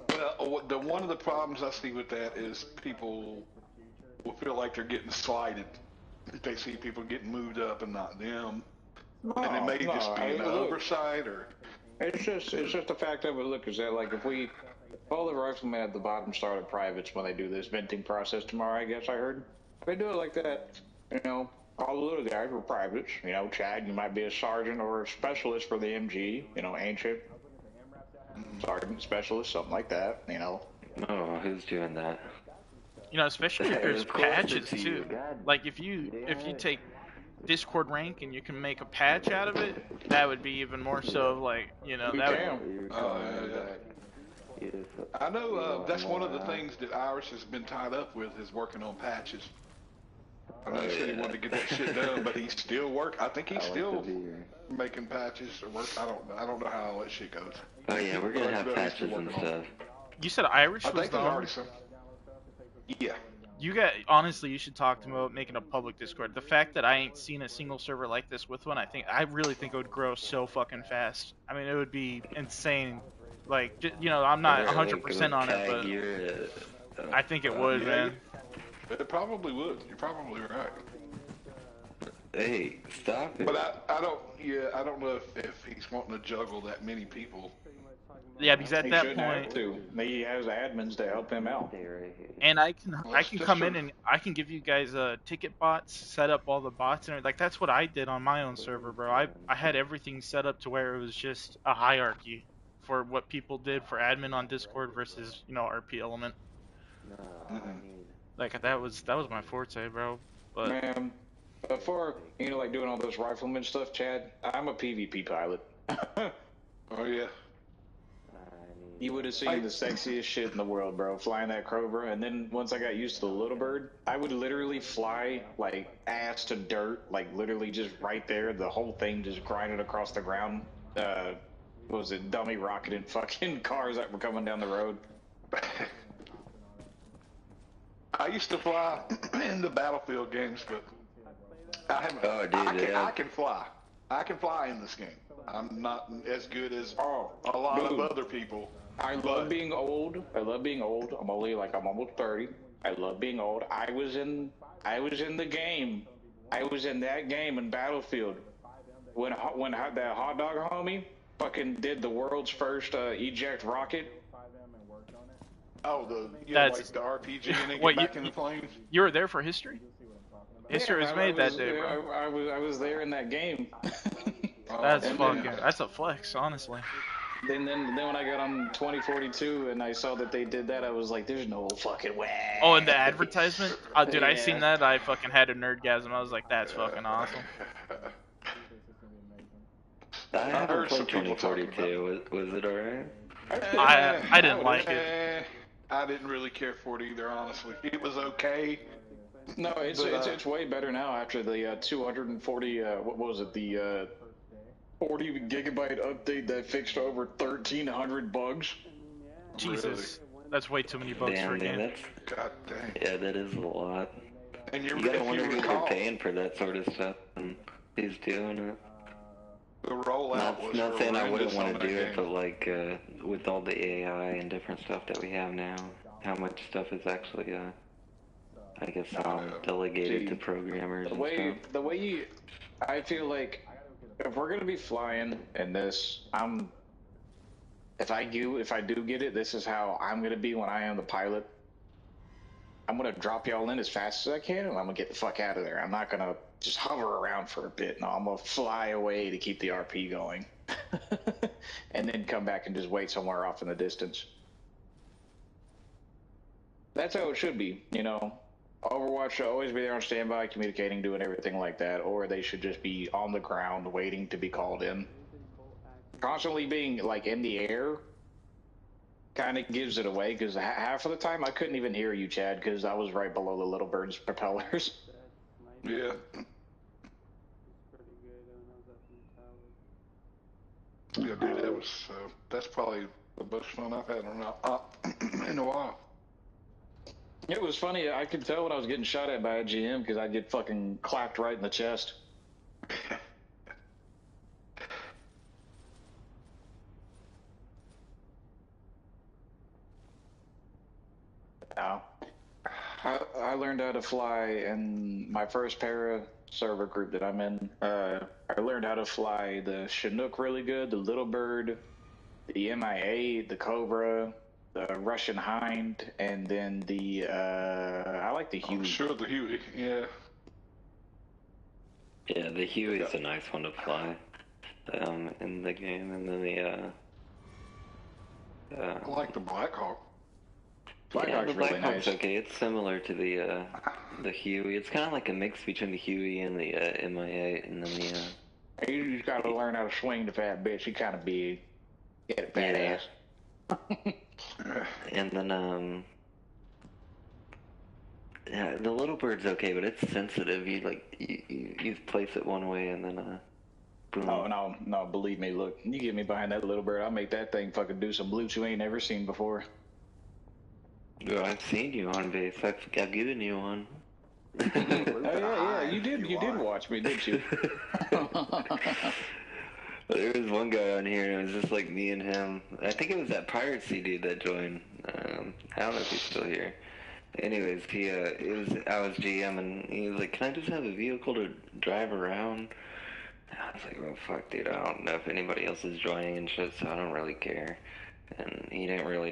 Well, one of the problems I see with that is people will feel like they're getting slighted if they see people getting moved up and not them. And it may just be an oversight, or it's just the fact of it. Look, is that like if all the riflemen at the bottom started privates when they do this venting process tomorrow, I guess I heard they do it like that. You know, all the little guys were privates. You know, Chad, you might be a sergeant or a specialist for the MG. You know, ancient sergeant, specialist, something like that. You know. Oh, who's doing that? You know, especially if there's patches too. Like if you take Discord rank and you can make a patch out of it, that would be even more so. Like, you know, that would. I know that's one of the things that Irish has been tied up with is working on patches. I know he said he wanted to get that shit done, but he's still I think he's still making patches or work. I don't know how all that shit goes. Oh yeah, we're gonna have patches and stuff. You said Irish was the already some. Yeah. Honestly, you should talk to him about making a public Discord. The fact that I ain't seen a single server like this with one, I really think it would grow so fucking fast. I mean, it would be insane. Like, you know, I'm not 100% on it, but I think it would, man. It probably would. You're probably right. Hey, stop it. But I don't know if he's wanting to juggle that many people. Yeah, because at that point, he has admins to help him out. And I can come in and I can give you guys ticket bots, set up all the bots and everything. Like that's what I did on my own server, bro. I had everything set up to where it was just a hierarchy for what people did for admin on Discord versus, you know, RP element. Like that was my forte, bro. But man, before you know, like doing all this rifleman stuff, Chad, I'm a PvP pilot. Oh yeah. You would have seen the sexiest shit in the world, bro, flying that Cobra. And then once I got used to the Little Bird, I would literally fly, like, ass to dirt, like, literally just right there, the whole thing just grinding across the ground. What was it, dummy rocketing fucking cars that were coming down the road. I used to fly in the Battlefield games, but I haven't. I can fly. I can fly in this game. I'm not as good as a lot of other people. I love being old. I'm almost 30. I love being old. I was in the game. I was in that game in Battlefield when that hot dog homie fucking did the world's first eject rocket. Oh, like the RPG and then get back in the planes? You were there for history? History was made that day, bro. I was there in that game. That's that's a flex, honestly. Then when I got on 2042 and I saw that they did that, I was like, "There's no fucking way." Oh, and the advertisement? Dude, Yeah. I seen that. I fucking had a nerdgasm. I was like, "That's fucking awesome." I haven't played 2042. Was it alright? I didn't like it. I didn't really care for it either, honestly. It was okay. No, it's way better now after the 240. What was it? The 40 gigabyte update that fixed over 1,300 bugs. Jesus, that's way too many bugs for a game. God dang. Yeah, that is a lot. And you gotta wonder who they're paying for that sort of stuff, and who's doing it. The rollout was not saying I wouldn't want to do game. it, but like with all the AI and different stuff that we have now, how much stuff is actually, I guess, delegated to programmers and stuff. I feel like if we're gonna be flying in this, if I do get it, this is how I'm gonna be when I am the pilot. I'm gonna drop y'all in as fast as I can, and I'm gonna get the fuck out of there. I'm not gonna just hover around for a bit. No, I'm gonna fly away to keep the RP going, and then come back and just wait somewhere off in the distance. That's how it should be, you know. Overwatch should always be there on standby, communicating, doing everything like that, or they should just be on the ground waiting to be called in. Constantly being like in the air kind of gives it away, because half of the time I couldn't even hear you, Chad, because I was right below the little bird's propellers. Yeah. Yeah, dude, that's probably the most fun I've had in a while. It was funny. I could tell when I was getting shot at by a GM because I'd get fucking clapped right in the chest. I learned how to fly in my first para server group that I'm in. I learned how to fly the Chinook really good, the Little Bird, the MI8, the Cobra, the Russian Hind, and then the I like the Huey. Sure, the Huey, yeah. Yeah, the Huey's a nice one to fly in the game, and then I like the Blackhawk. Yeah, the Blackhawk's okay. It's similar to the Huey. It's kind of like a mix between the Huey and the MI8, and then the. You just gotta learn how to swing the fat bitch. She kind of big. Get it, badass. And then yeah, the Little Bird's okay, but it's sensitive. You place it one way and then boom. No, believe me. Look, you get me behind that Little Bird, I'll make that thing fucking do some loots you ain't never seen before. Well, I've seen you on base. I've given you one. Oh yeah, you did watch me, didn't you? There was one guy on here, and it was just like me and him. I think it was that Piracy dude that joined. I don't know if he's still here. Anyways, I was GM, and he was like, "Can I just have a vehicle to drive around?" And I was like, "Well, fuck, dude. I don't know if anybody else is joining and shit, so I don't really care." And he didn't really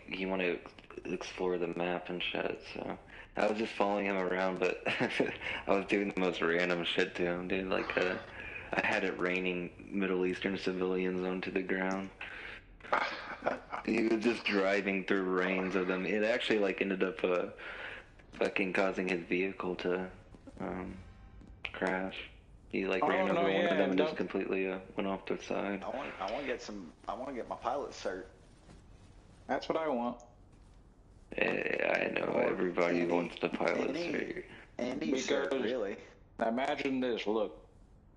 he wanted to explore the map and shit, so I was just following him around, but I was doing the most random shit to him, dude. I had it raining Middle Eastern civilians onto the ground. He was just driving through rains of them. It actually ended up fucking causing his vehicle to crash. He ran over one of them and just completely went off the side. I want to get my pilot cert. That's what I want. I know everybody wants the pilot cert. Andy's cert, really. Imagine this. Look.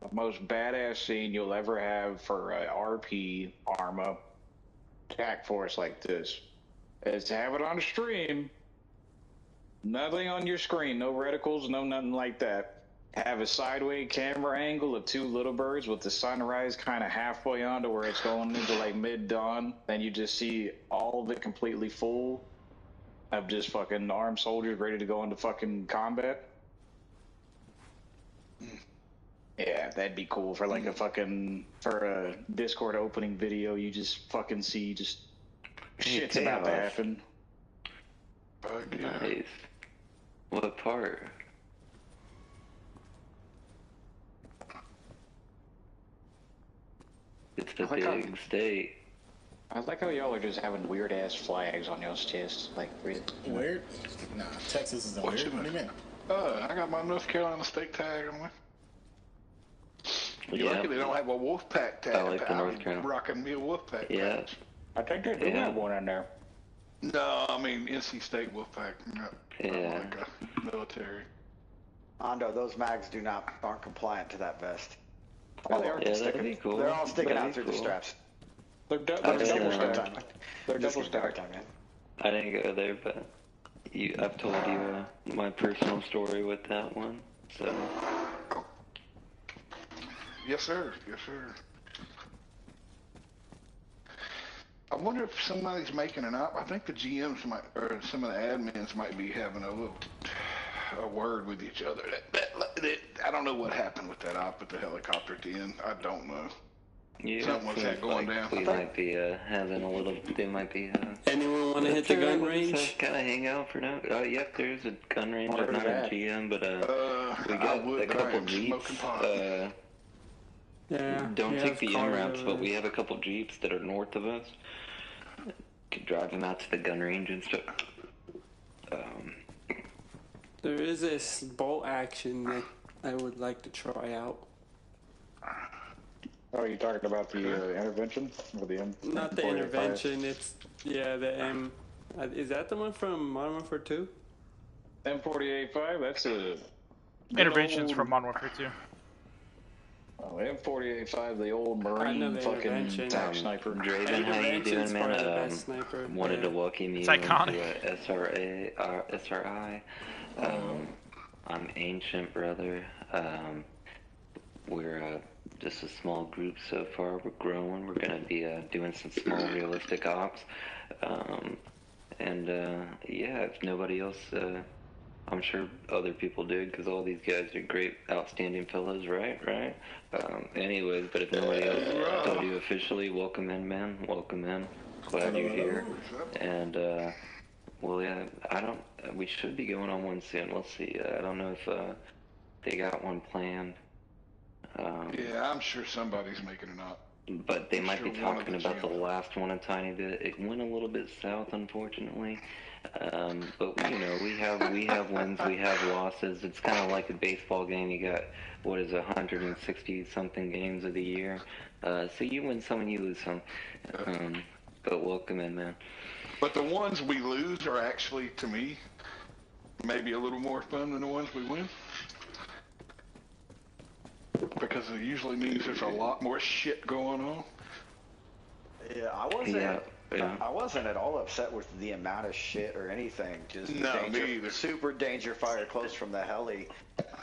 The most badass scene you'll ever have for RP Arma attack force like this is to have it on a stream. Nothing on your screen, no reticles, no nothing like that. Have a sideways camera angle of two Little Birds with the sunrise kind of halfway on to where it's going into mid-dawn. Then you just see all of it completely full of just fucking armed soldiers ready to go into fucking combat. Yeah, that'd be cool for a Discord opening video. You just fucking see shit's about to happen. Nice. What part? It's a I like how- big state. I like how y'all are just having weird ass flags on y'all's chests. Like, weird? Nah, Texas isn't What weird. you What do you mean? I got my North Carolina state tag on me. You Yeah. lucky they don't have a Wolfpack tag. I like the North I'm Carolina. rocking me a Wolfpack Yeah. patch. I think they do have one in there. No, I mean NC State Wolfpack. Not Yeah. like a military. Hondo, those mags aren't compliant to that vest. Oh, they are. Yeah, that'd be cool. They're all sticking That'd out be through the cool. straps. They're double stacked. They're Just double need guard stacked. time, man. I didn't go there, but I've told you my personal story with that one. So Yes, sir. Yes, sir. I wonder if somebody's making an op. I think the GMs might, or some of the admins might be having a word with each other. I don't know what happened with that op at the helicopter at the end. I don't know. yeah, Something was seems going like down. we might be having a little. They might be. Anyone want to hit the gun range? Kind of hang out for now. Oh, yep, there's a gun range. Where's Not that? a GM, but we I got would, a but I couple am Jeeps. smoking pot. Yeah. Don't we take have the cars M routes, over but there. we have a couple Jeeps that are north of us. Could drive them out to the gun range and stuff. There is this bolt action that I would like to try out. Oh, you talking about the intervention or the M? Not the 485? intervention. It's the M. Is that the one from Modern Warfare 2? M485. That's a Interventions old- from Modern Warfare 2. Oh, M485, the old I know Marine the fucking intervention. tac sniper. Draven, how you Intervention's doing, probably the man? best sniper. Wanted Yeah. to welcome you It's iconic. into SRI. I'm Ancient Brother. We're just a small group so far. We're growing. We're gonna be doing some small realistic ops. Yeah, if nobody else, I'm sure other people did, because all these guys are great, outstanding fellows, right? Anyways, but if nobody else told you officially, welcome in, man. Welcome in. Glad you're here. And, well, yeah, we should be going on one soon. Let's see. I don't know if they got one planned. Yeah, I'm sure somebody's making an op. But they might be Sure, one of talking the about the GMs. last one a tiny bit. It went a little bit south, unfortunately. But we have wins, we have losses. It's kind of like a baseball game. You got 160 something games of the year. So you win some and you lose some. But welcome in, man. But the ones we lose are actually, to me, maybe a little more fun than the ones we win. Because it usually means there's a lot more shit going on. Yeah, I wasn't at all upset with the amount of shit or anything. Just No, me either. Super danger fire close from the heli,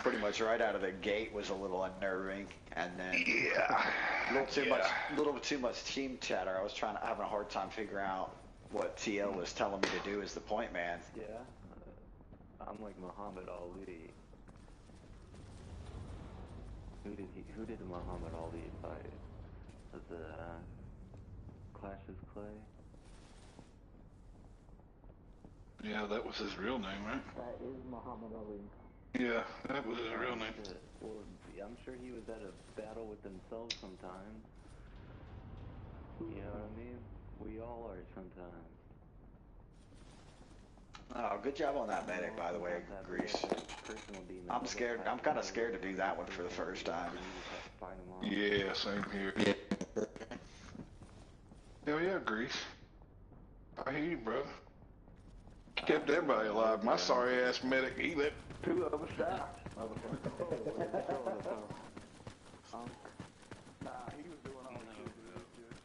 pretty much right out of the gate was a little unnerving, and then a little too much team chatter. I was having a hard time figuring out what TL was telling me to do as the point man. Yeah, I'm like Muhammad Ali. Who did Muhammad Ali fight? Was it Clash's Clay? Yeah, that was his real name, right? That is Muhammad Ali. Yeah, that was his real name. Well, I'm sure he was at a battle with himself sometimes. You know what I mean? We all are sometimes. Oh, good job on that medic, by the way, Grease. I'm scared. I'm kind of scared to do that one for the first time. Yeah, same here. Hell yeah, Grease. I hear you, brother. Kept everybody alive. My sorry ass medic, he let 2 of us die. Nah, he was doing all the shit.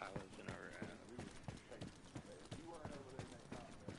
I wasn't around. You weren't over there next time, man.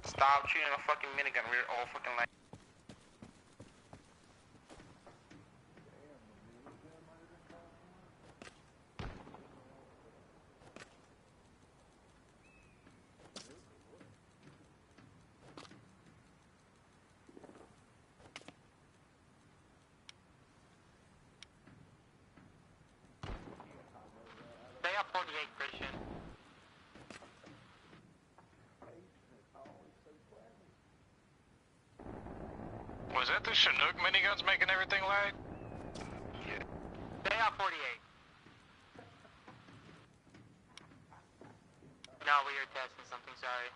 Stop shooting a fucking minigun. We're all fucking like. Stay up 48, Christian. Was that the Chinook miniguns making everything lag? Yeah. Stay up 48. No, we are testing something, sorry.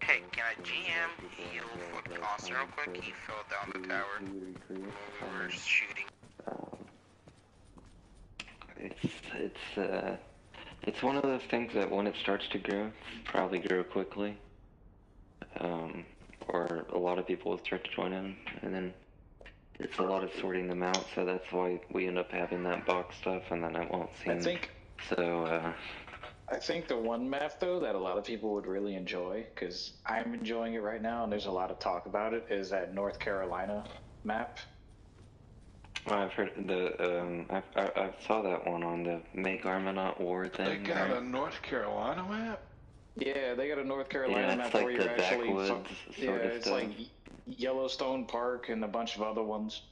Hey, can I GM heal fucking Austin real quick? He fell down the tower when we were shooting. It's one of those things that when it starts to grow, probably grow quickly. Or a lot of people will start to join in, and then it's a lot of sorting them out, so that's why we end up having that box stuff, and then it won't seem so I think the one map, though, that a lot of people would really enjoy, because I'm enjoying it right now, and there's a lot of talk about it, is that North Carolina map. Well, I've heard I saw that one on the Make Arma Not War thing. They got right? a North Carolina map? Yeah, they got a North Carolina map it's like where you're the actually... backwoods Yeah, sort of it's stuff. like Yellowstone Park and a bunch of other ones.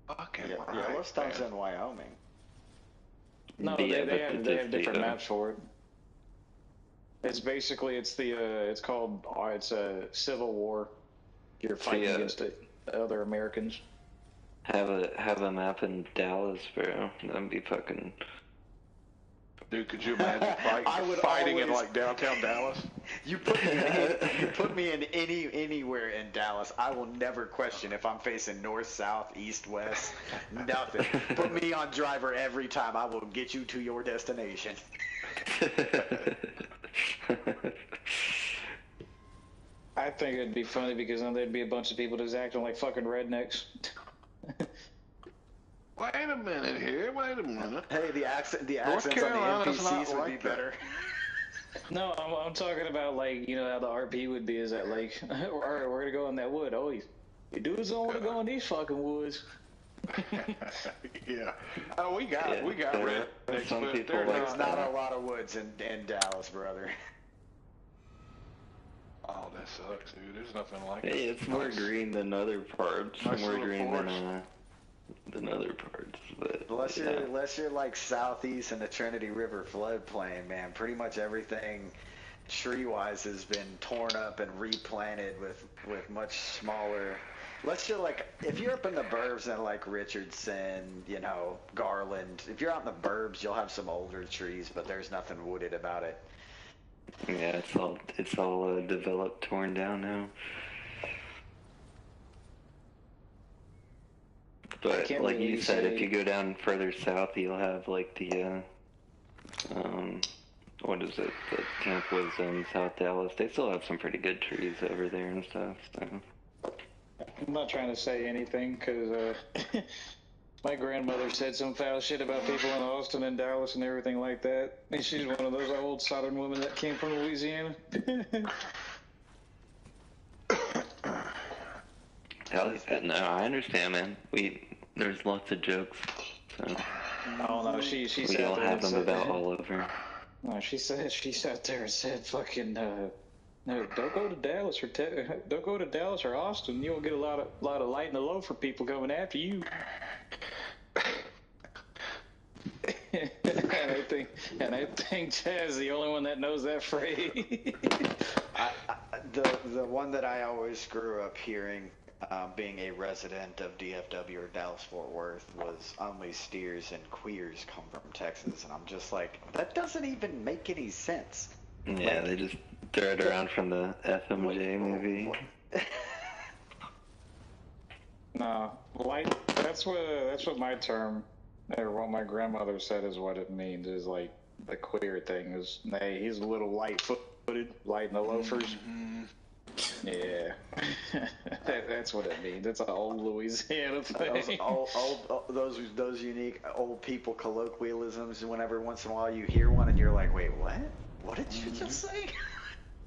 Fucking Yeah, Yellowstone's in Wyoming. No, Yeah, they but have different maps for it. It's basically, it's called, it's a civil war. You're fighting against other Americans. Have a map in Dallas, bro. That'd be fucking. Dude, could you imagine fighting in like downtown Dallas? You put me in anywhere in Dallas, I will never question if I'm facing north, south, east, west, nothing. Put me on driver every time. I will get you to your destination. I think it'd be funny because then there'd be a bunch of people just acting like fucking rednecks. Wait a minute here. Wait a minute. Hey, the accents North on the Carolina's NPCs not would like be better. No, I'm talking about, like, you know, how the RP would be is that, like, all right, we're gonna go in that wood. Oh, you dudes don't want to go in these fucking woods. Yeah. Oh, we got red. Some people There's not a lot of woods in Dallas, brother. Oh, that sucks, dude. There's nothing like it. Hey, it's more green than other parts. Nice More little green forest. than other parts, but Unless you're like southeast in the Trinity River floodplain, man, pretty much everything tree-wise has been torn up and replanted with much smaller. Unless you're like, if you're up in the burbs and like Richardson, you know, Garland, if you're out in the burbs, you'll have some older trees, but there's nothing wooded about it. yeah, it's all developed, torn down now. But like you said, if you go down further south, you'll have like the what is it? The Camp Wisdom, South Dallas. They still have some pretty good trees over there and stuff. So. I'm not trying to say anything because my grandmother said some foul shit about people in Austin and Dallas and everything like that. And she's one of those old Southern women that came from Louisiana. Hell yeah. No, I understand, man. There's lots of jokes. So. Oh no, she we all have them about all over. No, she sat there and said, "Fucking no, don't go to Dallas or don't go to Dallas or Austin. You'll get a lot of light in the low for people coming after you." and I think Chaz is the only one that knows that phrase. The one that I always grew up hearing, being a resident of DFW or Dallas-Fort Worth, was only steers and queers come from Texas, and I'm just like, that doesn't even make any sense. Yeah, they just throw it around from the FMJ movie. No, like that's what my term, or what my grandmother said is what it means, is like the queer thing is, hey, he's a little light-footed, light in the loafers. Yeah, that's what it means. It's an old Louisiana thing. Those unique old people colloquialisms. Whenever once in a while you hear one and you're like, wait, what? What did you just say?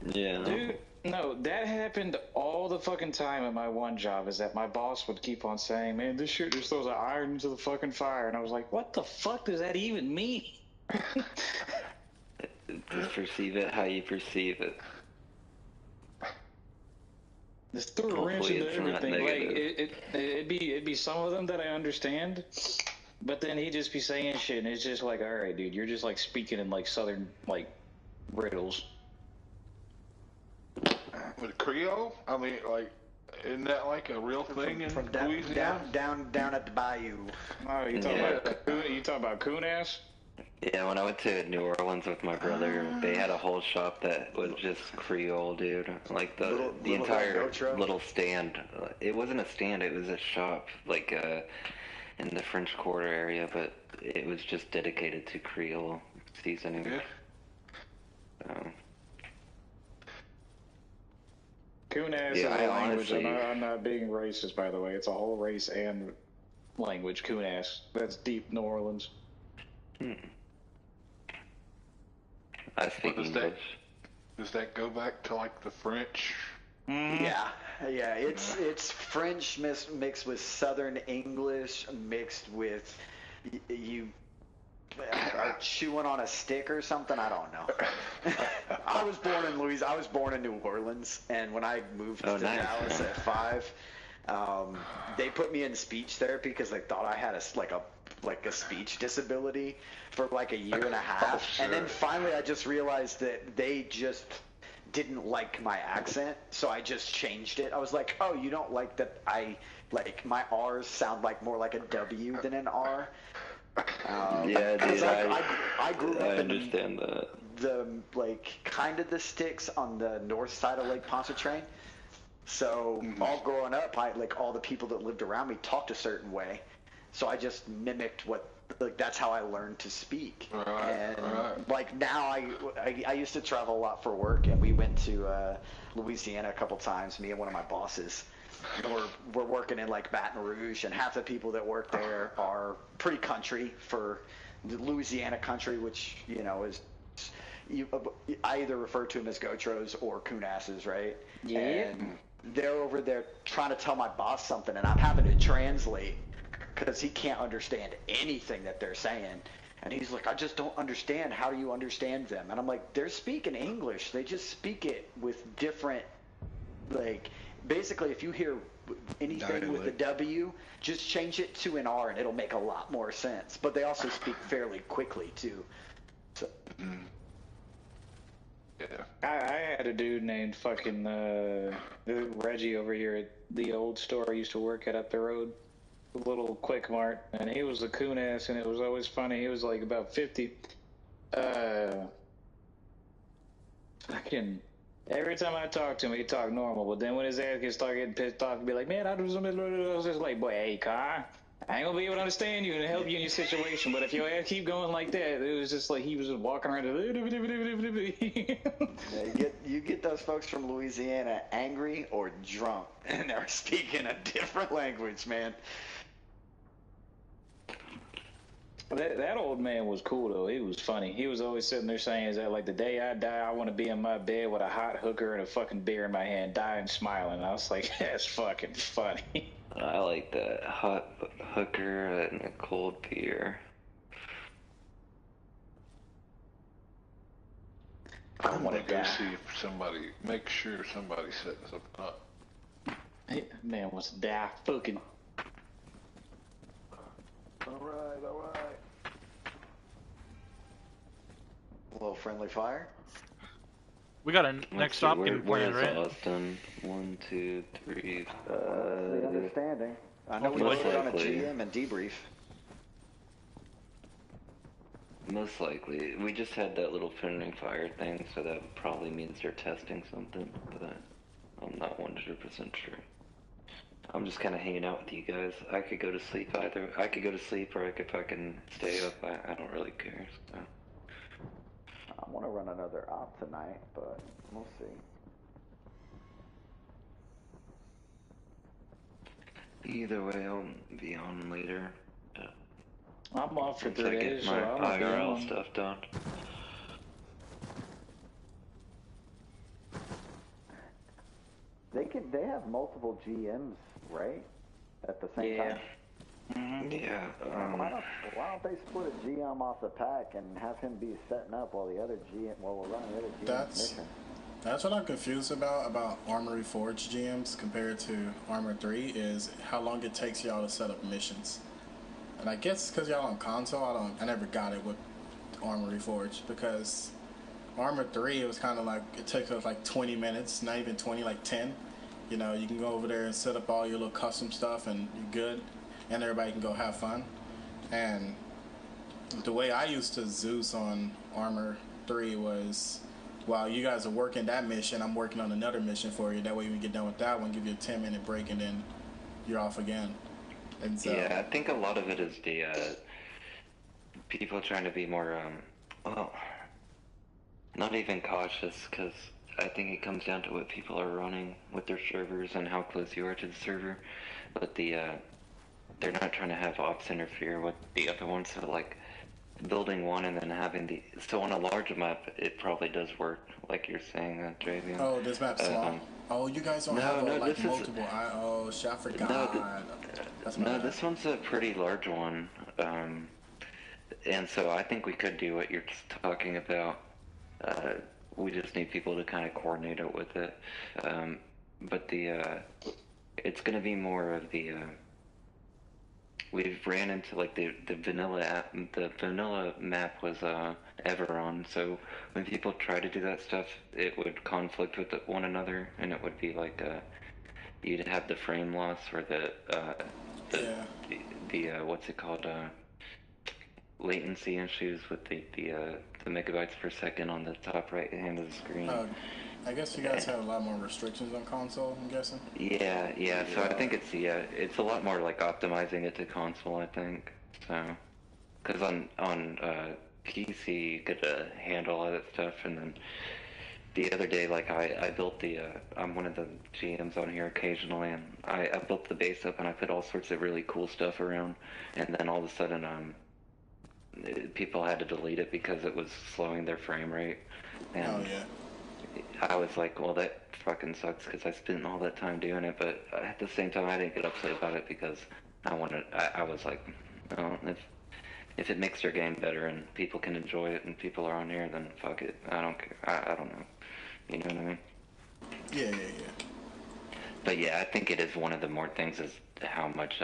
Yeah. Dude, no, that happened all the fucking time at my one job, is that my boss would keep on saying, man, this shit just throws an iron into the fucking fire. And I was like, what the fuck does that even mean? Just perceive it how you perceive it. Just threw a wrench into everything. Like, it'd be some of them that I understand, but then he'd just be saying shit, and it's just like, all right, dude, you're just like speaking in like southern like riddles. With Creole, I mean, like, isn't that like a real thing in Louisiana? Down at the bayou. Oh, you talking about coon ass? Yeah, when I went to New Orleans with my brother, they had a whole shop that was just Creole, dude. Like the entire little stand. It wasn't a stand; it was a shop, like in the French Quarter area. But it was just dedicated to Creole seasoning. Yeah. Coon ass Yeah, is a language. honestly, I'm not being racist, by the way. It's a whole race and language. Coon ass. That's deep New Orleans. I speak English. Does that go back to like the French? Yeah, it's French mixed with Southern English mixed with you are chewing on a stick or something. I don't know. I was born in Louisiana. I was born in New Orleans, and when I moved to Dallas at 5, they put me in speech therapy because they thought I had a speech disability for like a year and a half. Sure. And then finally I just realized that they just didn't like my accent, so I just changed it. I was like, oh, you don't like that my R's sound like more like a W than an R? Yeah, dude, I grew up I understand that. the kind of the sticks on the north side of Lake Pontchartrain. So all growing up, all the people that lived around me talked a certain way. So I just mimicked that's how I learned to speak. Now I used to travel a lot for work, and we went to Louisiana a couple times, me and one of my bosses. We're working in like Baton Rouge, and half the people that work there are pretty country for the Louisiana country, which is I either refer to them as Gotros or Coonasses, right? Yeah. And they're over there trying to tell my boss something, and I'm having to translate because he can't understand anything that they're saying. And he's like, I just don't understand. How do you understand them? And I'm like, they're speaking English. They just speak it with different, basically, if you hear anything with the W, just change it to an R, and it'll make a lot more sense. But they also speak fairly quickly, too. So. Yeah. I had a dude named fucking Reggie over here at the old store I used to work at up the road, a little Quick Mart, and he was a coon ass, and it was always funny. He was like about 50. Fucking every time I talked to him, he talked normal, but then when his ass gets start getting pissed off, he'd be like, man, I do something. I was just like, boy, hey, Car, I ain't gonna be able to understand you and help you in your situation, but if your ass keep going like that, it was just like he was just walking around. You get those folks from Louisiana angry or drunk, and they're speaking a different language, man. That old man was cool though. He was funny. He was always sitting there saying, "Is that like the day I die, I want to be in my bed with a hot hooker and a fucking beer in my hand, dying smiling." I was like, "That's fucking funny." I like that hot hooker and a cold beer. I'm gonna go see if make sure somebody's setting something up. Hey, man wants to die fucking. All right. A little friendly fire. We got a next stop getting planned, right? Austin? 1, 2, 3, 5. The understanding. I know we Most put on a likely. GM and debrief. Most likely. We just had that little friendly fire thing, so that probably means they're testing something, but I'm not 100% sure. I'm just kind of hanging out with you guys. I could go to sleep either. I could go to sleep or I could fucking stay up. I don't really care. So. I want to run another op tonight, but we'll see. Either way, I'll be on later. I'm off for Once I 3 get days, so my I'm IRL stuff done. They have multiple GMs, right? At the same time. Yeah. Why don't they split a GM off the pack and have him be setting up while we're running the other GM mission? That's what I'm confused about Arma Reforger GMs compared to Arma 3 is how long it takes y'all to set up missions. And I guess because y'all on console, I never got it with Arma Reforger because Arma 3 it was kind of like it took us like 20 minutes, not even 20, like 10. You know, you can go over there and set up all your little custom stuff and you're good, and everybody can go have fun. And the way I used to Zeus on Arma 3 was, while you guys are working that mission, I'm working on another mission for you. That way when you get done with that one, give you a 10-minute break and then you're off again. And so, yeah, I think a lot of it is the people trying to be more, well, not even cautious, because I think it comes down to what people are running with their servers and how close you are to the server. But they're not trying to have ops interfere with the other ones, so like building one and then having the so on a large map it probably does work like you're saying that Javian. Oh, this map's small. Oh, you guys don't have like multiple. Oh shit, I forgot. This one's a pretty large one, and so I think we could do what you're talking about. We just need people to kind of coordinate it with it, but it's going to be more of the. We've ran into like the vanilla app. The vanilla map was Everon, so when people try to do that stuff, it would conflict with one another, and it would be like you'd have the frame loss or the what's it called latency issues with the megabytes per second on the top right hand of the screen. I guess you guys have a lot more restrictions on console, I'm guessing? Yeah, so I think it's a lot more like optimizing it to console, I think. So, because on PC you could handle all that stuff, and then the other day, like I built I'm one of the GMs on here occasionally, and I built the base up and I put all sorts of really cool stuff around, and then all of a sudden people had to delete it because it was slowing their frame rate. And I was like, well, that fucking sucks because I spent all that time doing it, but at the same time, I didn't get upset about it because I was like, oh, if it makes your game better and people can enjoy it and people are on here, then fuck it. I don't care. I don't know. You know what I mean? Yeah. But yeah, I think it is one of the more things is how much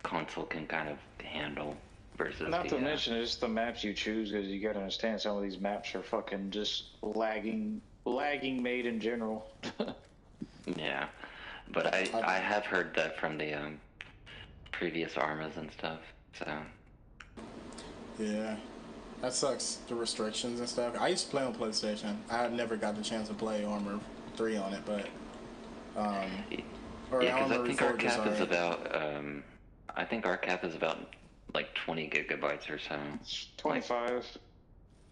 console can kind of handle. Versus Not to mention just the maps you choose, because you gotta understand some of these maps are fucking just lagging made in general. Yeah, but I have heard that from the previous Armas and stuff. So yeah, that sucks. The restrictions and stuff. I used to play on PlayStation. I never got the chance to play Armor 3 on it, but because I think our cap is about I think our cap is about like 20 gigabytes or so. 25.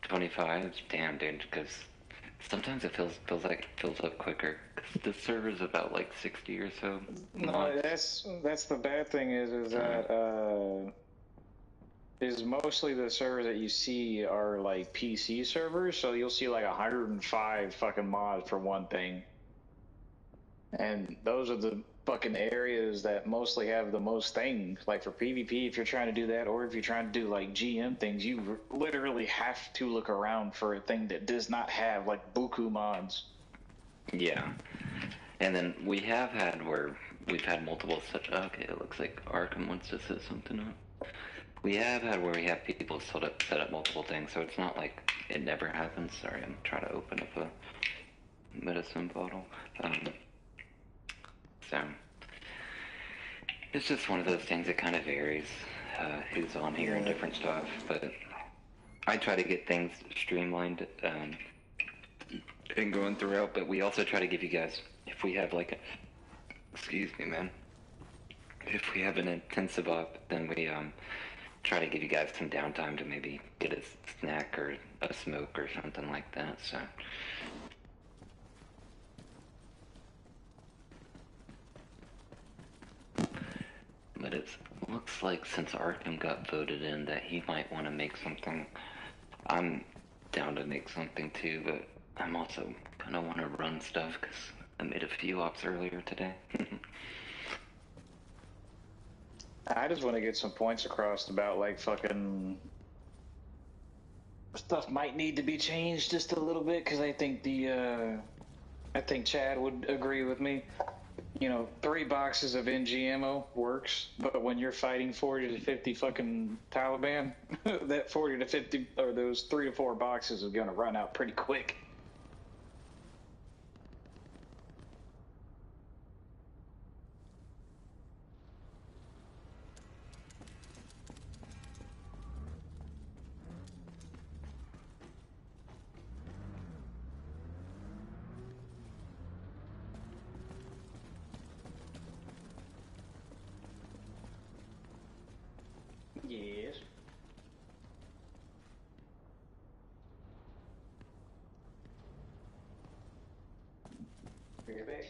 25? Damn, dude, because sometimes it feels like it fills up quicker. Because the server's about like 60 or so. No, that's the bad thing is that is mostly the servers that you see are like PC servers, so you'll see like 105 fucking mods for one thing. And those are the fucking areas that mostly have the most things. Like for PvP, if you're trying to do that, or if you're trying to do like GM things, you literally have to look around for a thing that does not have like buku mods. Yeah. And then we have had where we've had multiple such. Okay, it looks like Arkham wants to set something up. We have had where we have people set up multiple things, so it's not like it never happens. Sorry, I'm trying to open up a medicine bottle. So it's just one of those things that kind of varies who's on here and different stuff, but I try to get things streamlined and going throughout, but we also try to give you guys, if we have like excuse me, man, if we have an intensive op, then we try to give you guys some downtime to maybe get a snack or a smoke or something like that. So but it looks like since Arkham got voted in that he might want to make something. I'm down to make something too, but I'm also gonna want to run stuff because I made a few ops earlier today. I just want to get some points across about like fucking stuff might need to be changed just a little bit, because I think I think Chad would agree with me. You know, 3 boxes of NGMO works, but when you're fighting 40 to 50 fucking Taliban, that 40 to 50 or those 3 to 4 boxes is gonna run out pretty quick. Yes. Bring it back.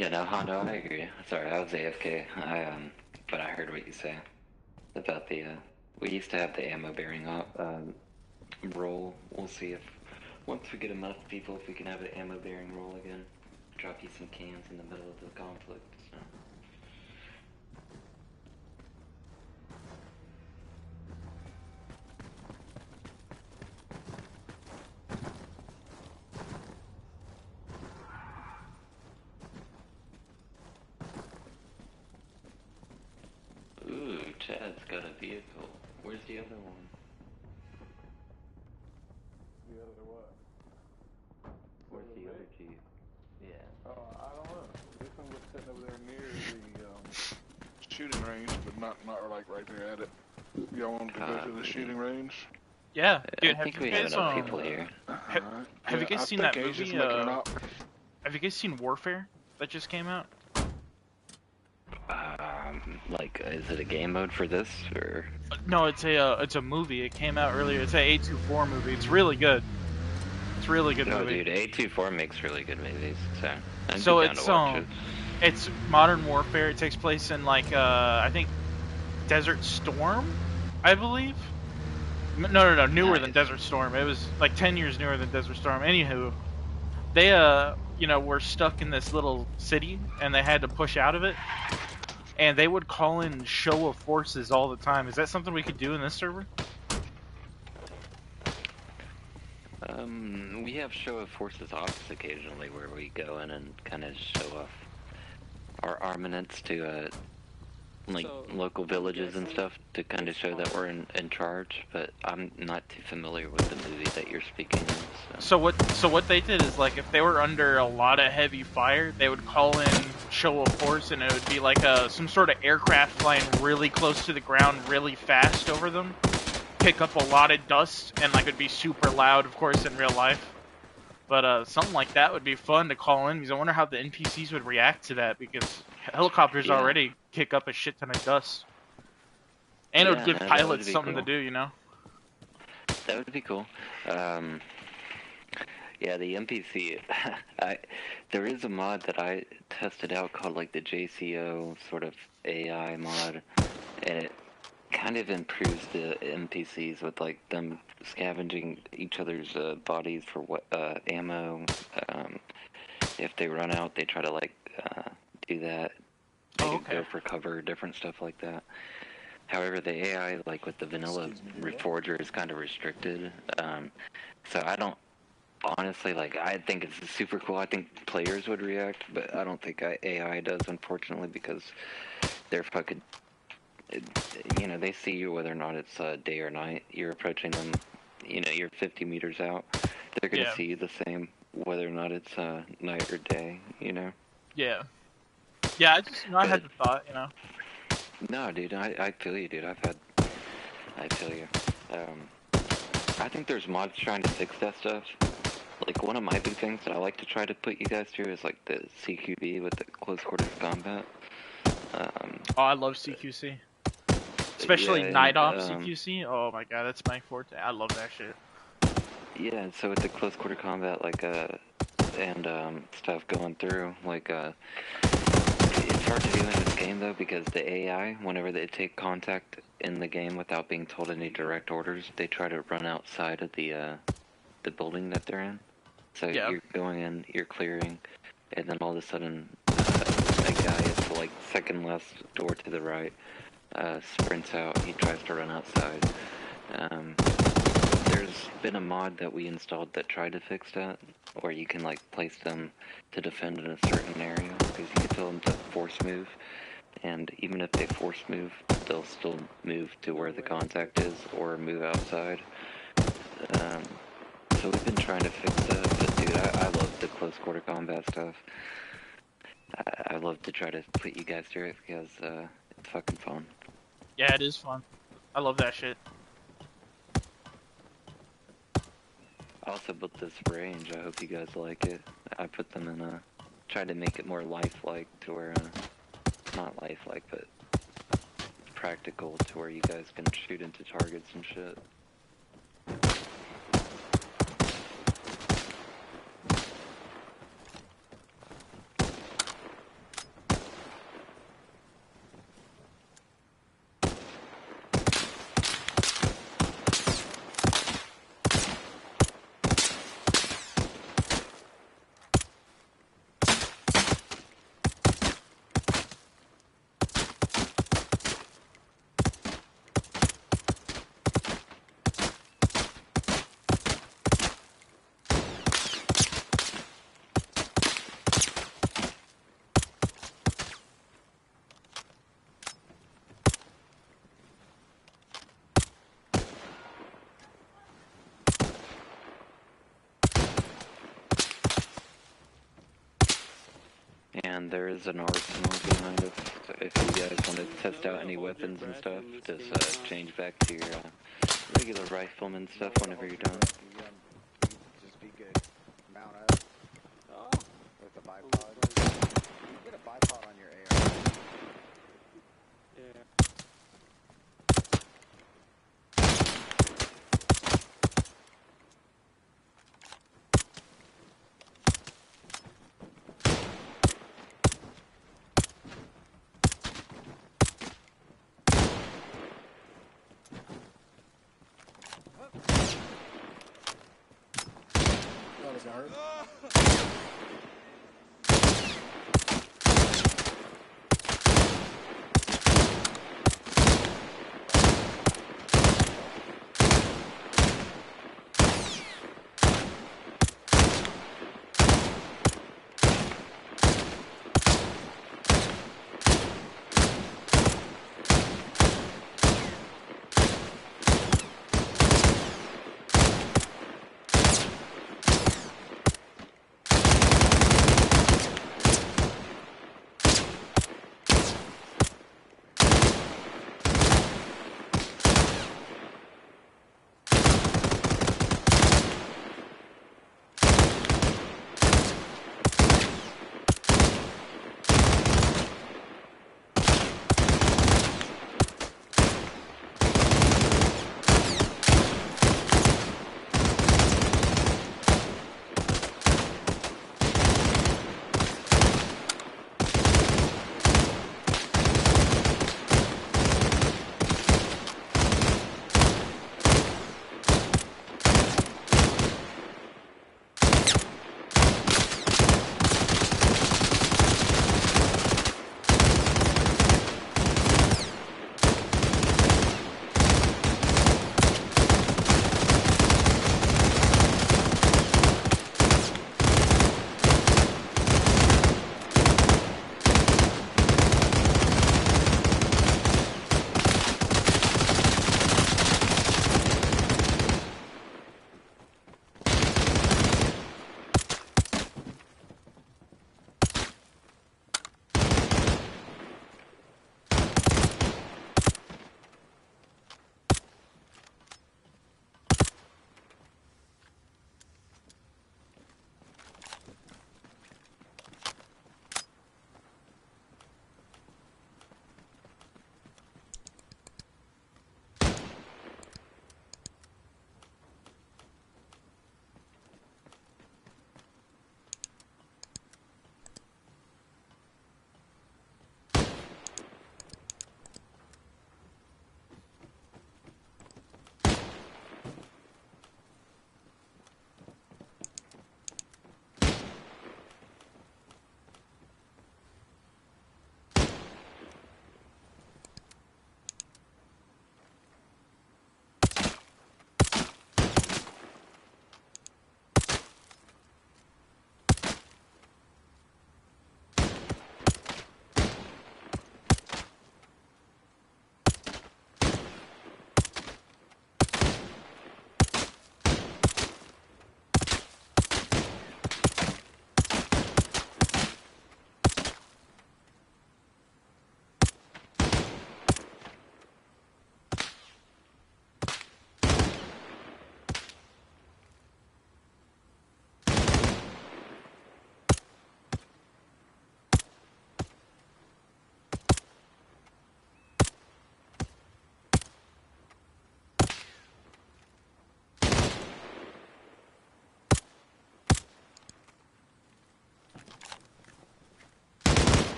Yeah, no, Hondo, I agree. Sorry, I was AFK. But I heard what you say about the, we used to have the ammo bearing roll. We'll see if, once we get enough people, if we can have an ammo bearing roll again. Drop you some cans in the middle of the conflict, so. Ooh, Chad's got a vehicle. Where's the other one? The other what? Where's the other Jeep? Yeah. I don't know. This one was sitting over there near the shooting range, but not like right there at it. Y'all want to go to the shooting range? Yeah, dude. I think we have enough people here. Have you guys seen that movie? Have you guys seen Warfare that just came out? Like, is it a game mode for this, or? No, it's a movie. It came out earlier. It's a A24 movie. It's really good. It's a really good movie. Dude, A24 makes really good movies, so I'd So be down to watch it. it's Modern Warfare. It takes place in like I think Desert Storm, I believe. No, newer than Desert Storm. It was like 10 years newer than Desert Storm. Anywho, they were stuck in this little city and they had to push out of it. And they would call in show of forces all the time. Is that something we could do in this server? We have show of forces ops occasionally where we go in and kind of show off our armaments to local villages and stuff to kind of show that we're in charge. But I'm not too familiar with the movie that you're speaking of. So what they did is, like, if they were under a lot of heavy fire, they would call in show of force, and it would be like some sort of aircraft flying really close to the ground really fast over them, pick up a lot of dust, and like it'd be super loud, of course, in real life. But something like that would be fun to call in, because I wonder how the NPCs would react to that, because helicopters already kick up a shit ton of dust. And it would give pilots something to do, you know? That would be cool. Yeah, the NPC, there is a mod that I tested out called like the JCO sort of AI mod, and it kind of improves the NPCs with like them scavenging each other's bodies for what ammo. If they run out, they try to like do that. They go for cover, different stuff like that. However, the AI, like with the vanilla Reforger, is kind of restricted. So I don't, honestly, like, I think it's super cool. I think players would react, but I don't think AI does, unfortunately, because they're fucking, you know, they see you whether or not it's day or night. You're approaching them, you know, you're 50 meters out. They're going to see you the same, whether or not it's night or day, you know? Yeah. Yeah, I had the thought, you know? No, dude, I feel you, dude. I feel you. I think there's mods trying to fix that stuff. Like, one of my big things that I like to try to put you guys through is, like, the CQB with the close quarters combat. Oh, I love CQC. Especially Night Ops CQC. Oh my god, that's my forte. I love that shit. Yeah, so with the close quarter combat, like, and stuff going through, like, it's hard to do in this game, though, because the AI, whenever they take contact in the game without being told any direct orders, they try to run outside of the building that they're in. So you're going in, you're clearing, and then all of a sudden, a guy is the, like, second last door to the right, sprints out, he tries to run outside. There's been a mod that we installed that tried to fix that, where you can, like, place them to defend in a certain area, because you can tell them to force move, and even if they force move, they'll still move to where the contact is, or move outside. So we've been trying to fix that, but dude, I love the close quarter combat stuff. I love to try to put you guys through it, because it's fucking fun. Yeah, it is fun. I love that shit. I also built this range. I hope you guys like it. I put them in tried to make it more lifelike to where, not lifelike, but practical to where you guys can shoot into targets and shit. There is an arsenal behind us. So if you guys want to test out any weapons and stuff, just change back to your regular rifleman stuff whenever you're done. Just be good. Mount up. With the bipod. You can get a bipod on your AR. Yeah. Oh, does that hurt?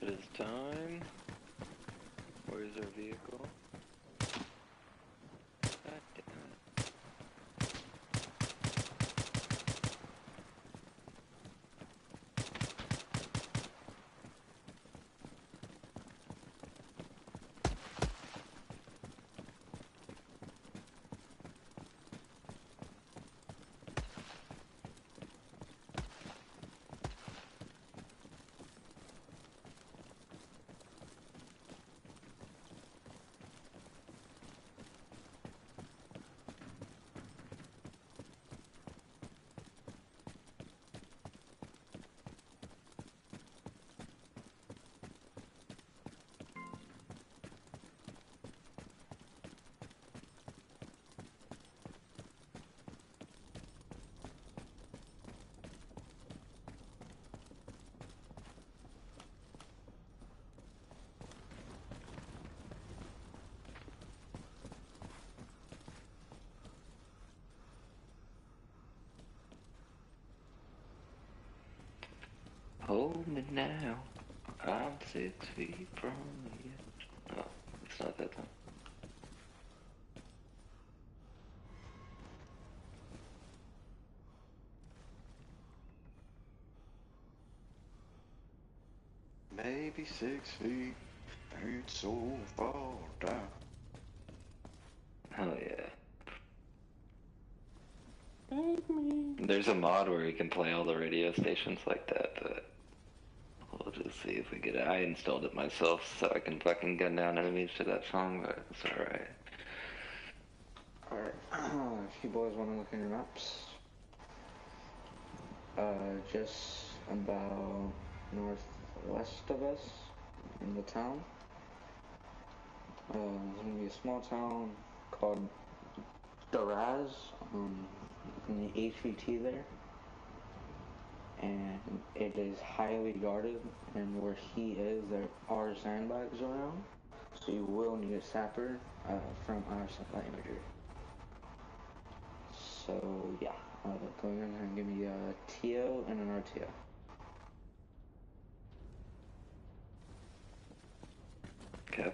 It is time. Where's our vehicle? God damn it. Hold me now. I'm 6 feet from you. Oh, it's not that time. Maybe 6 feet ain't so far down. Hell yeah. There's a mod where you can play all the radio stations like that, but we'll just see if we get it. I installed it myself so I can fucking gun down enemies to that song, but it's alright. Alright, if you boys want to look in your maps, just about northwest of us in the town, there's going to be a small town called Daraz, in the HVT there, and it is highly guarded, and where he is, there are sandbags around, so you will need a sapper from our supply imagery. So yeah, go in and give me a TO and an RTO. Okay.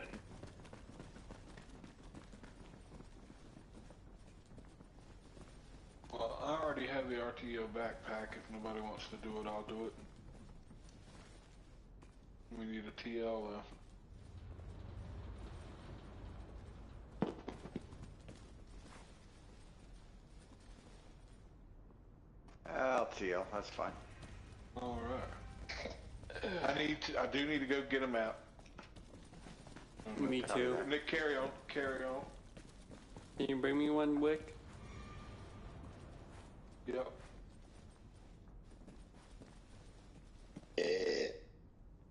Well, I already have the RTO backpack. If nobody wants to do it, I'll do it. We need a TL though. LTL, that's fine. Alright. I do need to go get a map. Me too. Nick, carry on. Can you bring me one, Wick? Yep.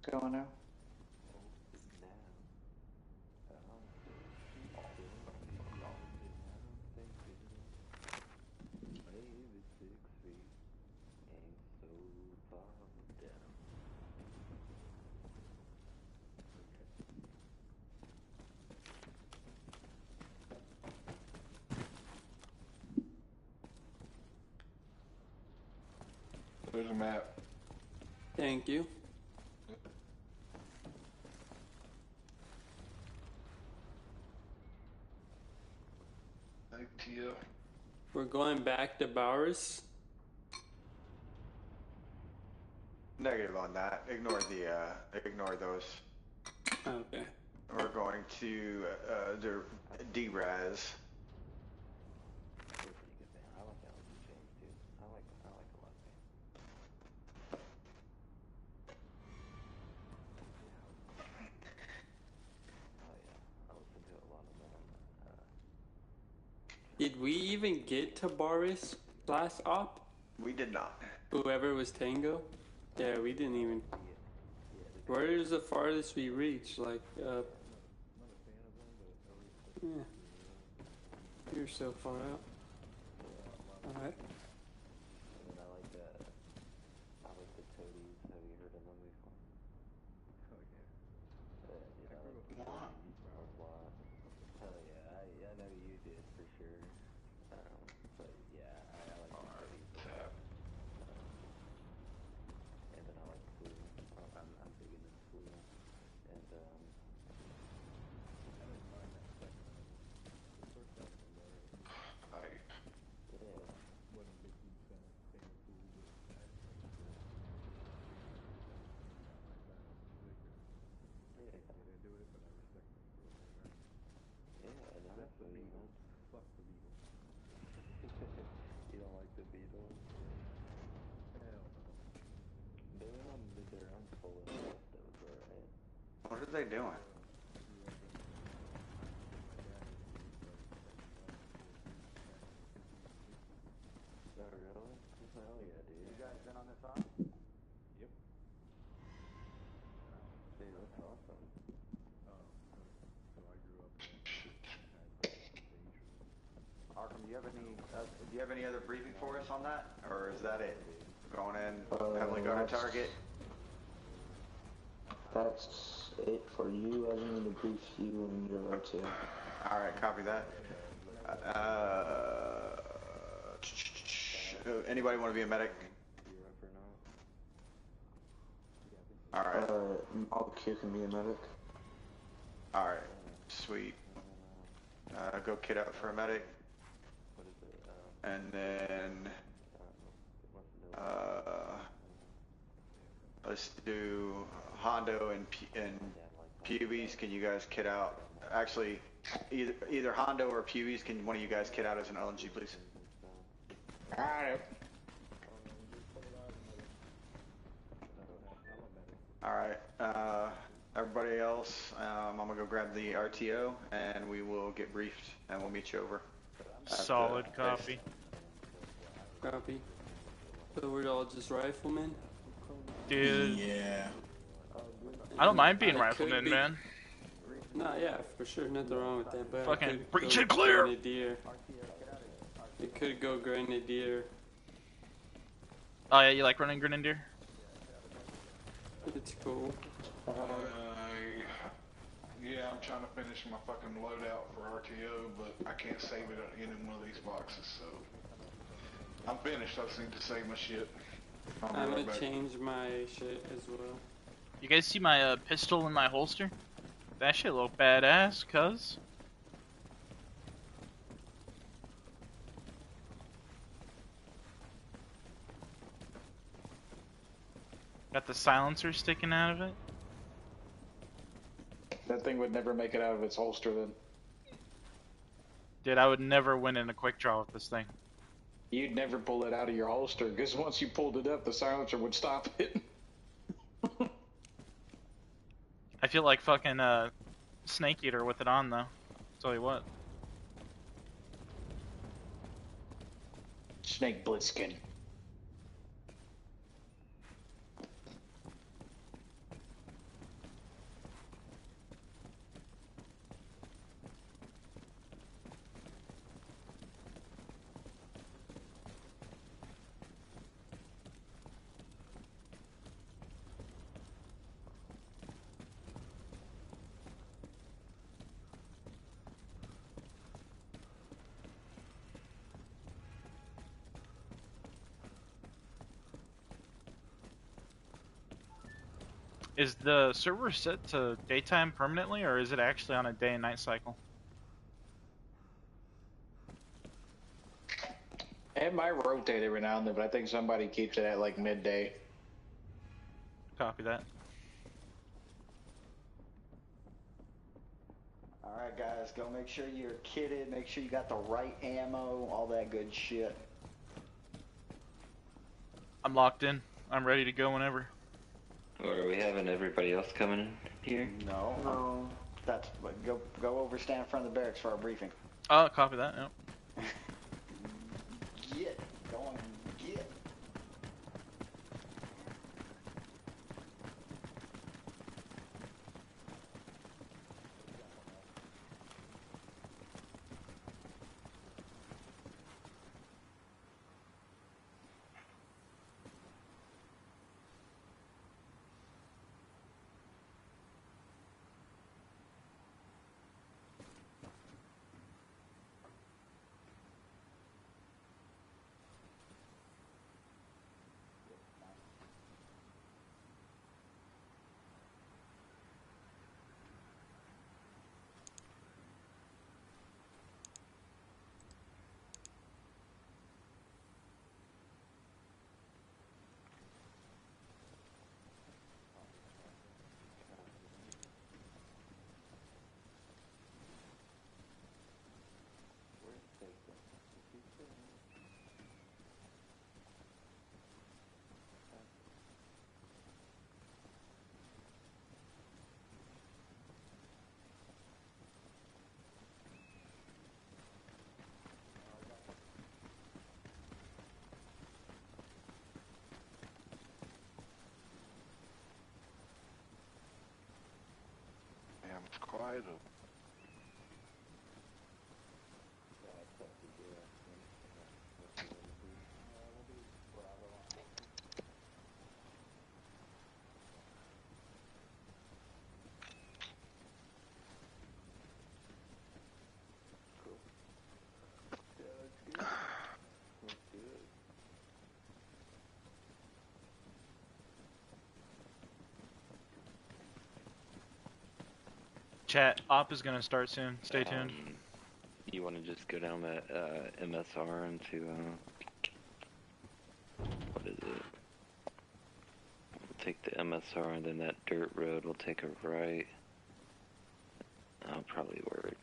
Going now. There's a map. Thank you. ATL. We're going back to Bowers. Negative on that. Ignore those. Okay. We're going to the D-Raz. Did we even get to Boris last op? We did not. Whoever was Tango? Yeah, we didn't even. Where is the farthest we reached? Like, yeah. You're so far out. Alright. What are they doing? Hell yeah, dude. You guys been on this op? Yep. Dude, that's awesome. So I grew up Arkham, do you have any other briefing for us on that, or is that it? Going in, heavily guarded target. That's it for you. I just need to brief you and your RTO. All right, copy that. Anybody want to be a medic? Alright. Q can be a medic. Alright. Sweet. Go kit out for a medic. And then... let's do Hondo and Peewees. Can you guys kit out? Actually, either Hondo or Peewees, can one of you guys kit out as an LNG, please? Alright. Alright, everybody else, I'm gonna go grab the RTO and we will get briefed and we'll meet you over. Solid copy. Copy. So we're all just riflemen? Dude. Yeah. I don't mind being I could rifleman, be- man. No, yeah, for sure, nothing wrong with that. But Fucking I could breach go and clear! Grenadier. It could go Grenadier. Oh yeah, you like running Grenadier? It's cool. Yeah, I'm trying to finish my fucking loadout for RTO, but I can't save it in one of these boxes, so... I'm finished, I just need to save my shit. I'm right gonna back. change my shit as well. You guys see my pistol in my holster? That shit look badass, cuz. Got the silencer sticking out of it. That thing would never make it out of its holster then. Dude, I would never win in a quick draw with this thing. You'd never pull it out of your holster, because once you pulled it up, the silencer would stop it. I feel like fucking Snake Eater with it on though. Tell you what. Snake Blitzkin. Is the server set to daytime permanently, or is it actually on a day and night cycle? It might rotate every now and then, but I think somebody keeps it at like midday. Copy that. Alright guys, go make sure you're kitted, make sure you got the right ammo, all that good shit. I'm locked in. I'm ready to go whenever. Or are we having everybody else coming in here? No. No. That's go over, stand in front of the barracks for our briefing. Oh, copy that. Yep. Get going, get. Damn, it's quiet. Chat, op is gonna start soon. Stay tuned. You want to just go down that MSR into what is it? We'll take the MSR and then that dirt road. We'll take a right. That'll probably work.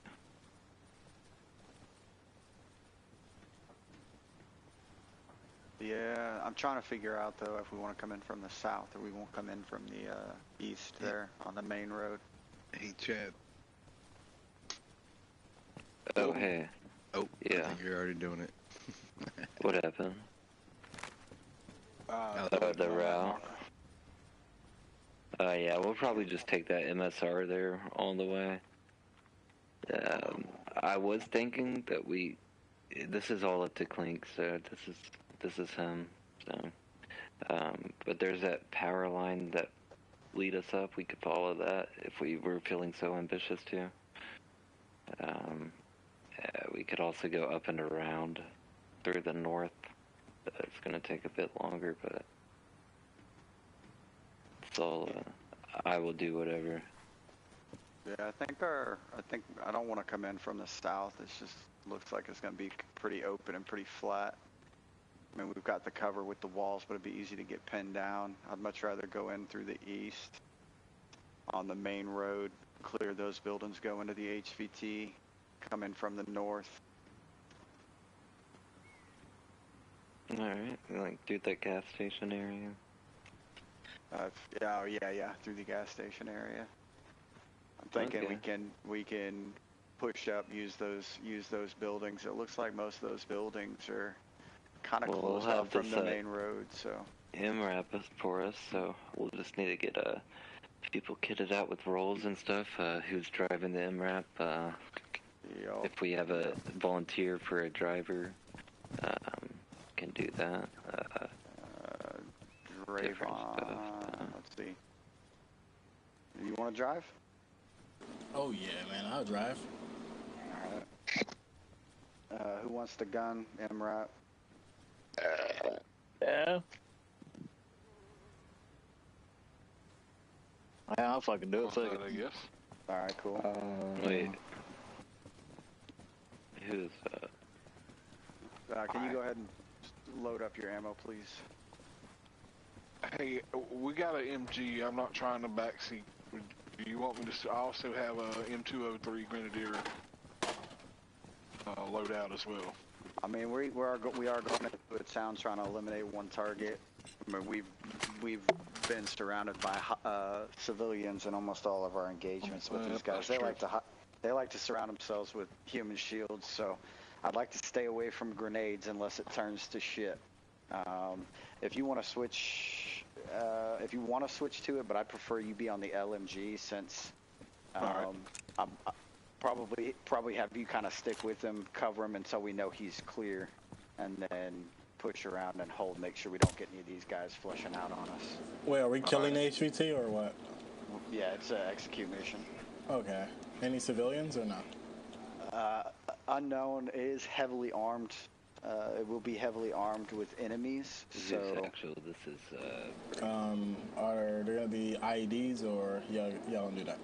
Yeah, I'm trying to figure out though if we want to come in from the south or we won't come in from the east there on the main road. Hey, Chad. Oh, hey. Oh, yeah. I think you're already doing it. What happened? The route. Yeah, we'll probably just take that MSR there all the way. I was thinking that this is all up to Clink, so this is him. So, but there's that power line that lead us up. We could follow that if we were feeling so ambitious to. We could also go up and around through the north. It's going to take a bit longer, but it's all. I will do whatever. Yeah, I don't want to come in from the south. It just looks like it's going to be pretty open and pretty flat. I mean, we've got the cover with the walls, but it'd be easy to get pinned down. I'd much rather go in through the east on the main road, clear those buildings, go into the HVT, come in from the north. Alright, like through that gas station area? Yeah, through the gas station area. I'm thinking Okay. we can push up, use those buildings. It looks like most of those buildings are kind of closed off from the main road, so. MRAP is for us, so we'll just need to get people kitted out with roles and stuff. Who's driving the MRAP? If we have a volunteer for a driver, can do that. Different stuff. Let's see. You want to drive? Oh yeah, man, I'll drive. Alright. Who wants the gun? MRAP. Yeah. Yeah, I'll fucking do it. Fuck it. I guess. Alright, cool. Wait. Who's can you go ahead and load up your ammo, please? Hey, we got an MG. I'm not trying to backseat. Do you want me to? I also have a M203 Grenadier loadout as well. I mean, we are going into it sound trying to eliminate one target. I mean, we've been surrounded by civilians in almost all of our engagements with these guys. They like to surround themselves with human shields. So I'd like to stay away from grenades unless it turns to shit. If you want to switch, to it, but I prefer you be on the LMG since I'm probably have you kind of stick with him, cover him until we know he's clear, and then push around and hold, make sure we don't get any of these guys flushing out on us. Wait, are we killing HVT or what? Yeah, it's an execute mission. Okay. Any civilians or not? Unknown is heavily armed. It will be heavily armed with enemies. So this is are there gonna be IEDs or y'all don't do that?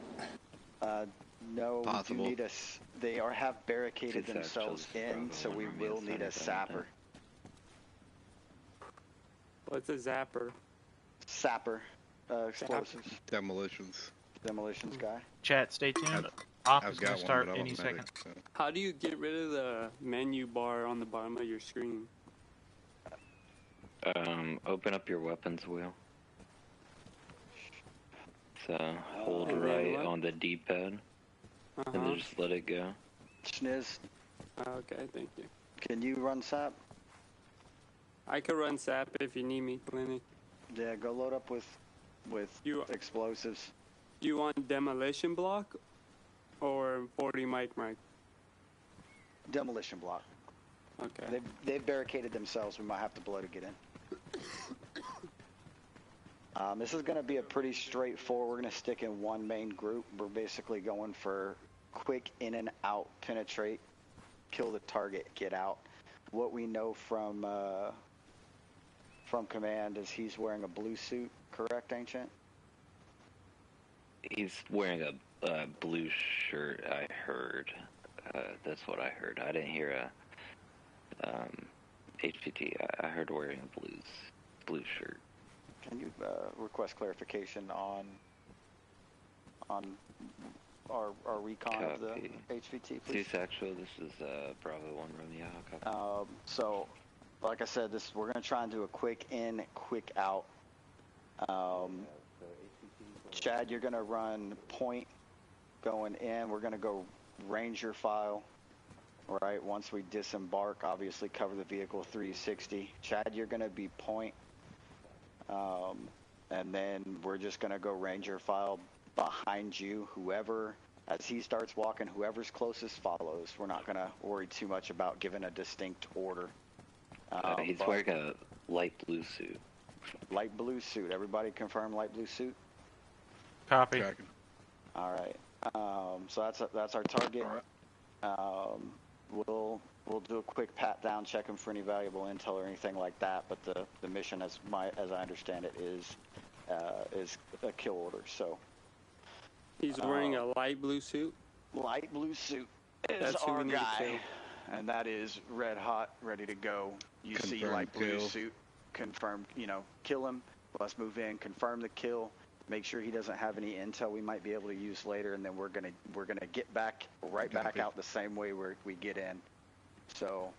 No, Possible. you need us. They have barricaded themselves in, so we will need a sapper. What's a zapper? Sapper, explosives. Demolitions. Demolitions guy. Chat, stay tuned. Op is going to start any second. How do you get rid of the menu bar on the bottom of your screen? Open up your weapons wheel. So hold right on the D-pad, and then just let it go. Schniz. Okay, thank you. Can you run SAP? I can run SAP if you need me, Clinic. Yeah, go load up with explosives. You want demolition block or 40 mic? Demolition block. Okay. They've barricaded themselves. We might have to blow to get in. This is going to be a pretty straightforward. We're going to stick in one main group. We're basically going for quick in and out, penetrate, kill the target, get out. What we know from command is he's wearing a blue suit, correct, Ancient? He's wearing a blue shirt, I heard. That's what I heard. I didn't hear a HPT. I heard wearing a blue shirt. Can you request clarification on our recon of the HVT, please? Cease actual, this is Bravo 1 Romeo. Copy. So, like I said, we're going to try and do a quick in, quick out. Chad, you're going to run point going in. We're going to go Ranger file. All right, once we disembark, obviously cover the vehicle 360. Chad, you're going to be point. And then we're just going to go Ranger file behind you. Whoever, as he starts walking, whoever's closest follows. We're not going to worry too much about giving a distinct order. He's wearing a light blue suit. Light blue suit. Everybody confirm light blue suit? Copy. All right. So that's our target. We'll do a quick pat down, check him for any valuable intel or anything like that. But the mission, as I understand it, is a kill order. So he's wearing a light blue suit. Light blue suit is our guy, and that is red hot, ready to go. You see light blue suit, confirm. Kill him. Let's move in, confirm the kill. Make sure he doesn't have any intel we might be able to use later, and then we're gonna get back back out the same way we get in. So,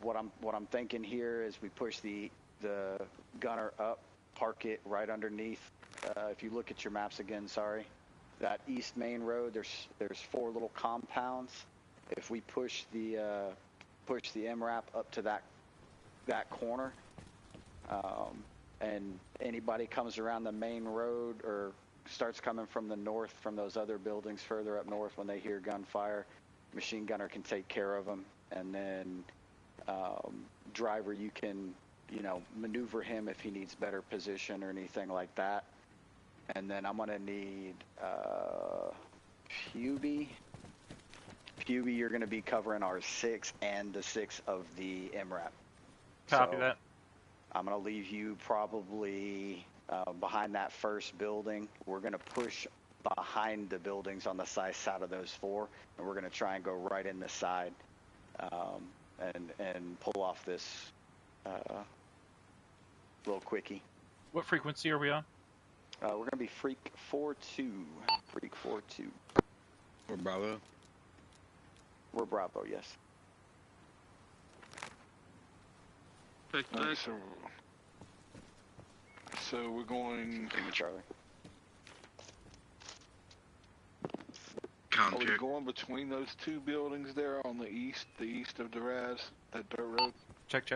what I'm thinking here is we push the gunner up, park it right underneath. If you look at your maps again, sorry, that east main road. There's 4 little compounds. If we push the MRAP up to that corner. And anybody comes around the main road or starts coming from the north, from those other buildings further up north, when they hear gunfire, machine gunner can take care of them. And then driver, you can, maneuver him if he needs better position or anything like that. And then I'm going to need Puby. Puby, you're going to be covering our 6 and the 6 of the MRAP. Copy that. I'm going to leave you probably behind that first building. We're going to push behind the buildings on the side of those 4, and we're going to try and go right in the side and pull off this little quickie. What frequency are we on? We're going to be Freak 4-2. Freak 4-2. We're Bravo? We're Bravo, yes. So we're going. Charlie. Are we going between those 2 buildings there on the east of the Raz, that dirt road? Check.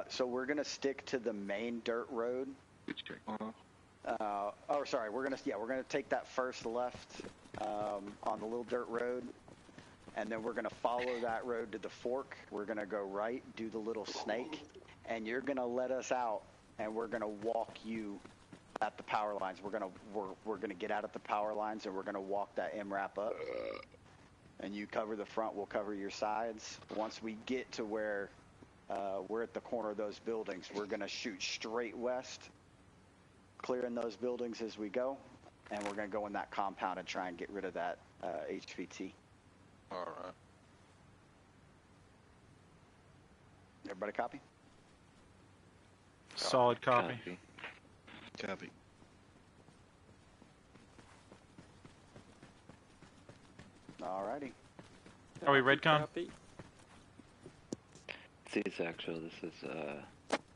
So we're gonna stick to the main dirt road. We're gonna take that first left on the little dirt road. And then we're going to follow that road to the fork. We're going to go right, do the little snake, and you're going to let us out, and we're going to walk you at the power lines. We're going to get out at the power lines, and we're going to walk that MRAP up. And you cover the front, we'll cover your sides. Once we get to where we're at the corner of those buildings, we're going to shoot straight west, clearing those buildings as we go, and we're going to go in that compound and try and get rid of that HVT. All right. Everybody copy? Solid copy. Copy. Alrighty. Are we Redcon? Cease actual, this is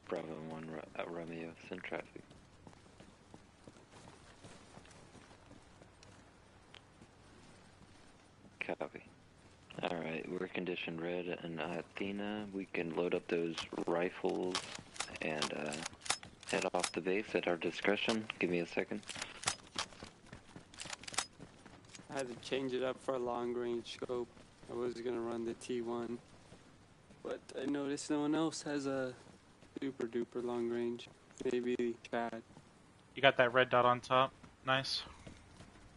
Bravo 1 Romeo, send traffic. Copy. Alright, we're condition red and Athena. We can load up those rifles and head off the base at our discretion. Give me a second. I had to change it up for a long range scope. I was gonna run the T1, but I noticed no one else has a super duper long range. Maybe Chad. You got that red dot on top. Nice.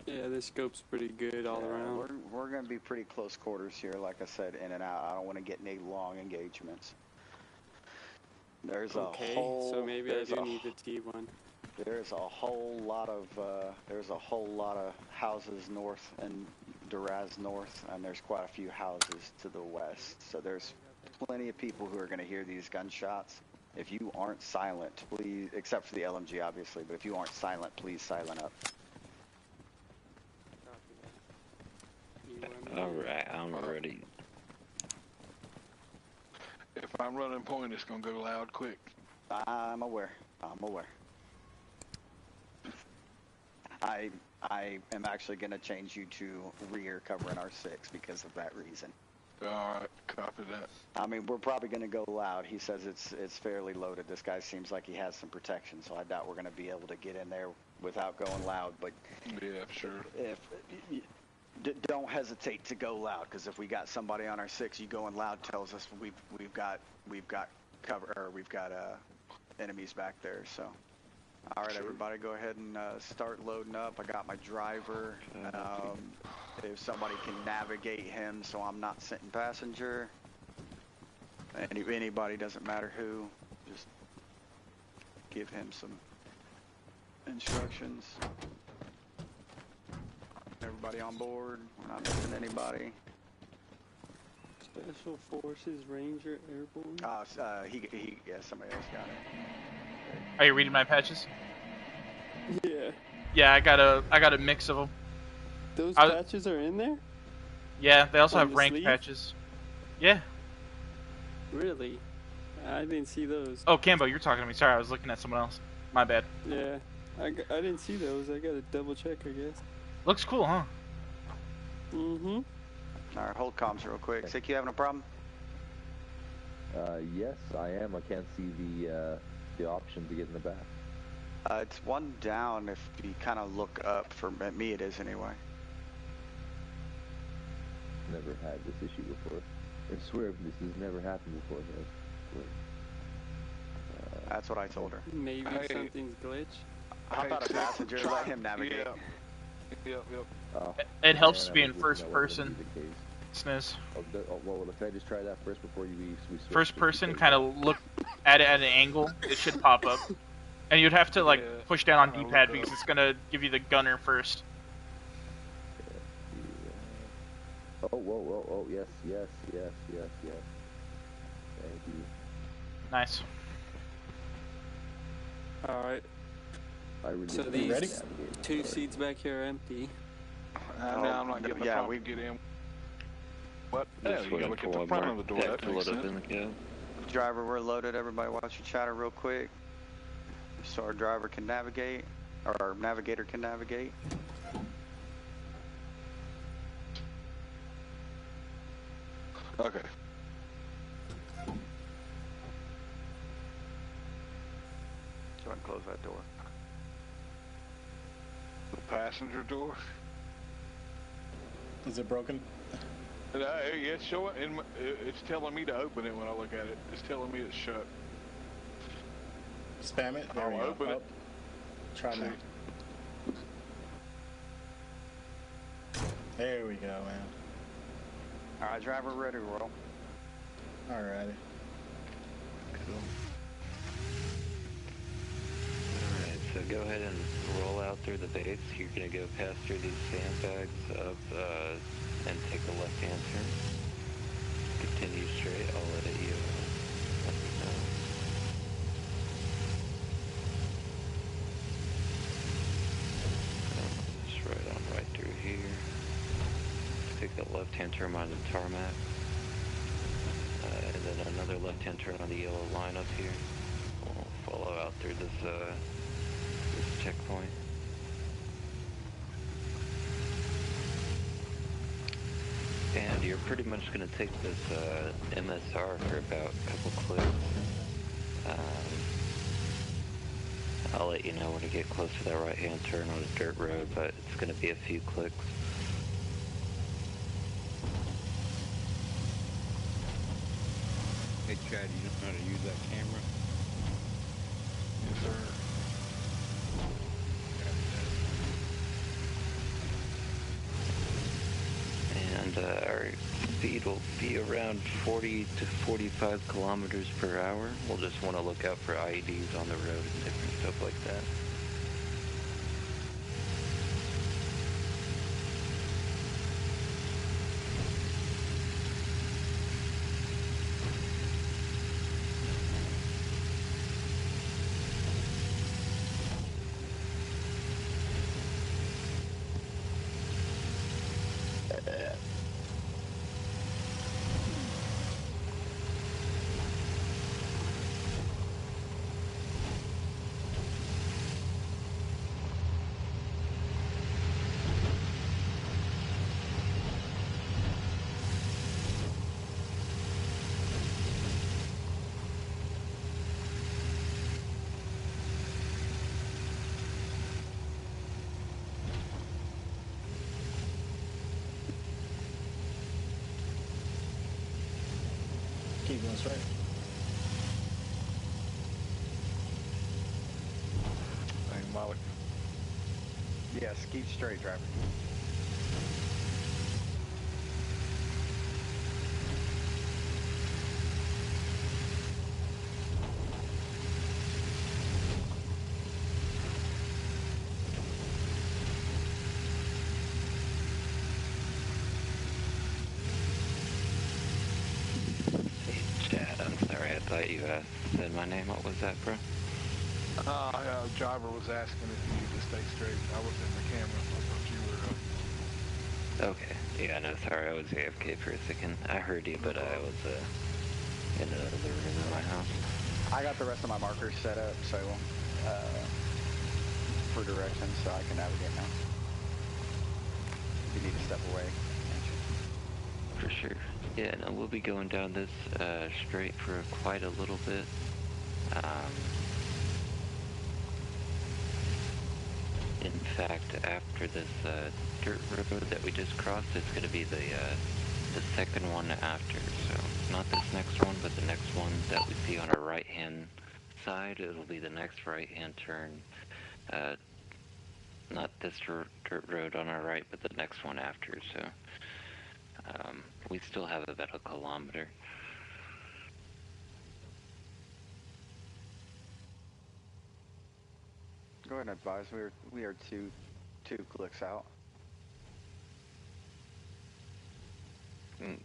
Yeah, this scope's pretty good all around. We're going to be pretty close quarters here, like I said, in and out. I don't want to get any long engagements. There's a whole... so maybe I do need the T1. There's a whole lot of houses north and Duraz north, and there's quite a few houses to the west. So there's plenty of people who are going to hear these gunshots. If you aren't silent, please, except for the LMG obviously, but if you aren't silent, please silent up. Alright, I'm ready. If I'm running point, it's gonna go loud quick. I'm aware. I am actually going to change you to rear covering R6 because of that reason. Alright, copy that. I mean, we're probably going to go loud. He says it's fairly loaded. This guy seems like he has some protection, so I doubt we're going to be able to get in there without going loud. But yeah, sure. Don't hesitate to go loud, because if we got somebody on our 6, you going loud tells us we've got cover, or we've got enemies back there. So, all right, everybody, go ahead and start loading up. I got my driver. If somebody can navigate him, so I'm not sitting passenger. Anybody, doesn't matter who, just give him some instructions. Everybody on board. We're not missing anybody. Special Forces Ranger Airborne. Yeah, somebody else got it. Are you reading my patches? Yeah. Yeah, I got a mix of them. Those patches are in there? Yeah, they also On have the ranked sleeve? patches. Yeah. Really? I didn't see those. Oh, Cambo, you're talking to me. Sorry, I was looking at someone else. My bad. Yeah. I didn't see those. I gotta double check, I guess. Looks cool, huh? Mm-hmm. Alright, hold comms real quick. Sick, you having a problem? Yes, I am. I can't see the option to get in the back. It's one down if you kind of look up. For me, it is anyway. Never had this issue before. I swear this has never happened before. That's what I told her. Maybe something's glitched. How about a passenger? Let him navigate. Yep. It helps to be in first person. Sniz. Well, if I just try that first before we switch. First person, kind of look at it at an angle. It should pop up. And you'd have to push down on D-pad because it's gonna give you the gunner first. Oh, yes. Thank you. Nice. Alright. So these 2 seats back here are empty. No, I'm not getting the problem to get in. What? Yeah, you gotta look at the front of the door. That makes sense. Driver, we're loaded. Everybody watch your chatter real quick. So our driver can navigate, or our navigator can navigate. Okay. Go ahead and close that door. The passenger door? Is it broken? Yeah, show it. It's telling me to open it when I look at it. It's telling me it's shut. Spam it. There we go. Open it. Try now. There we go, man. Alright, driver, ready to roll. Alrighty. Cool. Alright, so go ahead and roll out through the base. You're gonna go past through these sandbags up, and take a left-hand turn. Continue straight. I'll let you let me know. Just right through here. Take a left-hand turn on the tarmac. And then another left-hand turn on the yellow line up here. We'll follow out through this checkpoint. And you're pretty much going to take this MSR for about a couple clicks. I'll let you know when you get close to that right-hand turn on a dirt road, but it's going to be a few clicks. Hey Chad, you know how to use that camera? Yes, sir. And our speed will be around 40 to 45 kilometers per hour. We'll just want to look out for IEDs on the road and different stuff like that. keep going straight. Hey, Molly. Yes, keep straight, driver. Chad, I'm sorry, I thought you said my name. What was that, bro? Driver was asking if you need to stay straight. I was in the camera. I thought you were. Okay. Yeah, no, sorry, I was AFK for a second. I heard you, but I was in another room in my house. I got the rest of my markers set up, so for directions, so I can navigate now. If you need to step away. For sure. Yeah, no, we'll be going down this straight for quite a little bit. In fact, after this dirt road that we just crossed, it's going to be the second one after. So not this next one, but the next one that we see on our right-hand side. It'll be the next right-hand turn. Not this dirt road on our right, but the next one after. So we still have about a kilometer. Go ahead and advise. We are two clicks out.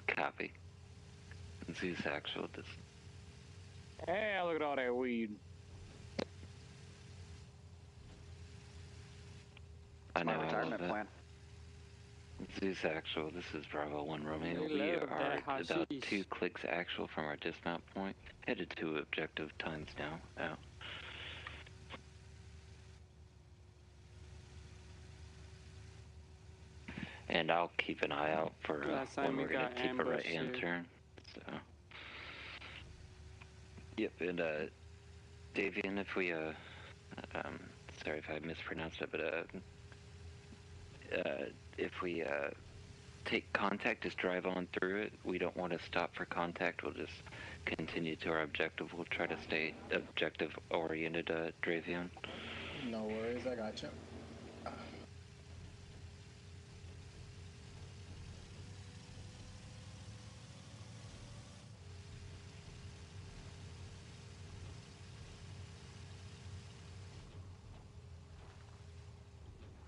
Copy. Zeus actual this. Hey, look at all that weed. I know. My retirement plan. Zeus actual. This is Bravo 1 Romeo. We We love are that about hashish. 2 clicks actual from our dismount point. Headed to objective times now. Out. And I'll keep an eye out for when we're going to keep a right-hand turn. So. Yep, and Davian, if we, sorry if I mispronounced it, but if we take contact, just drive on through it. We don't want to stop for contact. We'll just continue to our objective. We'll try to stay objective-oriented, Dravion. No worries, I got you.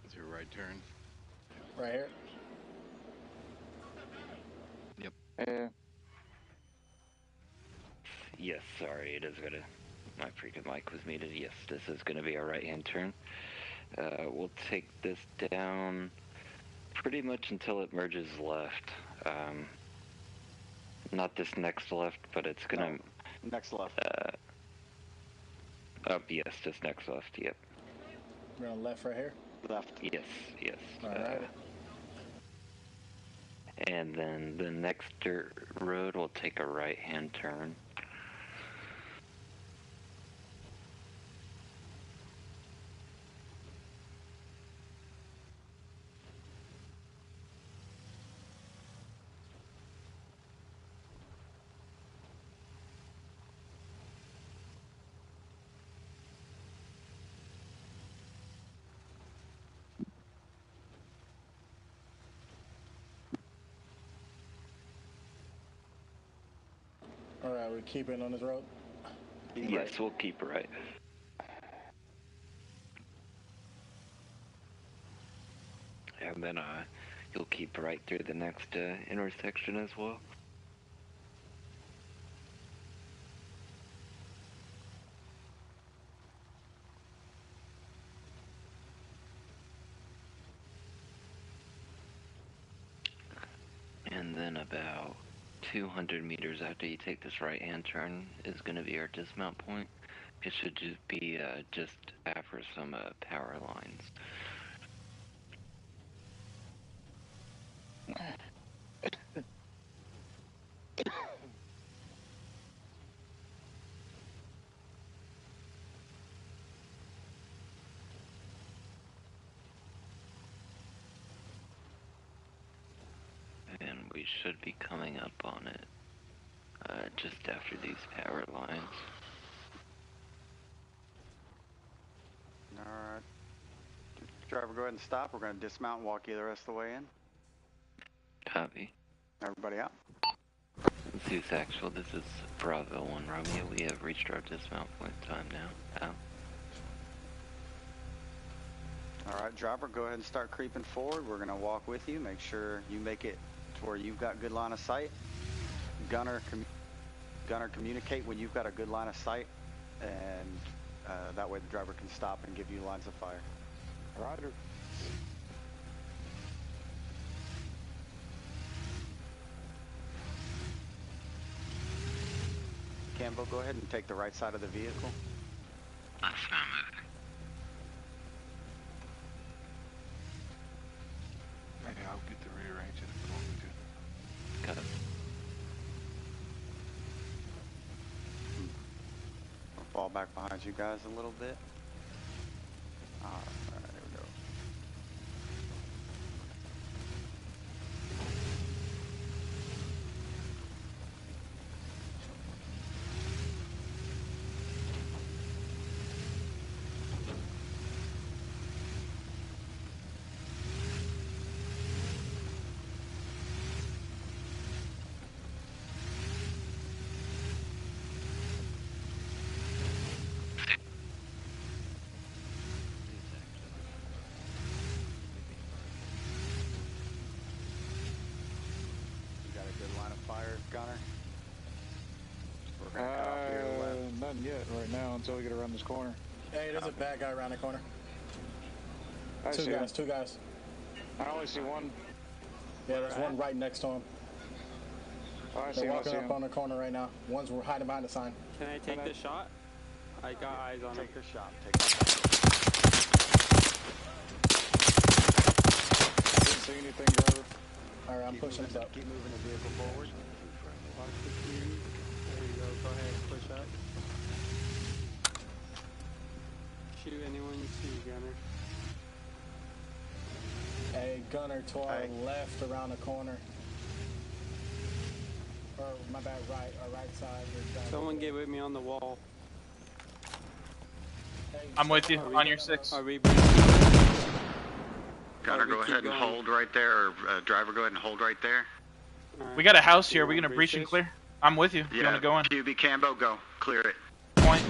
It's your right turn. Right here. Yep. Yes, sorry, it is gonna. My freaking mic was muted. Yes, this is gonna be a right-hand turn. We'll take this down pretty much until it merges left. Not this next left, but it's gonna. No, next left. Yes, this next left. Yep. We're on left right here. Left. Yes, yes. All right. And then the next dirt road will take a right-hand turn. All right, we're keeping on this road. Yes, we'll keep right. And then you'll keep right through the next intersection as well. And then about 200 meters after you take this right-hand turn is going to be our dismount point. It should just be just after some power lines. And we should be coming up on it. just after these power lines. Alright. Driver, go ahead and stop. We're going to dismount and walk you the rest of the way in. Copy. Everybody out. Zeus Actual, this is Bravo 1 Romeo. We have reached our dismount point time now. Out. Alright, driver, go ahead and start creeping forward. We're going to walk with you. Make sure you make it to where you've got good line of sight. Gunner, communicate when you've got a good line of sight, and that way the driver can stop and give you lines of fire. Roger. Campbell, go ahead and take the right side of the vehicle. That's not moving. Maybe I'll get the rear engine if you want me to. Got it. I'll fall back behind you guys a little bit. Alright, there we go. Gunner? We're gonna cut off here to the left. Nothing yet right now until we get around this corner. Hey, there's a bad guy around the corner. I see him. Two guys. I only see one. Yeah, there's one right next to him. Oh, I see They're him. walking up on the corner right now. One's hiding behind the sign. Can I take the shot? I got eyes on him. Take the shot. Take the shot. Didn't see anything, driver. Alright, I'm pushing this up. Keep moving the vehicle forward. Watch the speed. There you go. Go ahead. Push up. Shoot anyone you see, Gunner. Hey, Gunner, to our left around the corner. Or, my bad, right side. Someone get with me on the wall. I'm with you on your 6. Are we Gunner, go ahead and hold right there, or driver, go ahead and hold right there. We got a house here. We gonna breach and clear? I'm with you. You wanna go in? QB Cambo, go. Clear it. Point.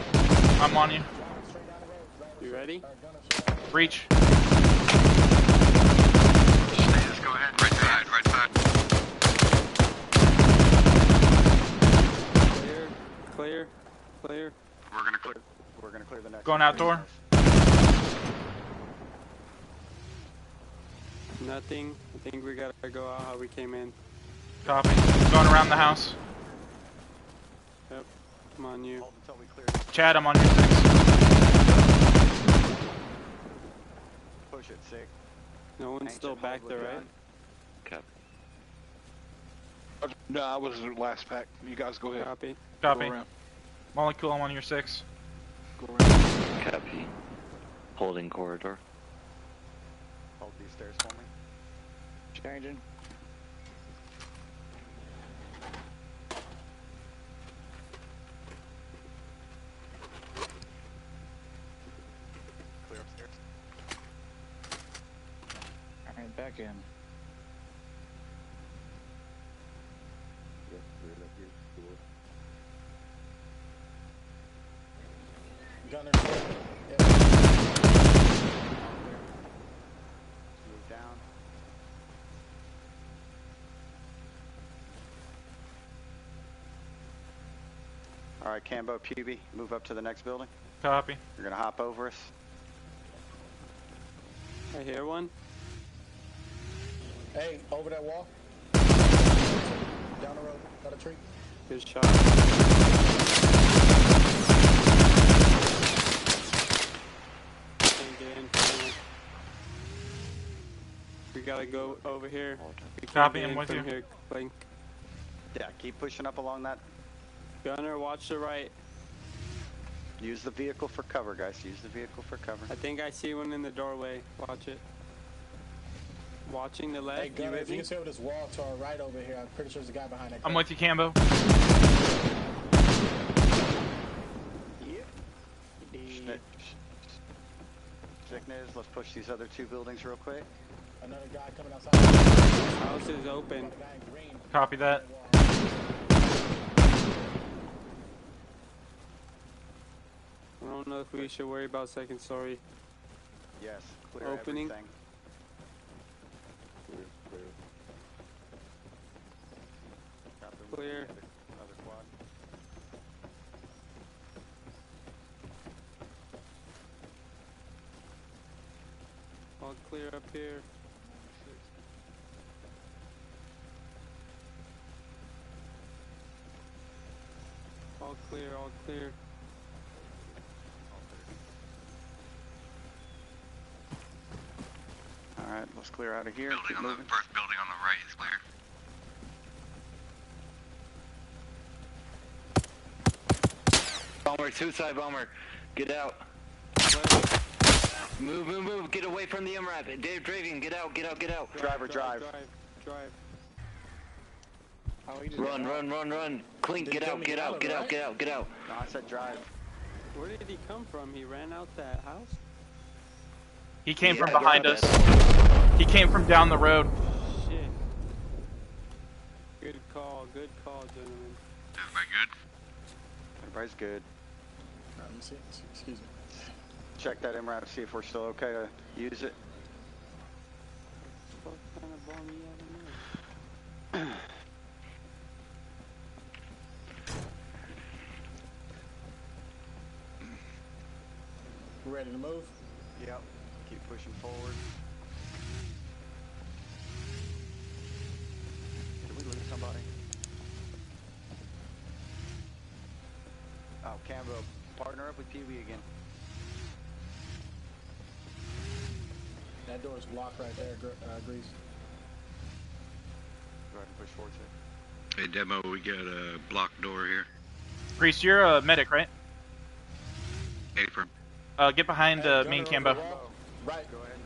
I'm on you. You ready? Breach. Just go ahead. Right side, right side. Clear. We're gonna clear the next. Going outdoor. Nothing. I think we gotta go out how we came in. Copy. Going around the house. Yep. I'm on you. Chad, I'm on your 6. Push it, 6. No one's still back there, right? Copy. No, I was the last pack. You guys go ahead. Copy. Copy. Go around. Molecule, I'm on your 6. Go around. Copy. Holding corridor. Hold these stairs for me. Changing. Clear upstairs. Alright, back in. Gunner. Move down. Alright, Cambo, Puby, move up to the next building. Copy. You're gonna hop over us. I hear one. Hey, over that wall. Down the road, got a tree. Good shot. Can't get in. We gotta go over here. We can't Copy, get I'm in with from you. Here. Clink. Yeah, keep pushing up along that. Gunner, watch the right. Use the vehicle for cover, guys. Use the vehicle for cover. I think I see one in the doorway. Watch it. Watching the left. Hey, Gunner, you if you can see over this wall to our right over here, I'm pretty sure there's a guy behind that. I'm with you, Cambo. Chickness, let's push these other two buildings real quick. Another guy coming outside. House is open. Copy that. I don't know if we should worry about second story. Yes, clear Opening. everything. Clear. Other quad. All clear up here. All clear, all clear. Alright, let's clear out of here. Building Keep on moving. the first building on the right is clear. Bomber, suicide bomber. Get out. Move, move, move. Get away from the MRAP. Dave Draven, get out, get out, get out. Driver, drive. Drive. Run, run, run, run. Clink, get out, get out, get out, get out, get out. No, I said drive. Where did he come from? He ran out that house? He came Yeah, from behind get us. out. He came from down the road. Shit. Good call, gentlemen. Everybody good? Everybody's good. Let me see. Excuse me. Check that MRAP, see if we're still okay to use it. What kind of bomb you have in there? We're ready to move? Yep. Keep pushing forward. Did we lose somebody? Oh, Cambo, partner up with PB again. That door's locked right there, Grease. Go ahead and push forward to it. Hey, Demo, we got a blocked door here. Grease, you're a medic, right? Apron. Get behind me and Cambo. Right. Go ahead.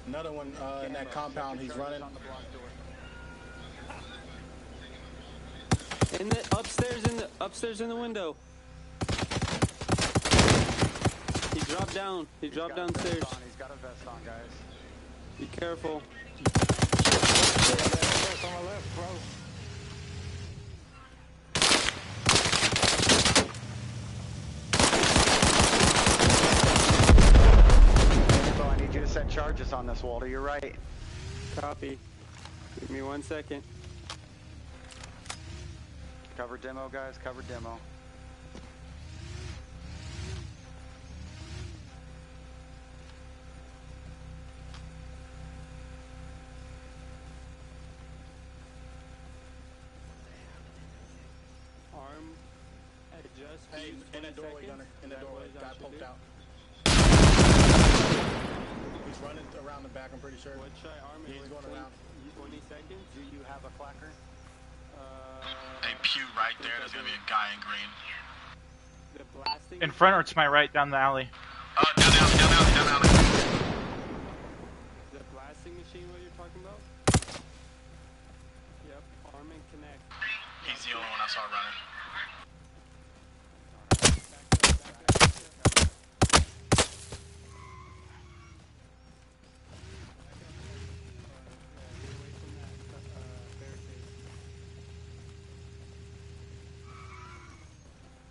Another one in that compound. He's running. On the block door. In the upstairs in the window. He dropped down. He dropped downstairs. He's got a vest on, guys. Be careful. On my left, bro. So I need you to set charges on this, Walter. You're right. Copy. Give me 1 second. Cover demo, guys. Cover demo. Arm adjust. Hey, in that doorway, Gunner. In the doorway. Guy poked out. He's running around the back, I'm pretty sure. What should I arm it He's with? going around. 20 seconds? Do you have a clacker? Hey, Pew right there. There's gonna be a guy in green. The blasting? In front or to my right, down the alley. Down the alley, down the alley, down the alley. The blasting machine what you're talking about? Yep, arm and connect. He's the only one I saw running.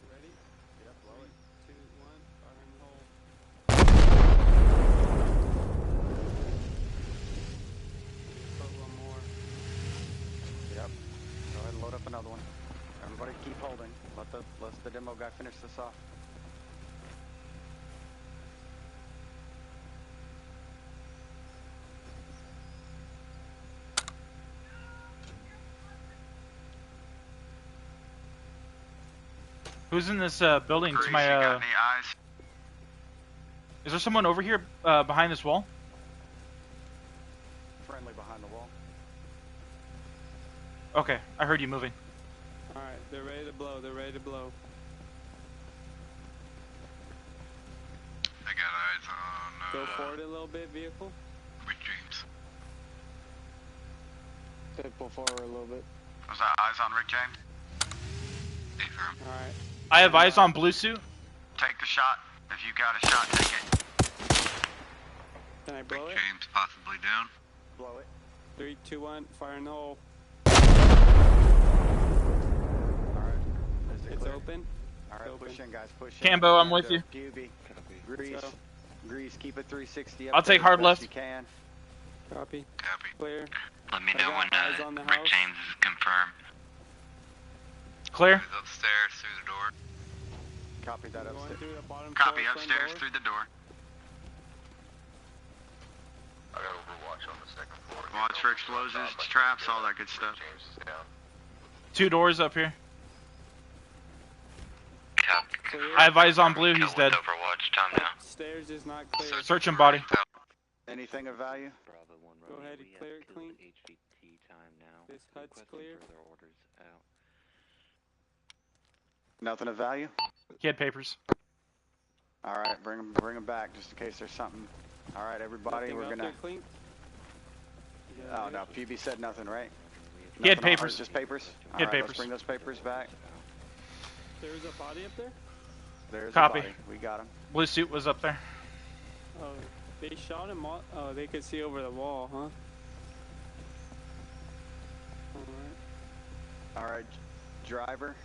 Ready? Yep, blow it. 3, 2, 1, fire in the hole. Put one more. Yep. Go ahead and load up another one. Everybody keep holding. Let the demo guy finish this off. Who's in this building to my Got any eyes? Is there someone over here behind this wall? Friendly behind the wall. Okay, I heard you moving. Alright, they're ready to blow, they're ready to blow. I got eyes on Go forward a little bit, vehicle. Rick James. Pull forward a little bit. Was that eyes on Rick James? Alright. I have eyes on blue suit. Take the shot. If you got a shot, take it. Can I blow it? James possibly down. Blow it. 3, 2, 1, fire in the hole. Alright. It's open. Alright, push in, guys. Push in. Cambo, I'm with you. QB. Grease. Grease, keep it 360 up I'll take there hard as left. best You can. Copy. Copy. Clear. Let me I know got when eyes on the Rick house. James is confirmed. Clear. He's upstairs through the door. Copy that Going upstairs. through the bottom Copy floor, front upstairs door. through the door. I got overwatch on the second floor. Watch for explosions, traps, all that good stuff. James is down. 2 doors up here. Clear. I have eyes on blue. He's dead. Overwatch time now. Stairs is not clear. Search and body. Anything of value? Bravo 1 Go Romeo, ahead we and have clear it good clean. HVT time now. This hut's Requesting clear. further orders out. Nothing of value? He had papers. Alright, bring them back just in case there's something. Alright, everybody, Nothing we're out gonna... there clean? Oh, no, PB said nothing, right? He had Nothing on papers. hers, Just papers? He had Alright, papers. let's bring those papers back. There's a body up there? There's Copy. a body. We got him. Blue suit was up there. Oh, they shot him off. Oh, they could see over the wall, huh? Alright. Alright, driver,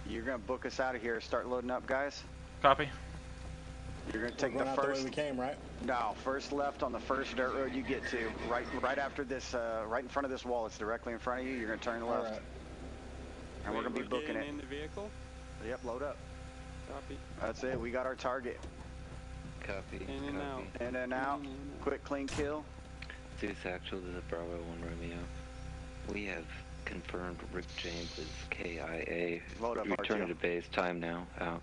you're gonna book us out of here. Start loading up, guys. Copy. You're gonna take Run the out the way first... we came, right? No, first left on the first dirt road you get to. Right after this, right in front of this wall. It's directly in front of you. You're gonna turn left. Alright. And we're gonna be booking getting it. in the vehicle? Yep, load up. Copy. That's it. We got our target. Copy. In and out. In and out. Quick, clean kill. Zeus Actual to the Bravo 1 Romeo. We have confirmed Rick James is KIA. Load up, Returning RTO. to base. Time now. Out.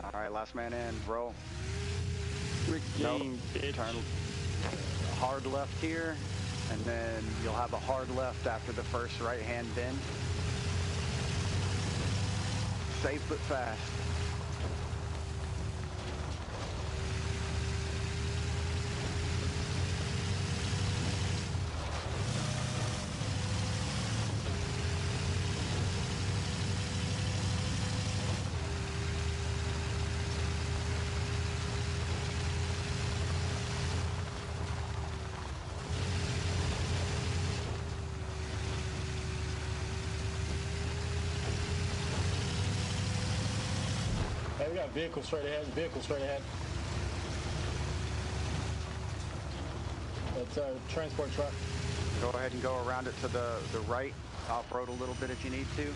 All right, last man in. Roll. Rick James, bitch. Turn hard left here, and then you'll have a hard left after the first right-hand bend. Safe but fast. Hey, we got vehicles straight ahead. Vehicles straight ahead. It's a transport truck. Go ahead and go around it to the right, off-road a little bit if you need to.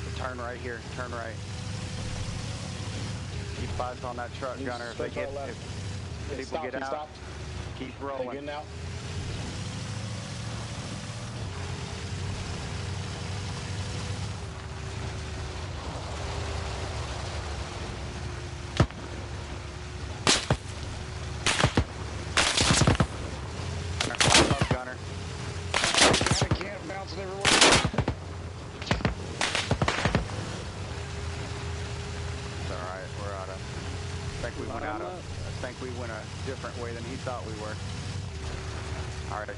But turn right here, turn right. Keep eyes on that truck, Gunner. If they get, if people get out, keep They rolling. getting out. Gunner. Can't bouncing everywhere. It's alright, we're out of... I think we went a different way than he thought we were. Alright,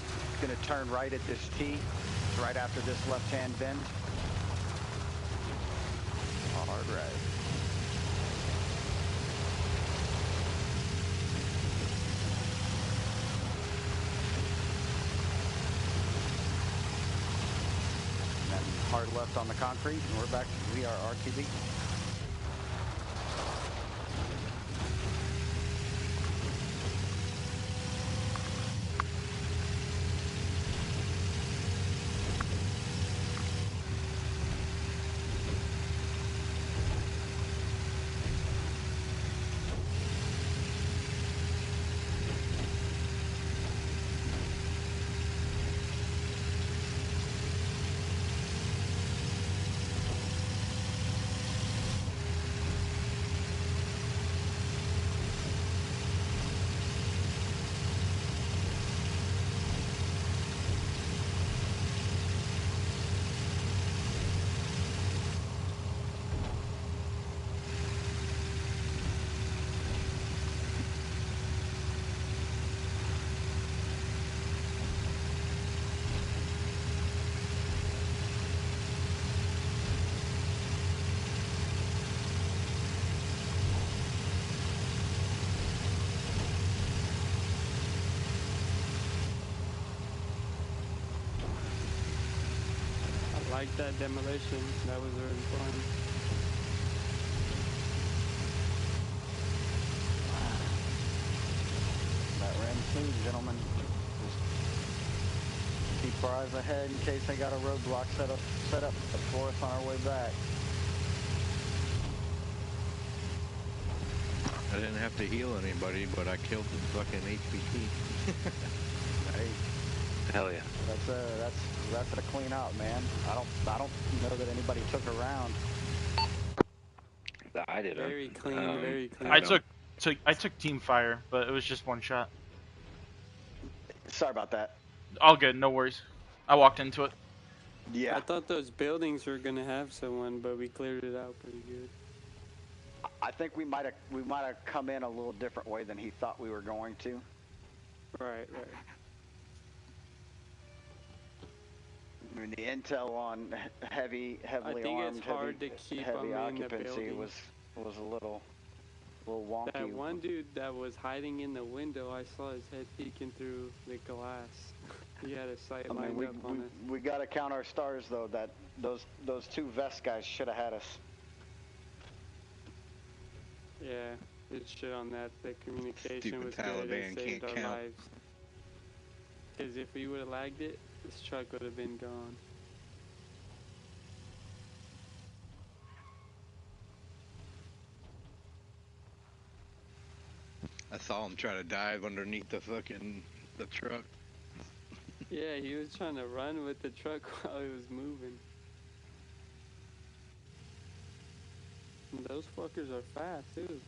gonna turn right at this T. It's right after this left-hand bend. Hard right. And then hard left on the concrete, and we're back. We are RTB. liked that demolition. That was really fun. That ran smooth, gentlemen. Just keep our eyes ahead in case they got a roadblock set up for us on our way back. I didn't have to heal anybody, but I killed the fucking HPT. Hey, Hell yeah. That's a clean out, man. I don't know that anybody took a round. I didn't. Very clean, very clean. I took team fire, but it was just one shot. Sorry about that. All good, no worries. I walked into it. Yeah. I thought those buildings were gonna have someone, but we cleared it out pretty good. I think we might have come in a little different way than he thought we were going to. Right. I mean, the intel on heavily I think armed, it's hard to keep heavy them in the occupancy building. was a little wonky. That one dude that was hiding in the window, I saw his head peeking through the glass. He had a sight lined up on us. We got to count our stars though. That those two vest guys should have had us. Yeah, it's shit on that. The communication Stupid was good. Taliban It saved can't our count. lives. Because if we would have lagged it, this truck would have been gone. I saw him try to dive underneath the truck. Yeah, he was trying to run with the truck while it was moving. And those fuckers are fast, too.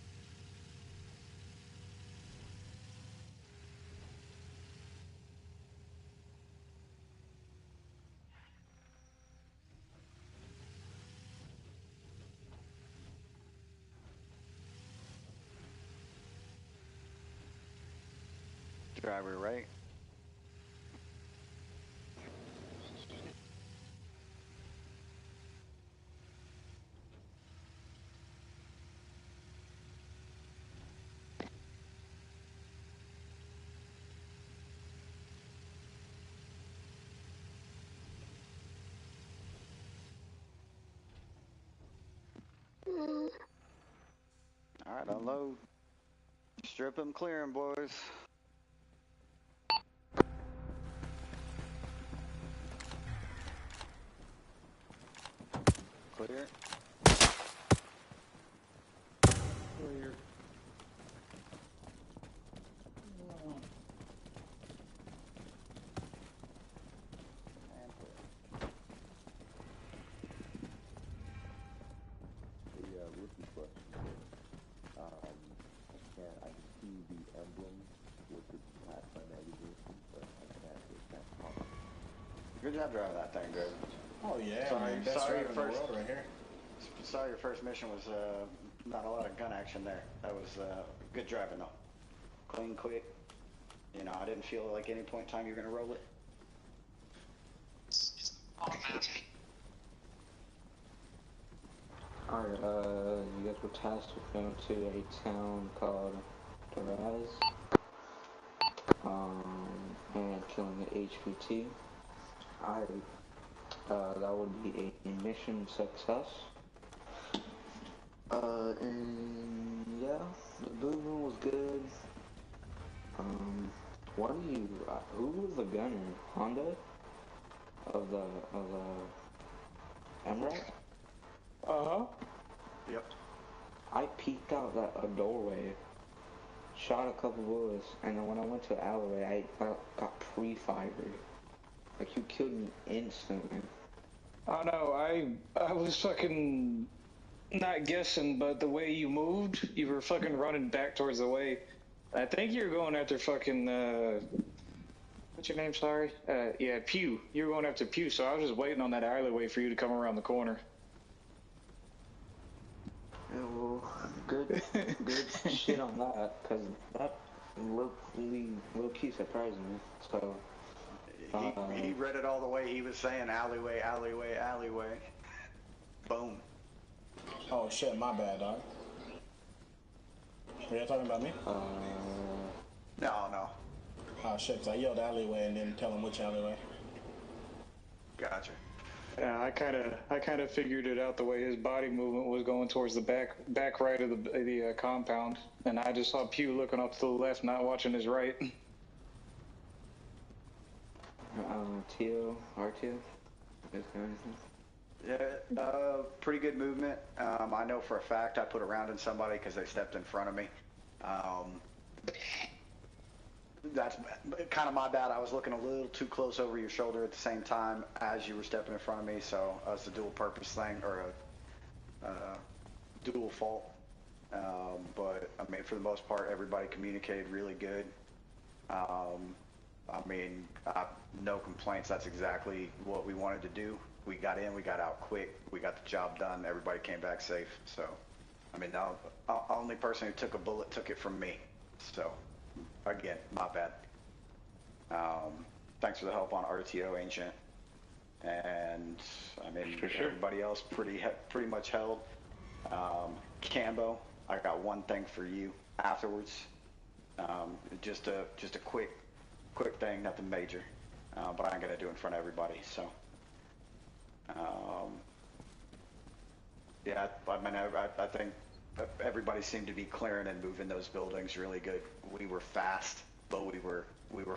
Driver, right? All right, unload. Strip them, clear them, boys. Clear. Clear. Rookie question. I can see the emblem with the past my navigation, but I can't get that part. Good job driving that thing, Greg. Oh yeah, man. Best driver in the world right here. Sorry, your first mission was not a lot of gun action there. That was good driving though. Clean, quick. You know, I didn't feel like any point in time you were gonna roll it. Alright, you guys were tasked with going to a town called Taraz, and killing an HVT. That would be a mission success. And yeah, the movement was good. Who was the gunner? Honda? Of the Emerald? Uh-huh. Yep. I peeked out a doorway, shot a couple bullets, and then when I went to the alleyway, I got pre-fired. Like, you killed me instantly. I know, I was fucking not guessing, but the way you moved, you were fucking running back towards the way. I think you were going after fucking, what's your name, sorry? Yeah, Pew. You were going after Pew, so I was just waiting on that alleyway for you to come around the corner. Yeah, well, good shit on that, because that low-key surprised me, so... He read it all the way. He was saying alleyway, alleyway, alleyway. Boom. Oh shit, my bad, dog. Were you talking about me? No. Oh shit, 'cause I yelled alleyway and didn't tell him which alleyway. Gotcha. Yeah, I kind of figured it out the way his body movement was going towards the back right of the compound, and I just saw Pew looking up to the left, not watching his right. Teal, R2, those kinds of things. Yeah, pretty good movement. I know for a fact I put a round in somebody because they stepped in front of me. That's kind of my bad. I was looking a little too close over your shoulder at the same time as you were stepping in front of me, so it's a dual purpose thing, or a dual fault. But I mean, for the most part, everybody communicated really good. I mean, no complaints. That's exactly what we wanted to do. We got in, we got out quick, we got the job done, everybody came back safe. So, I mean, the only person who took a bullet took it from me. So, again, my bad. Thanks for the help on RTO, Ancient. And, I mean, everybody else pretty much held. Cambo, I got one thing for you afterwards. Just a quick thing, nothing major. But I ain't gonna do it in front of everybody, so. Yeah, I mean, I think everybody seemed to be clearing and moving those buildings really good. We were fast, but we were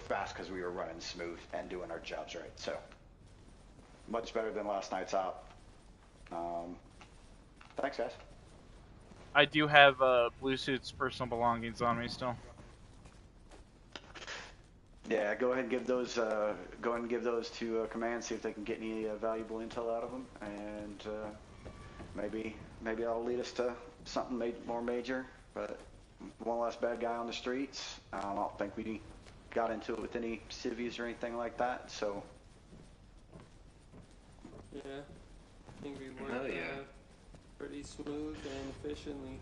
fast because we were running smooth and doing our jobs right. So much better than last night's op. Thanks, guys. I do have Blue Suit's personal belongings on me still. Yeah, go ahead and give those. Go ahead and give those to command. See if they can get any valuable intel out of them, and maybe that'll lead us to something more major. But one less bad guy on the streets. I don't think we got into it with any civvies or anything like that. So. Yeah, I think we worked pretty smooth and efficiently.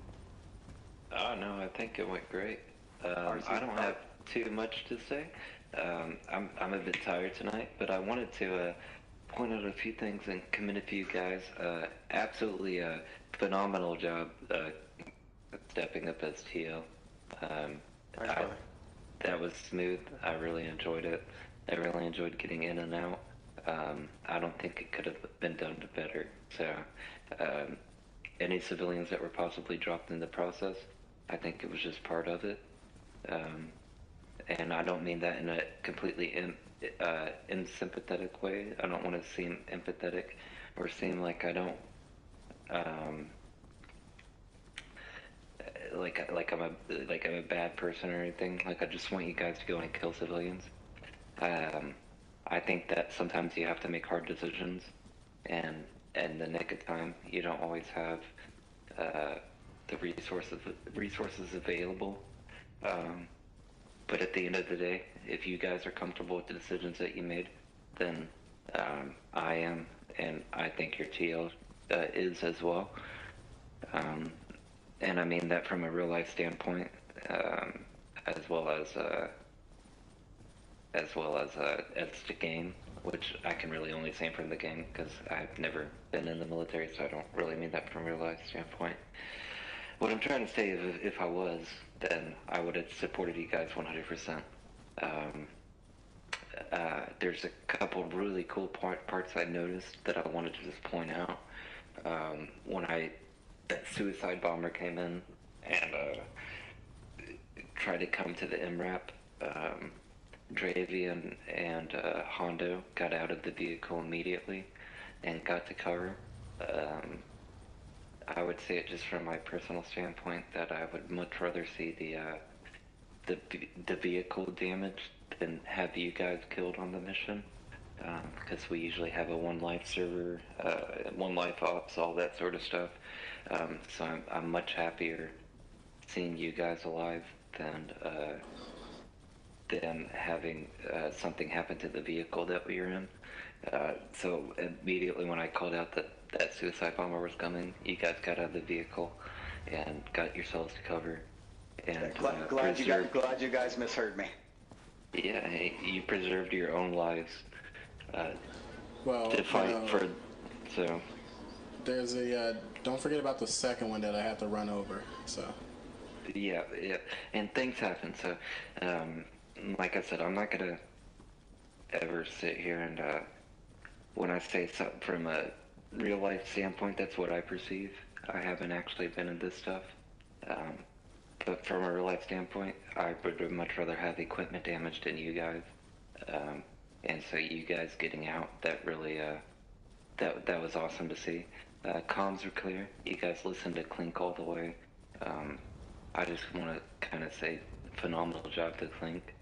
Oh no, I think it went great. I don't have too much to say. I'm a bit tired tonight, but I wanted to point out a few things and commend a few guys. Absolutely a phenomenal job stepping up as TL. That was smooth. I really enjoyed it. I really enjoyed getting in and out. I don't think it could have been done better. So, any civilians that were possibly dropped in the process, I think it was just part of it. And I don't mean that in a completely unsympathetic way. I don't want to seem empathetic or seem like I don't, like I'm a bad person or anything. Like I just want you guys to go and kill civilians. I think that sometimes you have to make hard decisions, and in the nick of time, you don't always have the resources available. But at the end of the day, if you guys are comfortable with the decisions that you made, then I am, and I think your TL is as well. And I mean that from a real life standpoint, as well as the game, which I can really only say from the game because I've never been in the military, so I don't really mean that from a real life standpoint. What I'm trying to say is, if I was, then I would have supported you guys 100%. There's a couple really cool parts I noticed that I wanted to just point out. When that suicide bomber came in and tried to come to the MRAP, Dravian and Hondo got out of the vehicle immediately and got to cover. I would say it just from my personal standpoint that I would much rather see the vehicle damaged than have you guys killed on the mission, because we usually have a one life server, one life ops, all that sort of stuff. So I'm much happier seeing you guys alive than having something happen to the vehicle that we were in. So immediately when I called out that suicide bomber was coming, you guys got out of the vehicle and got yourselves to cover. And glad you guys misheard me. Yeah, you preserved your own lives to fight for. So there's a don't forget about the second one that I had to run over. So yeah, and things happen. So like I said, I'm not gonna ever sit here and when I say something from a real life standpoint, that's what I perceive. I haven't actually been in this stuff. But from a real life standpoint, I would much rather have equipment damaged than you guys. And so you guys getting out, that really, that was awesome to see. Comms are clear. You guys listened to Clink all the way. I just want to kind of say phenomenal job to Clink.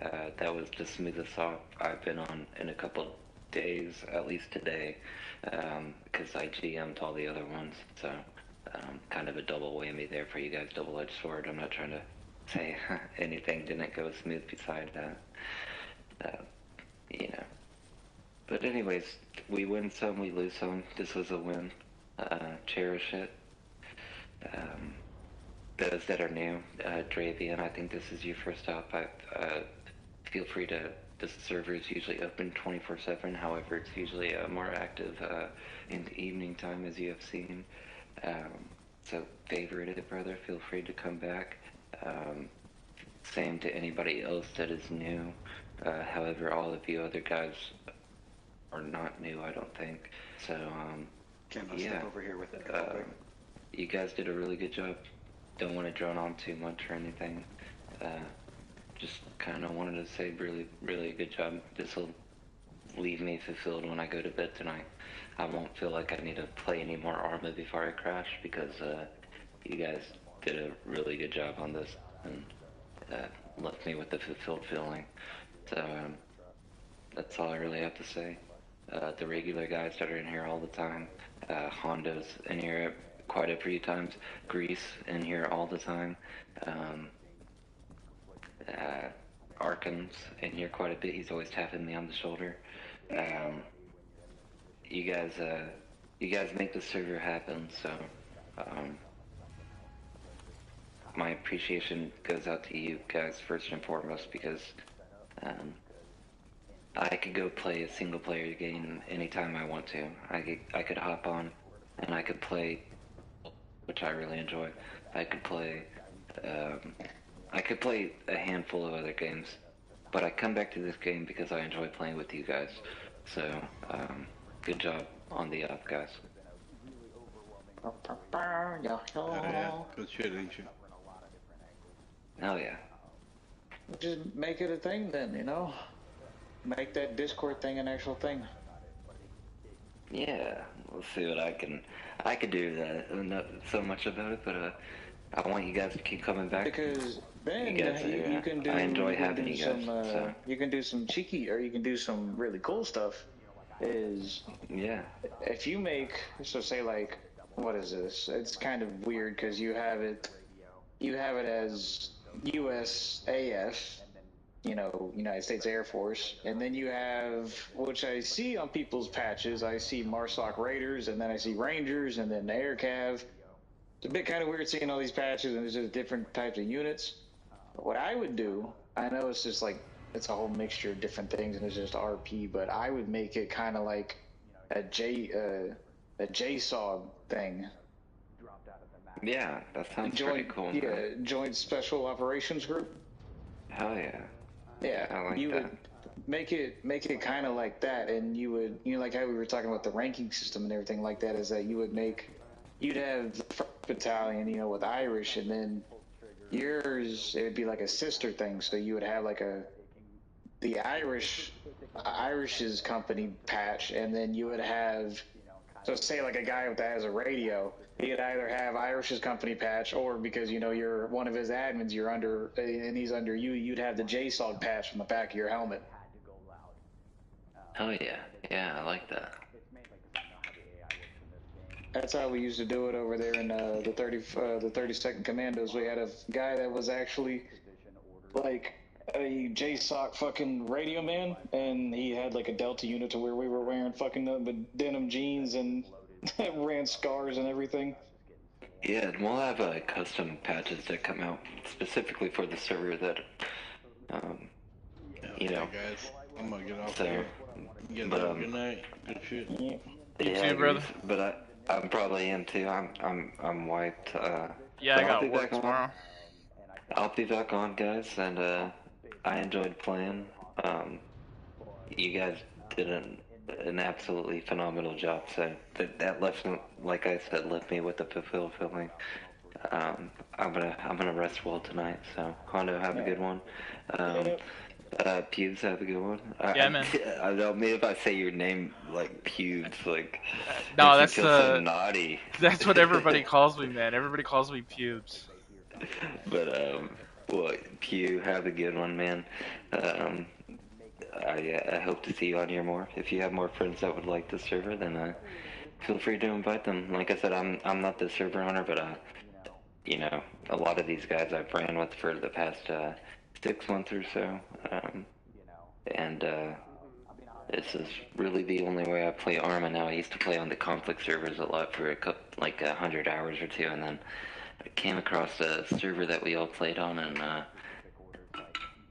That was the smoothest op I've been on in a couple days, at least today, because I GM'd all the other ones. So kind of a double whammy there for you guys, double-edged sword. I'm not trying to say anything didn't go smooth beside that. You know. But anyways, we win some, we lose some. This was a win. Cherish it. Those that are new, Dravian, I think this is your first stop. Feel free to, this server is usually open 24/7, however it's usually more active in the evening time, as you have seen. So favorite it, brother, feel free to come back. Same to anybody else that is new. However, all of you other guys are not new, I don't think. So, yeah. Step over here with it. You guys did a really good job. Don't want to drone on too much or anything. Just kind of wanted to say really, really good job. This will leave me fulfilled when I go to bed tonight. I won't feel like I need to play any more Arma before I crash because you guys did a really good job on this and left me with a fulfilled feeling. So that's all I really have to say. The regular guys that are in here all the time, Honda's in here quite a few times, Grease in here all the time, Arkham's in here quite a bit. He's always tapping me on the shoulder. You guys make the server happen, so my appreciation goes out to you guys first and foremost because I could go play a single player game anytime I want to. I could hop on and I could play, which I really enjoy. I could play a handful of other games, but I come back to this game because I enjoy playing with you guys. So, good job on the up, guys. Yeah, good shit, ain't you? Hell yeah. Just make it a thing then, you know? Make that Discord thing an actual thing. Yeah, we'll see what I could do that. Not so much about it, but I want you guys to keep coming back. Because then you can do. I enjoy having you guys. Some, you can do some cheeky, or you can do some really cool stuff. Yeah. If you make, so say like, what is this? It's kind of weird because you have it as USAF. You know, United States Air Force, and then you have, which I see on people's patches, I see MARSOC Raiders, and then I see Rangers, and then the Air Cav. It's a bit kind of weird seeing all these patches, and there's just different types of units. But what I would do, I know it's just like, it's a whole mixture of different things, and it's just RP, but I would make it kind of like a JSOG thing. Yeah, that sounds pretty cool. Yeah, Joint Special Operations Group. Hell yeah. Yeah, I like you that. would make it kind of like that, and you would, like how we were talking about the ranking system and everything like that, is that you'd have the first battalion, with Irish, and then yours, it would be like a sister thing, so you would have like the Irish's company patch, and then you would have, so say like a guy that has a radio, he'd either have Irish's company patch, or because you're one of his admins, you're under, and he's under you, you'd have the JSOG patch on the back of your helmet. Oh yeah, I like that. That's how we used to do it over there in the 32nd Commandos. We had a guy that was actually like a JSOC fucking radio man, and he had like a Delta unit to where we were wearing fucking nothing but denim jeans and ran scars and everything. Yeah, and we'll have custom patches that come out specifically for the server that, guys, I'm gonna get off here. Good night. Good shit. You too, brother. But I'm probably in too. I'm wiped. Yeah, I got work tomorrow. I'll be back on, guys, and I enjoyed playing. You guys did an an absolutely phenomenal job. So that left me, like I said, left me with a fulfilled feeling. I'm gonna rest well tonight. So Hondo, have a good one. Pubes, have a good one. Yeah, man. I don't mean if I say your name like Pubes, like no, that's so naughty. That's what everybody calls me, man. Everybody calls me Pubes. But well, Pew, have a good one, man. I hope to see you on here more. If you have more friends that would like the server, then feel free to invite them. Like I said, I'm not the server owner, but you know, a lot of these guys I've ran with for the past 6 months or so, and this is really the only way I play Arma now. I used to play on the conflict servers a lot for like 100 hours or two, and then I came across a server that we all played on, and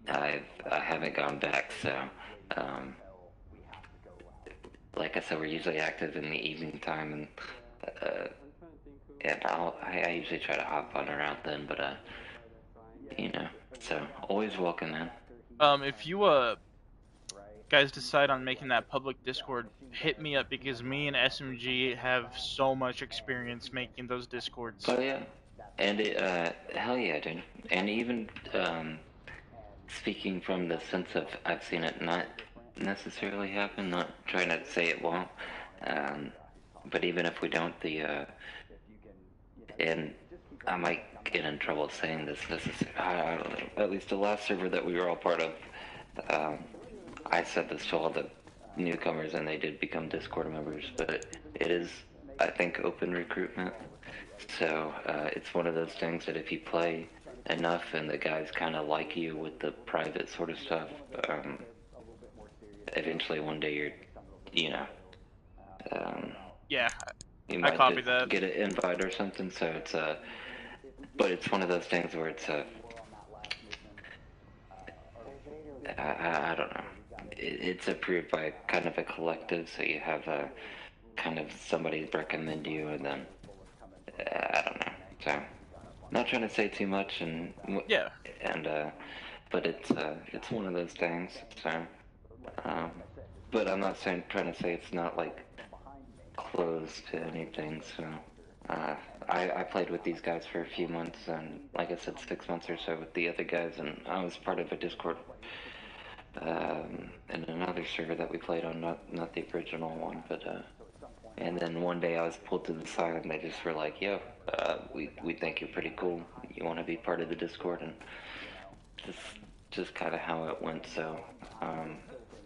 I haven't gone back. So, like I said, we're usually active in the evening time, and I usually try to hop on around then, but you know, so always welcome, man. If you guys decide on making that public Discord, hit me up, because me and SMG have so much experience making those Discords. Oh yeah, and hell yeah, dude. And even speaking from the sense of I've seen it not necessarily happen, not trying to say it won't, but even if we don't, and I might get in trouble saying this is, I don't know, at least the last server that we were all part of, I said this to all the newcomers and they did become Discord members, but it is, I think, open recruitment. So it's one of those things that if you play enough and the guys kind of like you with the private sort of stuff, eventually one day you're, you know, yeah, you might I copy that. Get an invite or something. So it's but it's one of those things where it's I don't know. It's approved by kind of a collective, so you have a kind of somebody recommend you, and then I don't know. So not trying to say too much, and yeah, and but it's one of those things. So but I'm not trying to say it's not like closed to anything. So I played with these guys for a few months, and like I said, 6 months or so with the other guys, and I was part of a Discord and another server that we played on, not the original one, but and then one day I was pulled to the side and they just were like, yo, we think you're pretty cool, you want to be part of the Discord, and just kind of how it went. So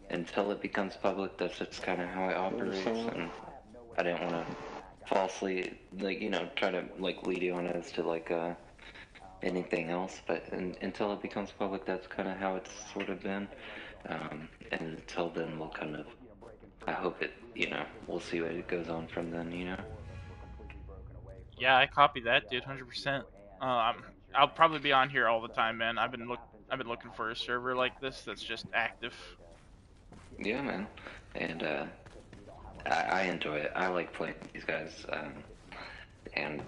until it becomes public, that's just kind of how it operates, and I didn't want to falsely, like, you know, try to like lead you on as to like anything else, but until it becomes public, that's kind of how it's sort of been. And until then, we'll kind of, I hope it, you know, we'll see what it goes on from then, you know. Yeah, I copy that, dude, 100%. I'll probably be on here all the time, man. I've been looking for a server like this that's just active. Yeah, man, and I enjoy it. I like playing with these guys, and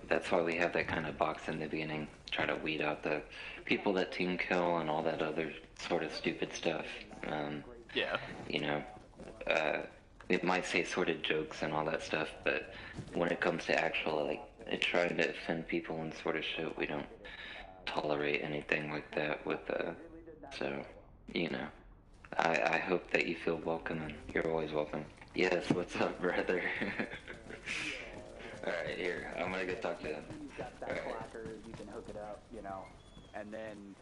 that's why we have that kind of box in the beginning. Try to weed out the people that team kill and all that other sort of stupid stuff. Yeah. You know, it might say sort of jokes and all that stuff, but when it comes to actual, like, trying to offend people and sort of shit, we don't tolerate anything like that with, so, you know, I hope that you feel welcome, and you're always welcome. Yes, what's up, brother? Alright, here, I'm gonna go talk to him. You've got that placard, you can hook it up, you know, and then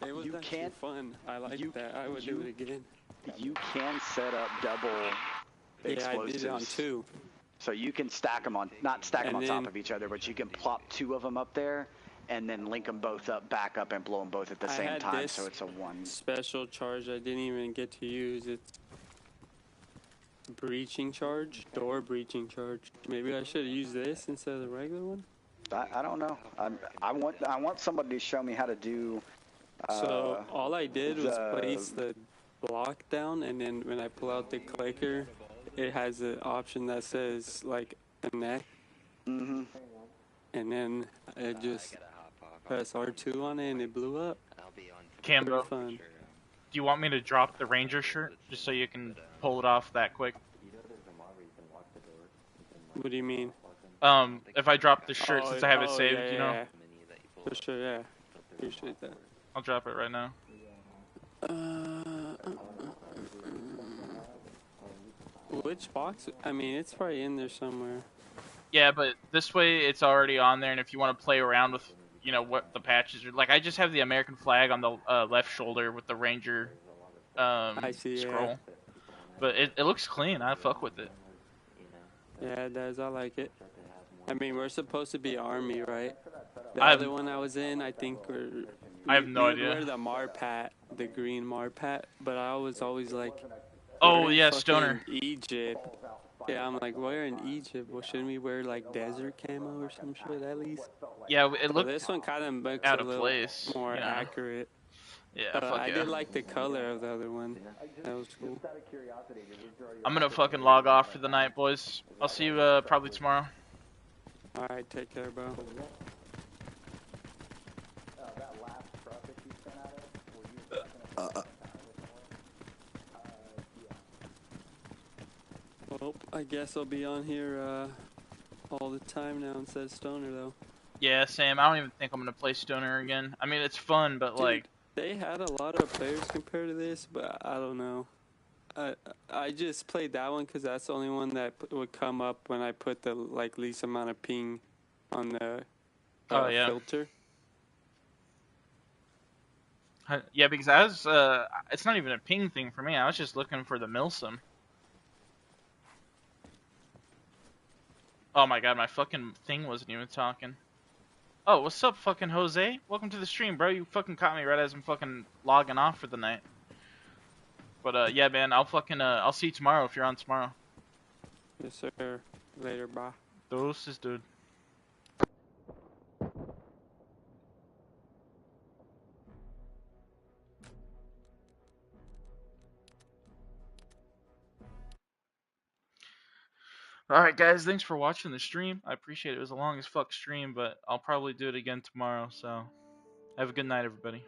it was actually fun. I like that. I would do it again. You can set up double explosives. Yeah, I did it on 2. So you can stack them on, not stack them on top of each other, but you can plop 2 of them up there, and then link them both up, back up, and blow them both at the same time. So it's a one. Special charge I didn't even get to use. It's breaching charge, door breaching charge. Maybe I should use this instead of the regular one. I don't know. I want somebody to show me how to do. So all I did was place the block down, and then when I pull out the clicker, it has an option that says like connect. Mhm. And then I just press R2 on it, and it blew up. Cambo. Fun. you want me to drop the Ranger shirt just so you can pull it off that quick? What do you mean? If I drop the shirt since I have it saved, yeah, you know? Yeah. For sure, yeah. Appreciate that. I'll drop it right now. Which box? I mean, it's probably in there somewhere. Yeah, but this way it's already on there, and if you want to play around with, you know, what the patches are like, I just have the American flag on the left shoulder with the Ranger I see, scroll. yeah. But it looks clean. I fuck with it. Yeah, it does. I like it. I mean, we're supposed to be Army, right? The I've- other one I was in, I think we're... I have no we idea. We're the Marpat, the green Marpat, but I was always like... Oh, we're in yeah, fucking Stoner. Egypt. Yeah, I'm like, we're in Egypt. Well, shouldn't we wear, like, desert camo or some shit at least? Yeah, it So looked this one kind of looks out a of little place, more you know? accurate. Yeah, fuck I yeah. did like the color of the other one. That was cool. I'm gonna fucking log off for the night, boys. I'll see you probably tomorrow. Alright, take care, bro. Well, I guess I'll be on here all the time now instead of Stoner, though. Yeah, Sam, I don't even think I'm gonna play Stoner again. I mean, it's fun, but Dude, like... they had a lot of players compared to this, but I don't know. I just played that one because that's the only one that would come up when I put the like least amount of ping on the filter. Yeah, because I was, it's not even a ping thing for me. I was just looking for the Milsim. Oh my god, my fucking thing wasn't even talking. Oh, what's up, fucking Jose? Welcome to the stream, bro. You fucking caught me right as I'm fucking logging off for the night. But, yeah, man, I'll fucking, I'll see you tomorrow if you're on tomorrow. Yes, sir. Later, bye. Doses, dude. Alright, guys, thanks for watching the stream. I appreciate it. It was a long as fuck stream, but I'll probably do it again tomorrow, so have a good night, everybody.